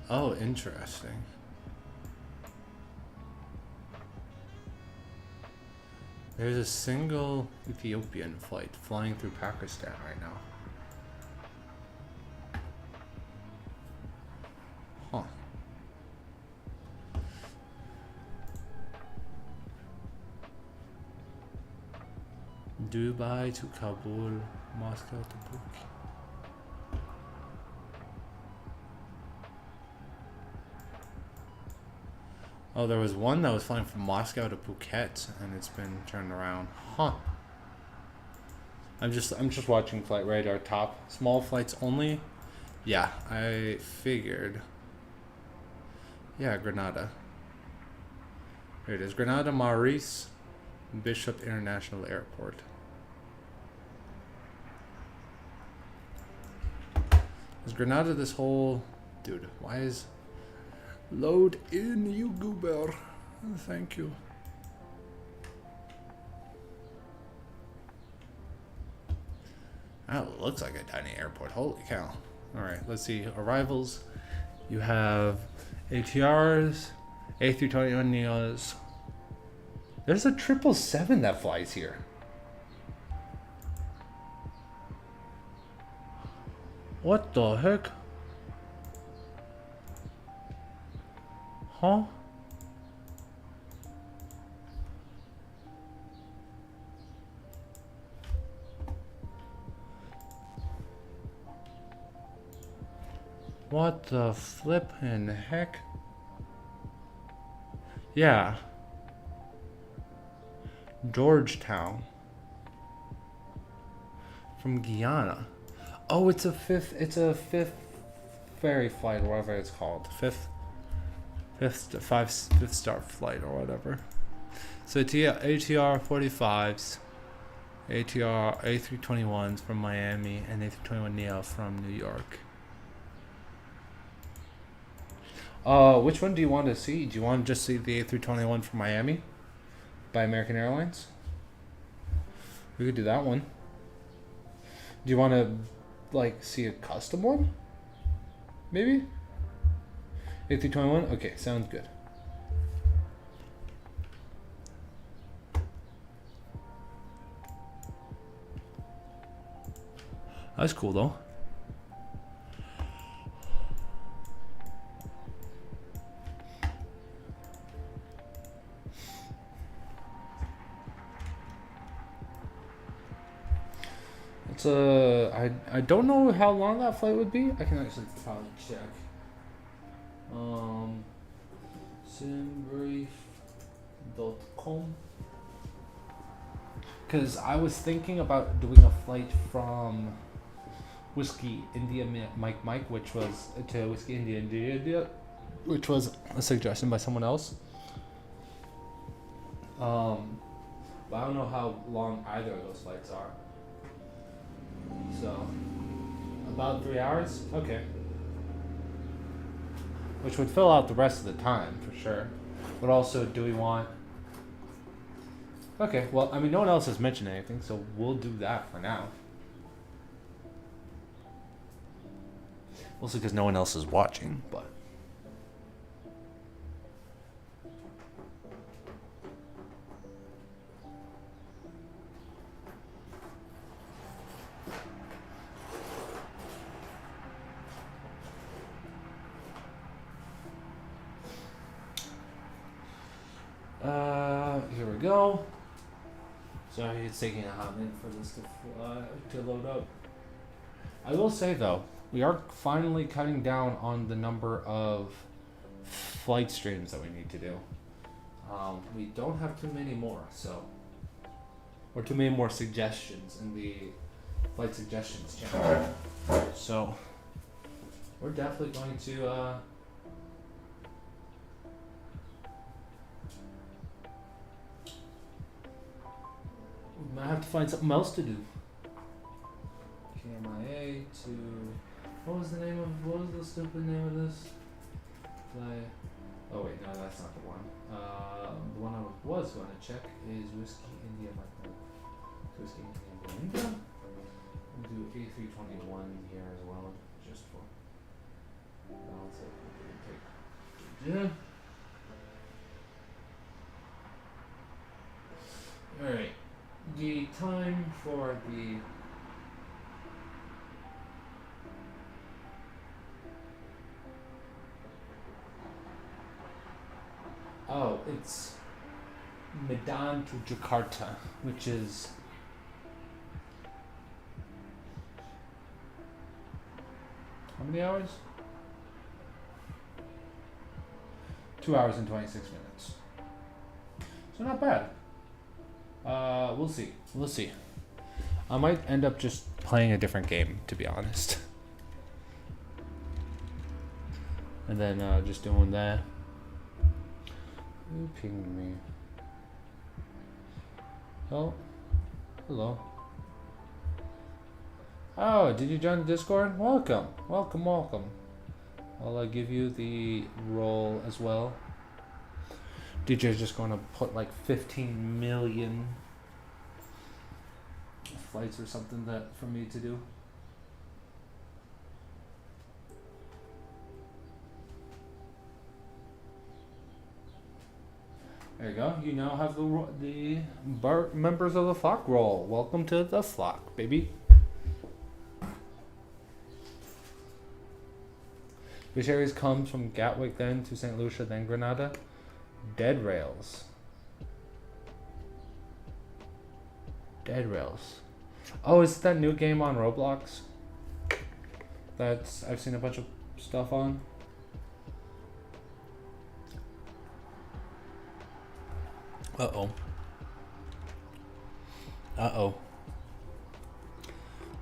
Oh, interesting. There's a single Ethiopian flight flying through Pakistan right now. Huh. Dubai to Kabul, Moscow to Phuket. Oh, there was one that was flying from Moscow to Phuket, and it's been turned around. Huh. I'm just watching flight radar top. Small flights only. Yeah, I figured. Yeah, Grenada. Here it is. Grenada Maurice Bishop International Airport. Is Grenada this whole... Dude, why is... Load in, you goober. Thank you. That looks like a tiny airport. Holy cow. Alright, let's see. Arrivals. You have ATRs, A321 Neos. There's a 777 that flies here. What the heck? Huh? What the flippin' heck? Yeah. Georgetown. From Guyana. Oh, it's a fifth ferry flight, or whatever it's called. Fifth star flight or whatever. So ATR 45s, ATR A321s from Miami, and A321 Neo from New York. Which one do you want to see? Do you want to just see the A321 from Miami by American Airlines? We could do that one. Do you want to like see a custom one? Maybe. 8321. Okay, sounds good. That's cool though. It's I don't know how long that flight would be. I can actually probably check. Simbrief.com. Because I was thinking about doing a flight from Whiskey India Mike, which was to Whiskey India, which was a suggestion by someone else. But I don't know how long either of those flights are. So, about 3 hours? Okay. Which would fill out the rest of the time, for sure. But also, do we want... Okay, well, I mean, no one else has mentioned anything, so we'll do that for now. Also because no one else is watching, but... Here we go. Sorry, it's taking a hot minute for this to load up. I will say though, we are finally cutting down on the number of flight streams that we need to do. We don't have too many more, so, or too many more suggestions in the flight suggestions channel. So we're definitely going to we might have to find something else to do. KMIA to... What was the stupid name of this? Oh wait, no, that's not the one. The one I was going to check is Whiskey India Mike. Whiskey India. We'll do A321 here as well, just for balance it. Yeah. Alright. The time for the it's Medan to Jakarta, which is how many hours? 2 hours and 26 minutes. So not bad. We'll see. We'll see. I might end up just playing a different game, to be honest. And then just doing that. Who pinged me? Oh, hello. Oh, did you join the Discord? Welcome, welcome, welcome. I'll give you the role as well. DJ's just going to put like 15 million flights or something that for me to do. There you go. You now have the members of the flock role. Welcome to the flock, baby. Which areas comes from Gatwick, then to St. Lucia, then Grenada? Dead Rails. Dead Rails. Oh, is it that new game on Roblox? That's I've seen a bunch of stuff on. Uh-oh. Uh-oh.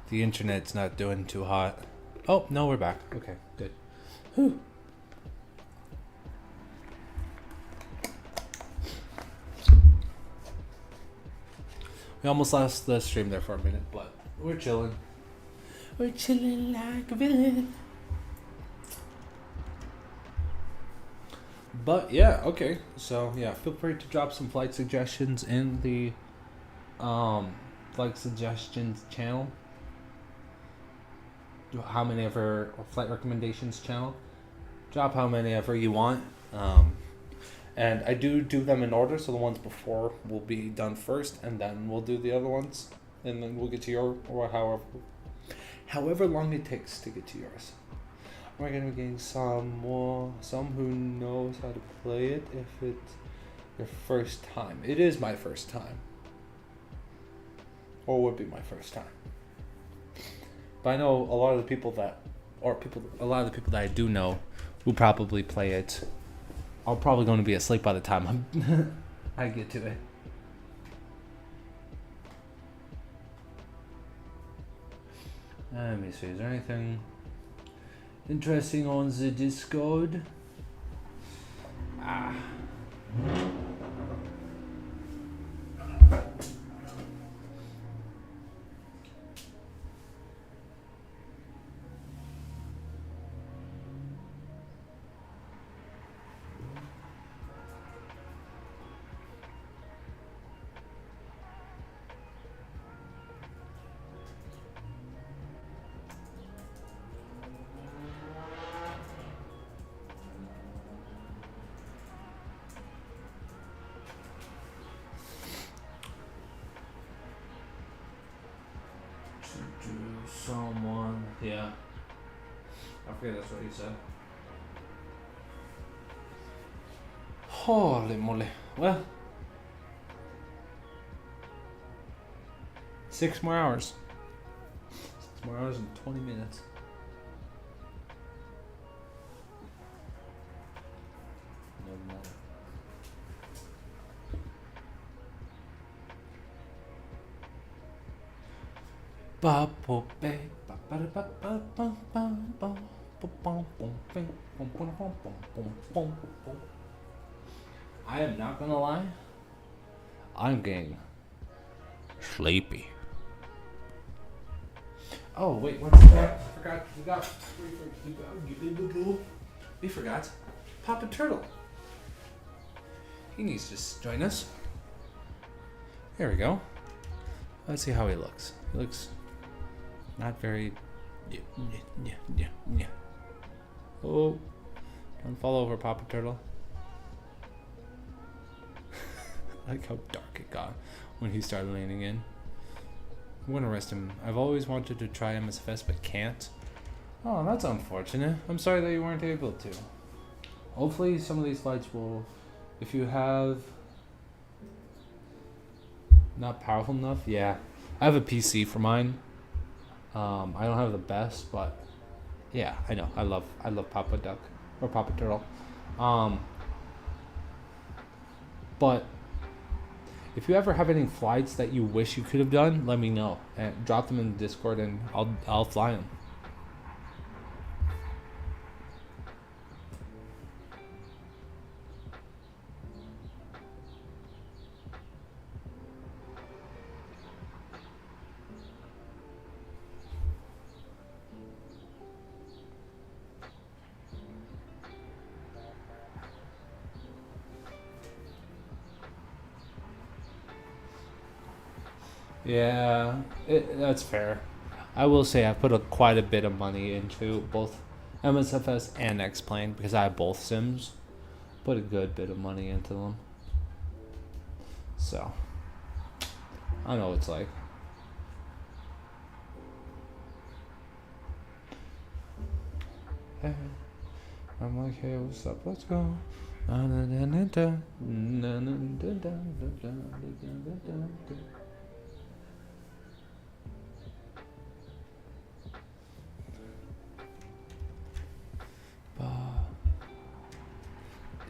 The internet's not doing too hot. Oh, no, we're back. Okay, good. Whew. We almost lost the stream there for a minute, but we're chilling. We're chilling like a villain. But yeah, okay. So yeah, feel free to drop some flight suggestions in the flight suggestions channel. how many ever flight recommendations channel. Drop how many ever you want. And I do them in order, so the ones before will be done first, and then we'll do the other ones, and then we'll get to your, or however long it takes to get to yours. We're gonna be getting some who knows how to play it if it's your first time. It is my first time, or would be my first time. But I know a lot of the people that I do know who probably play it are probably going to be asleep by the time I get to it. Let me see, is there anything interesting on the Discord? Someone, yeah. I forget that's what he said. Holy moly. Well, 6 more hours. 6 more hours and 20 minutes. No matter. I am not gonna lie, I'm getting sleepy. Oh wait, what's that? I forgot. We forgot. Papa Turtle. He needs to join us. There we go. Let's see how he looks. He looks not very. Yeah. Oh, don't fall over, Papa Turtle. I like how dark it got when he started leaning in. I'm gonna rest him. I've always wanted to try MSFS but can't. Oh, that's unfortunate. I'm sorry that you weren't able to. Hopefully some of these flights will, if you have not powerful enough, yeah. I have a PC for mine. I don't have the best, but yeah, I know. I love Papa Duck or Papa Turtle. But if you ever have any flights that you wish you could have done, let me know and drop them in the Discord, and I'll fly them. Yeah, that's fair. I will say I put quite a bit of money into both MSFS and X-Plane because I have both sims. Put a good bit of money into them. So, I know what it's like. Hey, I'm like, hey, what's up? Let's go.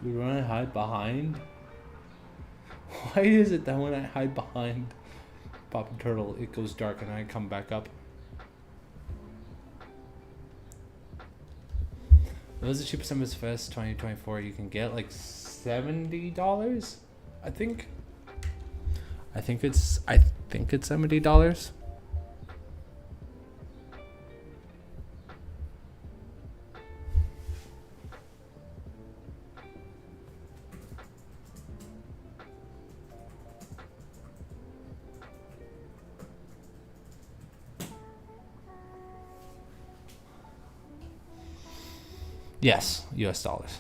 Do we want to hide behind? Why is it that when I hide behind Papa Turtle, it goes dark and I come back up? What was the cheapest MSFS 2024 you can get? Like $70? I think it's $70. Yes, US dollars.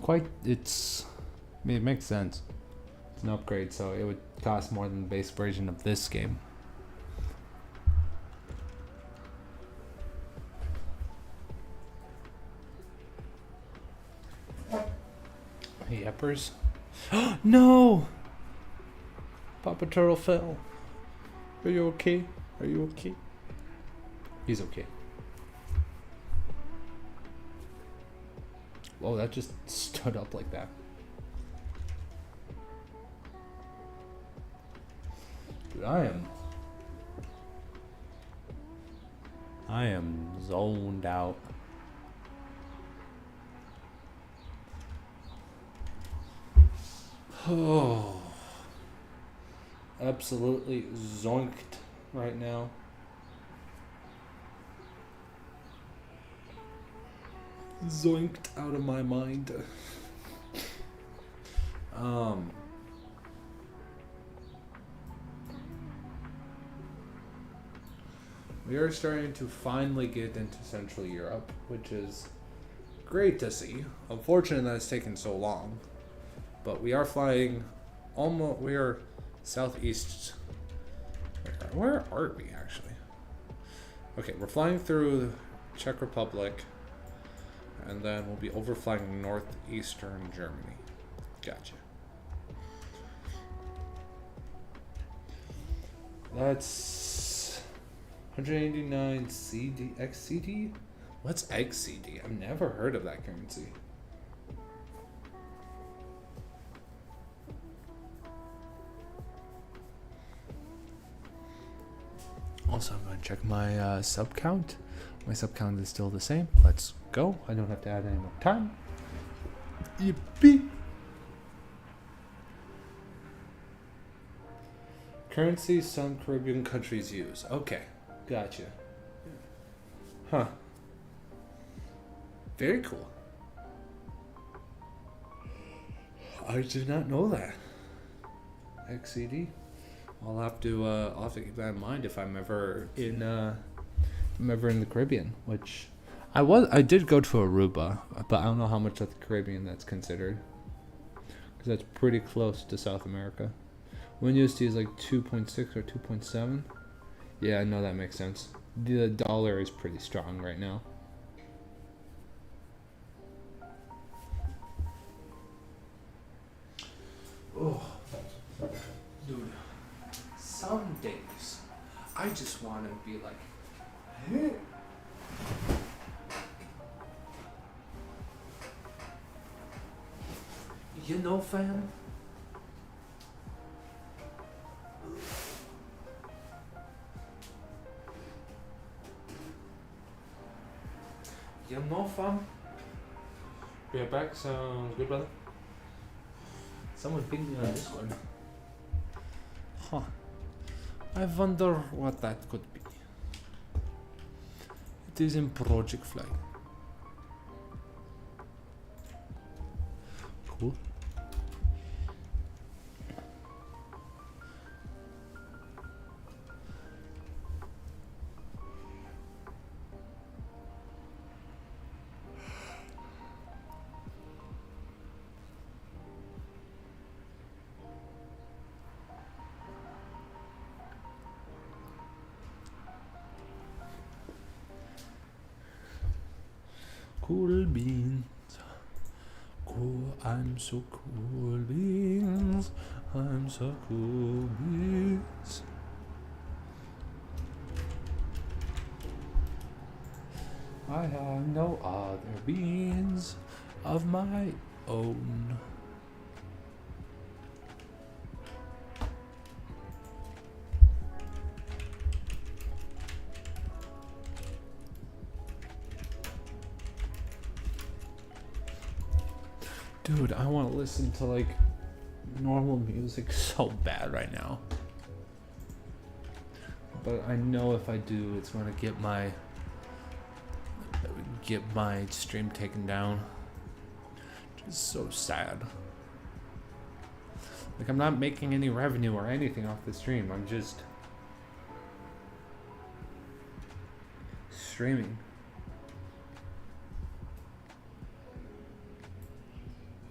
I mean, it makes sense. It's an upgrade, so it would cost more than the base version of this game. Yeppers. No! Papa Turtle fell. Are you okay? Are you okay? He's okay. Whoa, that just stood up like that. Dude, I am zoned out. Oh, absolutely zoinked right now. Zoinked out of my mind. We are starting to finally get into Central Europe, which is great to see. Unfortunate that it's taken so long. But we are flying almost, we are southeast. Where are we actually? Okay, we're flying through Czech Republic, and then we'll be overflying northeastern Germany. Gotcha. That's 189 CD, XCD? What's XCD? I've never heard of that currency. Also, I'm going to check my sub count. My sub count is still the same. Let's go. I don't have to add any more time. Yippee! Currency some Caribbean countries use. Okay, gotcha. Huh. Very cool. I did not know that. XCD. I'll have to keep that in mind if I'm ever in the Caribbean, which I did go to Aruba, but I don't know how much of the Caribbean that's considered, because that's pretty close to South America. USD is like 2.6 or 2.7. Yeah, I know that makes sense. The dollar is pretty strong right now. Oh, dude. Some days, I just want to be like, hey. You know, fam? You know, fam? Be right back. Sounds good, brother. Someone pinged me on Discord. Huh. I wonder what that could be. It is in Project Fly. Cool. Cool beans. Cool, I'm so cool beans. I'm so cool beans. I have no other beans of my own. Dude, I want to listen to like normal music so bad right now. But I know if I do, it's going to get my stream taken down. Which is so sad. Like, I'm not making any revenue or anything off the stream. I'm just streaming.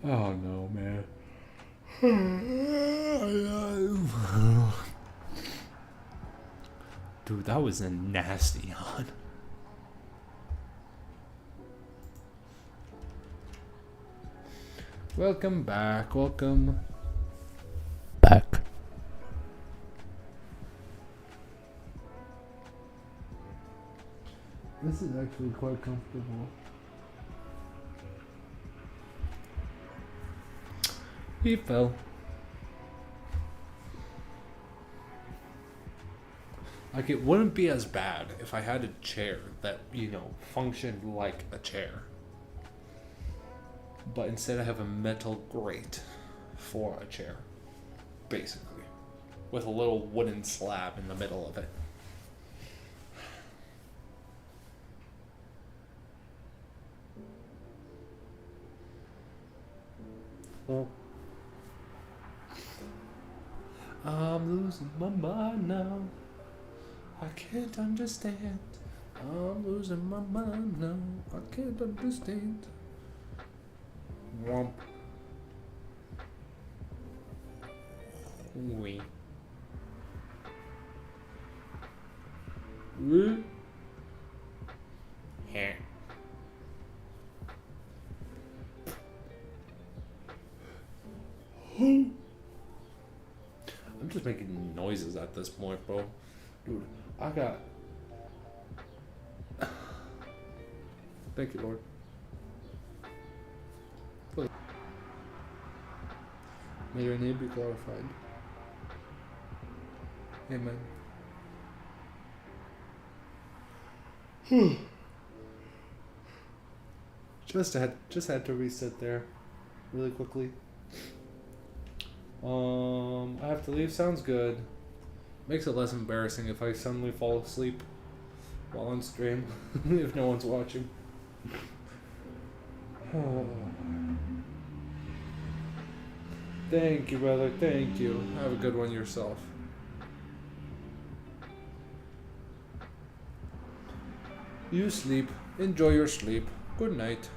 Oh no, man. Dude, that was a nasty yawn. Welcome back. Welcome back. This is actually quite comfortable. He fell. Like, it wouldn't be as bad if I had a chair that, you know, functioned like a chair. But instead I have a metal grate for a chair, basically, with a little wooden slab in the middle of it. Oh. I'm losing my mind now. I can't understand. I'm losing my mind now. I can't understand. Womp. Oui. Here. I'm just making noises at this point, bro. Dude, I got... Thank you, Lord. Please. May your name be glorified. Amen. Just had to reset there really quickly. I have to leave. Sounds good. Makes it less embarrassing if I suddenly fall asleep while on stream if no one's watching. Thank you, brother. Thank you. Have a good one yourself. You sleep. Enjoy your sleep. Good night.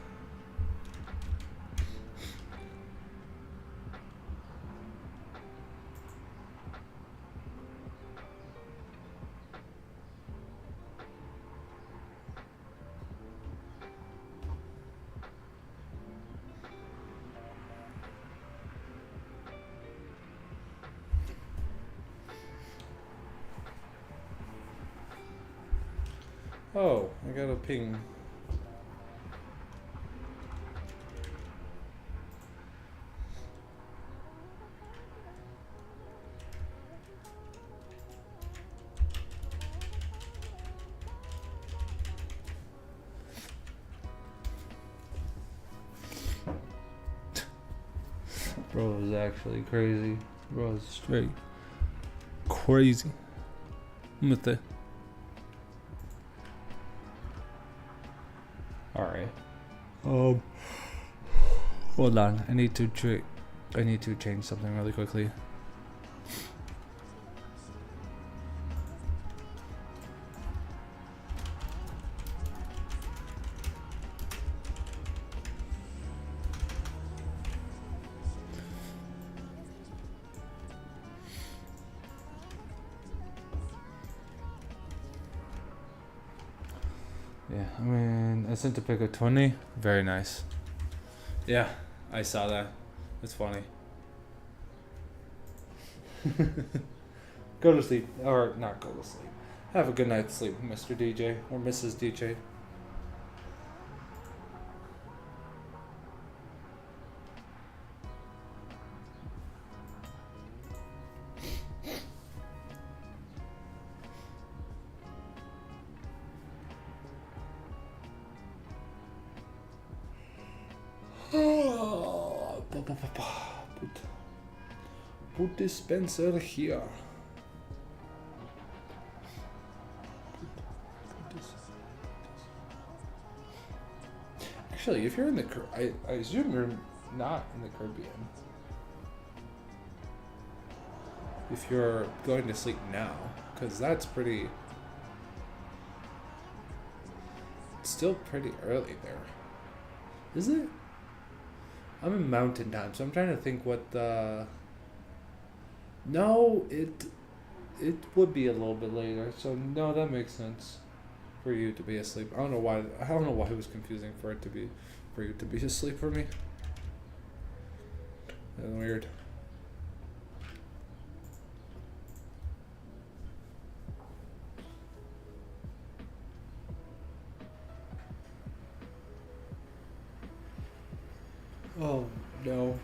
Oh, I got a ping. Bro is actually crazy. Bro is straight crazy. With the alright. Hold on. I need to change something really quickly. Yeah, I mean, I sent a pic of 20. Very nice. Yeah, I saw that. It's funny. Go to sleep. Or not go to sleep. Have a good night's sleep, Mr. DJ or Mrs. DJ. Put dispenser here. Actually, if you're in the I assume you're not in the Caribbean. if you're going to sleep now, because that's pretty. It's still pretty early there. Is it? I'm in mountain time, so I'm trying to think what the. No, it would be a little bit later, so no, that makes sense for you to be asleep. I don't know why it was confusing for you to be asleep for me. That's weird. Oh no.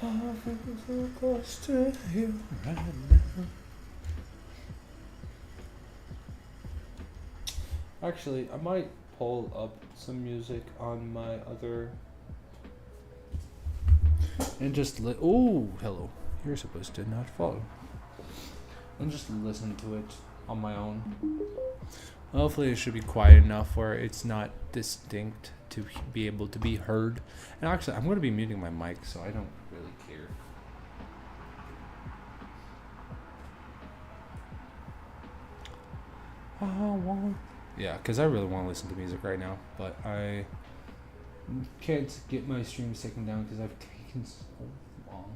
Oh, so close to you right now. Actually, I might pull up some music on my other and just oh, hello. You're supposed to not follow. And just listen to it on my own. Hopefully it should be quiet enough where it's not distinct to be able to be heard. And actually, I'm going to be muting my mic, so I don't really care. Yeah, because I really want to listen to music right now, but I can't get my streams taken down because I've taken so long.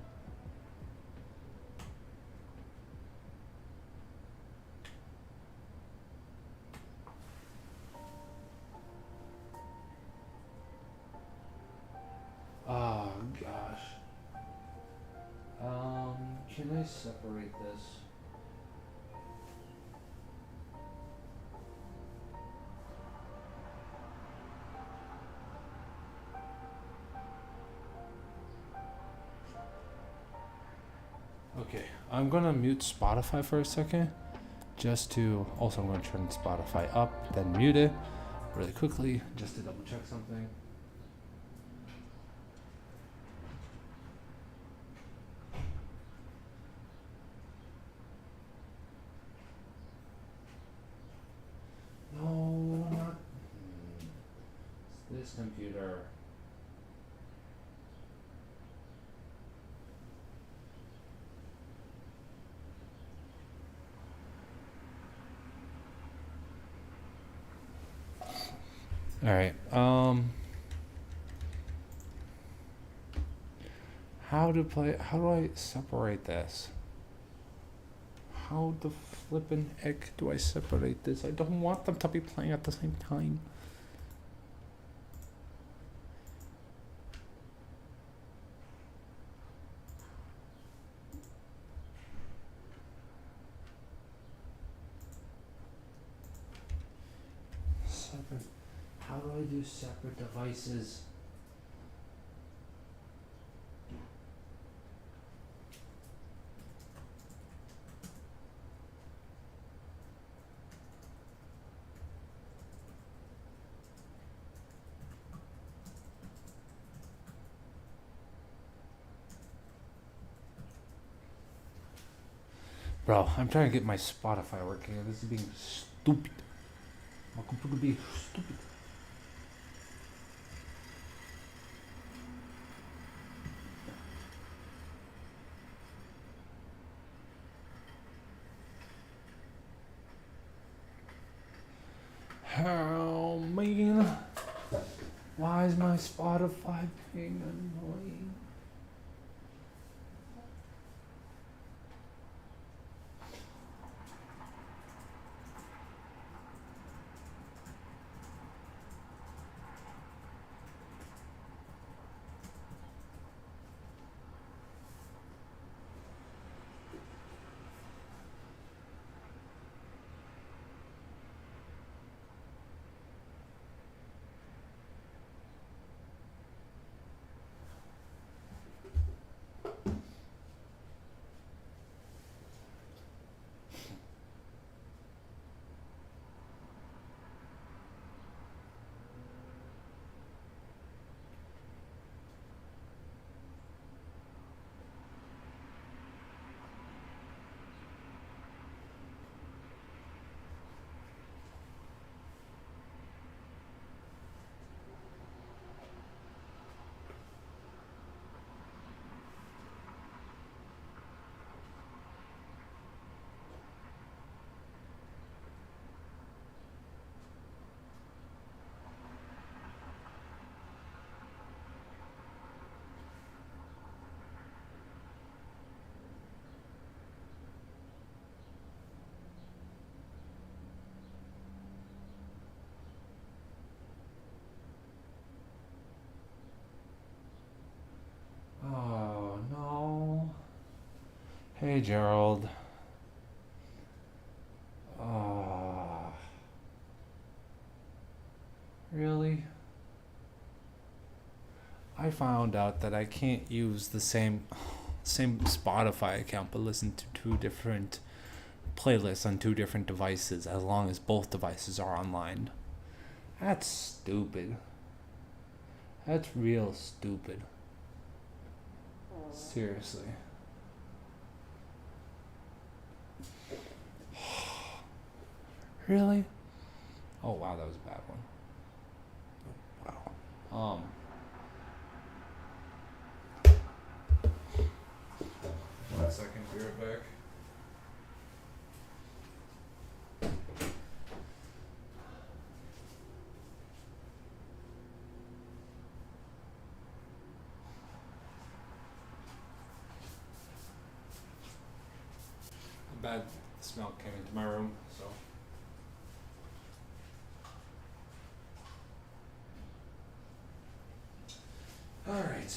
Oh gosh. Can I separate this? Okay, I'm gonna mute Spotify for a second. Also I'm gonna turn Spotify up, then mute it really quickly, just to double check something. No, not this computer. All right. How do I separate this? How the flippin' heck do I separate this? I don't want them to be playing at the same time. Separate. How do I do separate devices? Bro, I'm trying to get my Spotify working and this is being stupid. My computer being stupid. Oh man. Why is my Spotify being annoying? Hey, Gerald. Really? I found out that I can't use the same Spotify account but listen to two different playlists on two different devices as long as both devices are online. That's stupid. That's real stupid. Seriously. Really? Oh wow, that was a bad one. Wow. 1 second, be right back. A bad smell came into my room, so. Alright.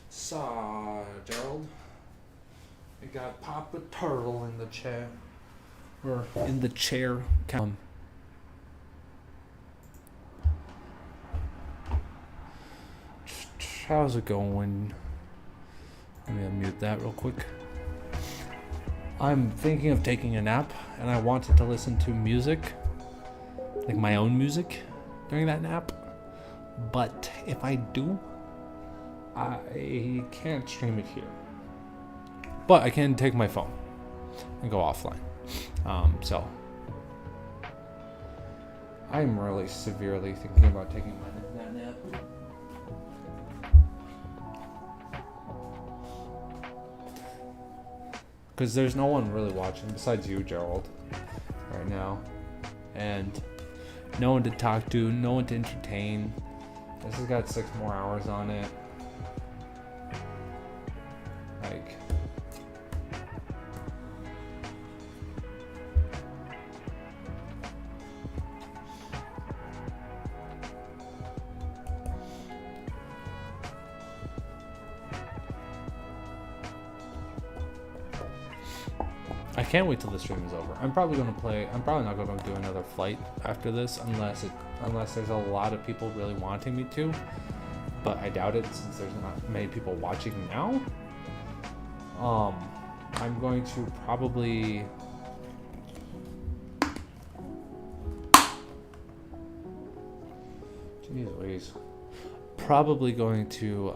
So, Gerald, we got Papa Turtle in the chair. Or in the chair. How's it going? Let me unmute that real quick. I'm thinking of taking a nap, and I wanted to listen to music, like my own music, during that nap. But if I do, I can't stream it here. But I can take my phone and go offline. So I'm really severely thinking about taking that nap. Because there's no one really watching besides you, Gerald, right now. And no one to talk to, no one to entertain. This has got 6 more hours on it. Like, I can't wait till the stream is over. I'm probably not going to do another flight after this unless there's a lot of people really wanting me to. But I doubt it since there's not many people watching now. I'm going to probably Jeez Louise. Probably going to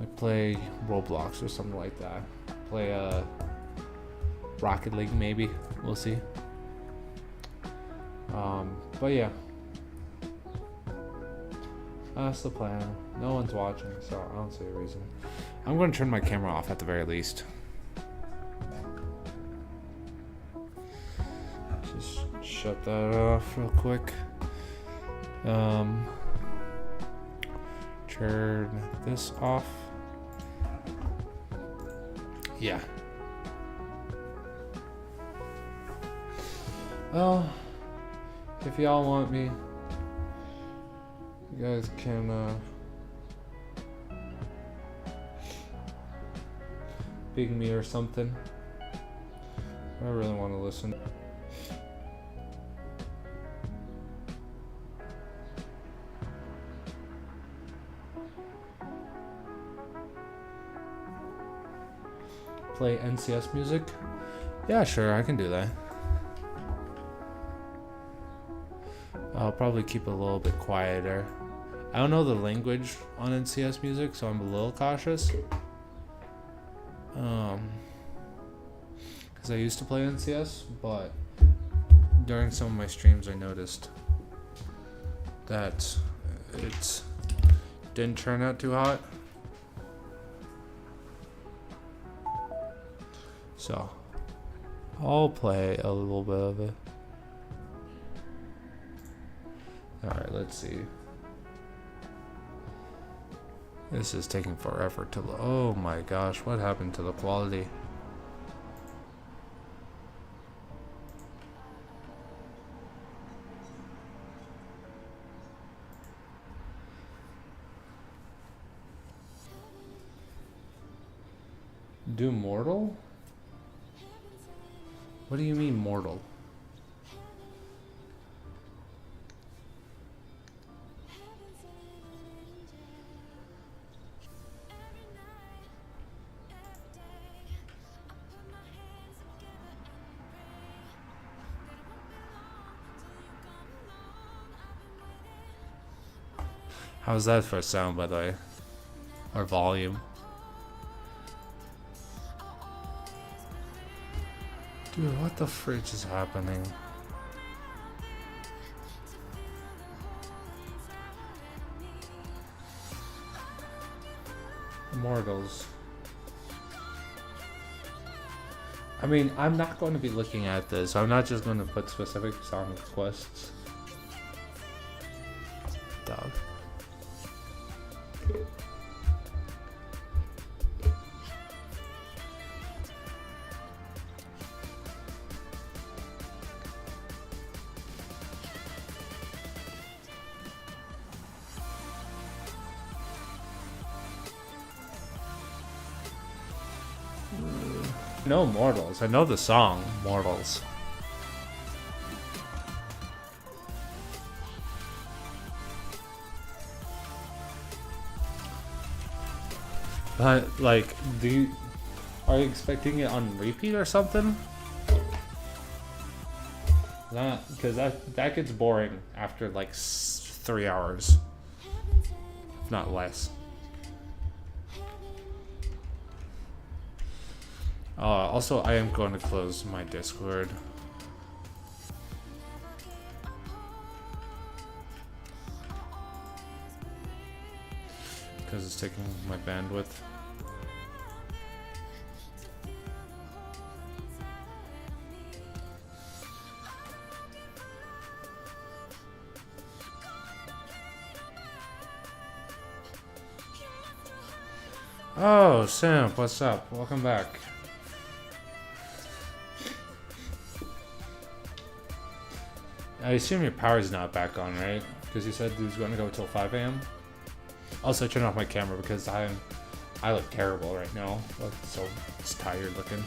like play Roblox or something like that. Play Rocket League maybe. We'll see. But yeah. That's the plan. No one's watching, so I don't see a reason. I'm going to turn my camera off at the very least. Just shut that off real quick. Turn this off. Yeah. Well, if y'all want me, you guys can ping me or something. I really want to listen. Play NCS music? Yeah, sure, I can do that. I'll probably keep it a little bit quieter. I don't know the language on NCS music, so I'm a little cautious. Because I used to play NCS, but during some of my streams I noticed that it didn't turn out too hot. So I'll play a little bit of it. Alright, let's see. This is taking forever to load. Oh my gosh, what happened to the quality? Do mortal? What do you mean mortal? How's that for sound, by the way? Or volume? Dude, what the fridge is happening? Mortals. I mean, I'm not going to be looking at this. I'm not just going to put specific song requests. Dog. No Mortals. I know the song Mortals. But like, are you expecting it on repeat or something? Not because that gets boring after like 3 hours, if not less. Also, I am going to close my Discord. Because it's taking my bandwidth. Oh, Sam, what's up? Welcome back. I assume your power's not back on, right? Because you said it was going to go till 5 a.m. Also, I turned off my camera because I look terrible right now. So it's tired looking.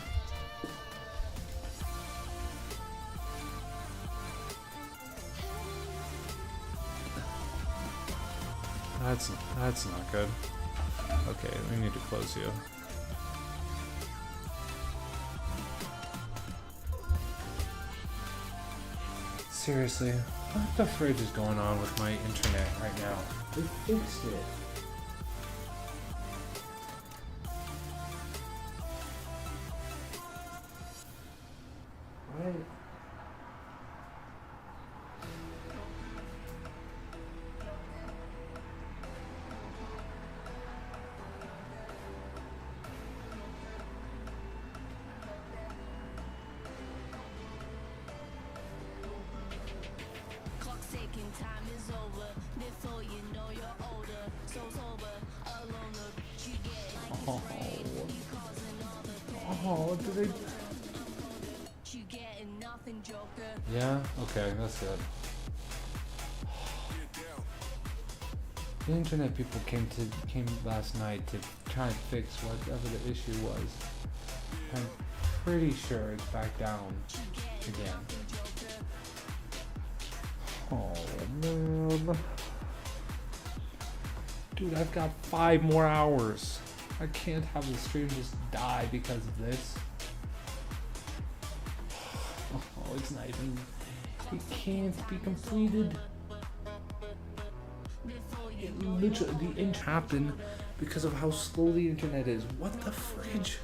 That's not good. Okay, we need to close you. Seriously, what the fridge is going on with my internet right now? They fixed it. Right. Oh, did they? Yeah, okay, that's good. The internet people came last night to try and fix whatever the issue was. I'm pretty sure it's back down again. Oh man. Dude, I've got 5 more hours. I can't have the stream just die because of this. Oh, it's not even... It can't be completed. It literally, the intro happened because of how slow the internet is. What the fridge?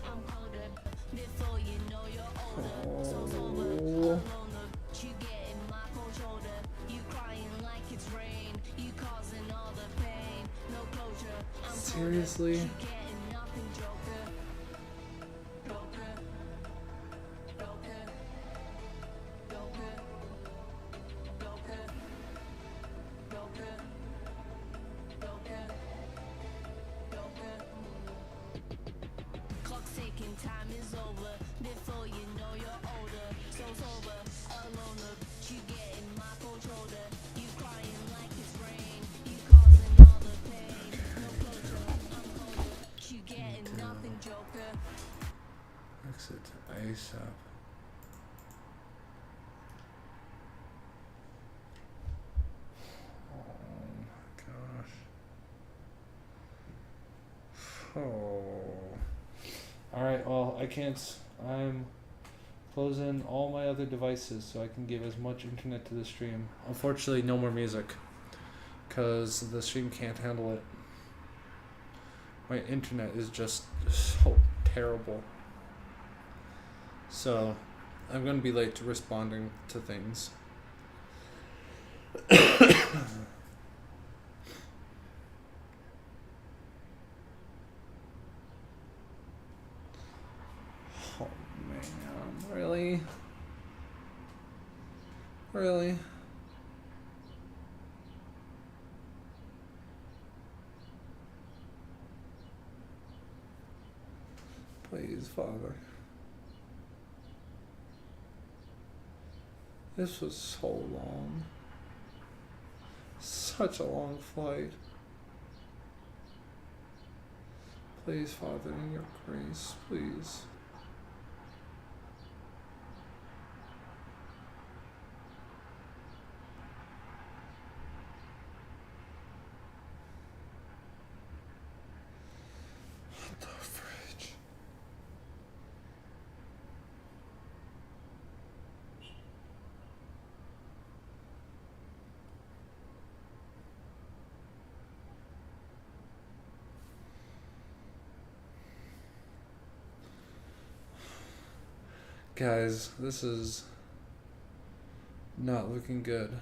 Oh. Seriously? Oh. Alright, well, I can't. I'm closing all my other devices so I can give as much internet to the stream. Unfortunately, no more music. Because the stream can't handle it. My internet is just so terrible. So, I'm going to be late to responding to things. Oh man, really? Really? Please, Father. This was so long. Such a long flight. Please, Father, in your grace, please. What the fridge? Guys, this is not looking good.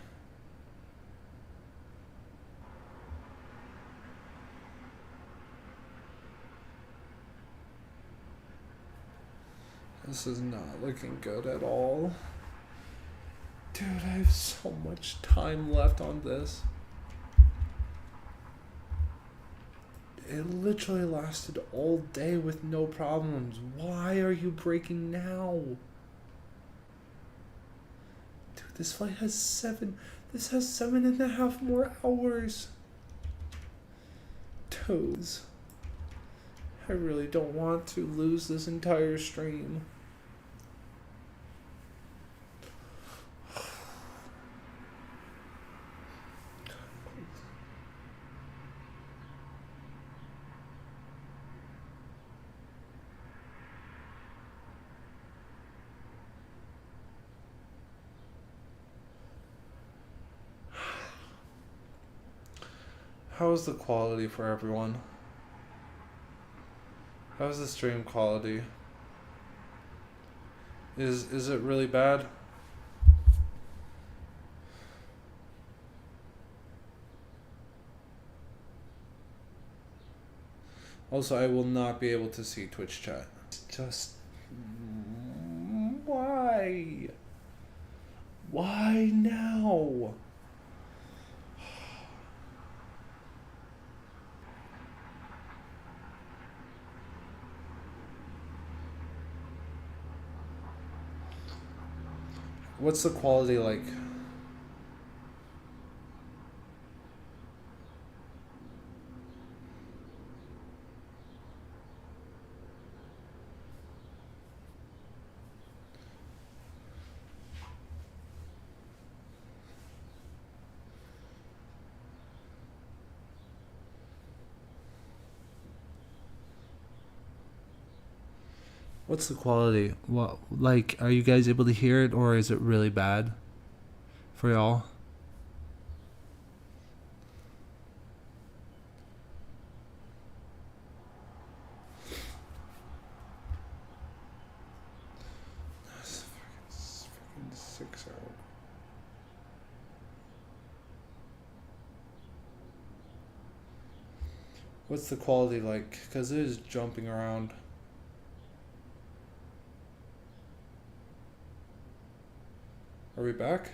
This is not looking good at all. Dude, I have so much time left on this. It literally lasted all day with no problems. Why are you breaking now? Dude, this flight has 7.5 more hours. Toes. I really don't want to lose this entire stream. How's the quality for everyone? How's the stream quality? Is it really bad? Also, I will not be able to see Twitch chat. Just why? Why now? What's the quality like? What's the quality? What, like, are you guys able to hear it, or is it really bad for y'all? That's fucking 6 hours. What's the quality like? Because it is jumping around. Are we back?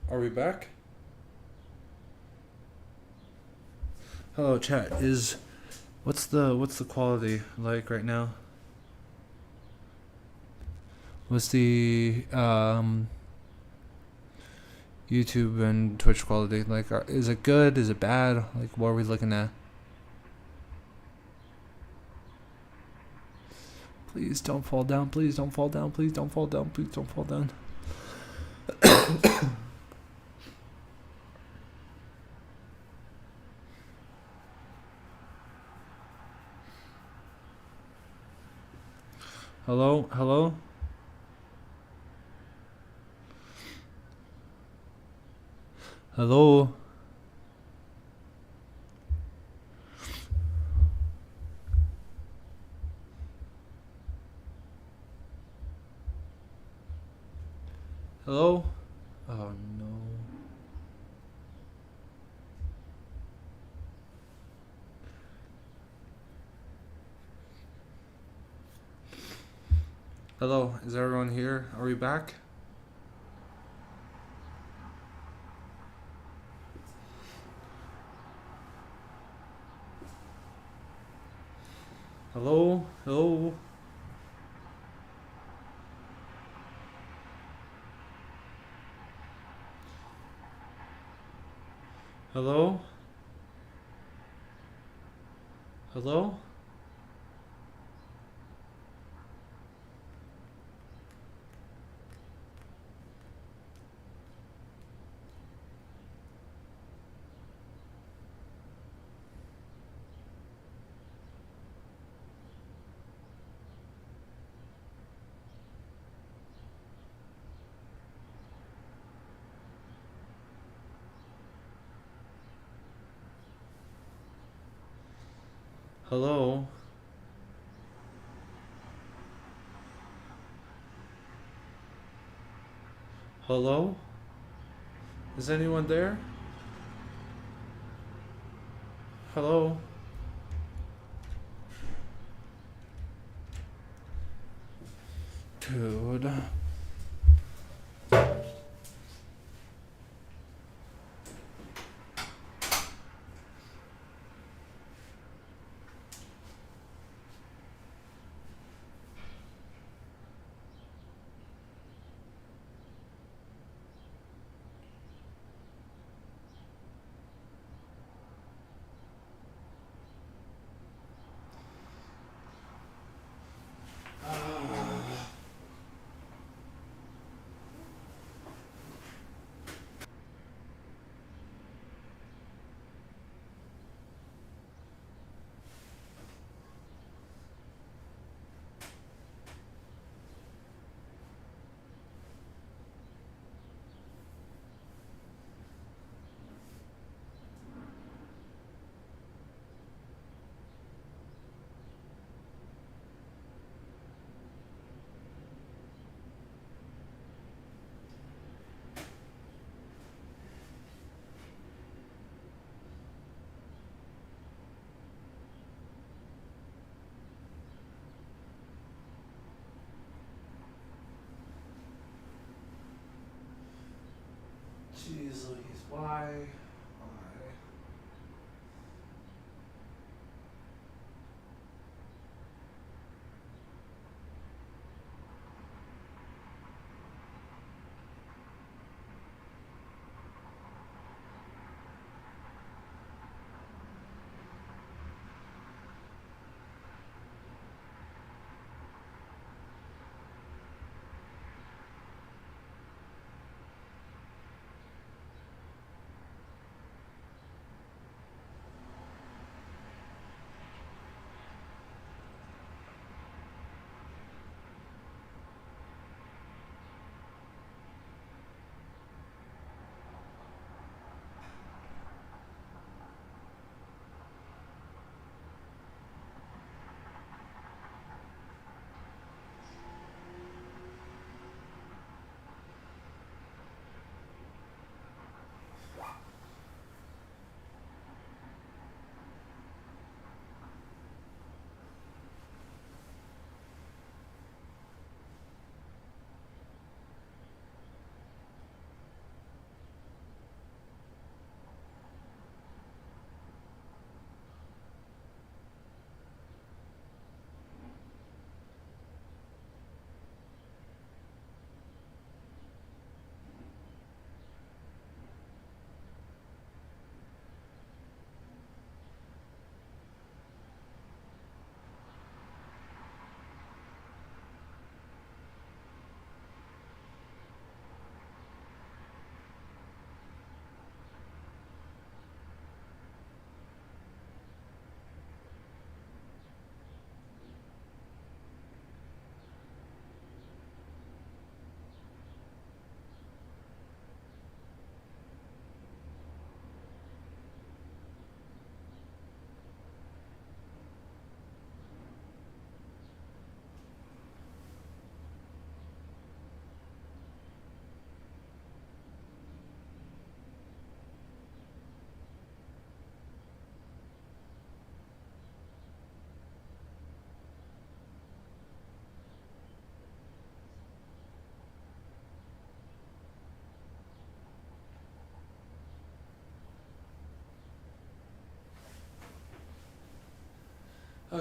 Are we back? Hello chat, what's the quality like right now? What's the YouTube and Twitch quality like? Is it good? Is it bad? Like, what are we looking at? Please don't fall down. Please don't fall down. Please don't fall down. Please don't fall down. Hello? Hello? Hello? Hello? Oh no. Hello, is everyone here? Are we back? Hello? Hello? Hello? Hello? Hello? Hello? Is anyone there? Hello? Dude. Jeez Louise, why? Why?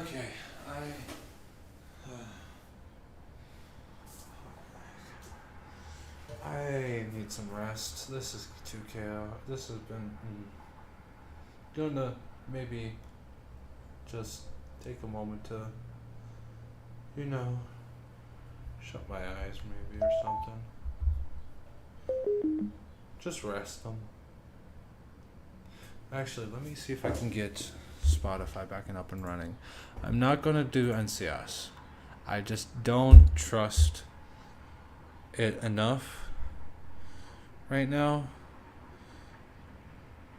Okay, I need some rest. This is too chaotic. This has been gonna maybe just take a moment to, you know, shut my eyes maybe or something. Just rest them. Actually, let me see if I can get Spotify back and up and running. I'm not gonna do NCS. I just don't trust it enough right now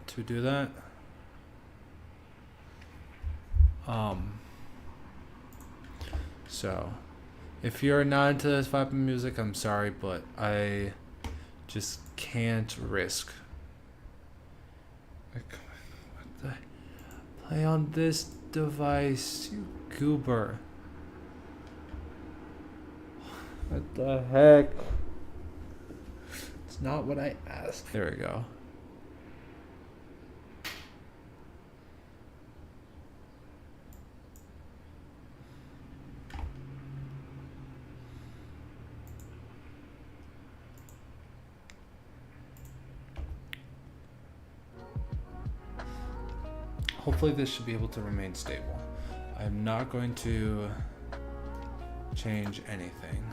to do that. So if you're not into this type of music, I'm sorry, but I just can't risk. What the? Play on this device, you goober. What the heck? It's not what I asked. There we go. Hopefully this should be able to remain stable. I'm not going to change anything.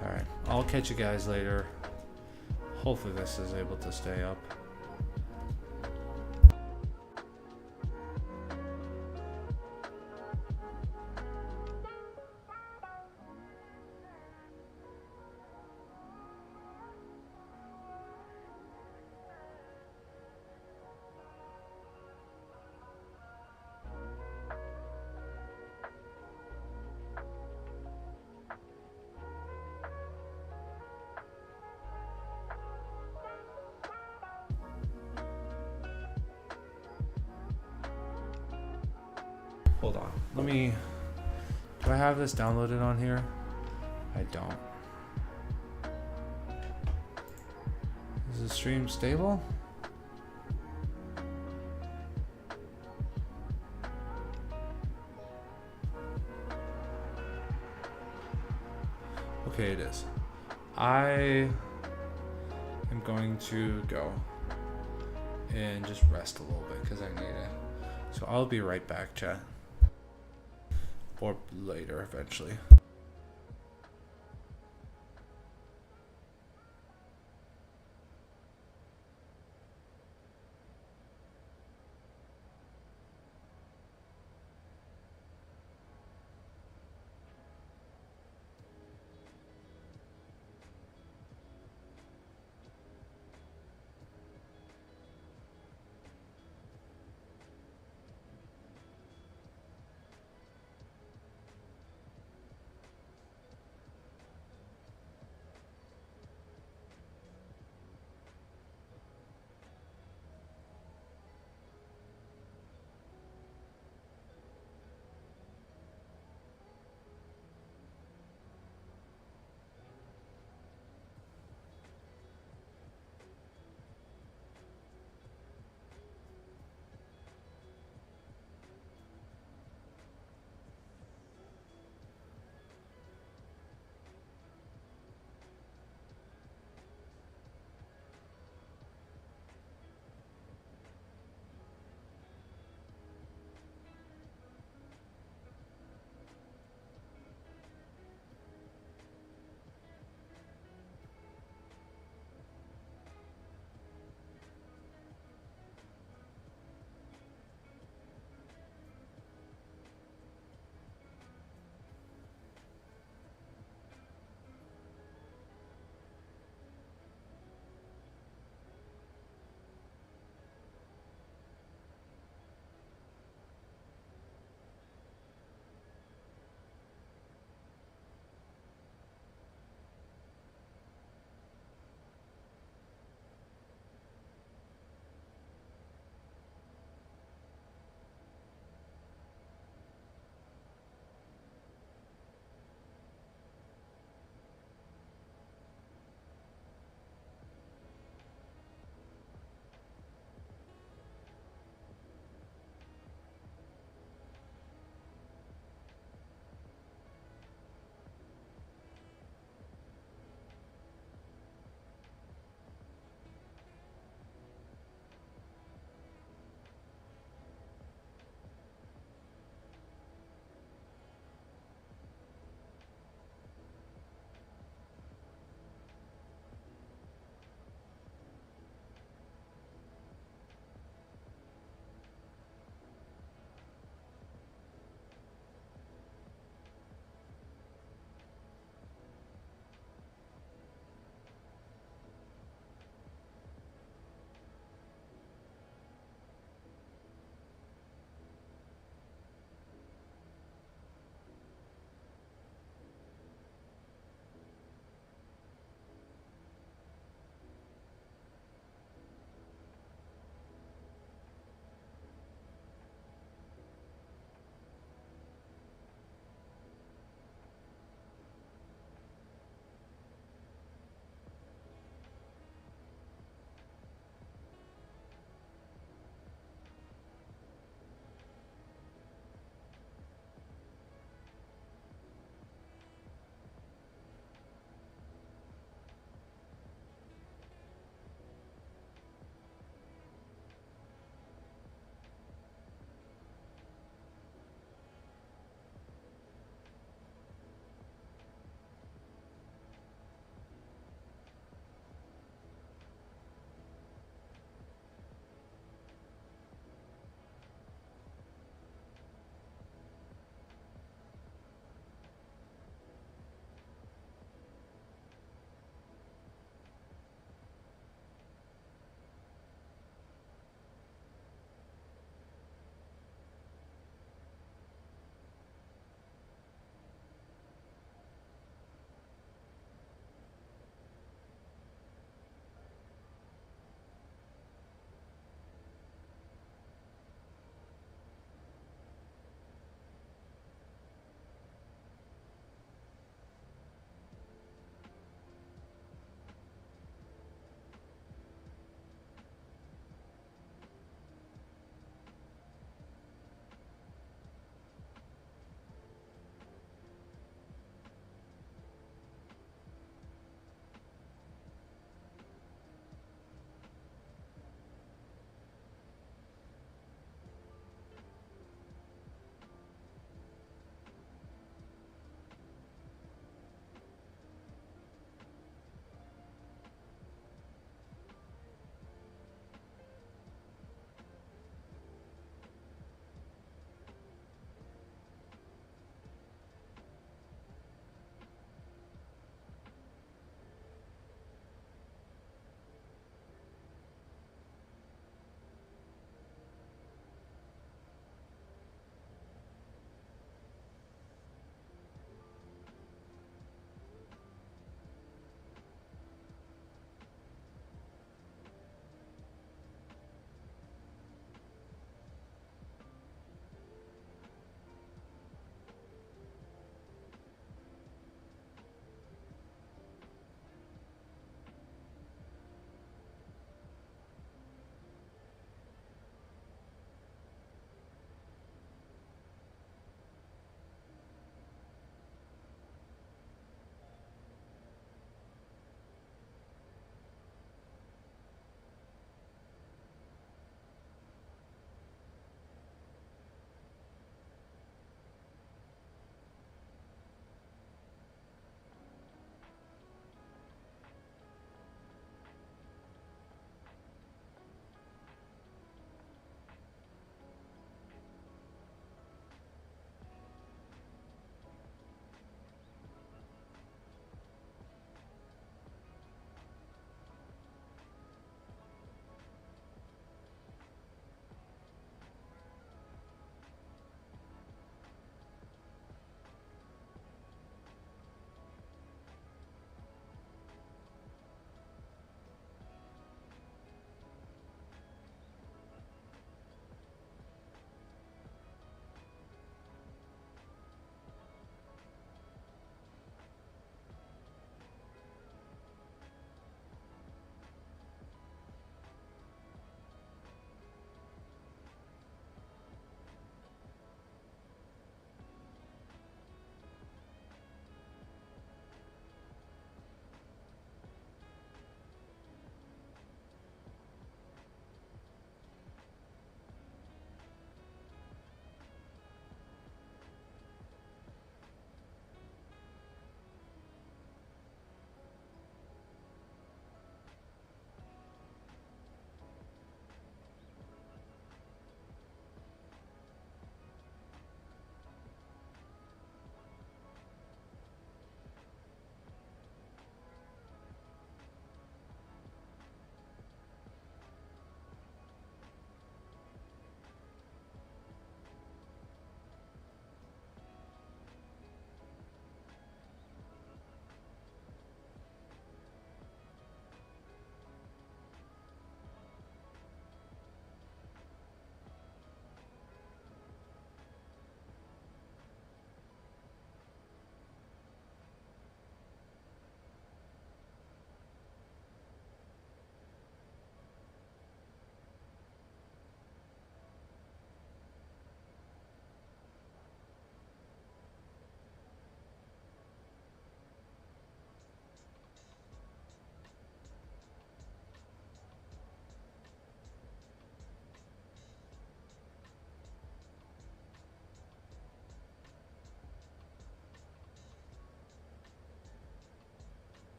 Alright, I'll catch you guys later. Hopefully this is able to stay up. Hold on. Let me... Do I have this downloaded on here? I don't. Is the stream stable? Okay, it is. I am going to go and just rest a little bit because I need it. So I'll be right back, chat. Or later, eventually.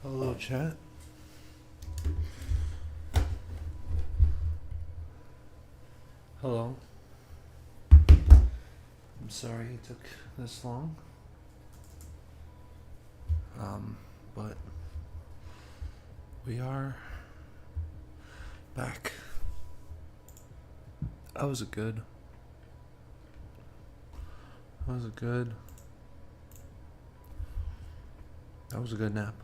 Hello, chat. Hello. I'm sorry it took this long. But we are back. That was a good. That was a good. That was a good nap.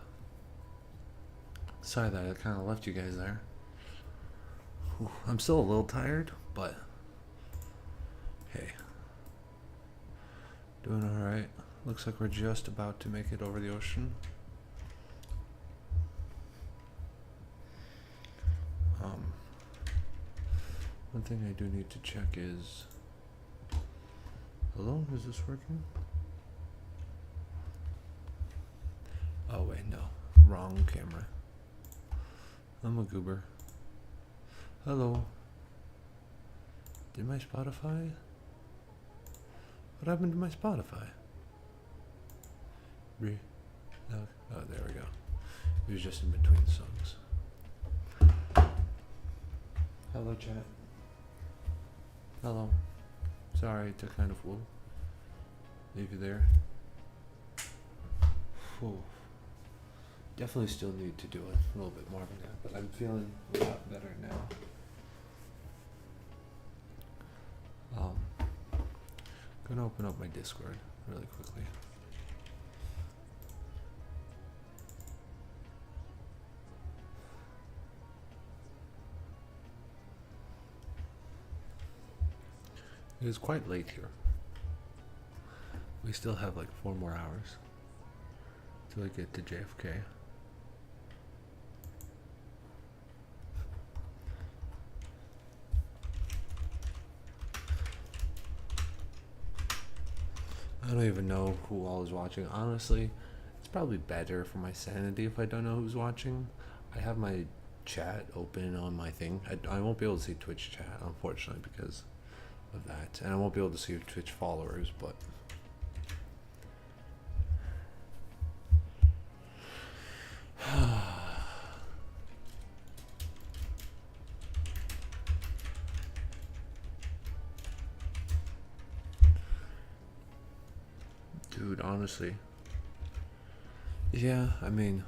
Sorry that I kind of left you guys there. Whew, I'm still a little tired, but hey, doing all right. Looks like we're just about to make it over the ocean. One thing I do need to check is, hello, is this working? Oh wait, no, wrong camera. I'm a goober. Hello. Did my Spotify? What happened to my Spotify? No. Oh, there we go. It was just in between songs. Hello, chat. Hello. Sorry to kind of leave you there. Whew. Definitely still need to do a little bit more of a nap, but I'm feeling a lot better now. Gonna open up my Discord really quickly. It is quite late here. We still have like 4 more hours till I get to JFK. I don't even know who all is watching. Honestly, it's probably better for my sanity if I don't know who's watching. I have my chat open on my thing. I won't be able to see Twitch chat, unfortunately, because of that. And I won't be able to see Twitch followers, but dude, honestly. Yeah, I mean,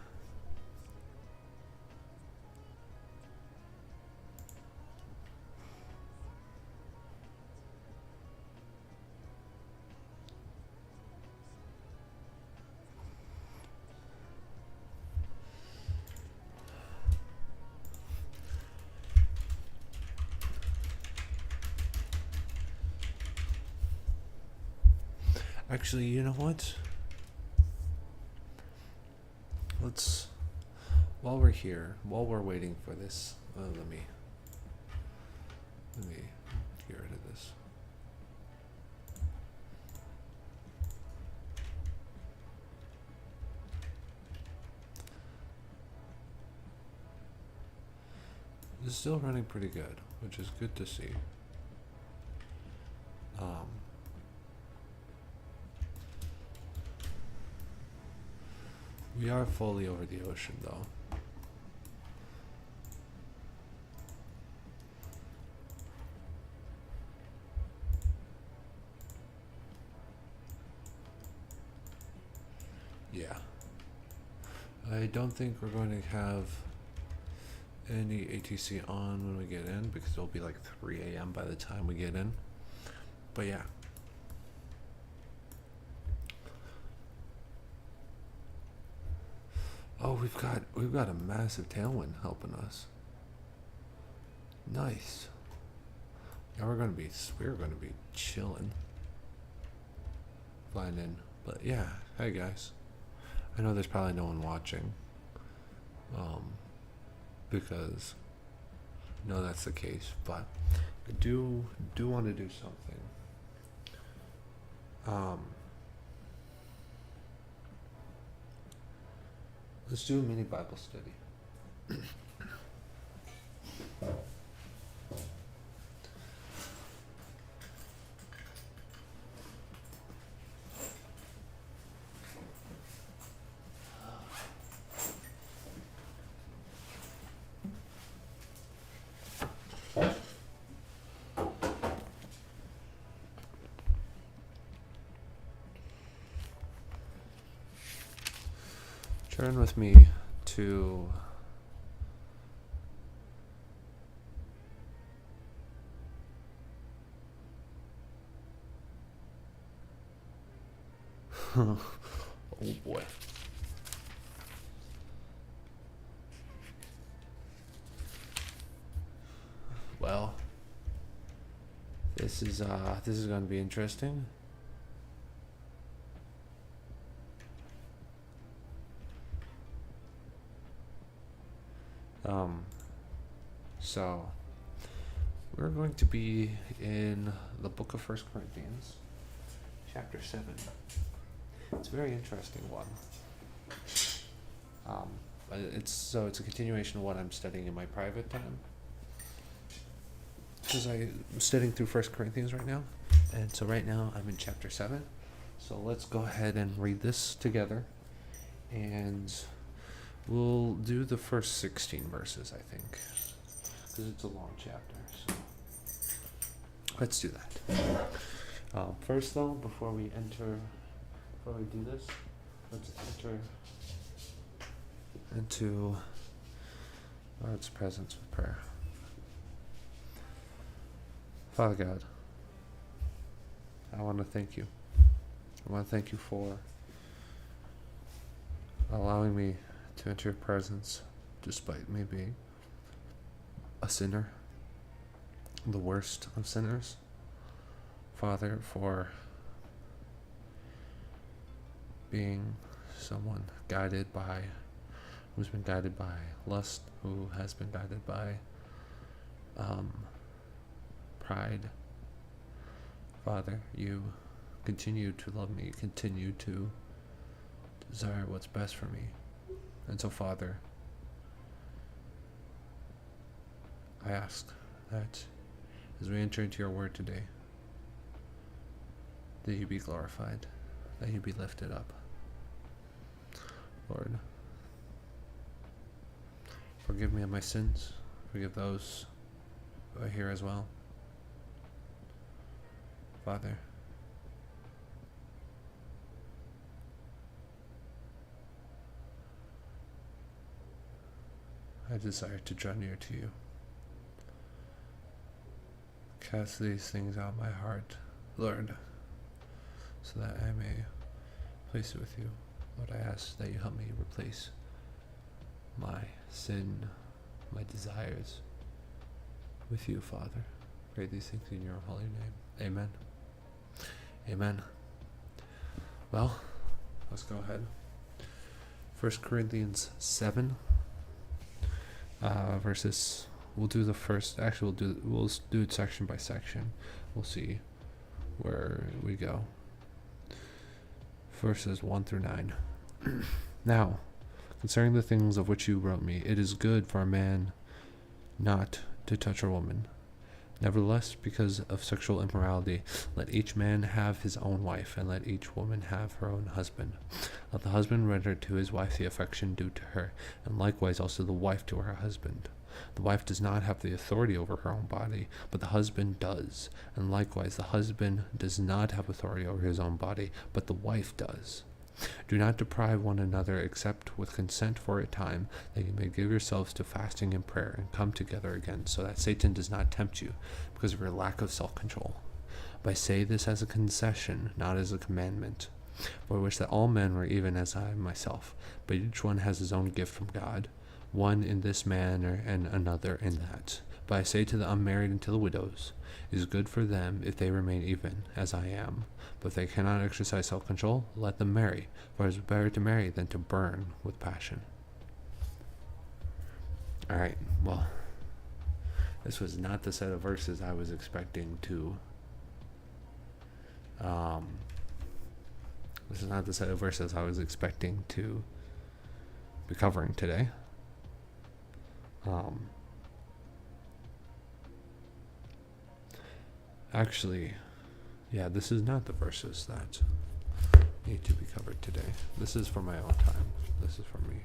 actually, you know what? Let's, while we're here, while we're waiting for this, let me get rid of this. It's still running pretty good, which is good to see. We are fully over the ocean, though. Yeah. I don't think we're going to have any ATC on when we get in, because it'll be like 3 a.m. by the time we get in. But yeah. Oh, we've got a massive tailwind helping us. Nice. Yeah, we're gonna be chilling, flying in. But yeah, hey guys. I know there's probably no one watching, because I know that's the case. But I do want to do something. Let's do a mini Bible study. Turn with me to oh boy. Well, this is going to be interesting. So we're going to be in the book of 1 Corinthians, chapter 7. It's a very interesting one. It's a continuation of what I'm studying in my private time, because I'm studying through 1 Corinthians right now, and so right now I'm in chapter 7. So let's go ahead and read this together, and we'll do the first 16 verses, I think, because it's a long chapter. So let's do that. First, though, before we do this, let's enter into Lord's presence with prayer. Father God, I want to thank you. I want to thank you for allowing me to enter your presence despite me being a sinner, the worst of sinners. Father, for being someone who's been guided by lust, who has been guided by pride. Father, you continue to love me, continue to desire what's best for me. And so, Father, I ask that as we enter into your word today, that you be glorified, that you be lifted up. Lord, forgive me of my sins. Forgive those who are here as well. Father, I desire to draw near to you. Cast these things out of my heart, Lord, so that I may place it with you. Lord, I ask that you help me replace my sin, my desires with you, Father. Pray these things in your holy name. Amen. Amen. Well, let's go ahead. 1 Corinthians 7 verses. We'll do the first. Actually, we'll do it section by section. We'll see where we go. Verses 1 through 9. Now, concerning the things of which you wrote me, it is good for a man not to touch a woman. Nevertheless, because of sexual immorality, let each man have his own wife, and let each woman have her own husband. Let the husband render to his wife the affection due to her, and likewise also the wife to her husband. The wife does not have the authority over her own body, but the husband does, and likewise the husband does not have authority over his own body, but the wife does. Do not deprive one another except with consent for a time, that you may give yourselves to fasting and prayer, and come together again, so that Satan does not tempt you because of your lack of self-control. But I say this as a concession, not as a commandment. For I wish that all men were even as I myself, but each one has his own gift from God, one in this manner and another in that. But I say to the unmarried and to the widows, it is good for them if they remain even, as I am. But if they cannot exercise self-control, let them marry, for it is better to marry than to burn with passion. Alright, well, this was not the set of verses I was expecting to... This is not the set of verses I was expecting to be covering today. Actually, yeah, this is not the verses that need to be covered today. This is for my own time. This is for me.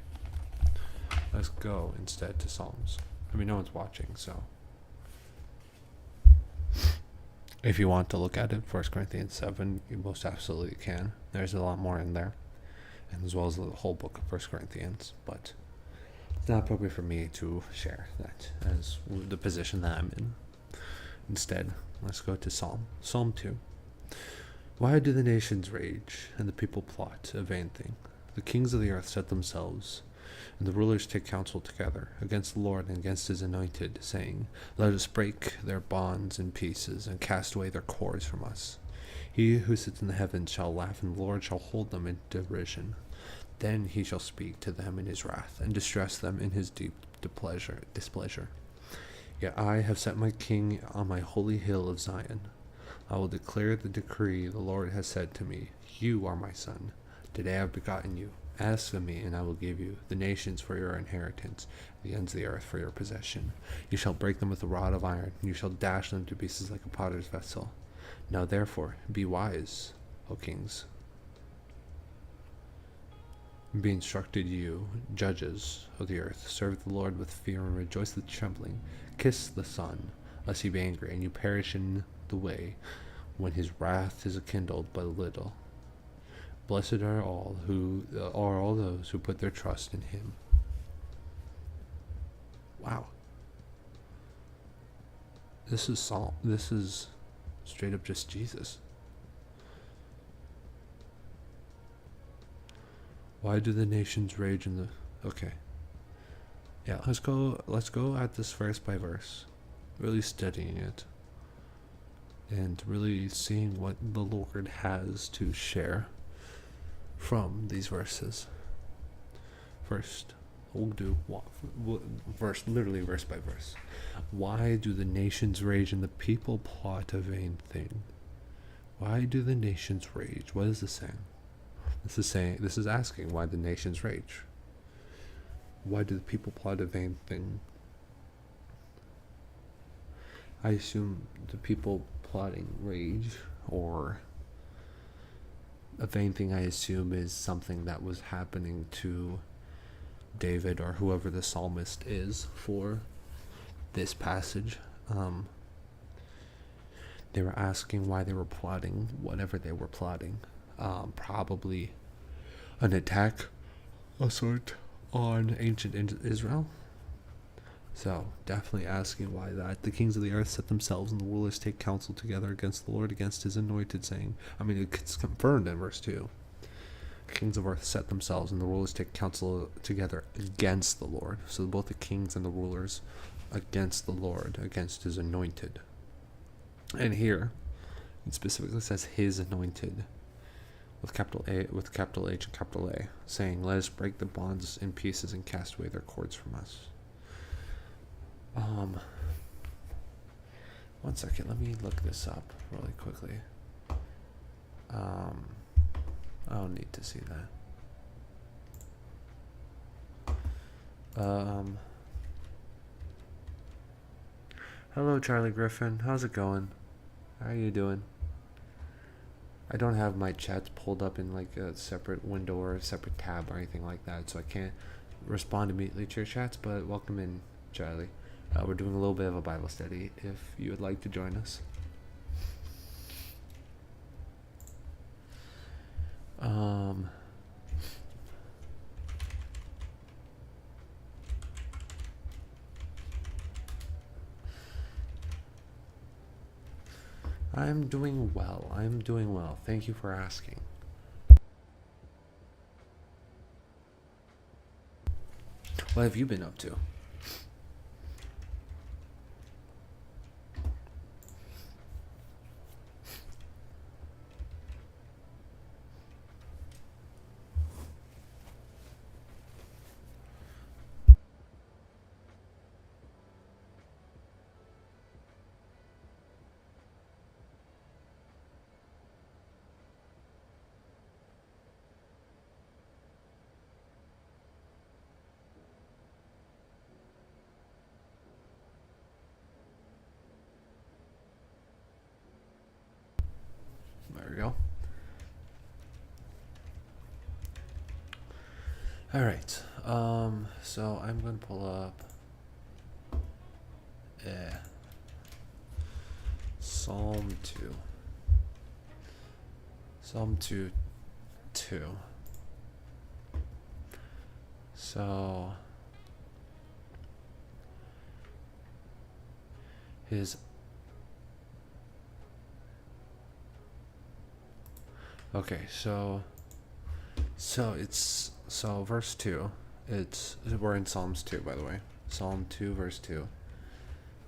Let's go instead to Psalms. I mean, no one's watching, so if you want to look at it, 1 Corinthians 7, you most absolutely can. There's a lot more in there. and as well as the whole book of 1 Corinthians, but it's not appropriate for me to share that as the position that I'm in. Instead, let's go to Psalm 2. Why do the nations rage, and the people plot a vain thing? The kings of the earth set themselves, and the rulers take counsel together against the Lord and against his anointed, saying, Let us break their bonds in pieces, and cast away their cords from us. He who sits in the heavens shall laugh, and the Lord shall hold them in derision. Then he shall speak to them in his wrath, and distress them in his deep displeasure. Yet I have set my king on my holy hill of Zion. I will declare the decree the Lord has said to me, You are my son. Today I have begotten you. Ask of me, and I will give you the nations for your inheritance, the ends of the earth for your possession. You shall break them with a rod of iron, and you shall dash them to pieces like a potter's vessel. Now therefore, be wise, O kings. Be instructed, you judges of the earth. Serve the Lord with fear and rejoice with trembling. Kiss the Son, lest he be angry, and you perish in the way when his wrath is kindled but a little. Blessed are all those who put their trust in him. Wow. This is straight up just Jesus. Why do the nations rage in the... Okay. Yeah, let's go at this verse by verse. Really studying it. And really seeing what the Lord has to share from these verses. First, we'll do literally verse by verse. Why do the nations rage and the people plot a vain thing? Why do the nations rage? What is this saying? This is asking why the nations rage. Why do the people plot a vain thing? I assume the people plotting rage, or a vain thing, I assume, is something that was happening to David or whoever the psalmist is for this passage. They were asking why they were plotting whatever they were plotting. Probably an attack of sort on ancient Israel. So, definitely asking why that. The kings of the earth set themselves, and the rulers take counsel together against the Lord, against his anointed, saying, it's confirmed in verse 2. Kings of earth set themselves, and the rulers take counsel together against the Lord. So both the kings and the rulers against the Lord, against his anointed. And here, it specifically says his anointed, with capital A, with capital H and capital A, saying, Let us break the bonds in pieces and cast away their cords from us. One second, let me look this up really quickly. I don't need to see that. Hello, Charlie Griffin. How's it going? How are you doing? I don't have my chats pulled up in like a separate window or a separate tab or anything like that, so I can't respond immediately to your chats, but welcome in, Charlie. We're doing a little bit of a Bible study if you would like to join us. I'm doing well. Thank you for asking. What have you been up to? There we go. All right. So I'm going to pull up Psalm 2. Psalm 2. So his okay, so verse 2, we're in Psalms 2, by the way. Psalm 2 verse 2.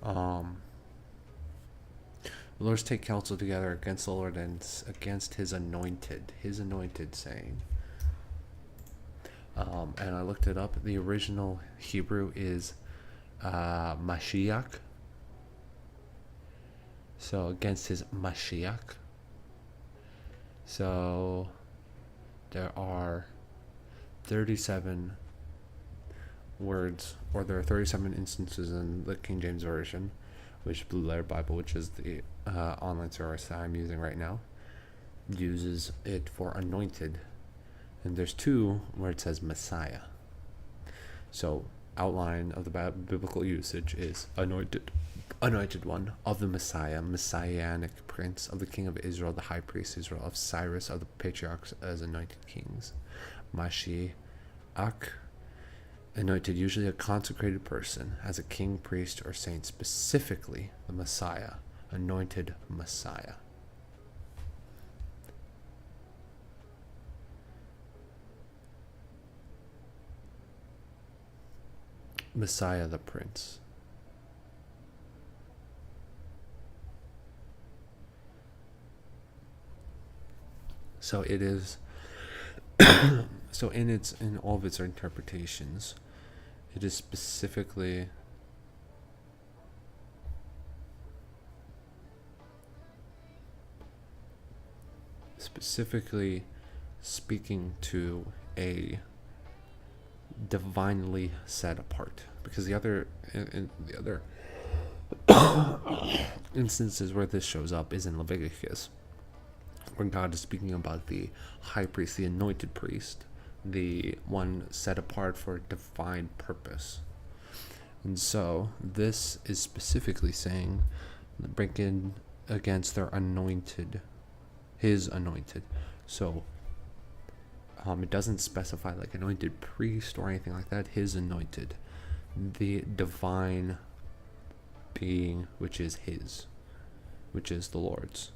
The Lords take counsel together against the Lord and against his anointed saying. And I looked it up. The original Hebrew is Mashiach. So against his Mashiach. So there are 37 words, or there are 37 instances in the King James Version, which Blue Letter Bible, which is the online service that I'm using right now, uses it for anointed. And there's 2 where it says Messiah. So outline of the biblical usage is anointed one of the Messiah, messianic prince of the king of Israel, the high priest Israel, of Cyrus, of the patriarchs as anointed kings. Mashiach, anointed, usually a consecrated person as a king, priest, or saint, specifically the Messiah, anointed Messiah. Messiah the Prince. So it is so in all of its interpretations, it is specifically speaking to a divinely set apart, because the other instances where this shows up is in Leviticus, where God is speaking about the high priest, the anointed priest, the one set apart for a divine purpose. And so this is specifically saying, breaking against their anointed, his anointed. So it doesn't specify like anointed priest or anything like that. His anointed, the divine being, which is his, which is the Lord's.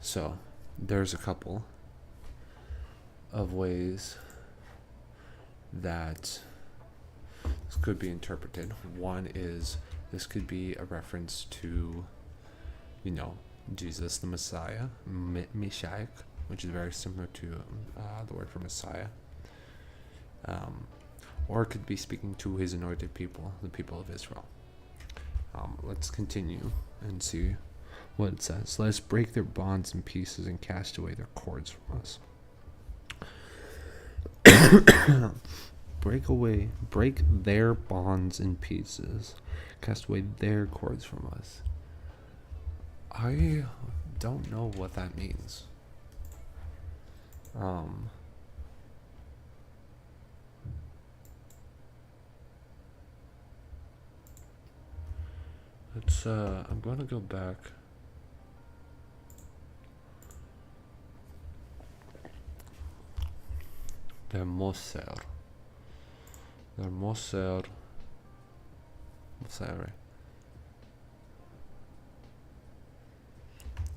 So there's a couple of ways that this could be interpreted. One is this could be a reference to, Jesus the Messiah, Mashiach, which is very similar to the word for Messiah. Or it could be speaking to his anointed people, the people of Israel. Let's continue and see what it says. Let us break their bonds in pieces and cast away their cords from us. Break their bonds in pieces, cast away their cords from us. I don't know what that means. I'm going to go back. The Moser.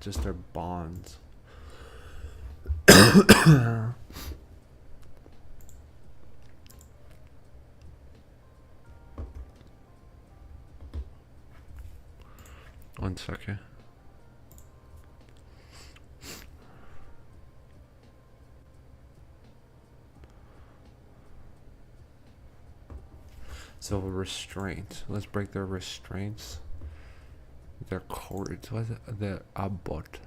Just their bonds. One second. So restraint. Let's break their restraints. Their cords. What is it? Their abot.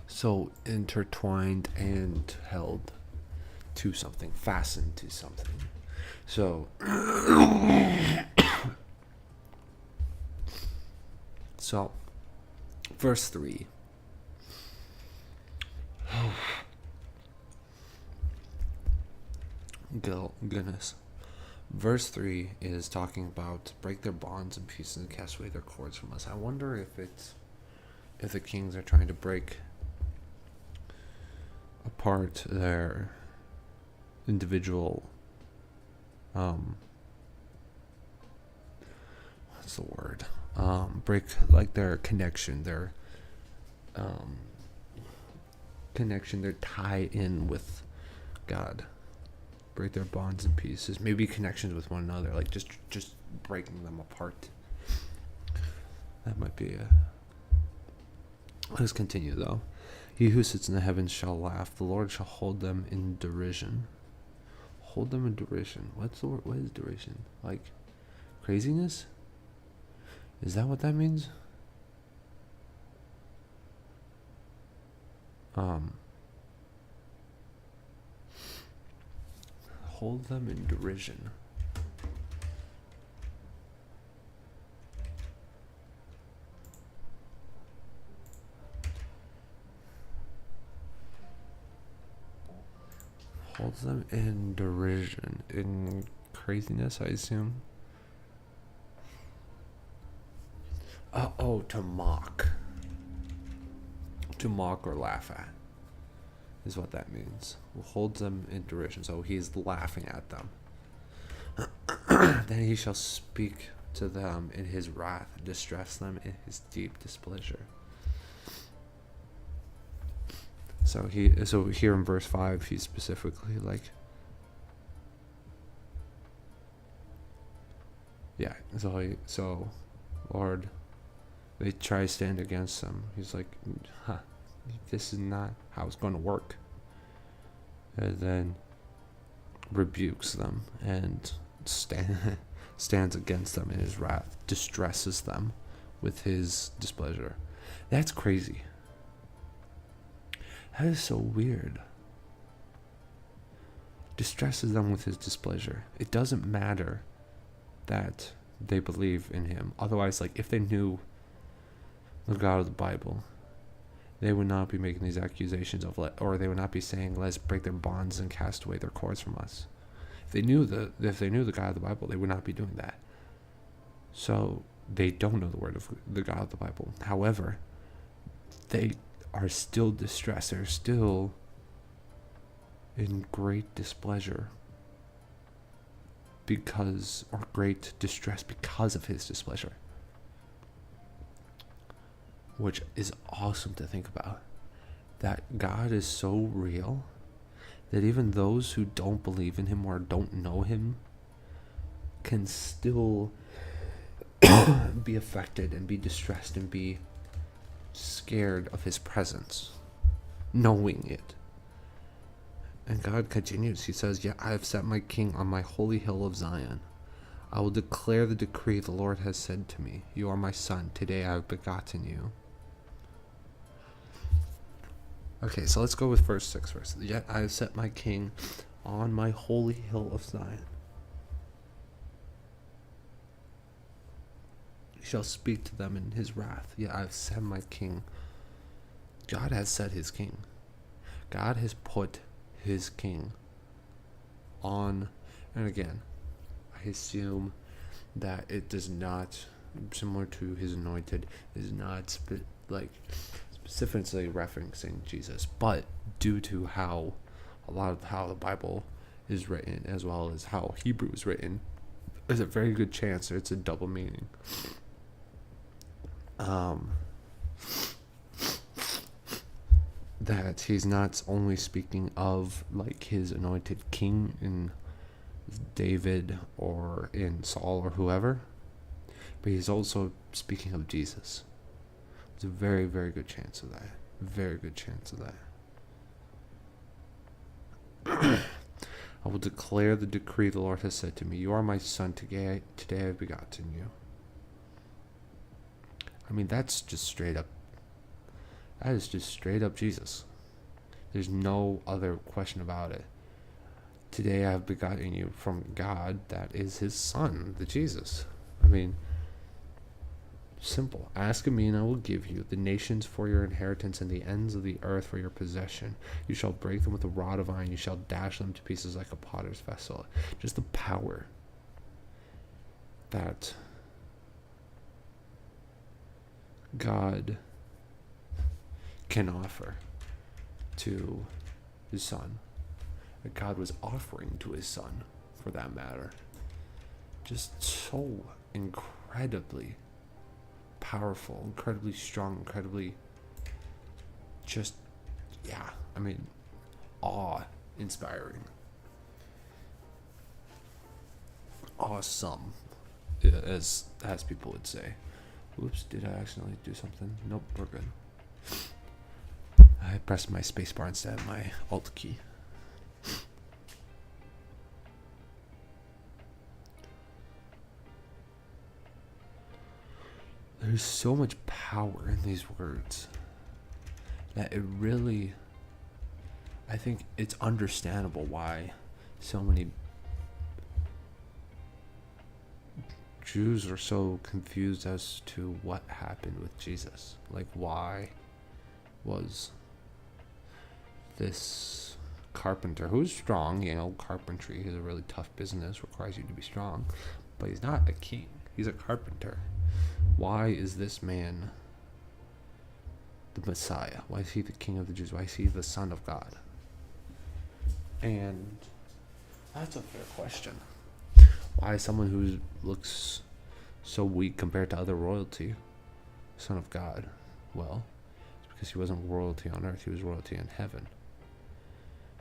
So intertwined and held to something, fastened to something. So verse 3. Goodness. Verse 3 is talking about break their bonds in pieces and cast away their cords from us. I wonder if the kings are trying to break apart their individual what's the word? Break like their connection, their tie in with God. Break their bonds in pieces. Maybe connections with one another, like just breaking them apart. That might be a... Let's continue though. He who sits in the heavens shall laugh. The Lord shall hold them in derision. Hold them in derision. What's the word? What is derision? Like craziness? Is that what that means? Hold them in derision. Holds them in derision, in craziness, I assume. To mock. To mock or laugh at is what that means. Holds them in derision, so he's laughing at them. Then he shall speak to them in his wrath, and distress them in his deep displeasure. So here in verse 5, he's specifically like, yeah. So Lord, they try to stand against him. He's like, this is not how it's going to work. And then rebukes them and stands against them in his wrath, distresses them with his displeasure. That's crazy. That is so weird. Distresses them with his displeasure. It doesn't matter that they believe in him. Otherwise, like, if they knew the God of the Bible, they would not be making these accusations or they would not be saying, let's break their bonds and cast away their cords from us. If they knew the God of the Bible, they would not be doing that. So they don't know the word of the God of the Bible. However, they are still distressed. They're still in great displeasure great distress because of his displeasure. Which is awesome to think about. That God is so real that even those who don't believe in him or don't know him can still be affected and be distressed and be scared of his presence, knowing it. And God continues. He says, "Yet I have set my king on my holy hill of Zion. I will declare the decree the Lord has said to me. You are my son. Today I have begotten you." Okay, so let's go with verse 6 first. "Yet I have set my king on my holy hill of Zion. He shall speak to them in his wrath. Yet I have set my king." God has set his king. God has put his king on, and again, I assume that it does not, similar to his anointed, is not specifically referencing Jesus, but due to how a lot of how the Bible is written, as well as how Hebrew is written, there's a very good chance it's a double meaning. That he's not only speaking of like his anointed king in David or in Saul or whoever, but he's also speaking of Jesus. There's a very, very good chance of that. Very good chance of that. "I will declare the decree the Lord has said to me. You are my son. Today I have begotten you." I mean, that's just straight up. That is just straight up Jesus. There's no other question about it. Today I have begotten you from God, that is his son, the Jesus. I mean, simple. "Ask of me and I will give you the nations for your inheritance and the ends of the earth for your possession. You shall break them with a rod of iron. You shall dash them to pieces like a potter's vessel." Just the power that God can offer to his son, that God was offering to his son, for that matter. Just so incredibly powerful, incredibly strong, incredibly just, yeah, I mean, awe-inspiring. Awesome, as people would say. Whoops, did I accidentally do something? Nope, we're good. I pressed my spacebar instead of my Alt key. There's so much power in these words that it really, I think it's understandable why so many Jews are so confused as to what happened with Jesus. Like, why was this carpenter, who's strong, carpentry is a really tough business, requires you to be strong, but he's not a king, he's a carpenter. Why is this man the Messiah? Why is he the King of the Jews? Why is he the Son of God? And that's a fair question. Why is someone who looks so weak compared to other royalty Son of God? Well, it's because he wasn't royalty on earth, he was royalty in heaven.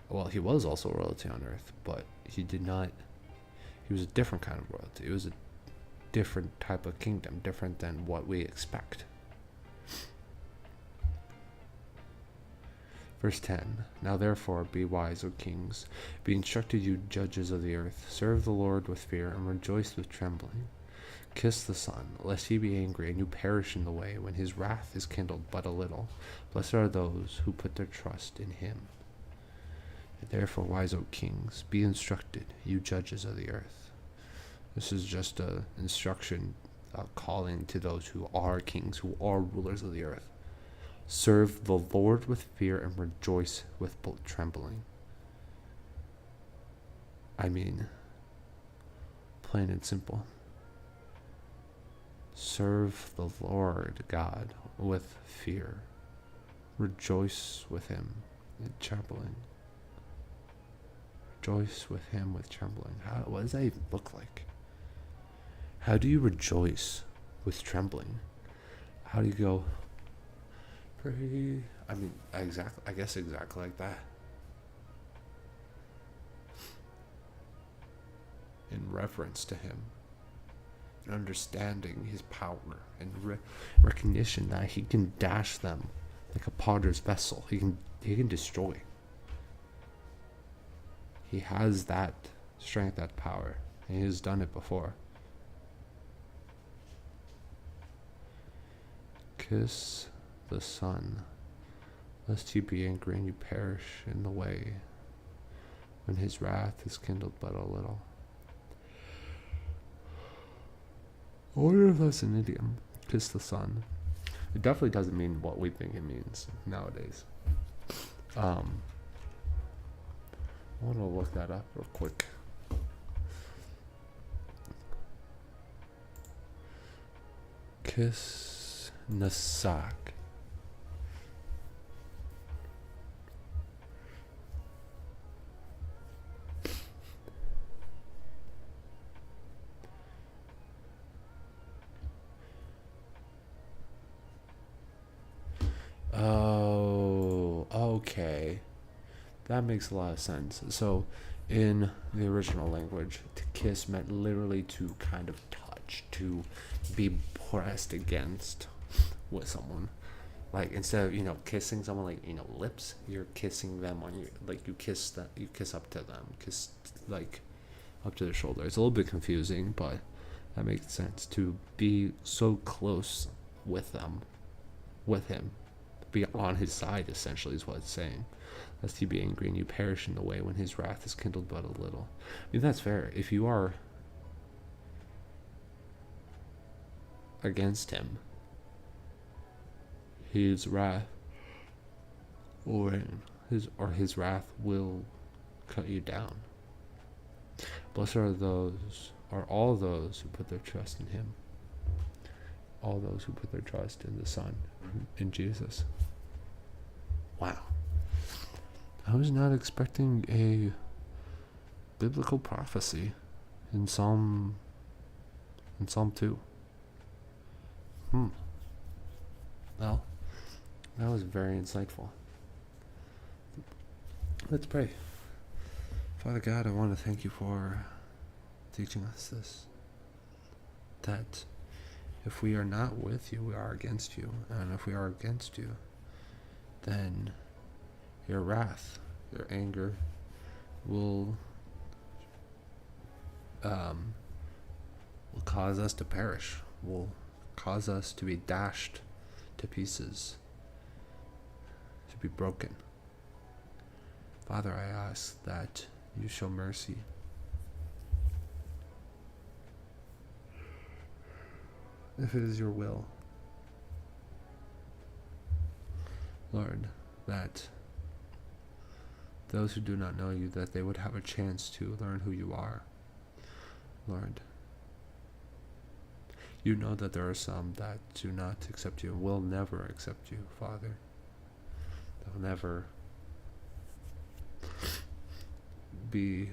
Well, he was also royalty on earth, but he was a different kind of royalty. It was a different type of kingdom, different than what we expect. Verse 10, now therefore be wise, O kings, be instructed, you judges of the earth, serve the Lord with fear, and rejoice with trembling. Kiss the Son, lest he be angry, and you perish in the way, when his wrath is kindled but a little. Blessed are those who put their trust in him. And therefore, wise, O kings, be instructed, you judges of the earth. This is just an instruction, calling to those who are kings, who are rulers of the earth. Serve the Lord with fear and rejoice with trembling. I mean, plain and simple. Serve the Lord God with fear. Rejoice with him in trembling. Rejoice with him with trembling. What does that even look like? How do you rejoice with trembling? How do you go, pray? I mean, I guess exactly like that. In reverence to him. Understanding his power and recognition that he can dash them like a potter's vessel. He can destroy. He has that strength, that power, and he has done it before. Kiss the Son, lest he be angry and you perish in the way, when his wrath is kindled but a little. I wonder if that's an idiom. Kiss the Son. It definitely doesn't mean what we think it means nowadays. I want to look that up real quick. Kiss Nasak. Oh, okay. That makes a lot of sense. So, in the original language, to kiss meant literally to kind of touch, to be pressed against with someone. Like, instead of, kissing someone, like, lips, you're kissing them on your, like, you kiss up to them, kiss, like, up to their shoulder. It's a little bit confusing, but that makes sense. To be so close with them, with him, be on his side, essentially, is what it's saying. Lest he be angry and you perish in the way, when his wrath is kindled but a little. I mean, that's fair. If you are against him, his wrath his wrath will cut you down. Blessed are those are all those who put their trust in him. All those who put their trust in the Son, in Jesus. Wow. I was not expecting a biblical prophecy in Psalm 2. Well, that was very insightful. Let's pray. Father God, I want to thank you for teaching us this. That if we are not with you, we are against you. And if we are against you, then your wrath, your anger will cause us to perish, will cause us to be dashed to pieces, to be broken. Father, I ask that you show mercy. If it is your will, Lord, that those who do not know you, that they would have a chance to learn who you are. Lord, you know that there are some that do not accept you, will never accept you, Father. They'll never be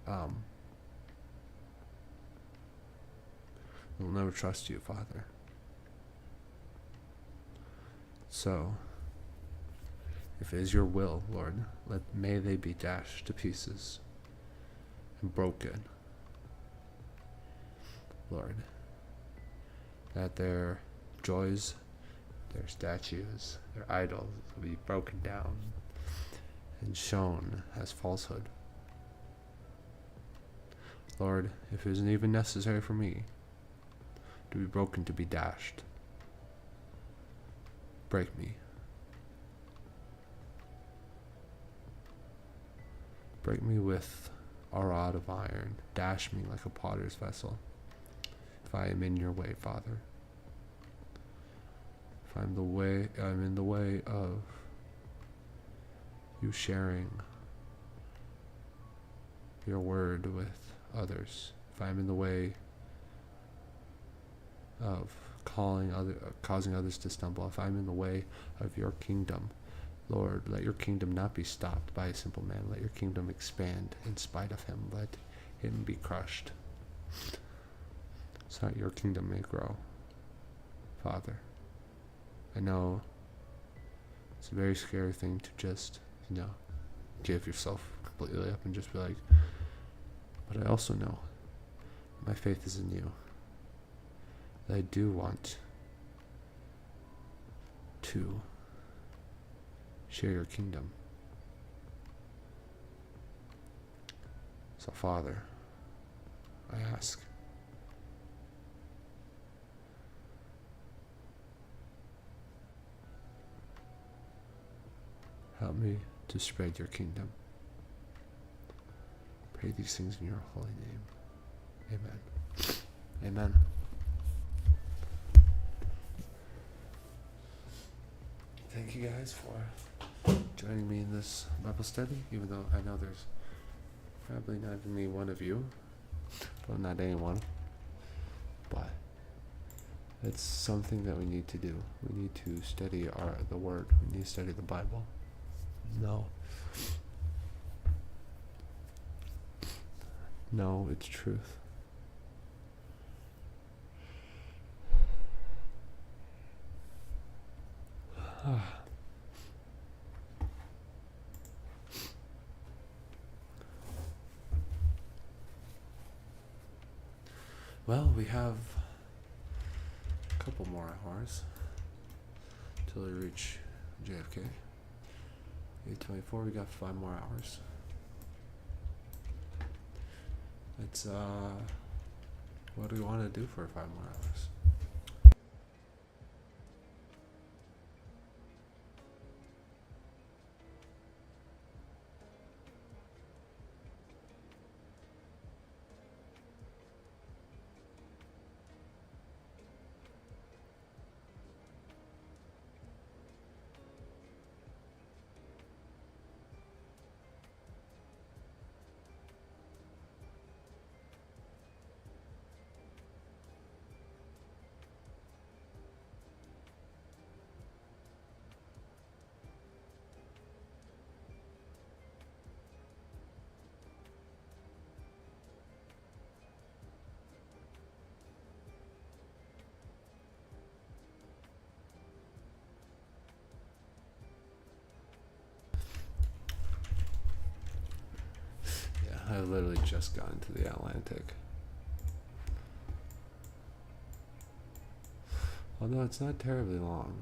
they'll never trust you, Father. So, if it is your will, Lord, may they be dashed to pieces and broken, Lord, that their joys, their statues, their idols will be broken down and shown as falsehood. Lord, if it isn't even necessary for me to be broken, to be dashed, break me. Break me with a rod of iron. Dash me like a potter's vessel. If I am in your way, Father. If I'm in the way of you sharing your word with others. If I'm in the way of causing others to stumble. If I'm in the way of your kingdom, Lord, let your kingdom not be stopped by a simple man. Let your kingdom expand in spite of him. Let him be crushed, so that your kingdom may grow. Father, I know it's a very scary thing to just, give yourself completely up and just be like, but I also know my faith is in you. That I do want to share your kingdom. So, Father, I ask, help me to spread your kingdom. Pray these things in your holy name. Amen. Amen. Thank you guys for joining me in this Bible study, even though I know there's probably not even one of you, well, not anyone, but it's something that we need to do. We need to study the Word. We need to study the Bible. No, it's truth. Well, we have a couple more hours till we reach JFK. 8:24. We got 5 more hours. It's what do we want to do for 5 more hours? I literally just got into the Atlantic. Although it's not terribly long.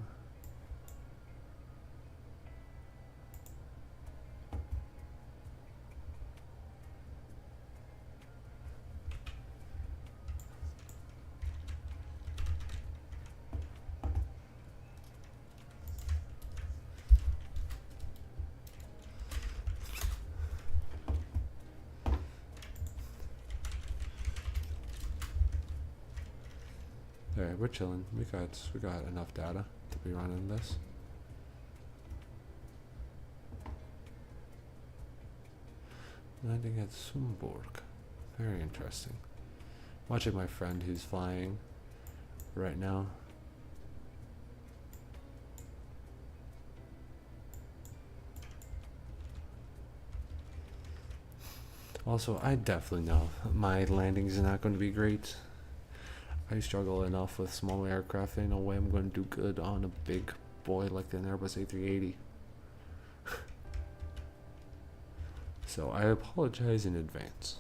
Alright, we're chilling. We got enough data to be running this. Landing at Sumburg. Very interesting. Watching my friend who's flying right now. Also, I definitely know my landings are not going to be great. I struggle enough with small aircraft. Ain't no way I'm going to do good on a big boy like an Airbus A380. So I apologize in advance.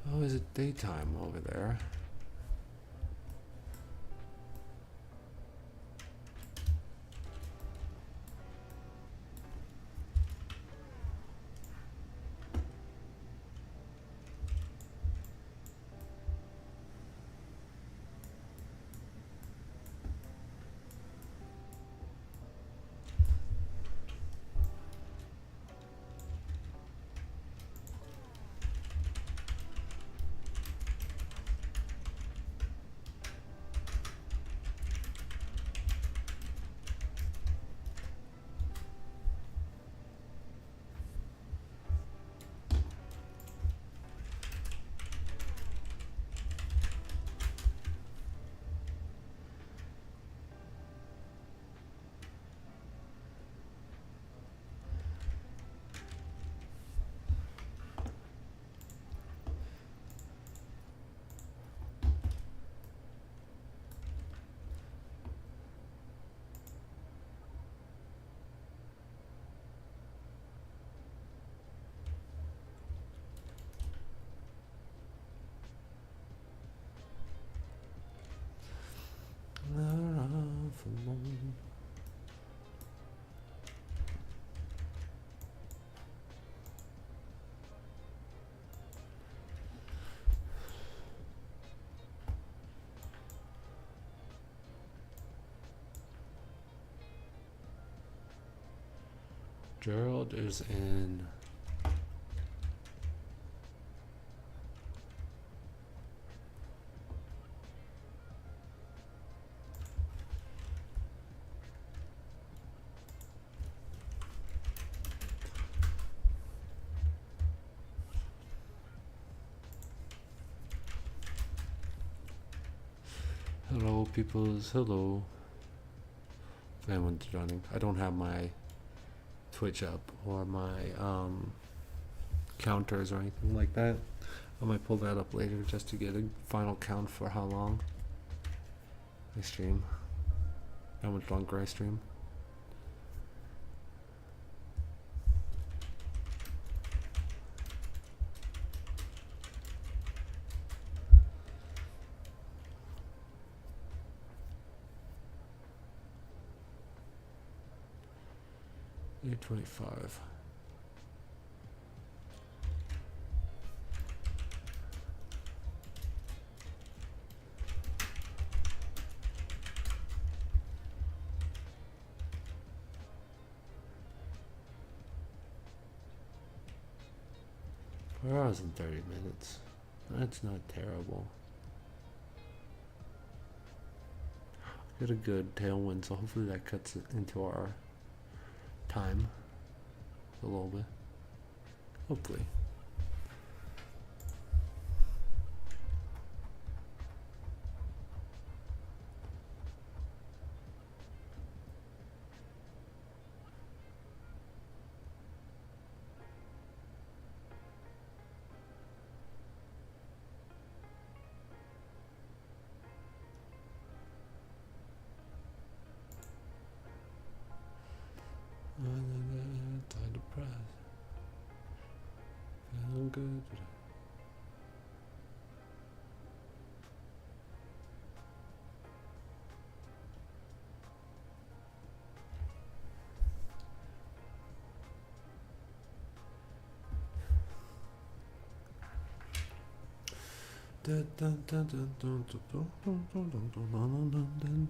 Oh, is it daytime over there? Gerald is in. Hello, peoples. Hello. Anyone's joining. I don't have my Twitch up or my counters or anything like that. I might pull that up later just to get a final count for how long I stream, how much longer I stream. $8.25. Four hours and 30 minutes. That's not terrible. Got a good tailwind, so hopefully that cuts it into our time a little bit. Hopefully. Time to press. Feeling good. Dun, dun, dun, dun, dun, dun, dun, dun, dun, dun, dun, dun, dun.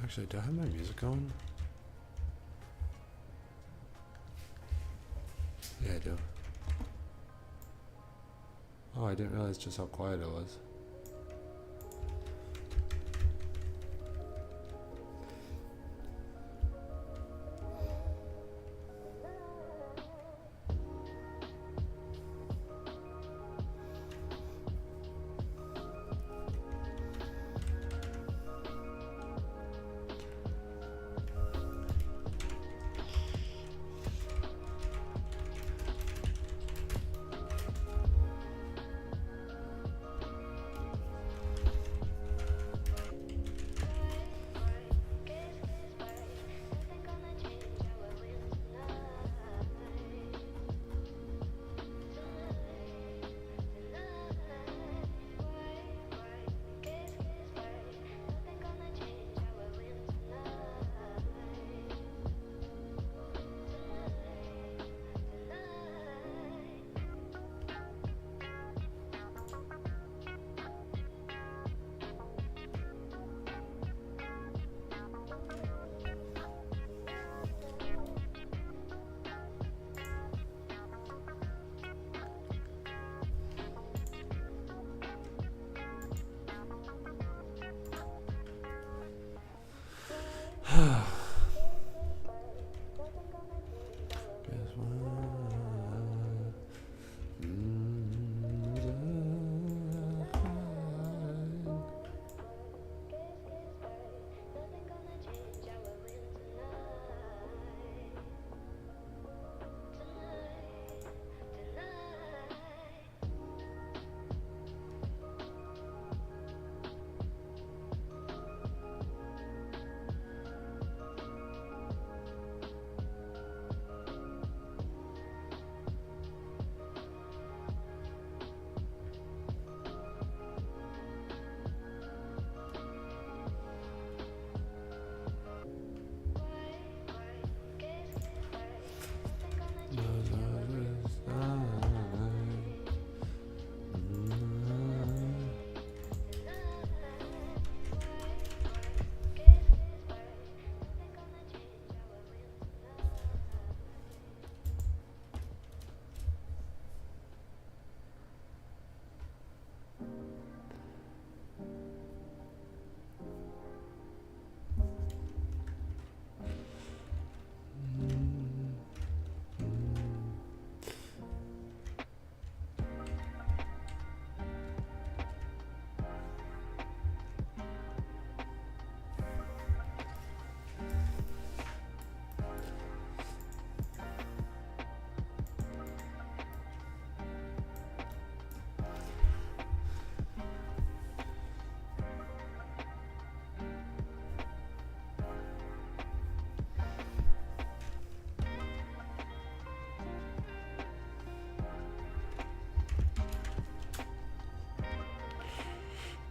Actually, do I have my music going? Yeah, I do. Oh, I didn't realize just how quiet it was.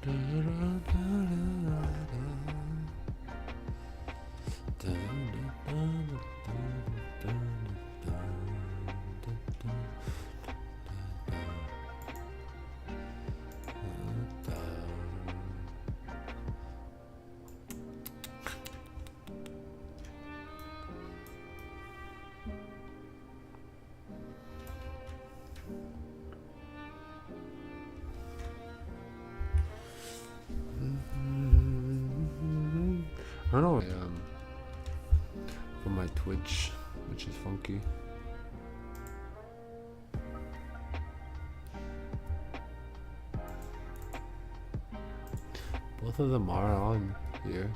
I don't know from my Twitch, which is funky. Both of them are on here.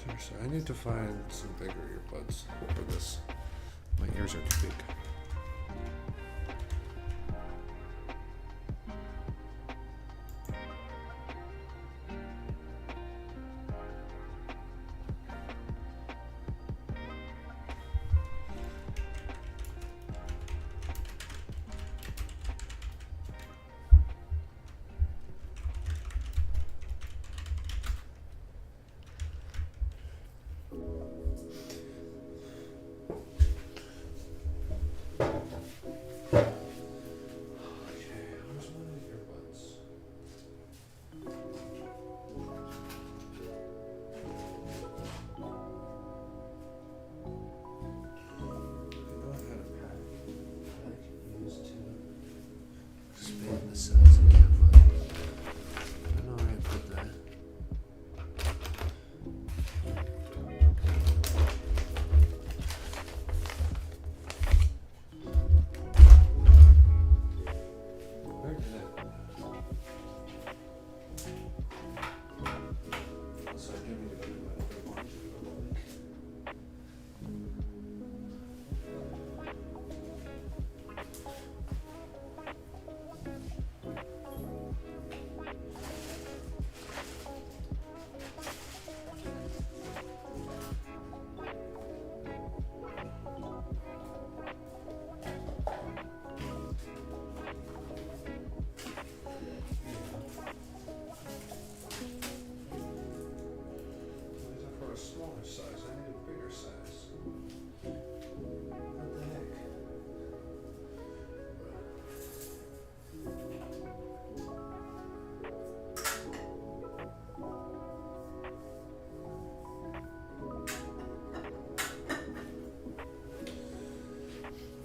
Seriously, I need to find some bigger earbuds for this. My ears are too big.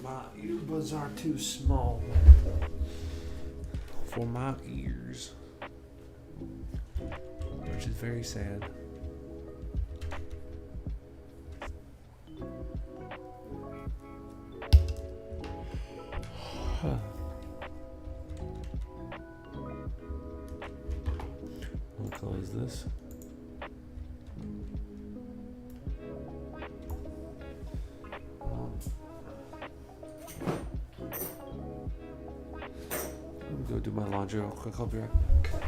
My earbuds are too small for my ears, which is very sad. What color is this? Go do my laundry real quick. I'll be right back.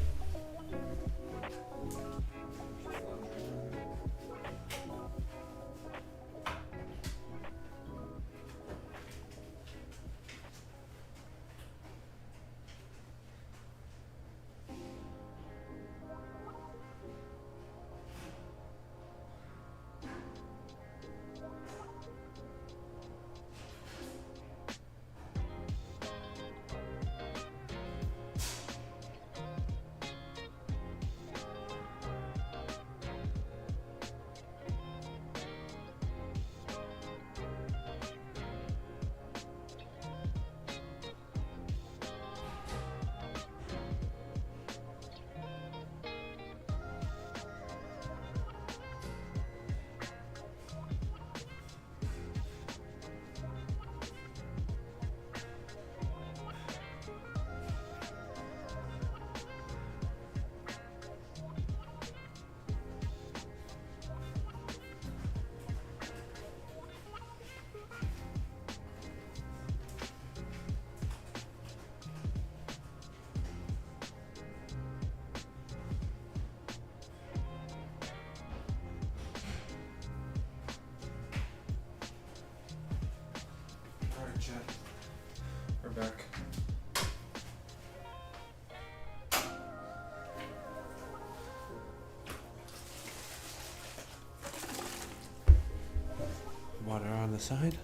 Water on the side.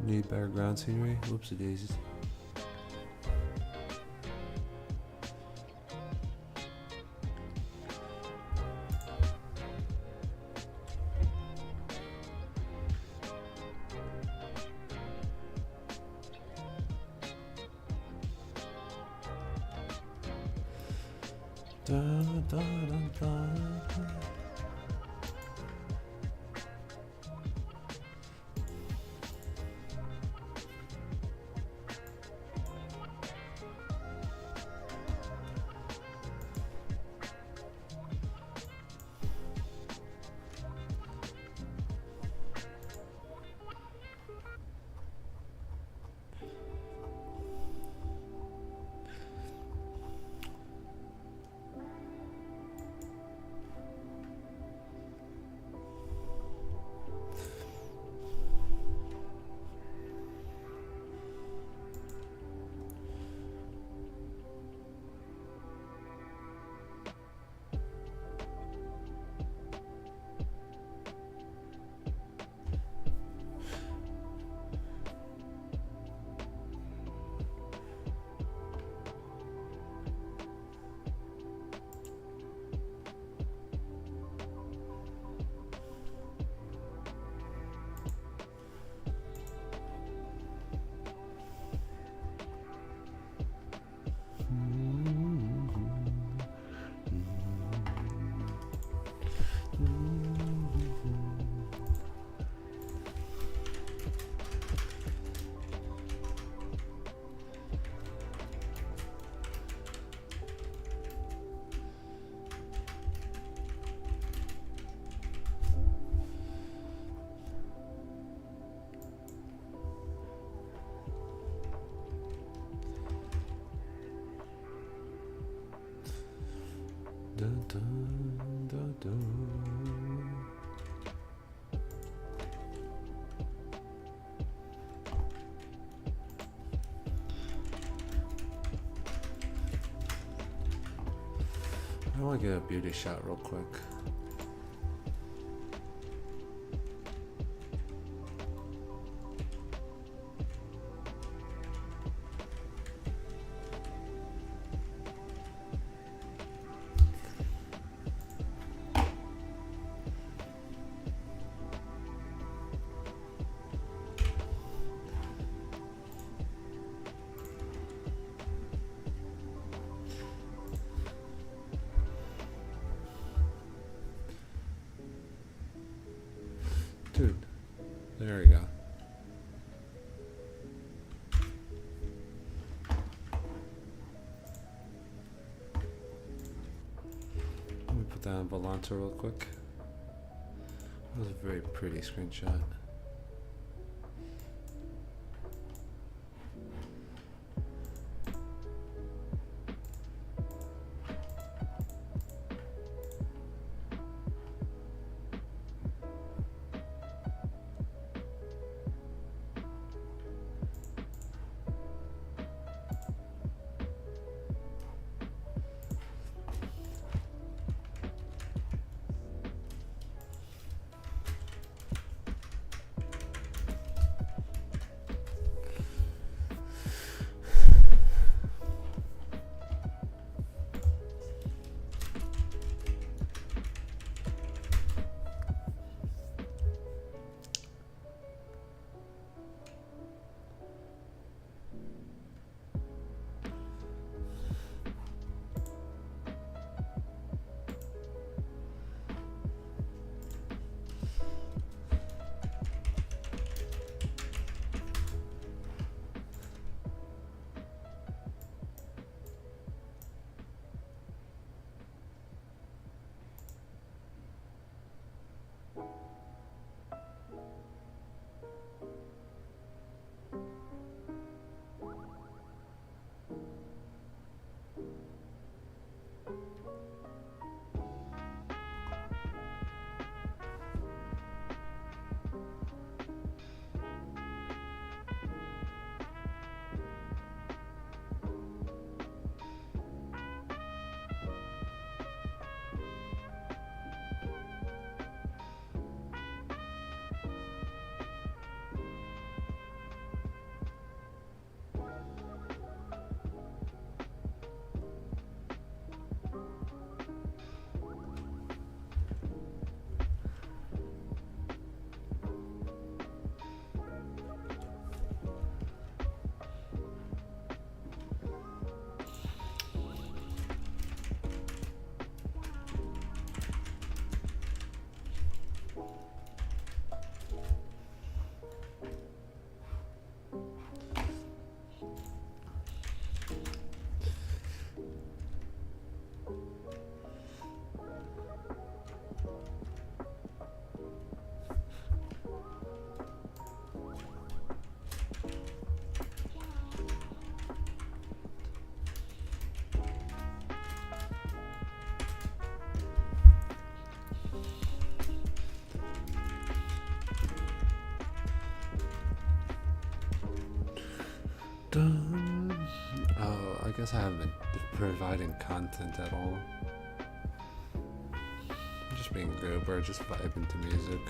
Need better ground scenery. Whoopsie daisies. Da, da, da, da. Da, da, da, da. I want to get a beauty shot real quick. Dude, there we go. Let me put that on Volanta real quick. That was a very pretty screenshot. Dun. Oh, I guess I haven't been providing content at all. I'm just being a goober, just vibing to music.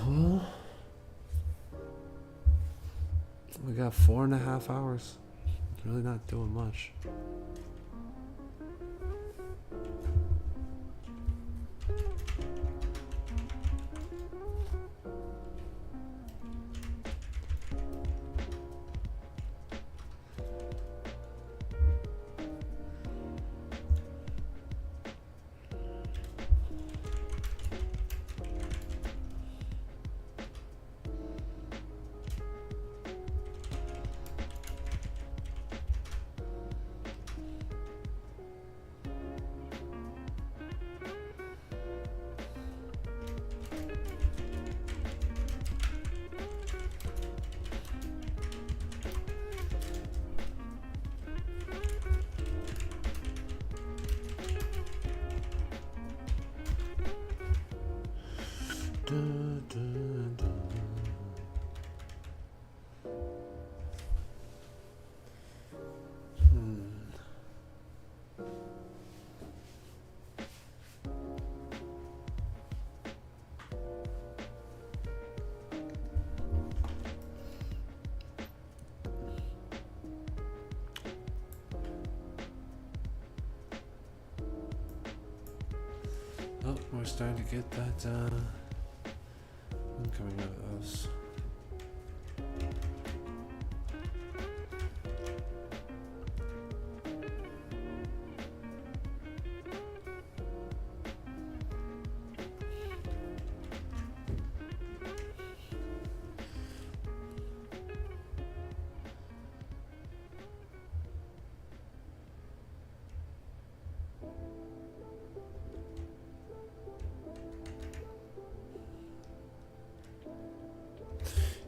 Well, we got 4.5 hours. It's really not doing much. Oh, we're starting to get that coming out of us.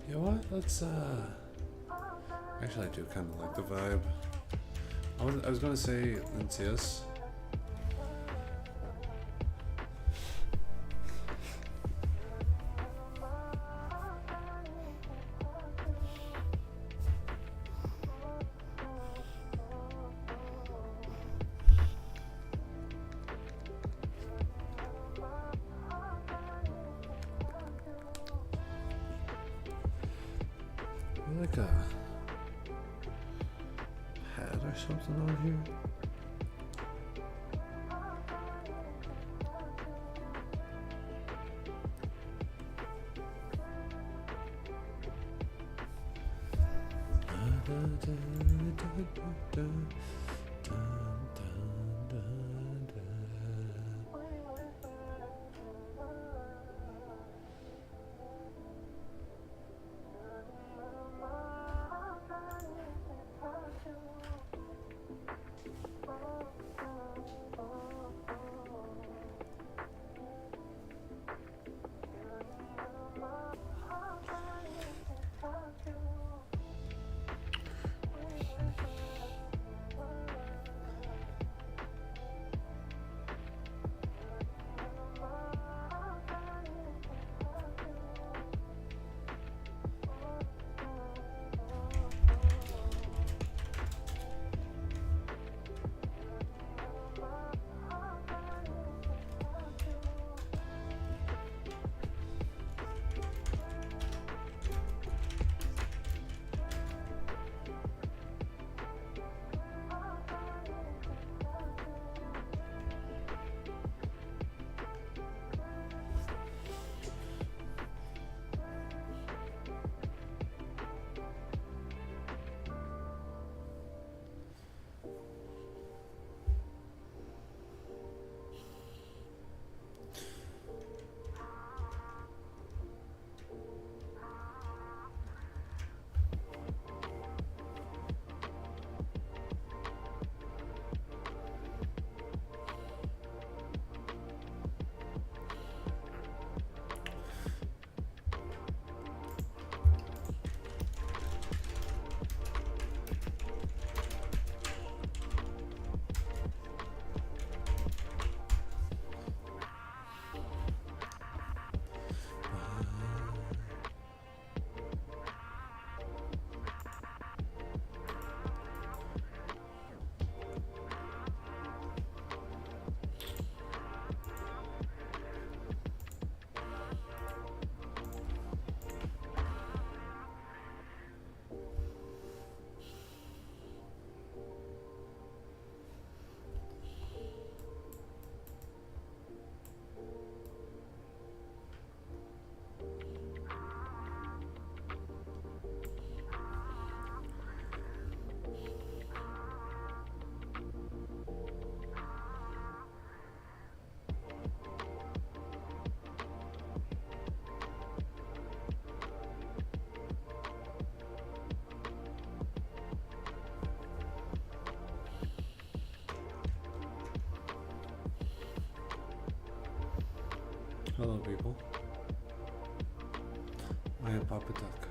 You know what? Let's actually, I do kind of like the vibe. I was gonna say Lincius. Like a hat or something on here. Hello, people. I am Papa Duck.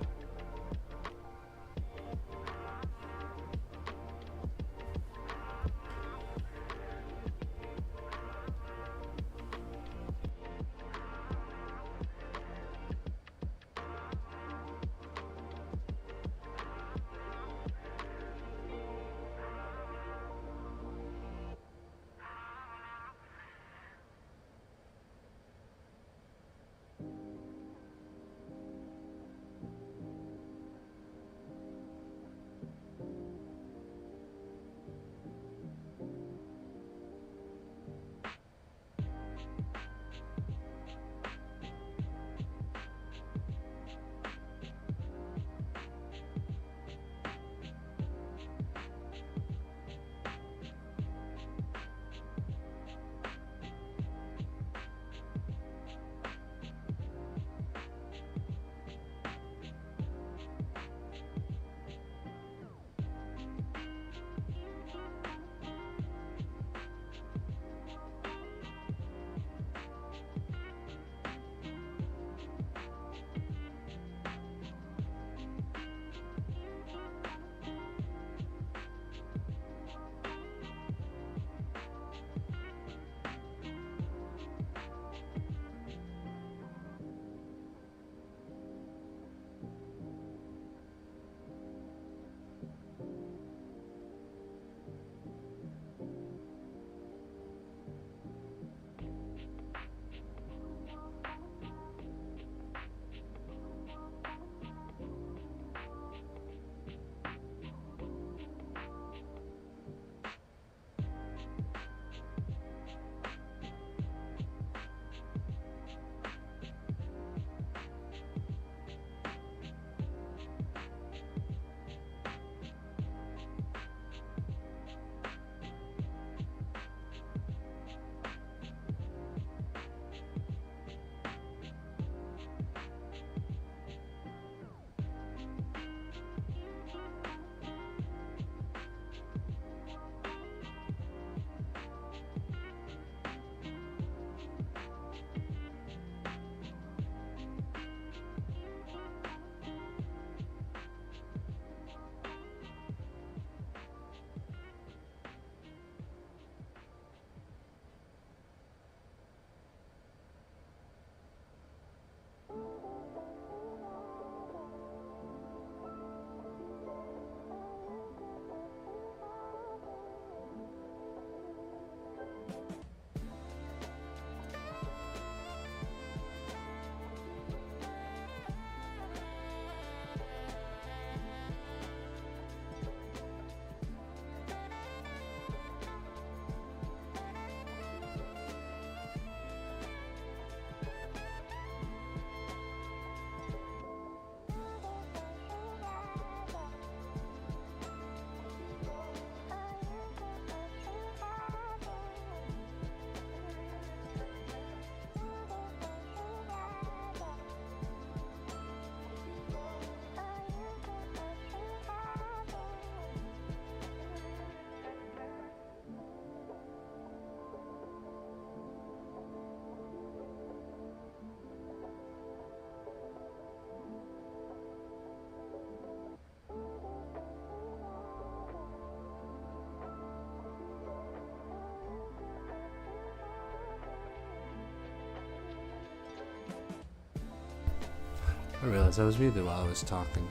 I realized I was muted while I was talking.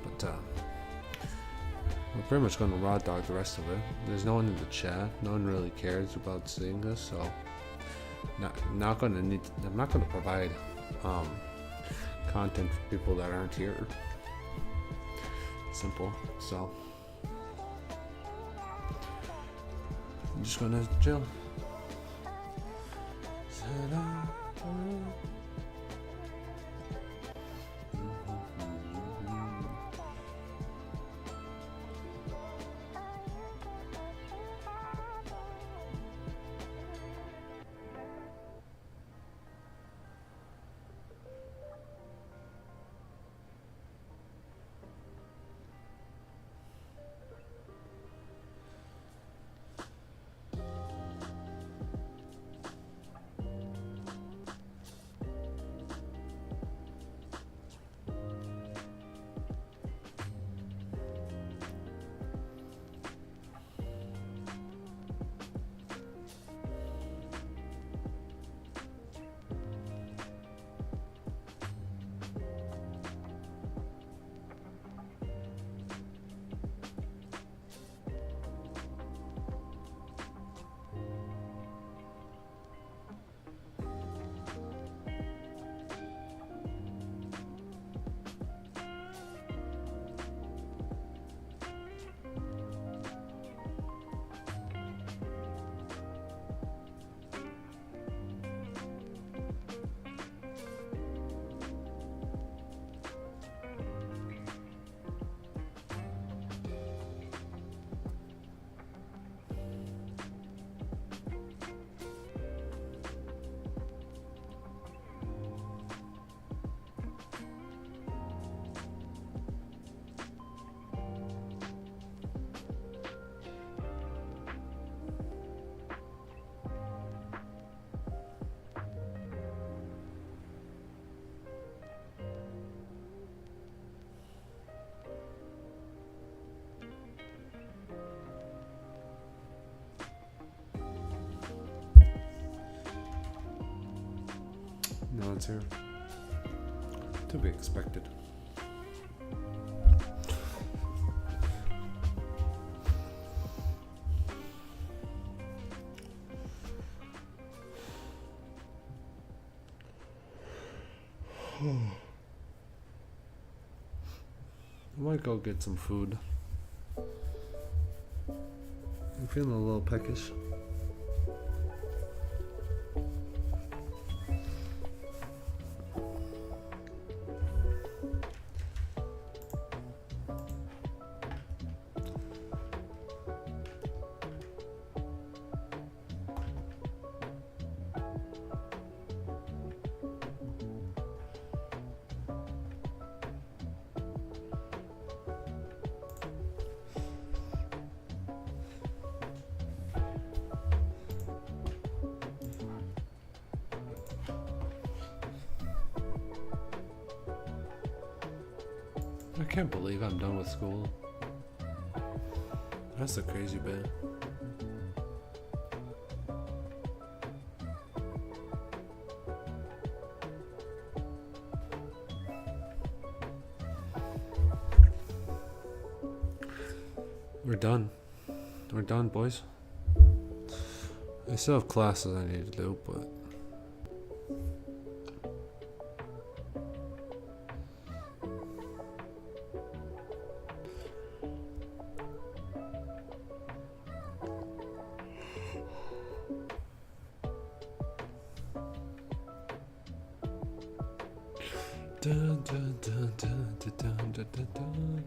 But, we're pretty much going to raw dog the rest of it. There's no one in the chat. No one really cares about seeing us, so I'm not going to provide content for people that aren't here. Simple. So I'm just gonna chill. No one's here. To be expected. I might go get some food. I'm feeling a little peckish. I can't believe I'm done with school. That's the crazy bit. We're done. We're done, boys. I still have classes I need to do, but dun, dun, dun, dun, dun, dun, dun, dun, dun.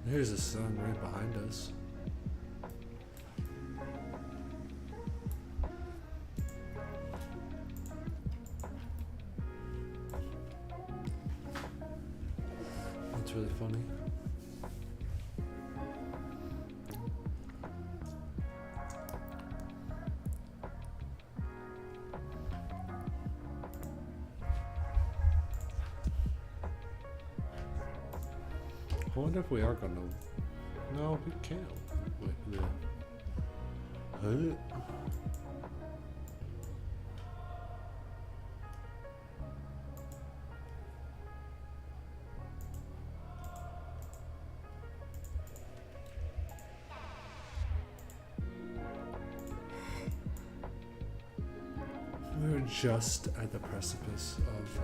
Here's the sun right behind us. That's really funny. I wonder if we are gonna. No, we can't. Wait, yeah. Huh? We're just at the precipice of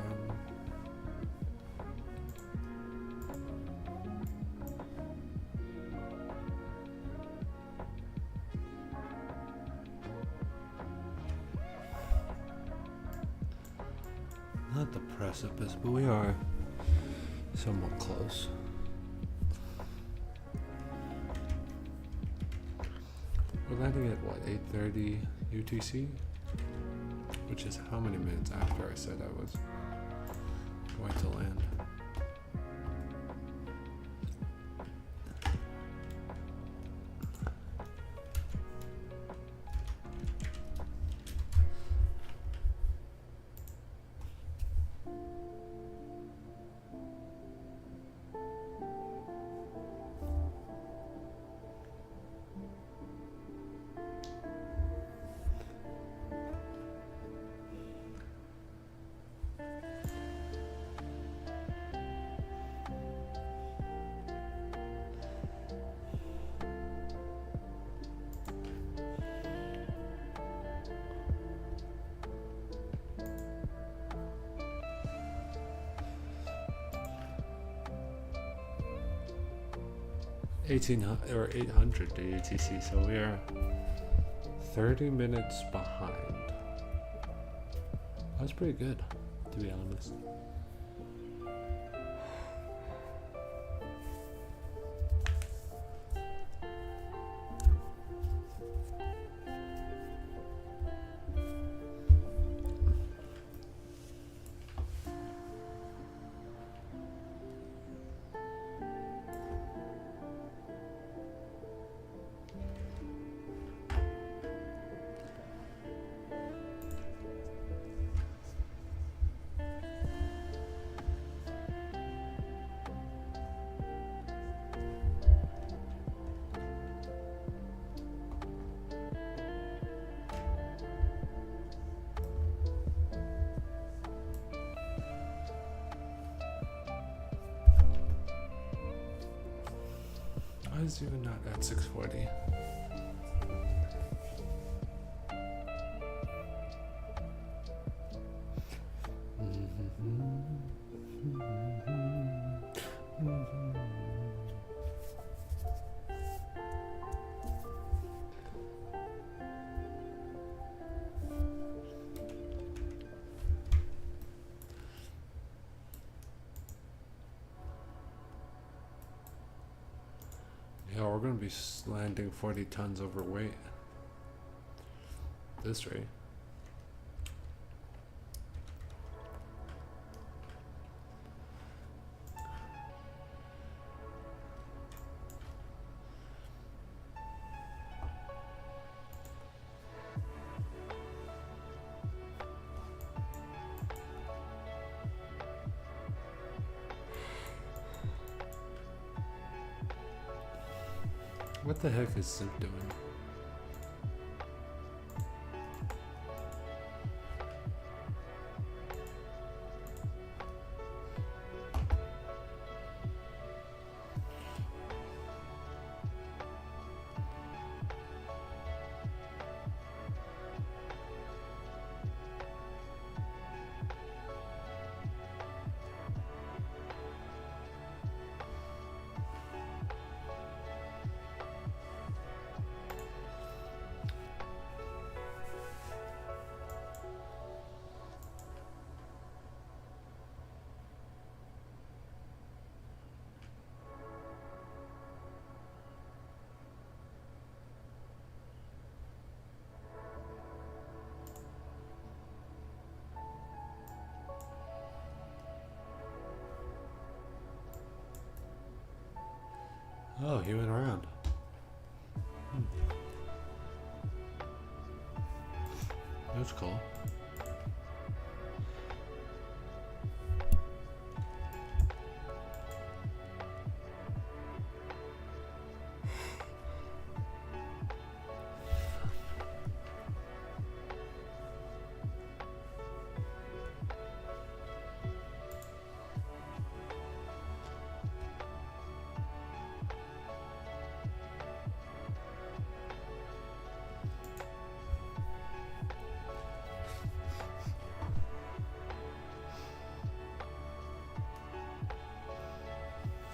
not the precipice, but we are somewhat close. We're landing at what, 8:30 UTC? Which is how many minutes after I said I was going to land. Or 800 to UTC, so we are 30 minutes behind. That's pretty good, to be honest. Why is you not at 640? Yeah, we're gonna be landing 40 tons overweight. This rate. What the heck is Simp doing? Oh, he went around. That's cool.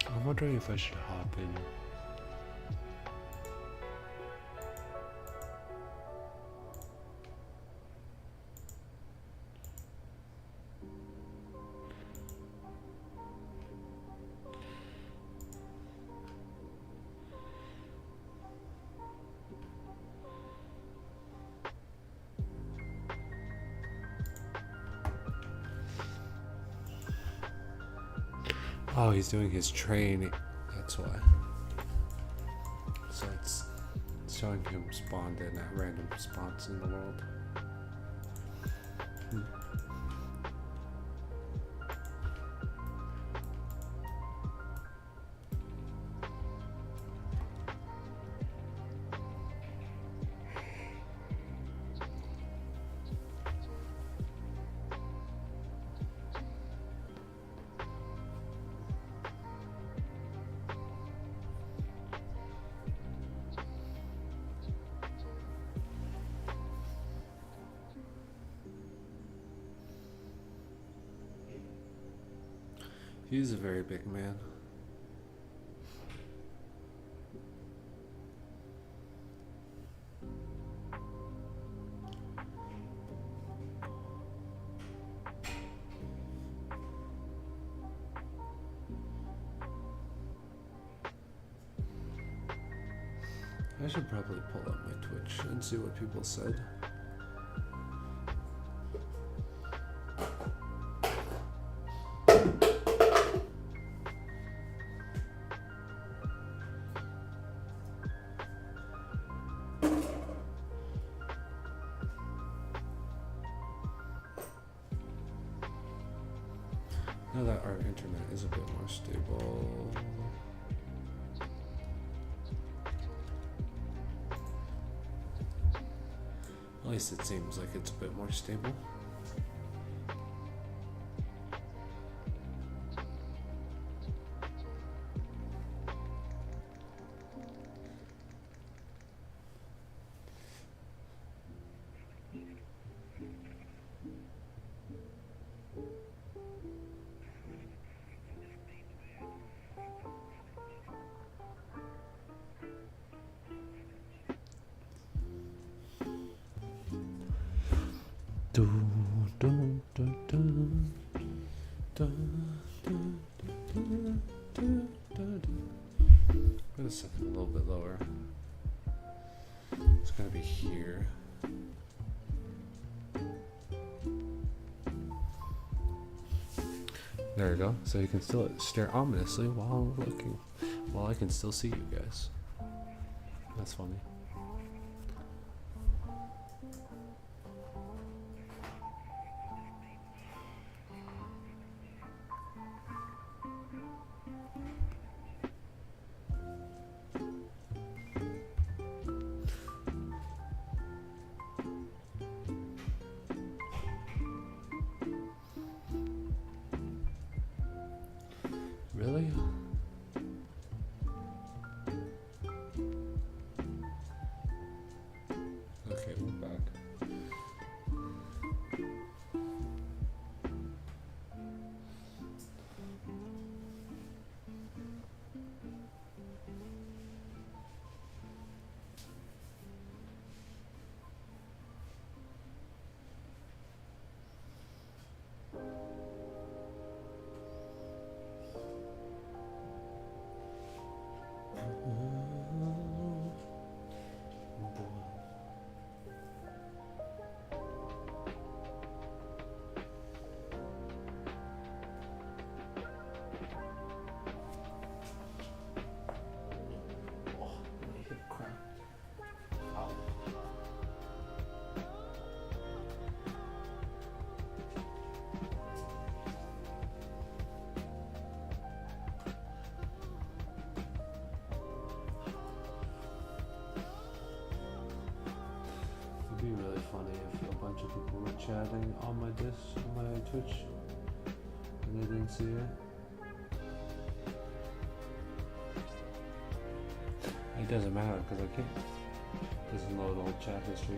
I'm wondering if I should hop in. Oh, he's doing his train. That's why. So it's showing him spawned in at random spots in the world. He's a very big man. I should probably pull up my Twitch and see what people said. Now that our internet is a bit more stable. At least it seems like it's a bit more stable. Wait a second, a little bit lower. It's gonna be here. There we go. So you can still stare ominously while I'm looking, while I can still see you guys. That's funny. Really? bunch of people were chatting on my Twitch, and they didn't see it. It doesn't matter because I can't. It doesn't load old chat history.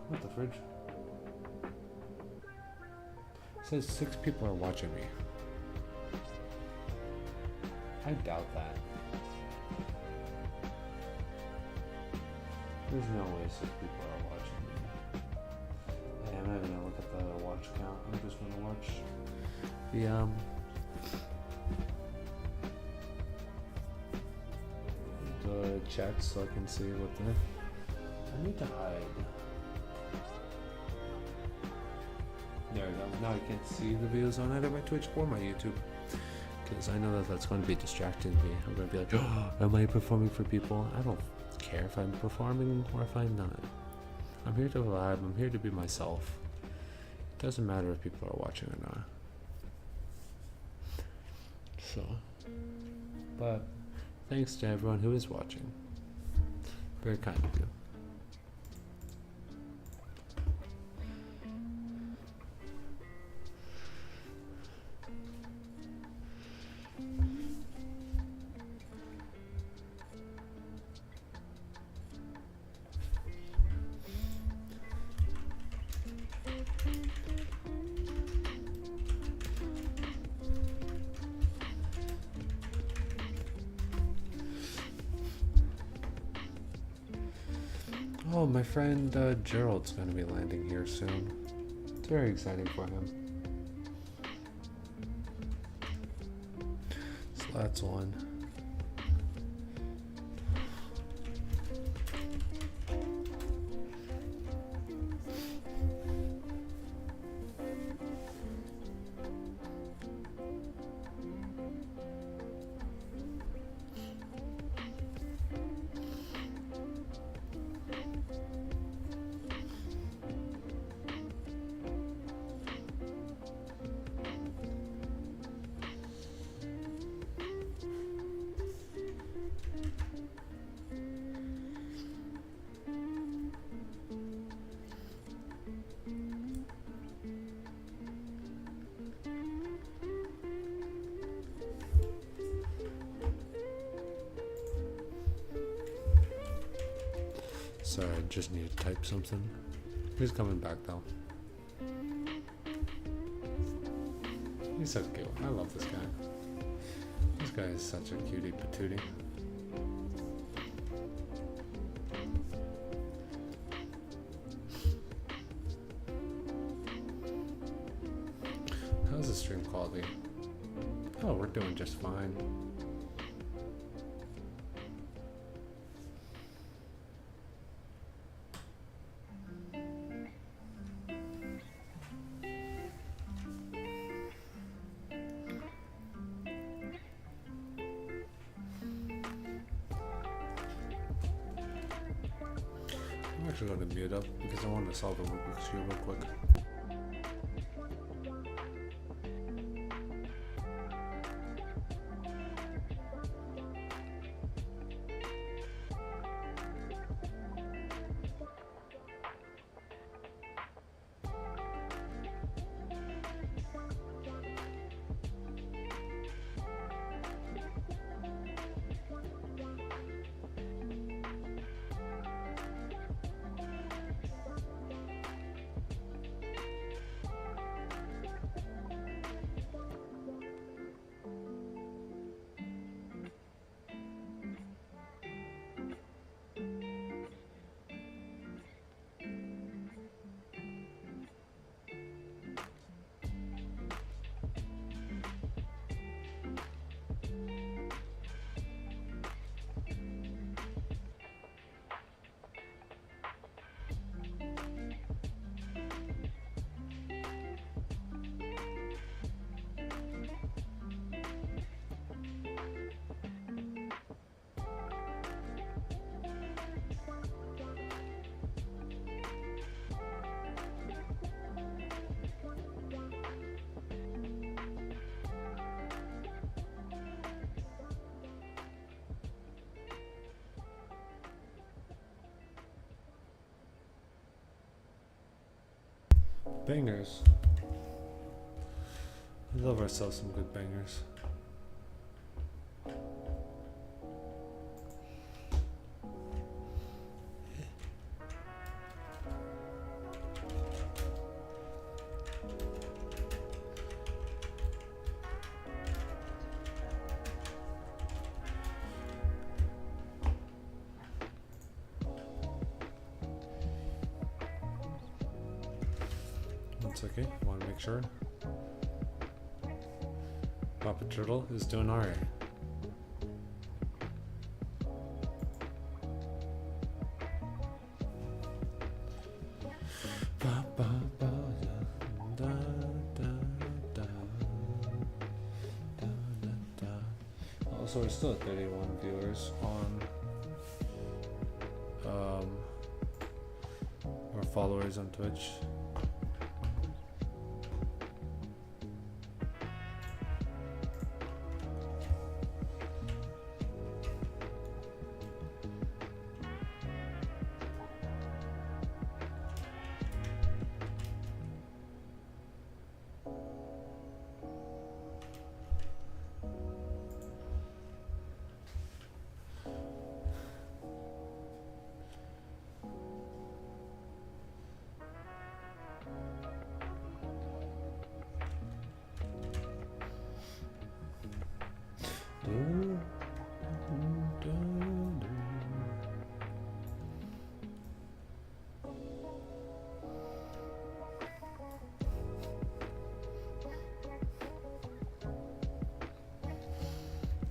What the fridge? It says 6 people are watching me. I doubt that. There's no way 6 people are watching me. Hey, I'm not even gonna look at the watch count. I'm just gonna watch the chat so I can see what the. I need to hide. There we go. Now I can't see the videos on either my Twitch or my YouTube. Because I know that that's going to be distracting me. I'm going to be like, oh, am I performing for people? I don't care if I'm performing or if I'm not. I'm here to vibe. I'm here to be myself. It doesn't matter if people are watching or not. So, but thanks to everyone who is watching. Very kind of you. Oh, my friend Gerald's going to be landing here soon. It's very exciting for him. So that's one. Sorry, I just need to type something. He's coming back though. He's so cute. I love this guy. This guy is such a cutie patootie. How's the stream quality? Oh, we're doing just fine. I'm actually going to mute up because I want to solve a Rubik's Cube real quick. Bangers. We love ourselves some good bangers. That's okay. Want to make sure. Papa Turtle is doing alright. Also, we're still at 31 viewers on our followers on Twitch.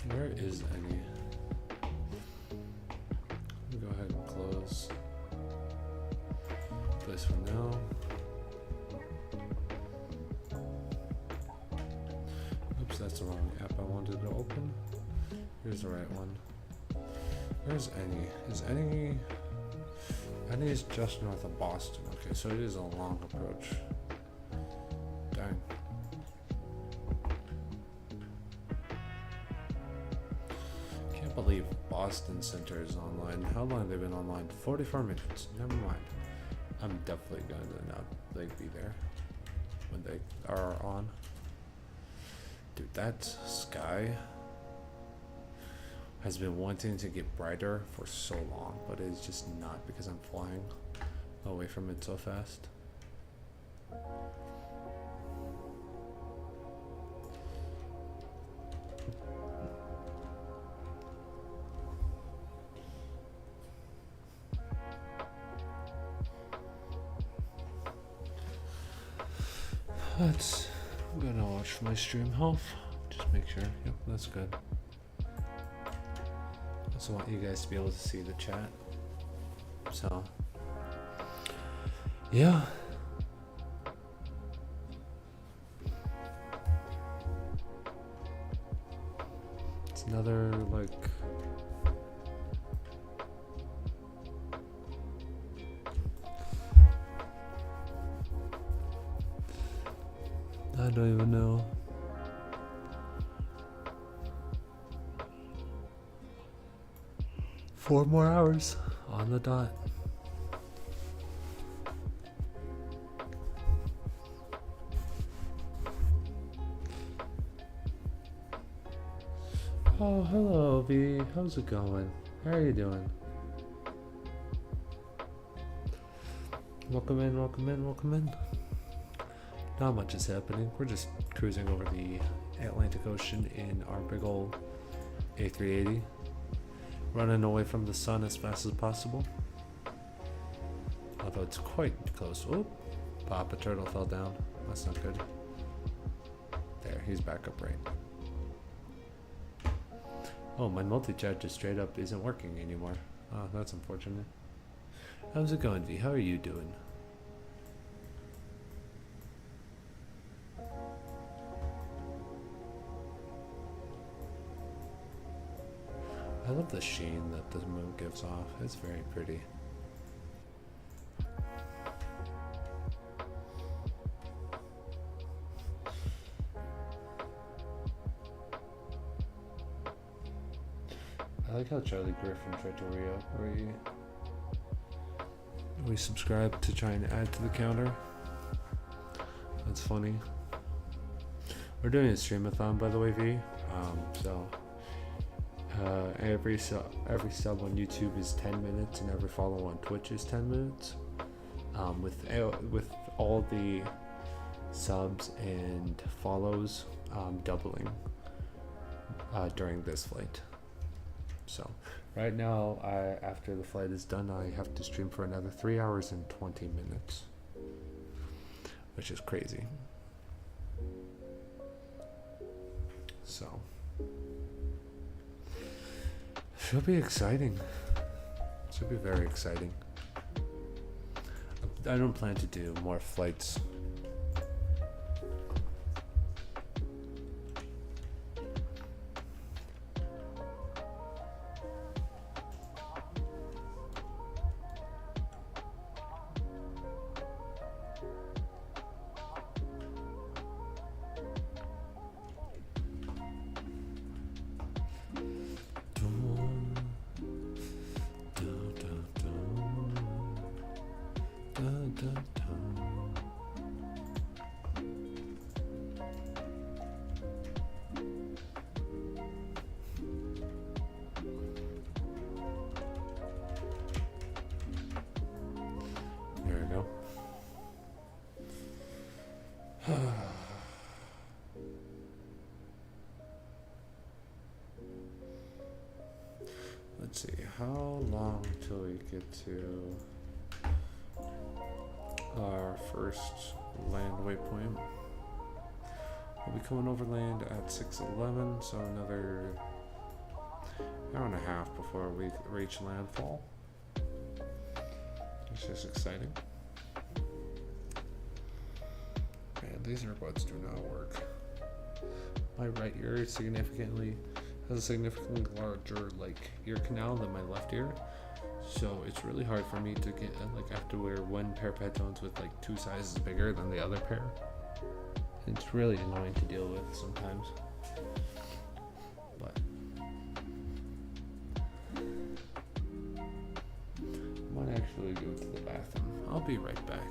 Where is any? We'll go ahead and close this for now. Oops, that's the wrong app I wanted to open. Here's the right one. Where's any? Is any? Any is just north of Boston. Okay, so it is a long approach. Dang. Can't believe Boston Center is online. How long have they been online? 44 minutes. Never mind. I'm definitely going to not be there when they are on. Dude, that sky has been wanting to get brighter for so long, but it's just not because I'm flying away from it so fast. I'm gonna watch my stream health. Just make sure. Yep, that's good. I also want you guys to be able to see the chat. So, yeah. It's another, like, I don't even know. Four more hours on the dot. Oh, hello, V. How's it going? How are you doing? Welcome in, welcome in, welcome in. Not much is happening. We're just cruising over the Atlantic Ocean in our big old A380. Running away from the sun as fast as possible. Although it's quite close. Oh, Papa Turtle fell down. That's not good. There, he's back upright. Oh, my multi-chat just straight up isn't working anymore. Oh, that's unfortunate. How's it going, V? How are you doing? I love the sheen that the moon gives off. It's very pretty. I like how Charlie Griffin tried to re-up, where we subscribe to try and add to the counter. That's funny. We're doing a streamathon, by the way, V. So every sub on YouTube is 10 minutes, and every follow on Twitch is 10 minutes. With all the subs and follows doubling during this flight. So right now, after the flight is done, I have to stream for another 3 hours and 20 minutes, which is crazy. So should be exciting. Should be very exciting. I don't plan to do more flights. There we go. Let's see, how long till we get to our first land waypoint? We'll be coming over land at 6:11, so another hour and a half before we reach landfall. It's just exciting. Man, these earbuds do not work. My right ear has a significantly larger ear canal than my left ear, so it's really hard for me to get I have to wear one pair of headphones with 2 sizes bigger than the other pair. It's really annoying to deal with sometimes, but I might actually go to the bathroom. I'll be right back.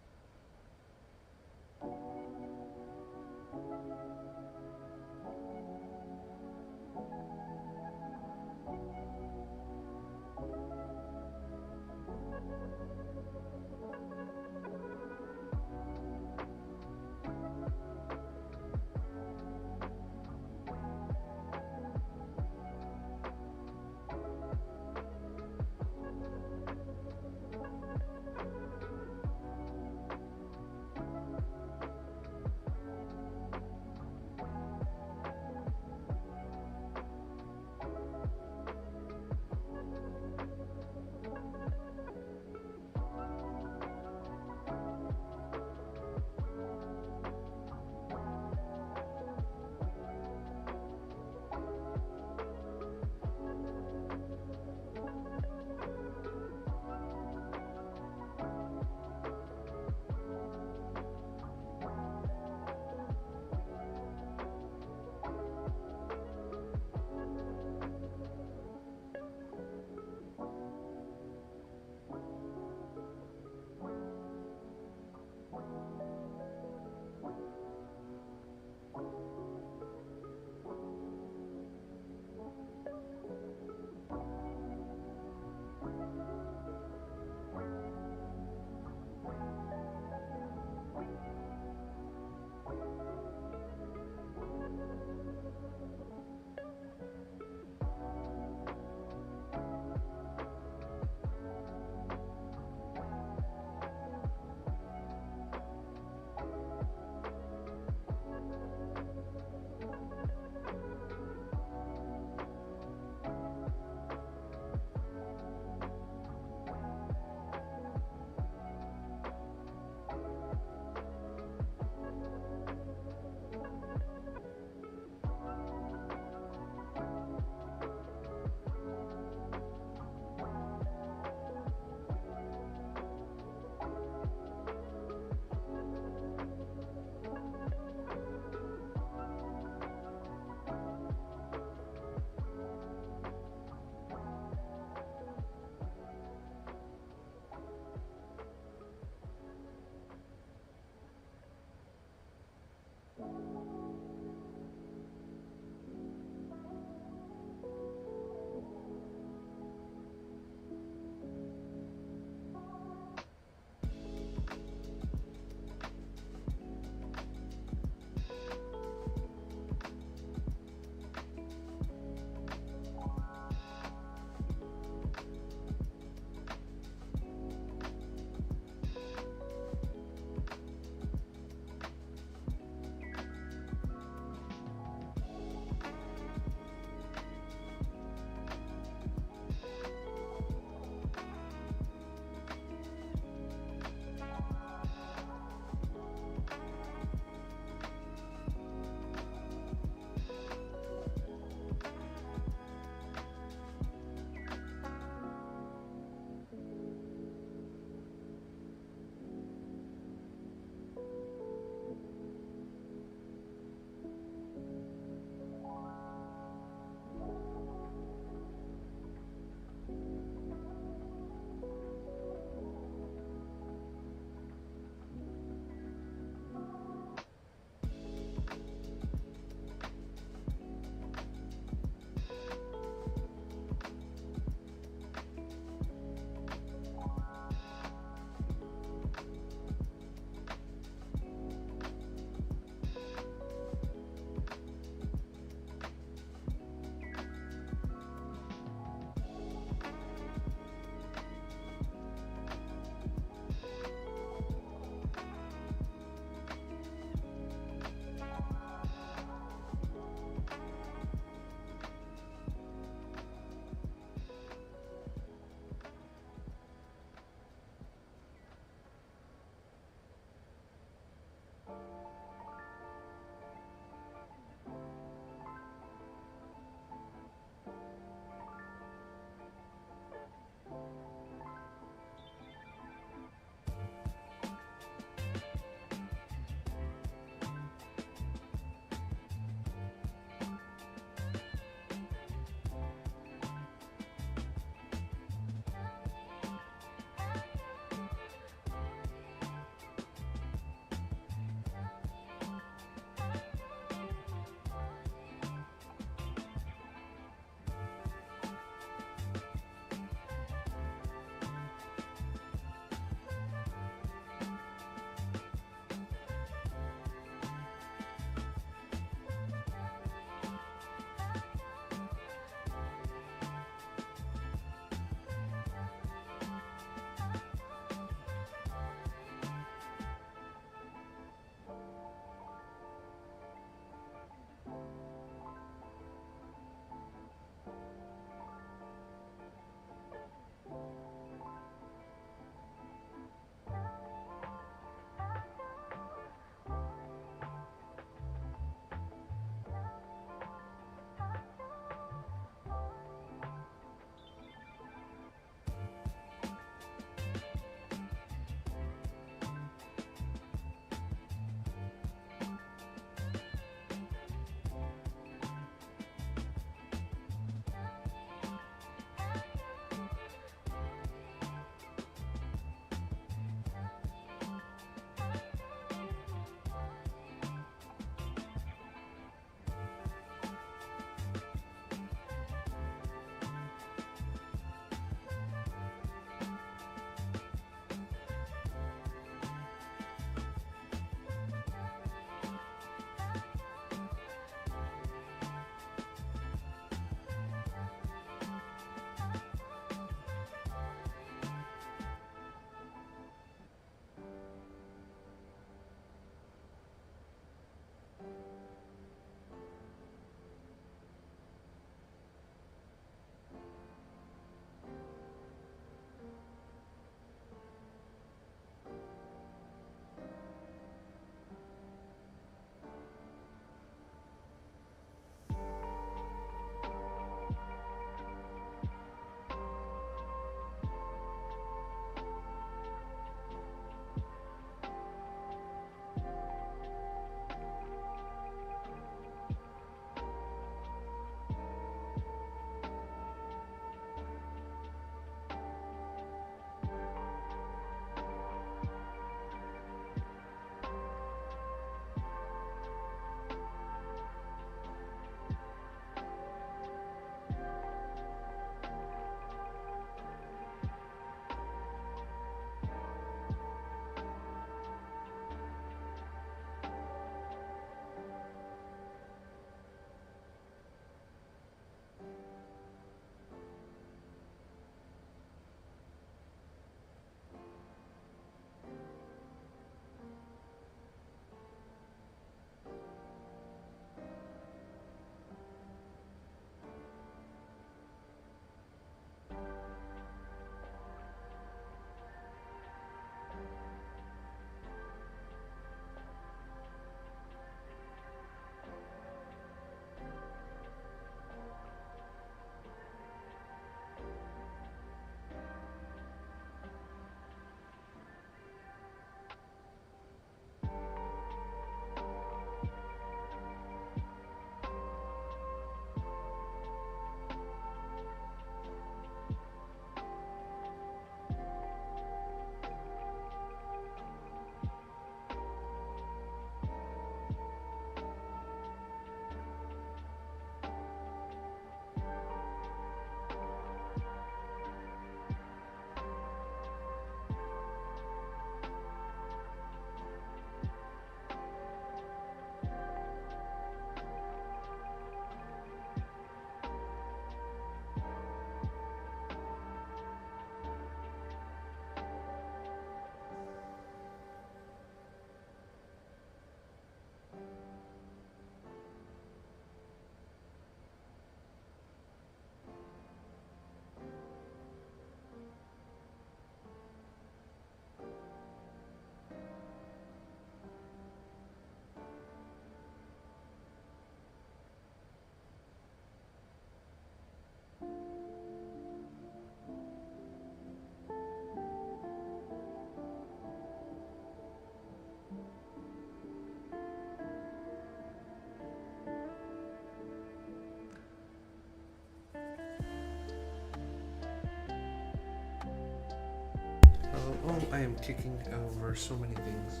Oh, I am kicking over so many things.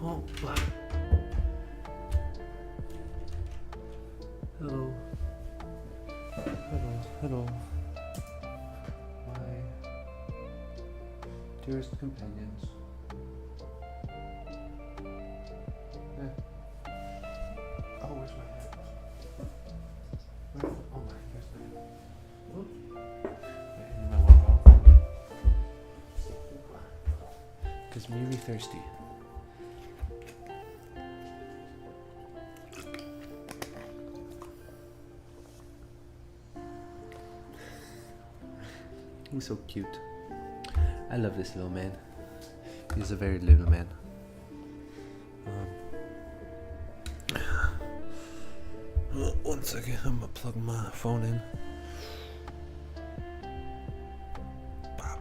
Oh. Hello. Hello. Hello. My dearest companions. Oh, where's my hat? Oh my, where's my hat? Whoop. I need my walk off. Because I'm really thirsty. He's so cute. I love this little man. He's a very little man. 1 second, I'm gonna plug my phone in. Bop.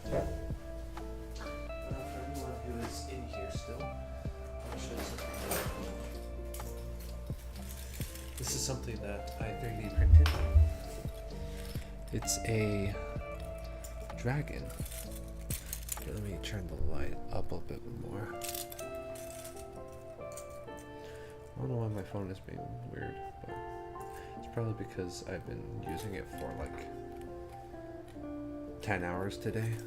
For anyone who is in here still, I'll show you something. This is something that I 3D printed. It's a dragon. Okay, let me turn the light up a bit more. I don't know why my phone is being weird, but it's probably because I've been using it for like 10 hours today.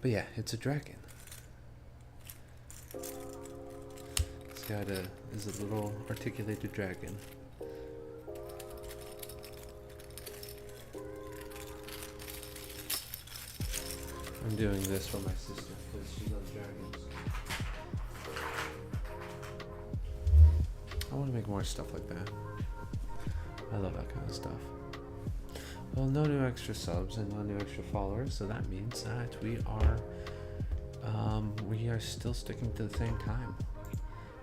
But yeah, it's a dragon. It's got is a little articulated dragon. I'm doing this for my sister because she loves dragons. I want to make more stuff like that. I love that kind of stuff. Well, no new extra subs and no new extra followers, so that means that we are still sticking to the same time.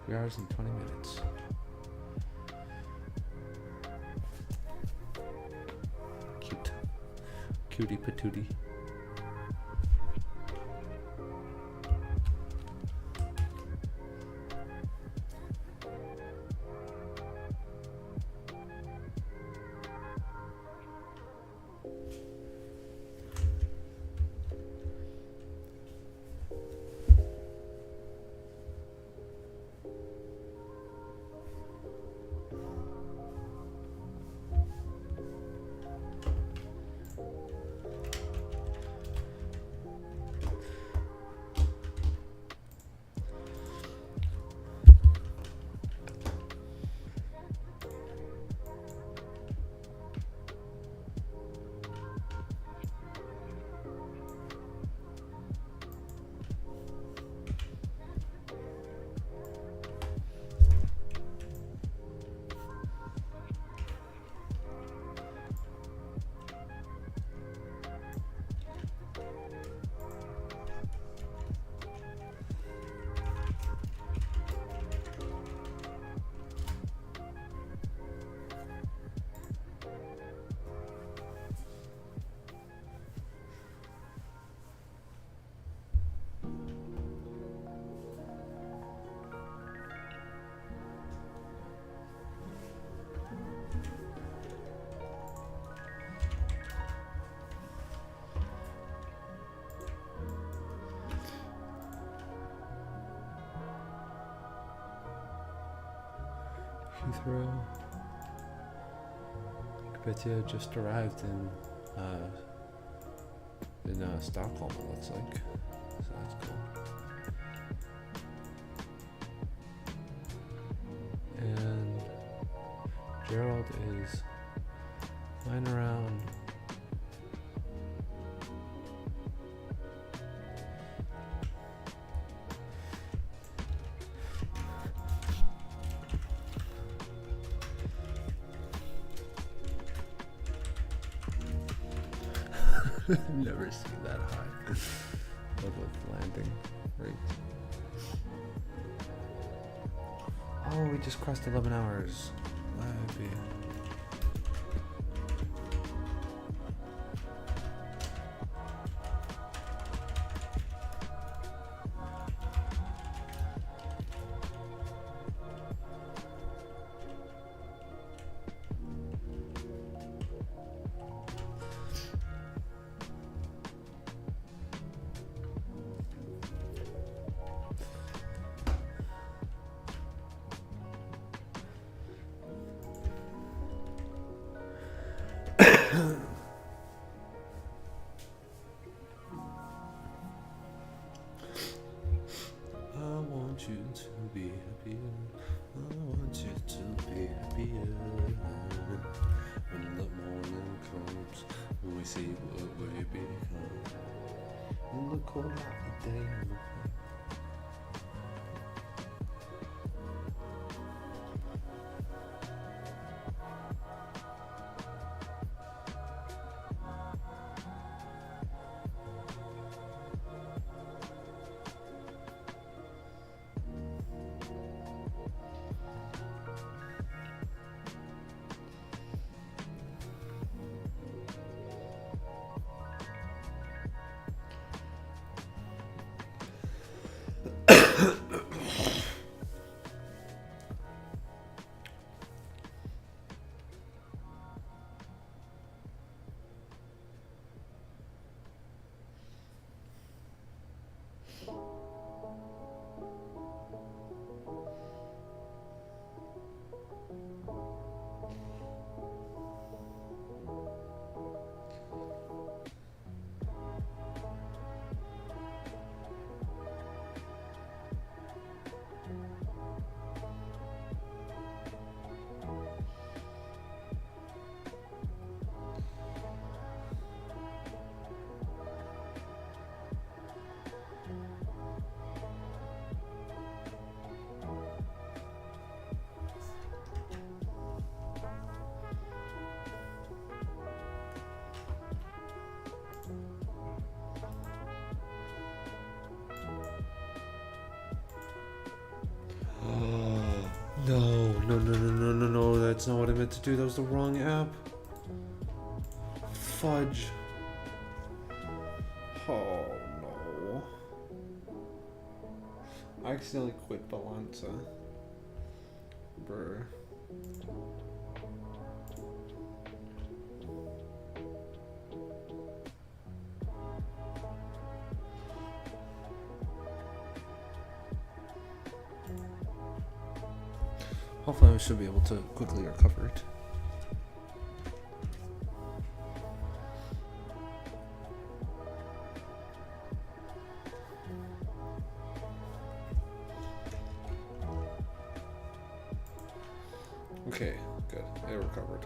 3 hours and 20 minutes. Cute. Cutie patootie. Heathrow. Kapetia just arrived in Stockholm, it looks like. So that's cool. And Gerald is flying around. Never seen that high. Public landing rate. Oh, we just crossed 11 hours. Live. way become in the cold of the day. No, that's not what I meant to do. That was the wrong app. Fudge. Oh, no. I accidentally quit Balanza. Brr. Hopefully I should be able to quickly recover it. Okay, good. It recovered.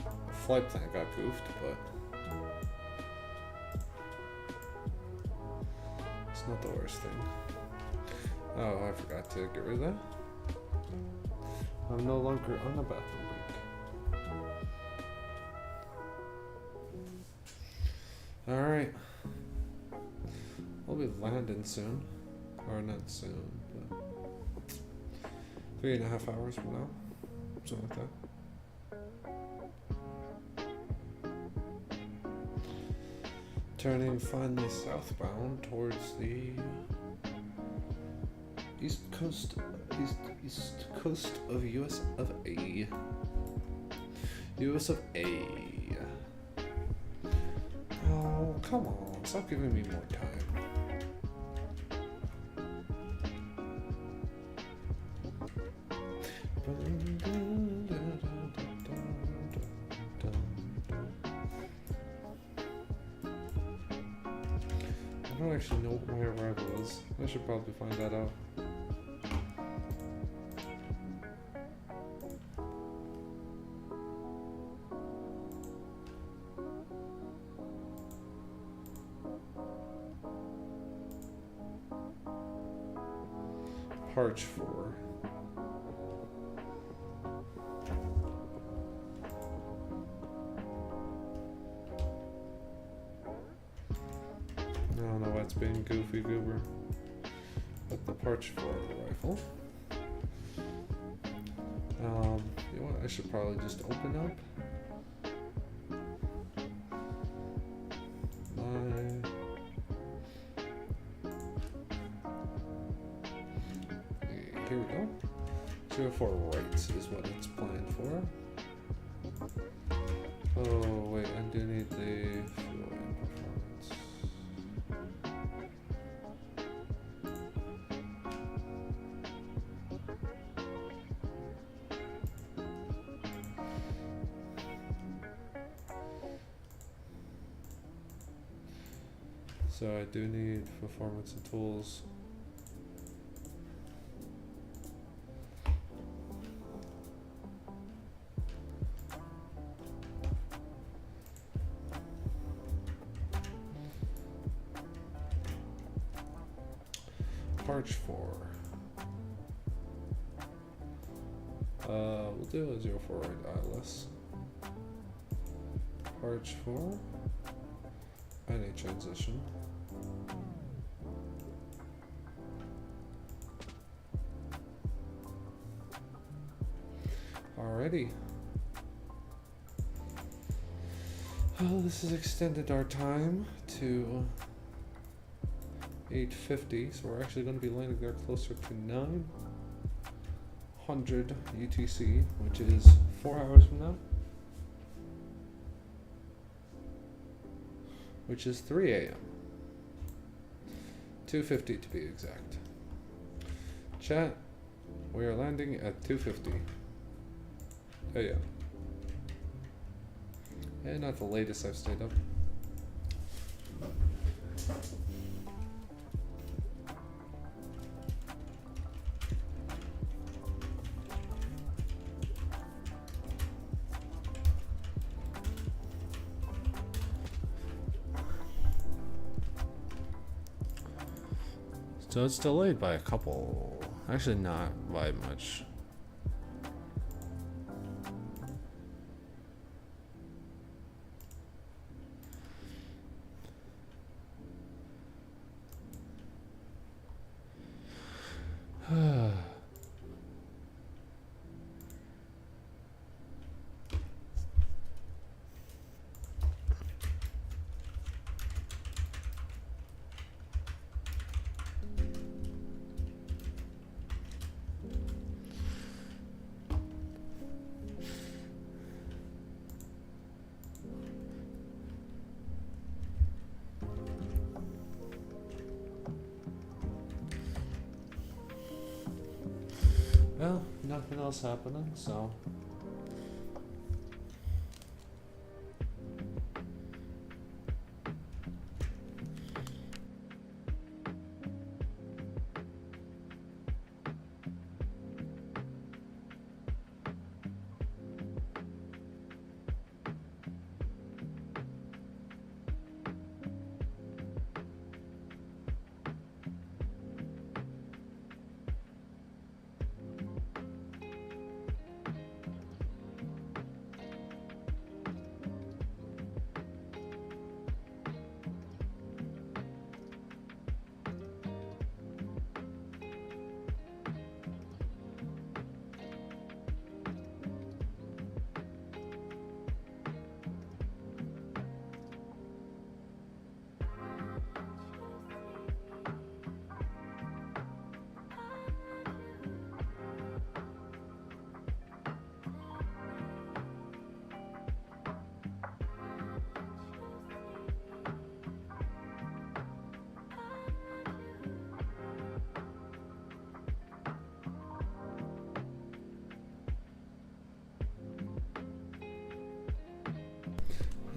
The flight plan got goofed, but it's not the worst thing. Oh, I forgot to get rid of that. I'm no longer on a bathroom break. Alright. We'll be landing soon. Or not soon, but 3.5 hours from now. Something like that. Turning finally southbound towards the east coast of US of A. US of A. Oh, come on, stop giving me more time. I don't actually know what my arrival is. I should probably find that out. Parch 4. I don't know what's being goofy goober. But the Parch 4 rifle. You know what? I should probably just open up here we go. 04 rights is what it's planned for. Oh wait, I do need the fuel and performance. So I do need performance and tools. departure for. We'll do a 04 right ILS. Departure for any transition. Alrighty. Well, this has extended our time to 8:50, so we're actually going to be landing there closer to 900 UTC, which is 4 hours from now, which is 3 a.m. 2:50 to be exact. Chat, we are landing at 2:50 a.m. And not the latest I've stayed up. So it's delayed by a couple, actually not by much. Well, nothing else happening, so.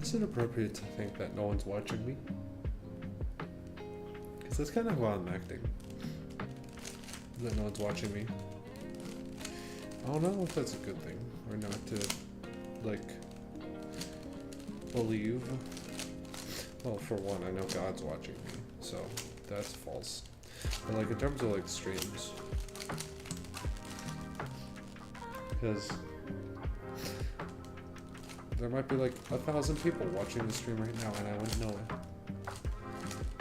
Is it appropriate to think that no one's watching me? Because that's kind of how I'm acting. That no one's watching me. I don't know if that's a good thing or not to, like, believe. Well, for one, I know God's watching me, so that's false. But, like, in terms of, like, streams. Because there might be like 1,000 people watching the stream right now and I wouldn't know it.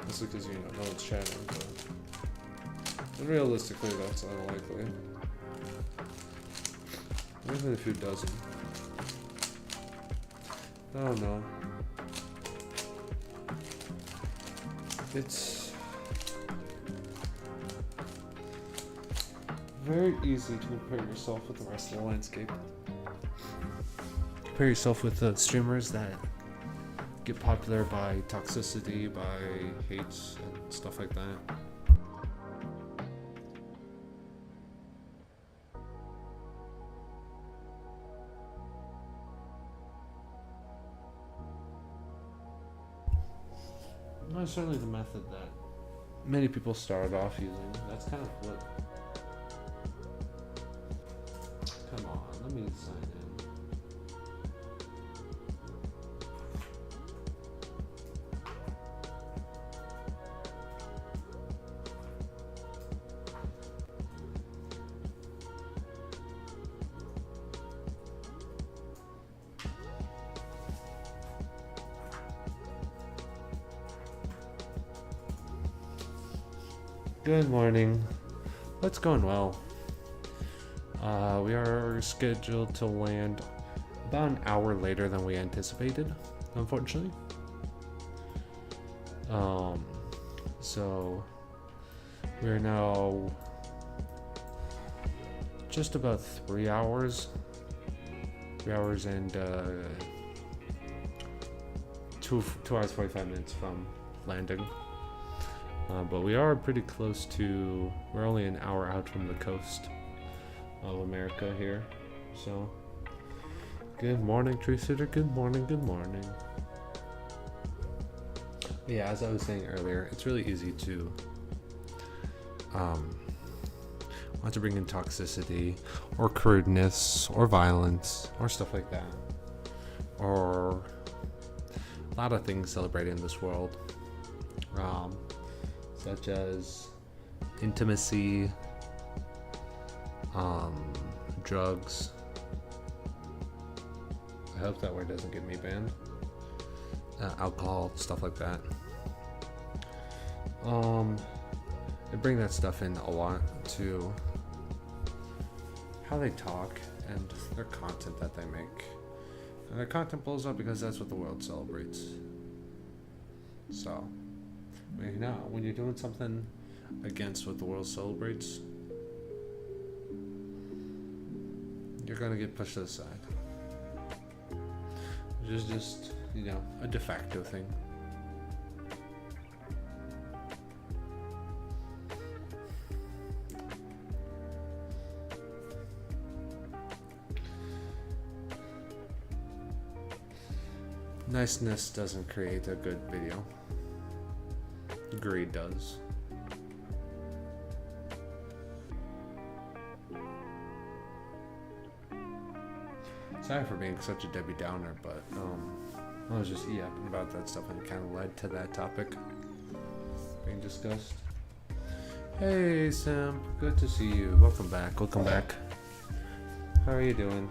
Just because, you know, no one's chatting, but and realistically that's unlikely. Even if it doesn't. I don't know. It's very easy to compare yourself with the rest of the landscape. Compare yourself with the streamers that get popular by toxicity, by hates, and stuff like that. That's certainly the method that many people started off using. That's kind of what. Come on, let me sign in. Good morning. What's going well? We are scheduled to land about an hour later than we anticipated, unfortunately. So we're now just about 3 hours. 3 hours and 2 hours 45 minutes from landing. But we are pretty close to. We're only an hour out from the coast of America here. So, good morning, Tree Sitter. Good morning. Good morning. Yeah, as I was saying earlier, it's really easy to want to bring in toxicity or crudeness or violence or stuff like that, or a lot of things celebrated in this world, such as intimacy, drugs. I hope that word doesn't get me banned. Alcohol, stuff like that. They bring that stuff in a lot to how they talk and their content that they make. And their content blows up because that's what the world celebrates. So, you know, when you're doing something against what the world celebrates, you're gonna get pushed aside. Which is just, you know, a de facto thing. Niceness doesn't create a good video. Greed does. Sorry for being such a Debbie Downer, but I was just yapping about that stuff and it kind of led to that topic being discussed. Hey Sam, good to see you. Welcome back. Welcome back. How are you doing?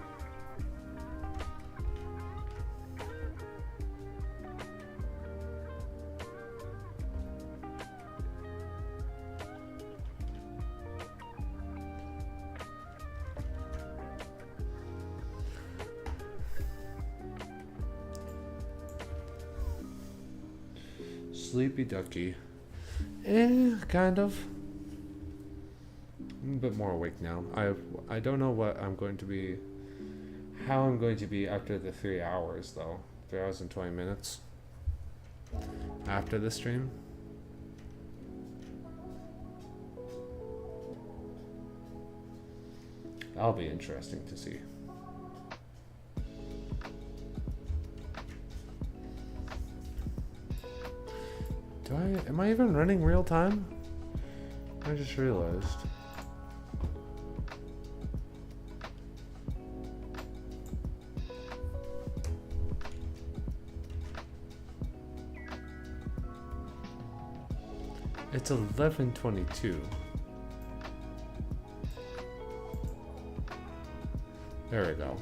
Sleepy ducky. Kind of. I'm a bit more awake now. I don't know what I'm going to be, how I'm going to be after the 3 hours though. 3 hours and 20 minutes after the stream. That'll be interesting to see. Am I even running real time? I just realized. It's 11:22. There we go.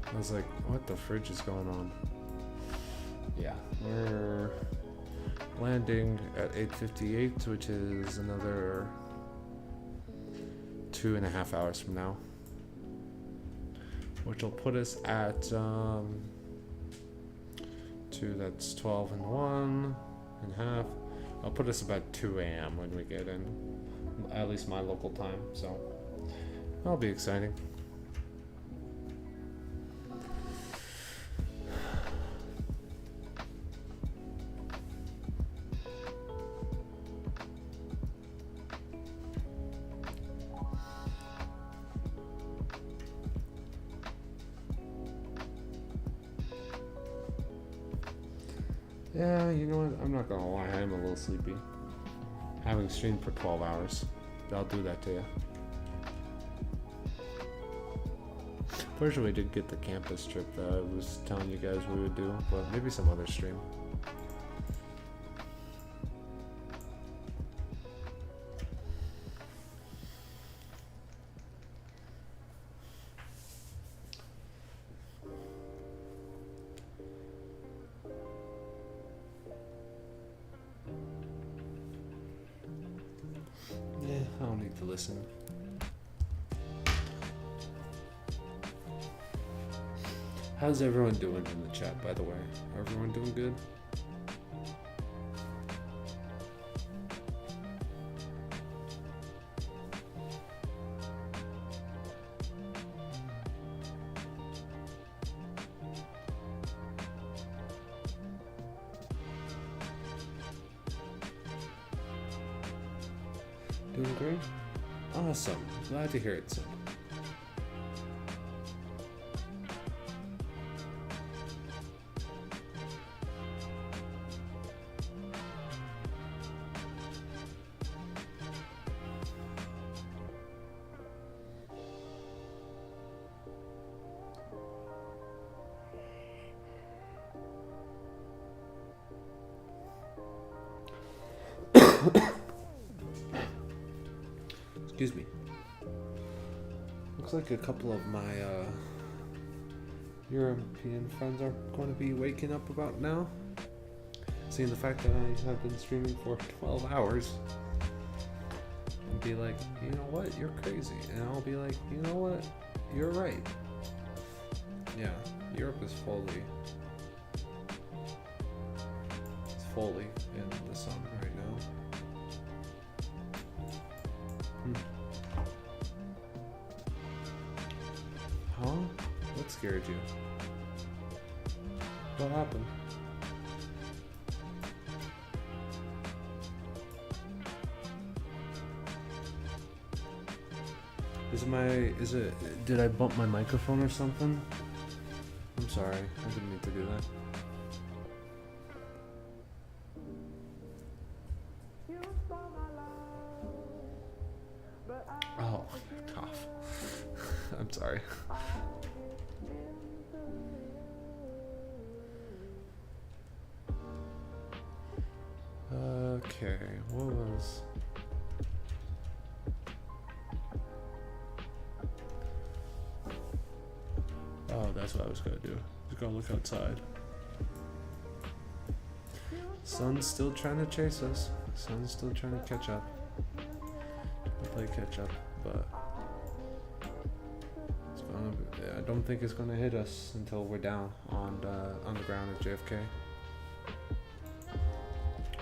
I was like, what the fridge is going on? Yeah, we're landing at 8:58, which is another 2.5 hours from now, which will put us at 2. That's 12 and 1.5. I'll put us about 2 a.m. when we get in, at least my local time. So that'll be exciting. Yeah, you know what? I'm not gonna lie, I am a little sleepy. Having streamed for 12 hours, that'll do that to you. Fortunately, we did get the campus trip that I was telling you guys we would do, but maybe some other stream. I don't need to listen. How's everyone doing in the chat, by the way? Everyone doing good? Doing great? Awesome. Glad to hear it, Sim. Excuse me. Looks like a couple of my European friends are going to be waking up about now. Seeing the fact that I have been streaming for 12 hours. And be like, you know what? You're crazy. And I'll be like, you know what? You're right. Yeah, Europe is fully in the sun right now. Huh? What scared you? What happened? Did I bump my microphone or something? I'm sorry, I didn't mean to do that. Oh, cough. I'm sorry. Okay, what was... Oh, that's what I was gonna do. Just go look outside. Sun's still trying to chase us. Sun's still trying to catch up. Play catch up, but it's gonna be, I don't think it's gonna hit us until we're down on the ground at JFK,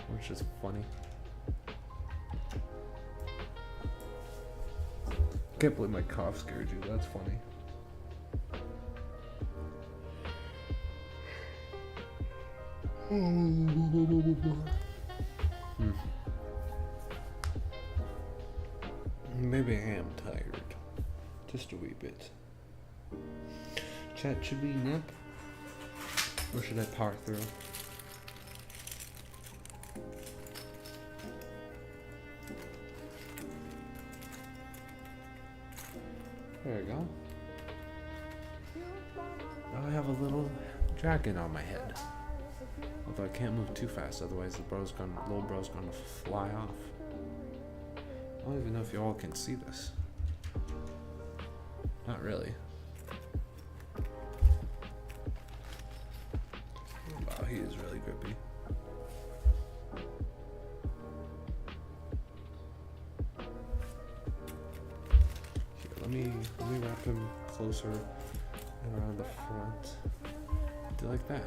which is funny. Can't believe my cough scared you. That's funny. Maybe I am tired. Just a wee bit. Chat, should we nap? Or should I power through? There we go. Now I have a little dragon on my head. Although I can't move too fast, otherwise the little bro's gonna fly off. I don't even know if you all can see this. Not really. Wow, he is really grippy. Here, let me wrap him closer around the front. Do like that.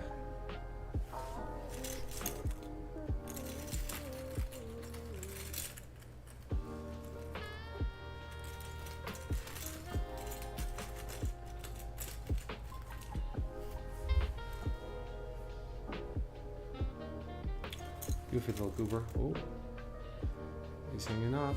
Goofy little goober. Oh, he's hanging off.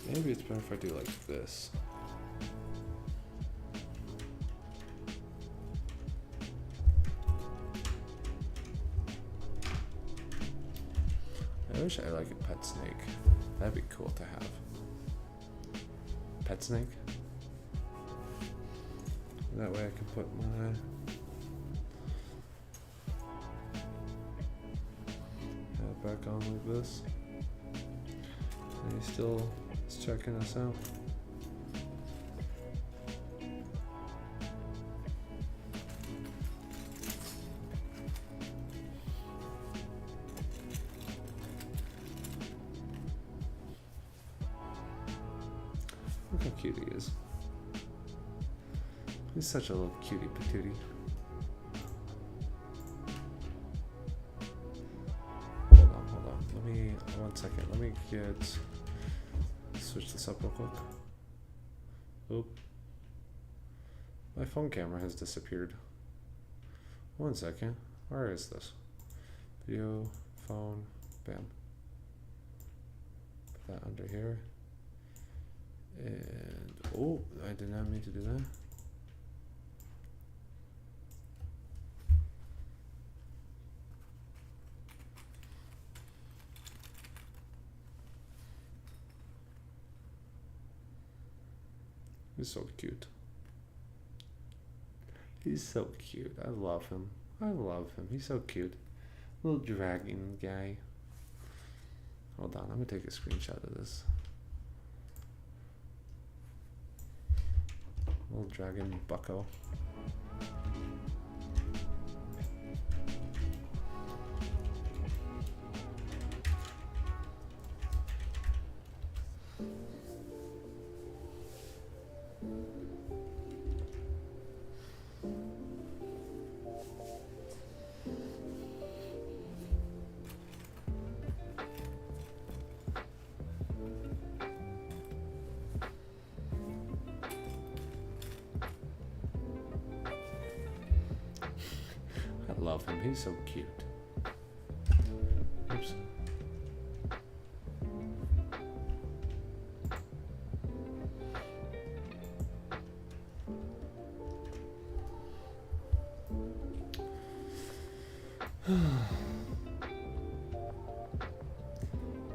Maybe it's better if I do like this. I wish I had like a pet snake. That'd be cool to have. Pet snake? That way I can put my... back on like this. And he still is checking us out. Look how cute he is. He's such a little cutie patootie. Hold on. Let me, 1 second. Let me switch this up real quick. Oop. My phone camera has disappeared. 1 second. Where is this? Video, phone, bam. Put that under here. And, oh, I did not mean to do that. He's so cute. He's so cute. I love him. He's so cute. Little dragon guy. Hold on, I'm gonna take a screenshot of this. Little dragon bucko. I love him. He's so cute. Oops.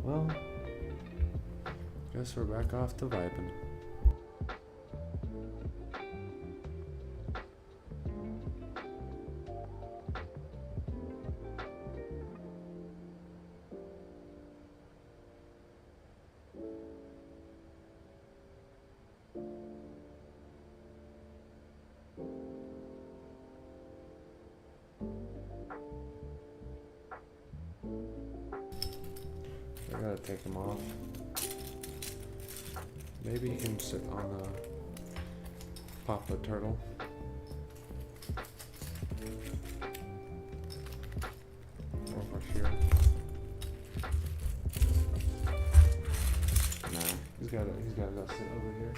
Well, guess we're back off to vibing. I gotta take him off. Maybe he can sit on the Papa Turtle. Over here. Nah, he's gotta go sit over here.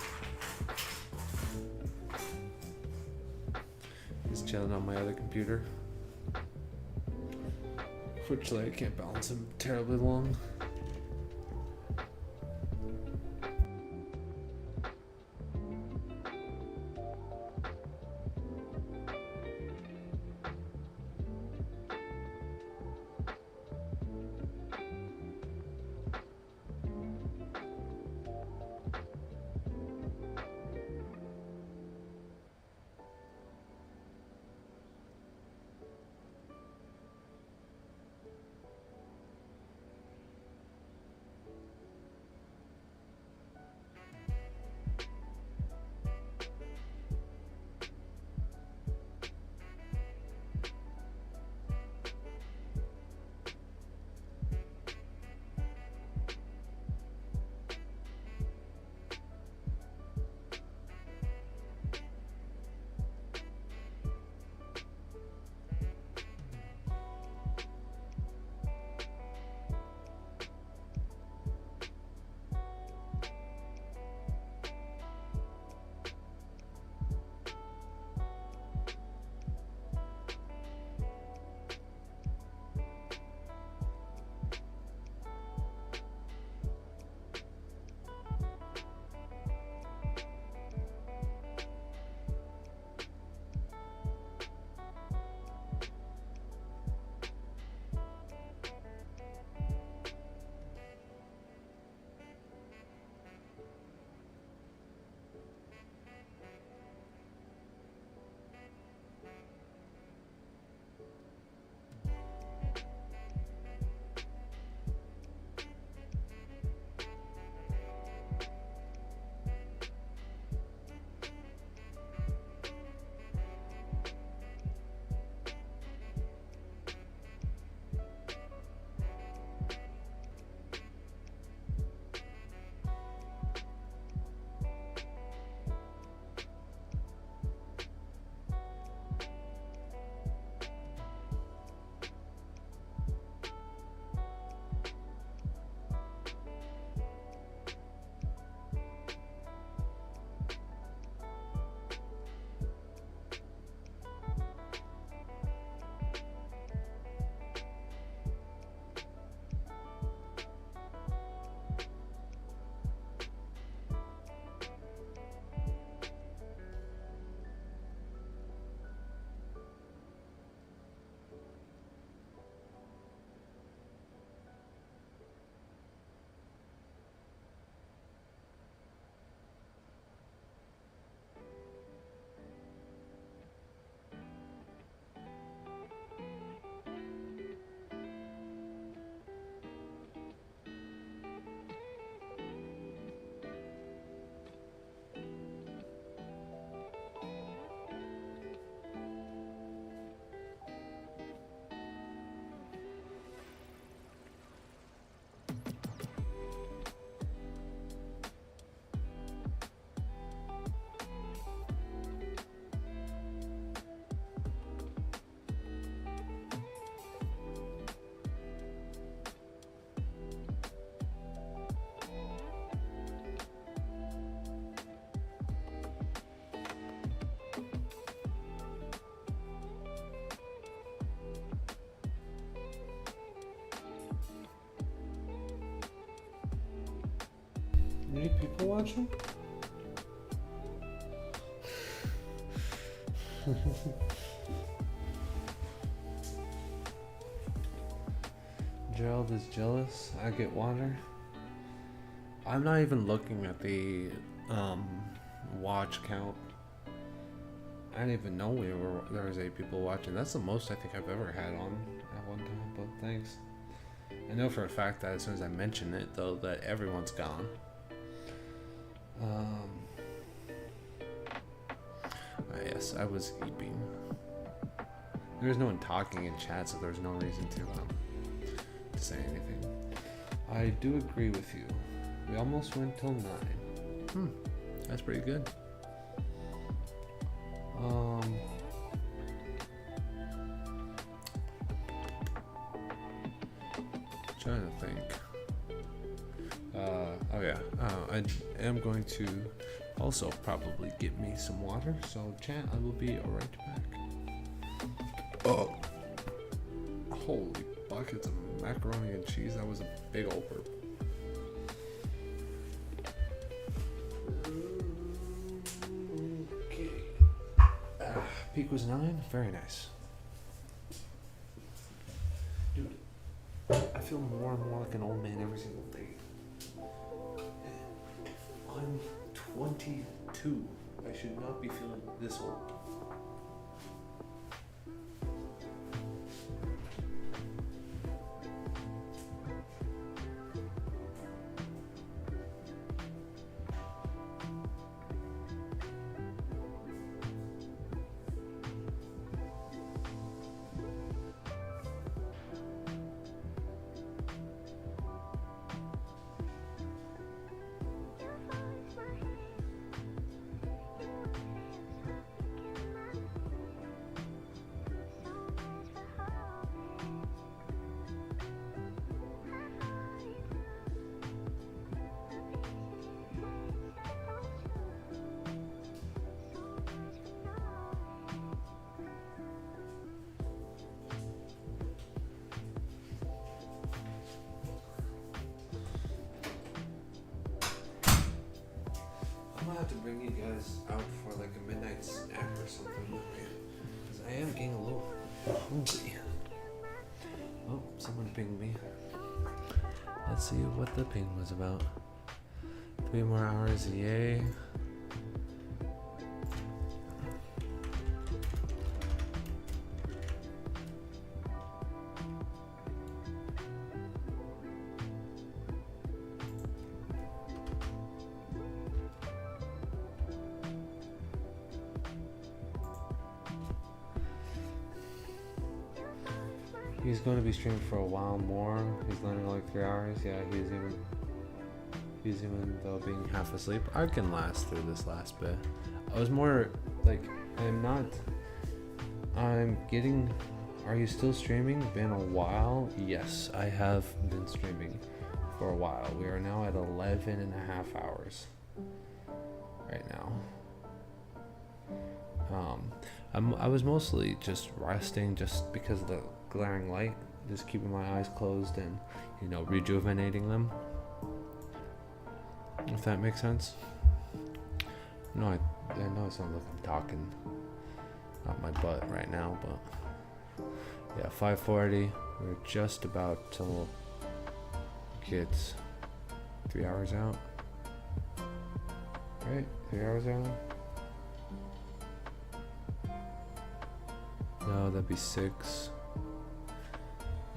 He's chilling on my other computer. Fortunately, I can't balance him terribly long. You need people watching? Gerald is jealous. I get water. I'm not even looking at the watch count. I didn't even know there was 8 people watching. That's the most I think I've ever had on at one time, but thanks. I know for a fact that as soon as I mention it, though, that everyone's gone. Yes, I was eeping. There was no one talking in chat, so there was no reason to say anything. I do agree with you. We almost went till 9. That's pretty good. Trying to think. Oh yeah. I am going to also probably get me some water. So chat, I will be right back. Oh, holy buckets of macaroni and cheese! That was a big old burp. Okay. Peak was 9. Very nice. Dude, I feel more and more like an old man every single day. I'm 22. I should not be feeling this old. To bring you guys out for like a midnight snack or something, because I am getting a little hungry. Oh, someone pinged me. Let's see what the ping was about. 3 more hours, yay. He's going to be streaming for a while more. He's landing like 3 hours. Yeah, he's even though being half asleep. I can last through this last bit. I was more like, I'm getting. Are you still streaming? Been a while? Yes, I have been streaming for a while. We are now at 11 and a half hours right now. I was mostly just resting just because of the glaring light, just keeping my eyes closed and, you know, rejuvenating them, if that makes sense. No, I know it sounds like I'm talking out my butt right now, but yeah, 5:40. We're just about to get 3 hours out, right? 3 hours out. No, that'd be 6.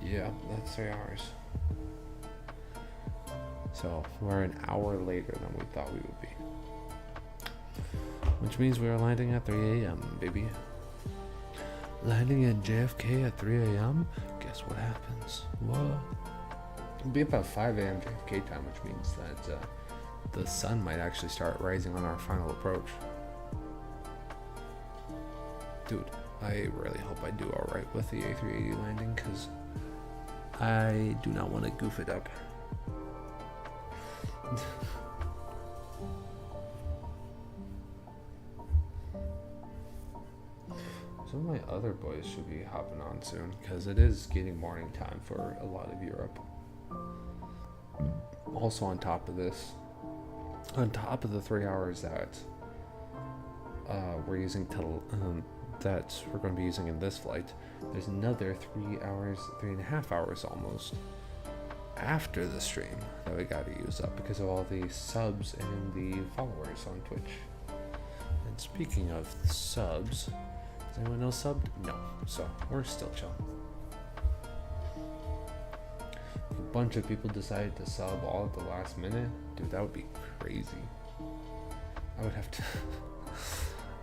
Yeah, that's 3 hours. So we're an hour later than we thought we would be. Which means we are landing at 3 a.m., baby. Landing at JFK at 3 a.m.? Guess what happens? What? It'll be about 5 a.m. JFK time, which means that the sun might actually start rising on our final approach. Dude, I really hope I do alright with the A380 landing, because I do not want to goof it up. Some of my other boys should be hopping on soon, because it is getting morning time for a lot of Europe. Also on top of this, on top of the 3 hours that we're using that we're going to be using in this flight, there's another 3.5 hours almost after the stream that we got to use up because of all the subs and the followers on Twitch. And speaking of subs, does anyone else subbed? No, so we're still chilling. If a bunch of people decided to sub all at the last minute, dude, that would be crazy. I would have to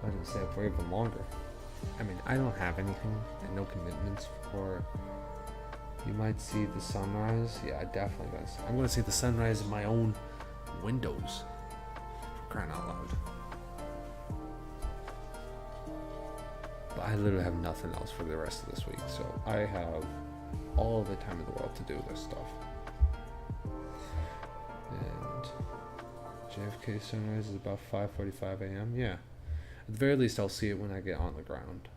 I would stay up for even longer. I mean, I don't have anything and no commitments for. You might see the sunrise. Yeah, I definitely guys. I'm gonna see the sunrise in my own windows. For crying out loud. But I literally have nothing else for the rest of this week, so I have all the time in the world to do this stuff. And JFK sunrise is about 5:45 a.m. Yeah. At the very least, I'll see it when I get on the ground.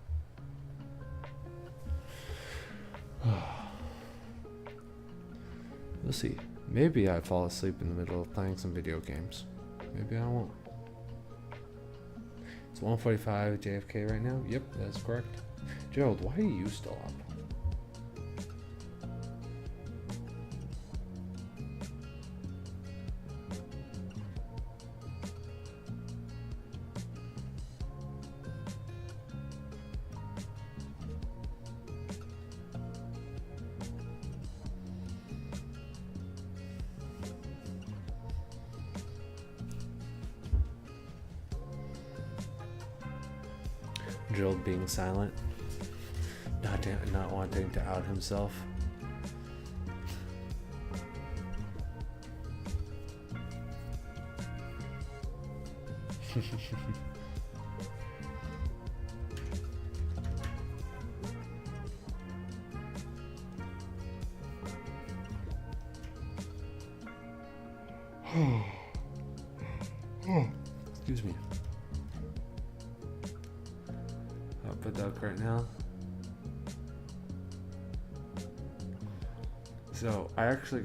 We'll see. Maybe I fall asleep in the middle of playing some video games. Maybe I won't. It's 1:45 JFK right now? Yep, that's correct. Gerald, why are you still up? Gerald being silent, not wanting to out himself. Excuse me. Up a duck right now. So I actually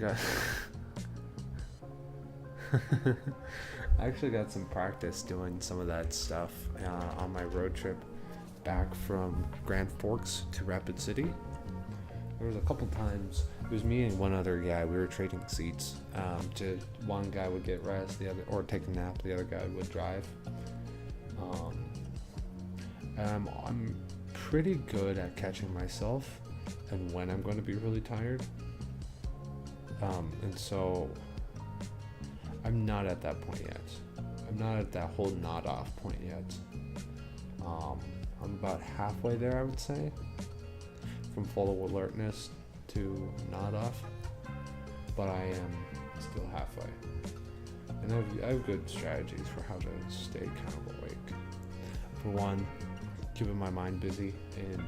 got some practice doing some of that stuff on my road trip back from Grand Forks to Rapid City. There was a couple times, it was me and one other guy, we were trading seats. One guy would get rest, the other, or take a nap, the other guy would drive. I'm pretty good at catching myself and when I'm going to be really tired. And so I'm not at that point yet. I'm not at that whole nod off point yet. I'm about halfway there, I would say, from full alertness to nod off, but I am still halfway. And I have good strategies for how to stay kind of awake. For one, keeping my mind busy and,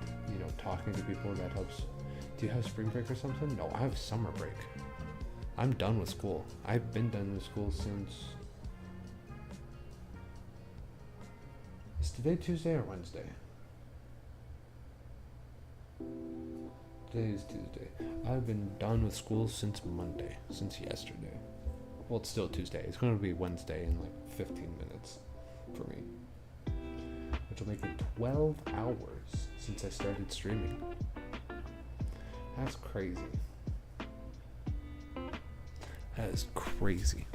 talking to people, that helps. Do you have spring break or something? No, I have summer break. I'm done with school. I've been done with school since... Is today Tuesday or Wednesday? Today is Tuesday. I've been done with school since Monday, since yesterday. Well, it's still Tuesday. It's going to be Wednesday in like 15 minutes for me. Which will make it 12 hours since I started streaming. That's crazy. That is crazy.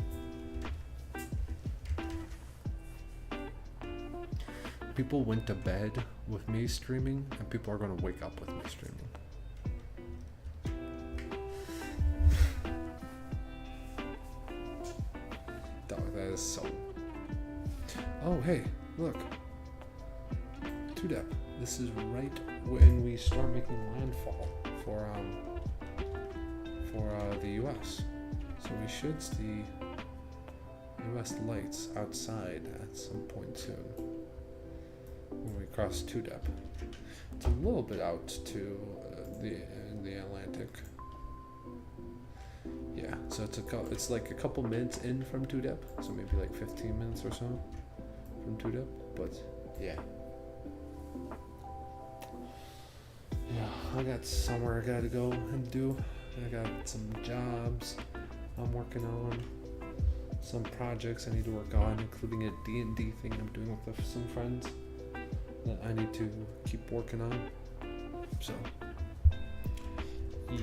People went to bed with me streaming, and people are going to wake up with me streaming. That is so... Oh, hey, look. Tudep. This is right when we start making landfall for the US. So we should see US lights outside at some point soon when we cross Tudep. It's a little bit out to the Atlantic. Yeah, so it's like a couple minutes in from Tudep, so maybe like 15 minutes or so from Tudep, but yeah. Yeah, I got somewhere I gotta go and do. I got some jobs I'm working on. some projects I need to work on, including a D&D thing I'm doing with some friends that I need to keep working on. So, yeah.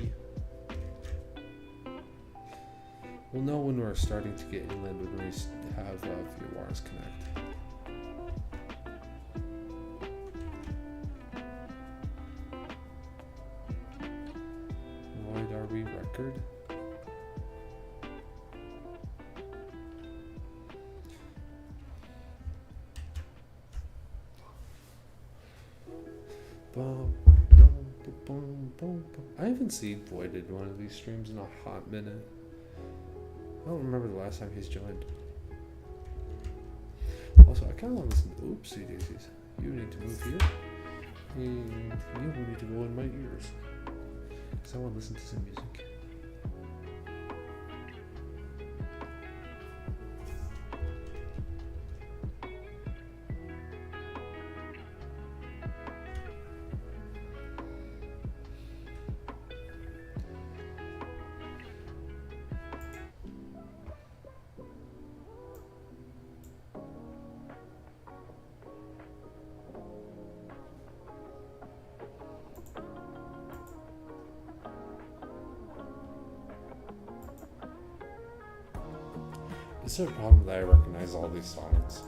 We'll know when we're starting to get inland when we have VORs connect. Void RB record. I haven't seen Void in one of these streams in a hot minute. I don't remember the last time he's joined. Also, I kind of want to listen to Oopsie Daisies. You need to move here. And you need to go in my ears. Because I want to listen to some music. Is there a problem that I recognize all these songs?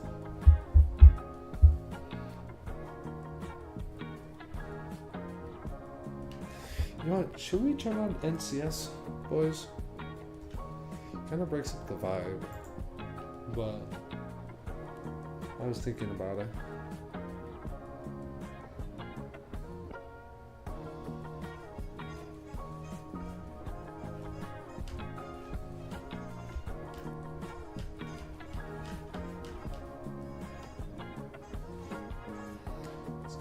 You know what? Should we turn on NCS, boys? Kind of breaks up the vibe, but I was thinking about it.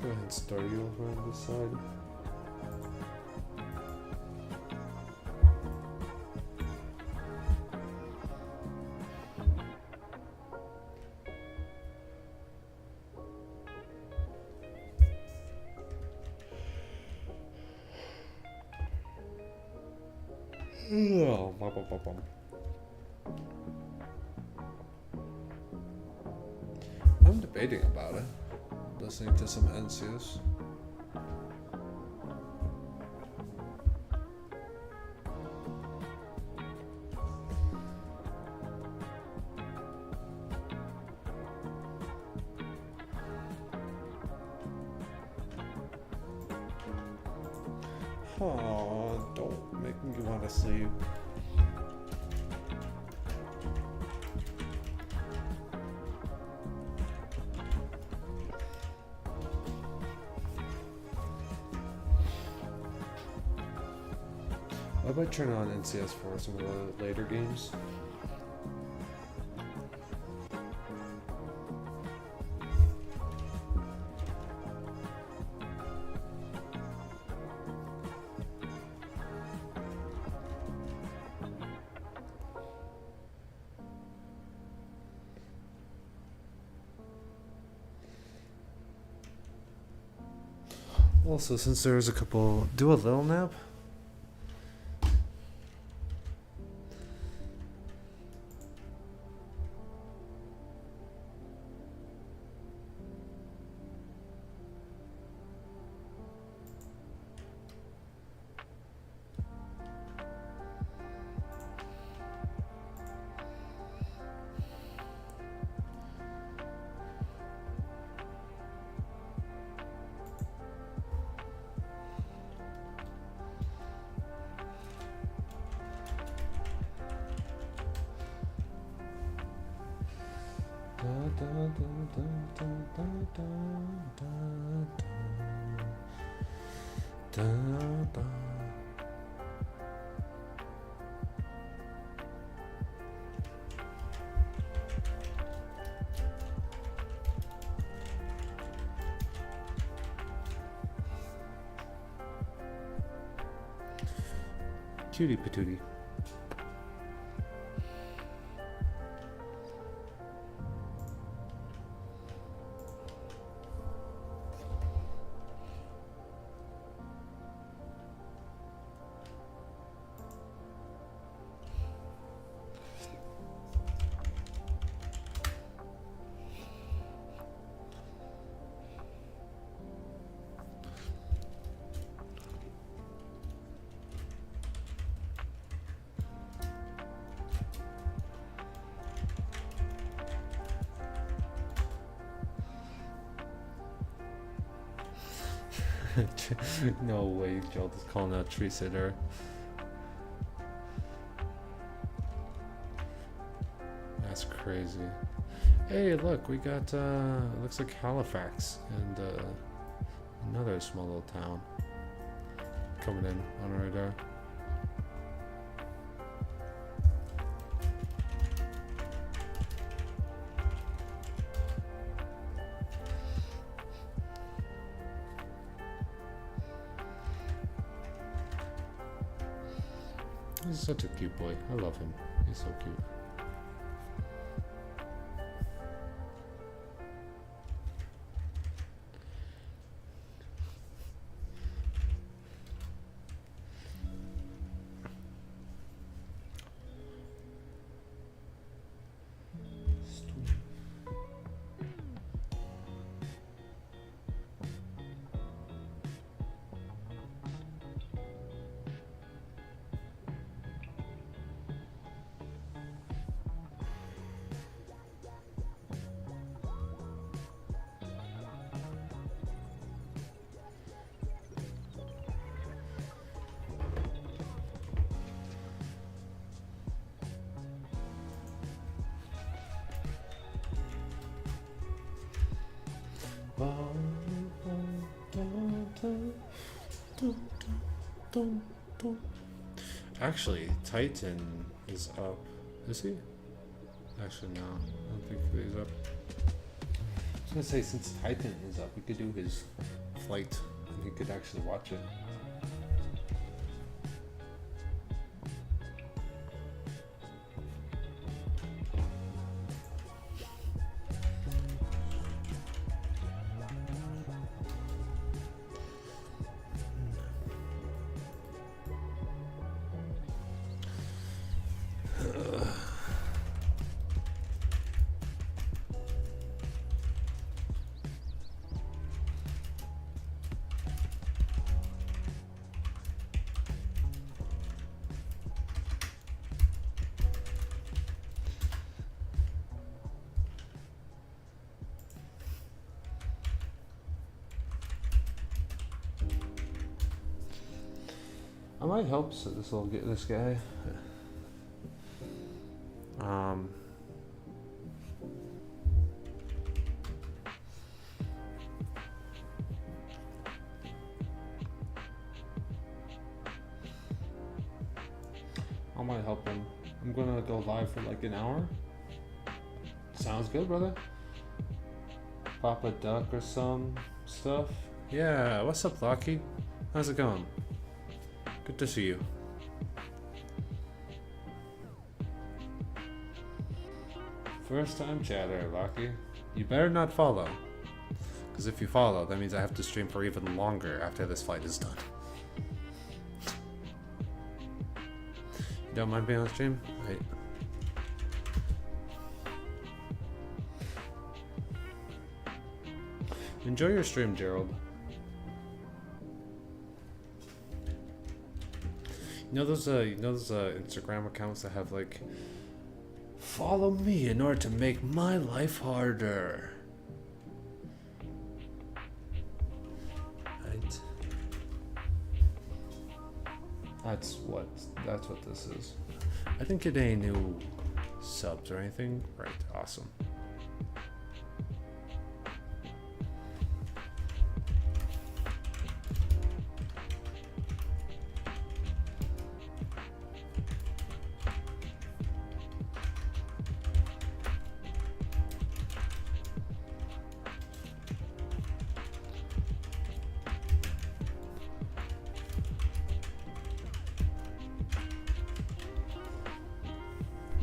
Go ahead and start you over on this side. Oh, I'm debating about it. Listening to some NCS. Oh, don't make me want to sleep. I might turn on NCS for some of the later games. Also, since there's a couple, do a little nap. Cutie patootie. No way, Joel is calling out tree sitter. That's crazy. Hey, look, we got looks like Halifax and another small little town coming in on our radar. He's such a cute boy. I love him. He's so cute. Actually, Titan is up. Is he? Actually, no. I don't think he's up. I was gonna say, since Titan is up, we could do his flight and he could actually watch it. I might help so this will get this guy. I might help him. I'm gonna go live for like an hour. Sounds good, brother. Pop a duck or some stuff. Yeah, what's up, Lucky? How's it going? Good to see you. First time chatter, Lucky. You better not follow. Because if you follow, that means I have to stream for even longer after this fight is done. You don't mind being on stream? Right. Enjoy your stream, Gerald. You know those Instagram accounts that have like, follow me in order to make my life harder. Right. That's what this is. I didn't get any new subs or anything. Right, awesome.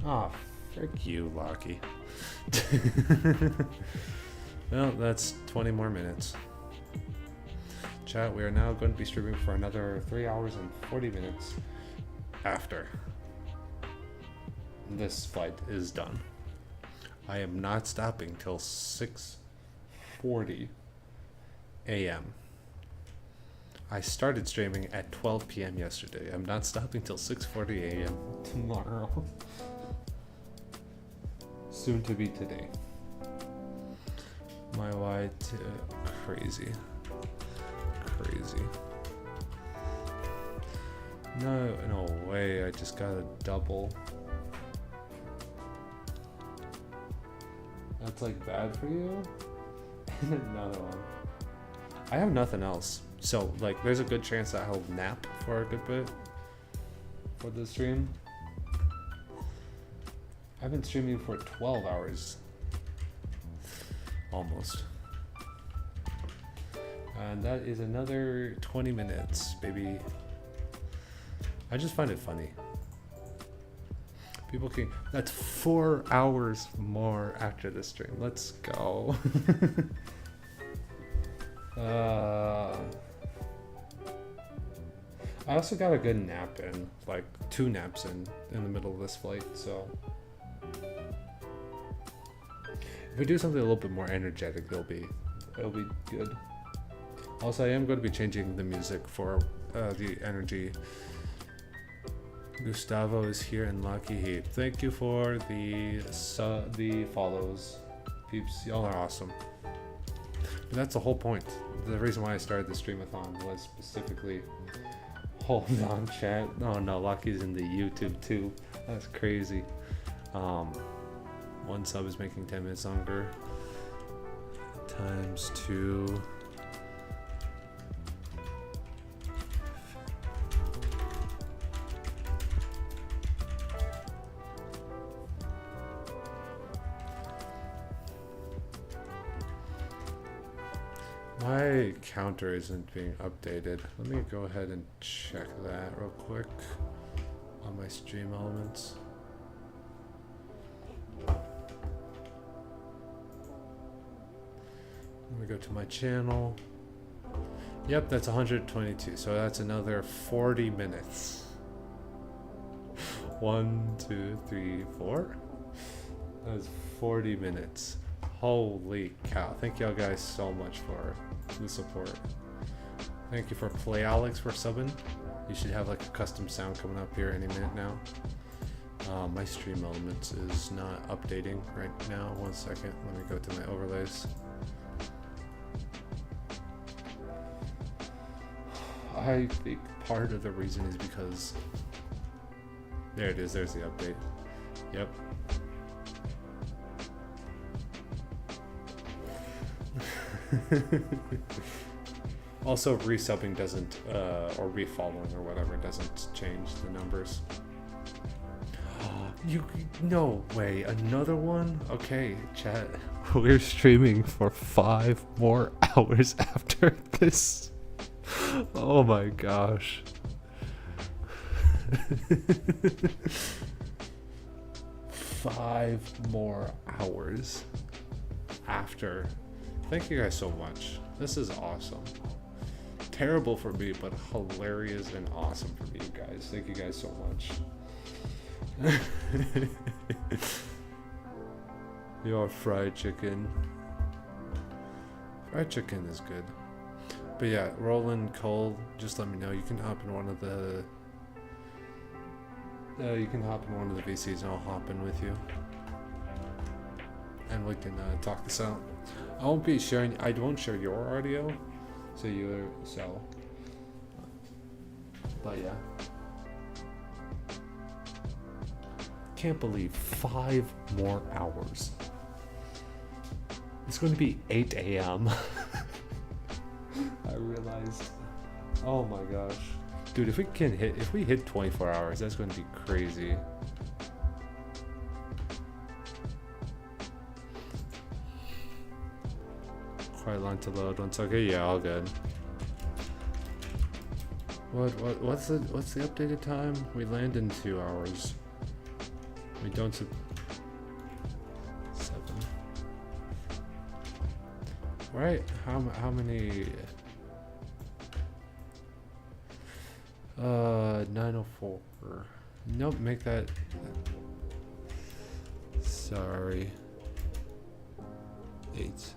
Oh, frick you, Locky. Well, that's 20 more minutes. Chat, we are now going to be streaming for another 3 hours and 40 minutes after this fight is done. I am not stopping till 6:40 a.m. I started streaming at 12 p.m. yesterday. I'm not stopping till 6:40 a.m. tomorrow. Soon to be today. My white crazy. crazy. No way, I just got a double. That's like bad for you? Another one. I have nothing else. So like there's a good chance that I'll nap for a good bit for the stream. I've been streaming for 12 hours. Almost. And that is another 20 minutes, baby. I just find it funny. People can. That's 4 hours more after the stream. Let's go. I also got a good nap in, like 2 naps in the middle of this flight. So if we do something a little bit more energetic, it'll be good. Also, I am going to be changing the music for the energy. Gustavo is here in Lucky Heap. Thank you for the follows, peeps. Y'all are awesome. But that's the whole point. The reason why I started the Streamathon was specifically. Hold on, chat. Oh no, Lucky's in the YouTube too. That's crazy. 1 sub is making 10 minutes longer. Times 2. My counter isn't being updated. Let me go ahead and check that real quick on my stream elements. Let me go to my channel. Yep, that's 122. So that's another 40 minutes. 1, 2, 3, 4. That's 40 minutes. Holy cow. Thank y'all guys so much for the support. Thank you for Play Alex for subbing. You should have like a custom sound coming up here any minute now. My stream elements is not updating right now. 1 second. Let me go to my overlays. I think part of the reason is because there it is. There's the update. Yep. Also, resubbing doesn't, or refollowing or whatever, doesn't change the numbers. No way, another one? Okay, chat. We're streaming for 5 more hours after this. Oh my gosh. 5 more hours after. Thank you guys so much. This is awesome. Terrible for me, but hilarious and awesome for you guys. Thank you guys so much. Your fried chicken. Fried chicken is good. But yeah, Roland, Cole, just let me know. You can hop in one of the VCs and I'll hop in with you. And we can talk this out. I won't share your audio, but yeah. Can't believe 5 more hours. It's going to be 8 a.m. I realized. Oh my gosh. Dude, if we hit 24 hours, that's going to be crazy. Quite long to load. Once okay, yeah, all good. What's the updated time? We land in 2 hours. We don't 7. Right? How many? 9:04. Nope. Make that. Sorry. 8.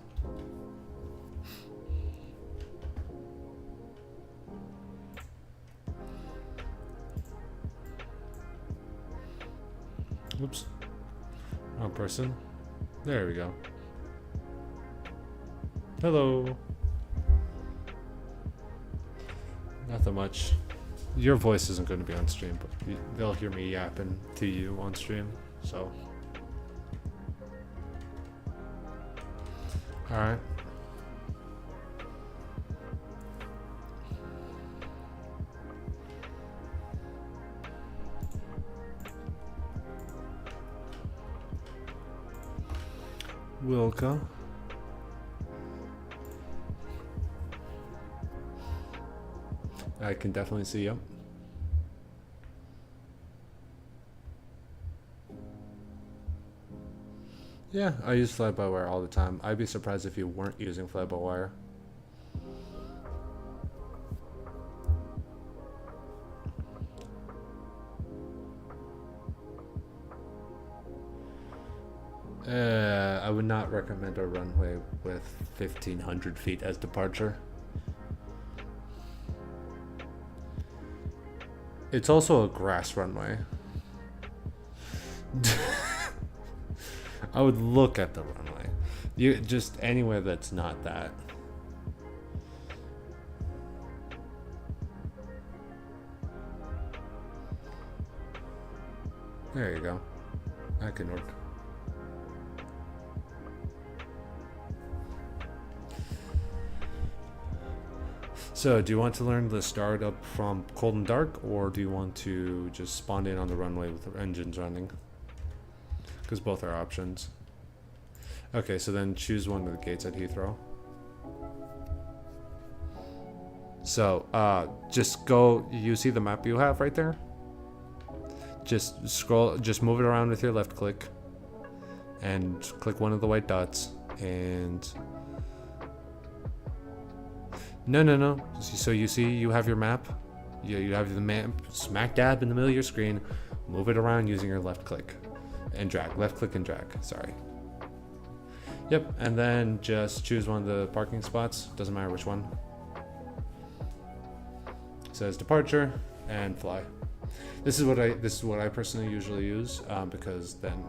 Oops. Wrong person. There we go. Nothing much. Your voice isn't going to be on stream, but they'll hear me yapping to you on stream, so. Alright. Wilka. I can definitely see you. Yeah, I use fly-by-wire all the time. I'd be surprised if you weren't using fly-by-wire. I would not recommend a runway with 1,500 feet as departure. It's also a grass runway. I would look at the runway. You just anywhere that's not that. There you go. That can work. So, do you want to learn the startup from cold and dark, or do you want to just spawn in on the runway with the engines running? Because both are options. Okay, so then choose one of the gates at Heathrow. So, just go, you see the map you have right there? Just scroll, just move it around with your left click. And click one of the white dots, and... No. So you see, you have your map. You have the map smack dab in the middle of your screen. Move it around using your left click and drag. Left click and drag. Sorry. Yep. And then just choose one of the parking spots. Doesn't matter which one. It says departure and fly. This is what I personally usually use because then.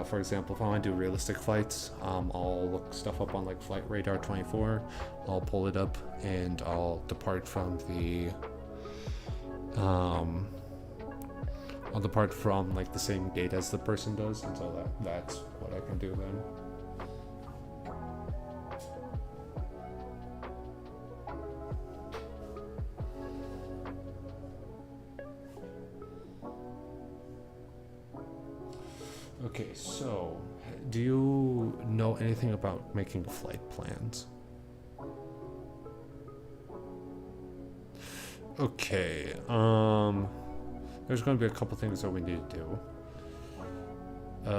For example, if I want to do realistic flights, I'll look stuff up on like Flight Radar 24. I'll pull it up and I'll depart from the I'll depart from like the same gate as the person does, and so that's what I can do then. Okay, so do you know anything about making flight plans? Okay, there's going to be a couple things that we need to do.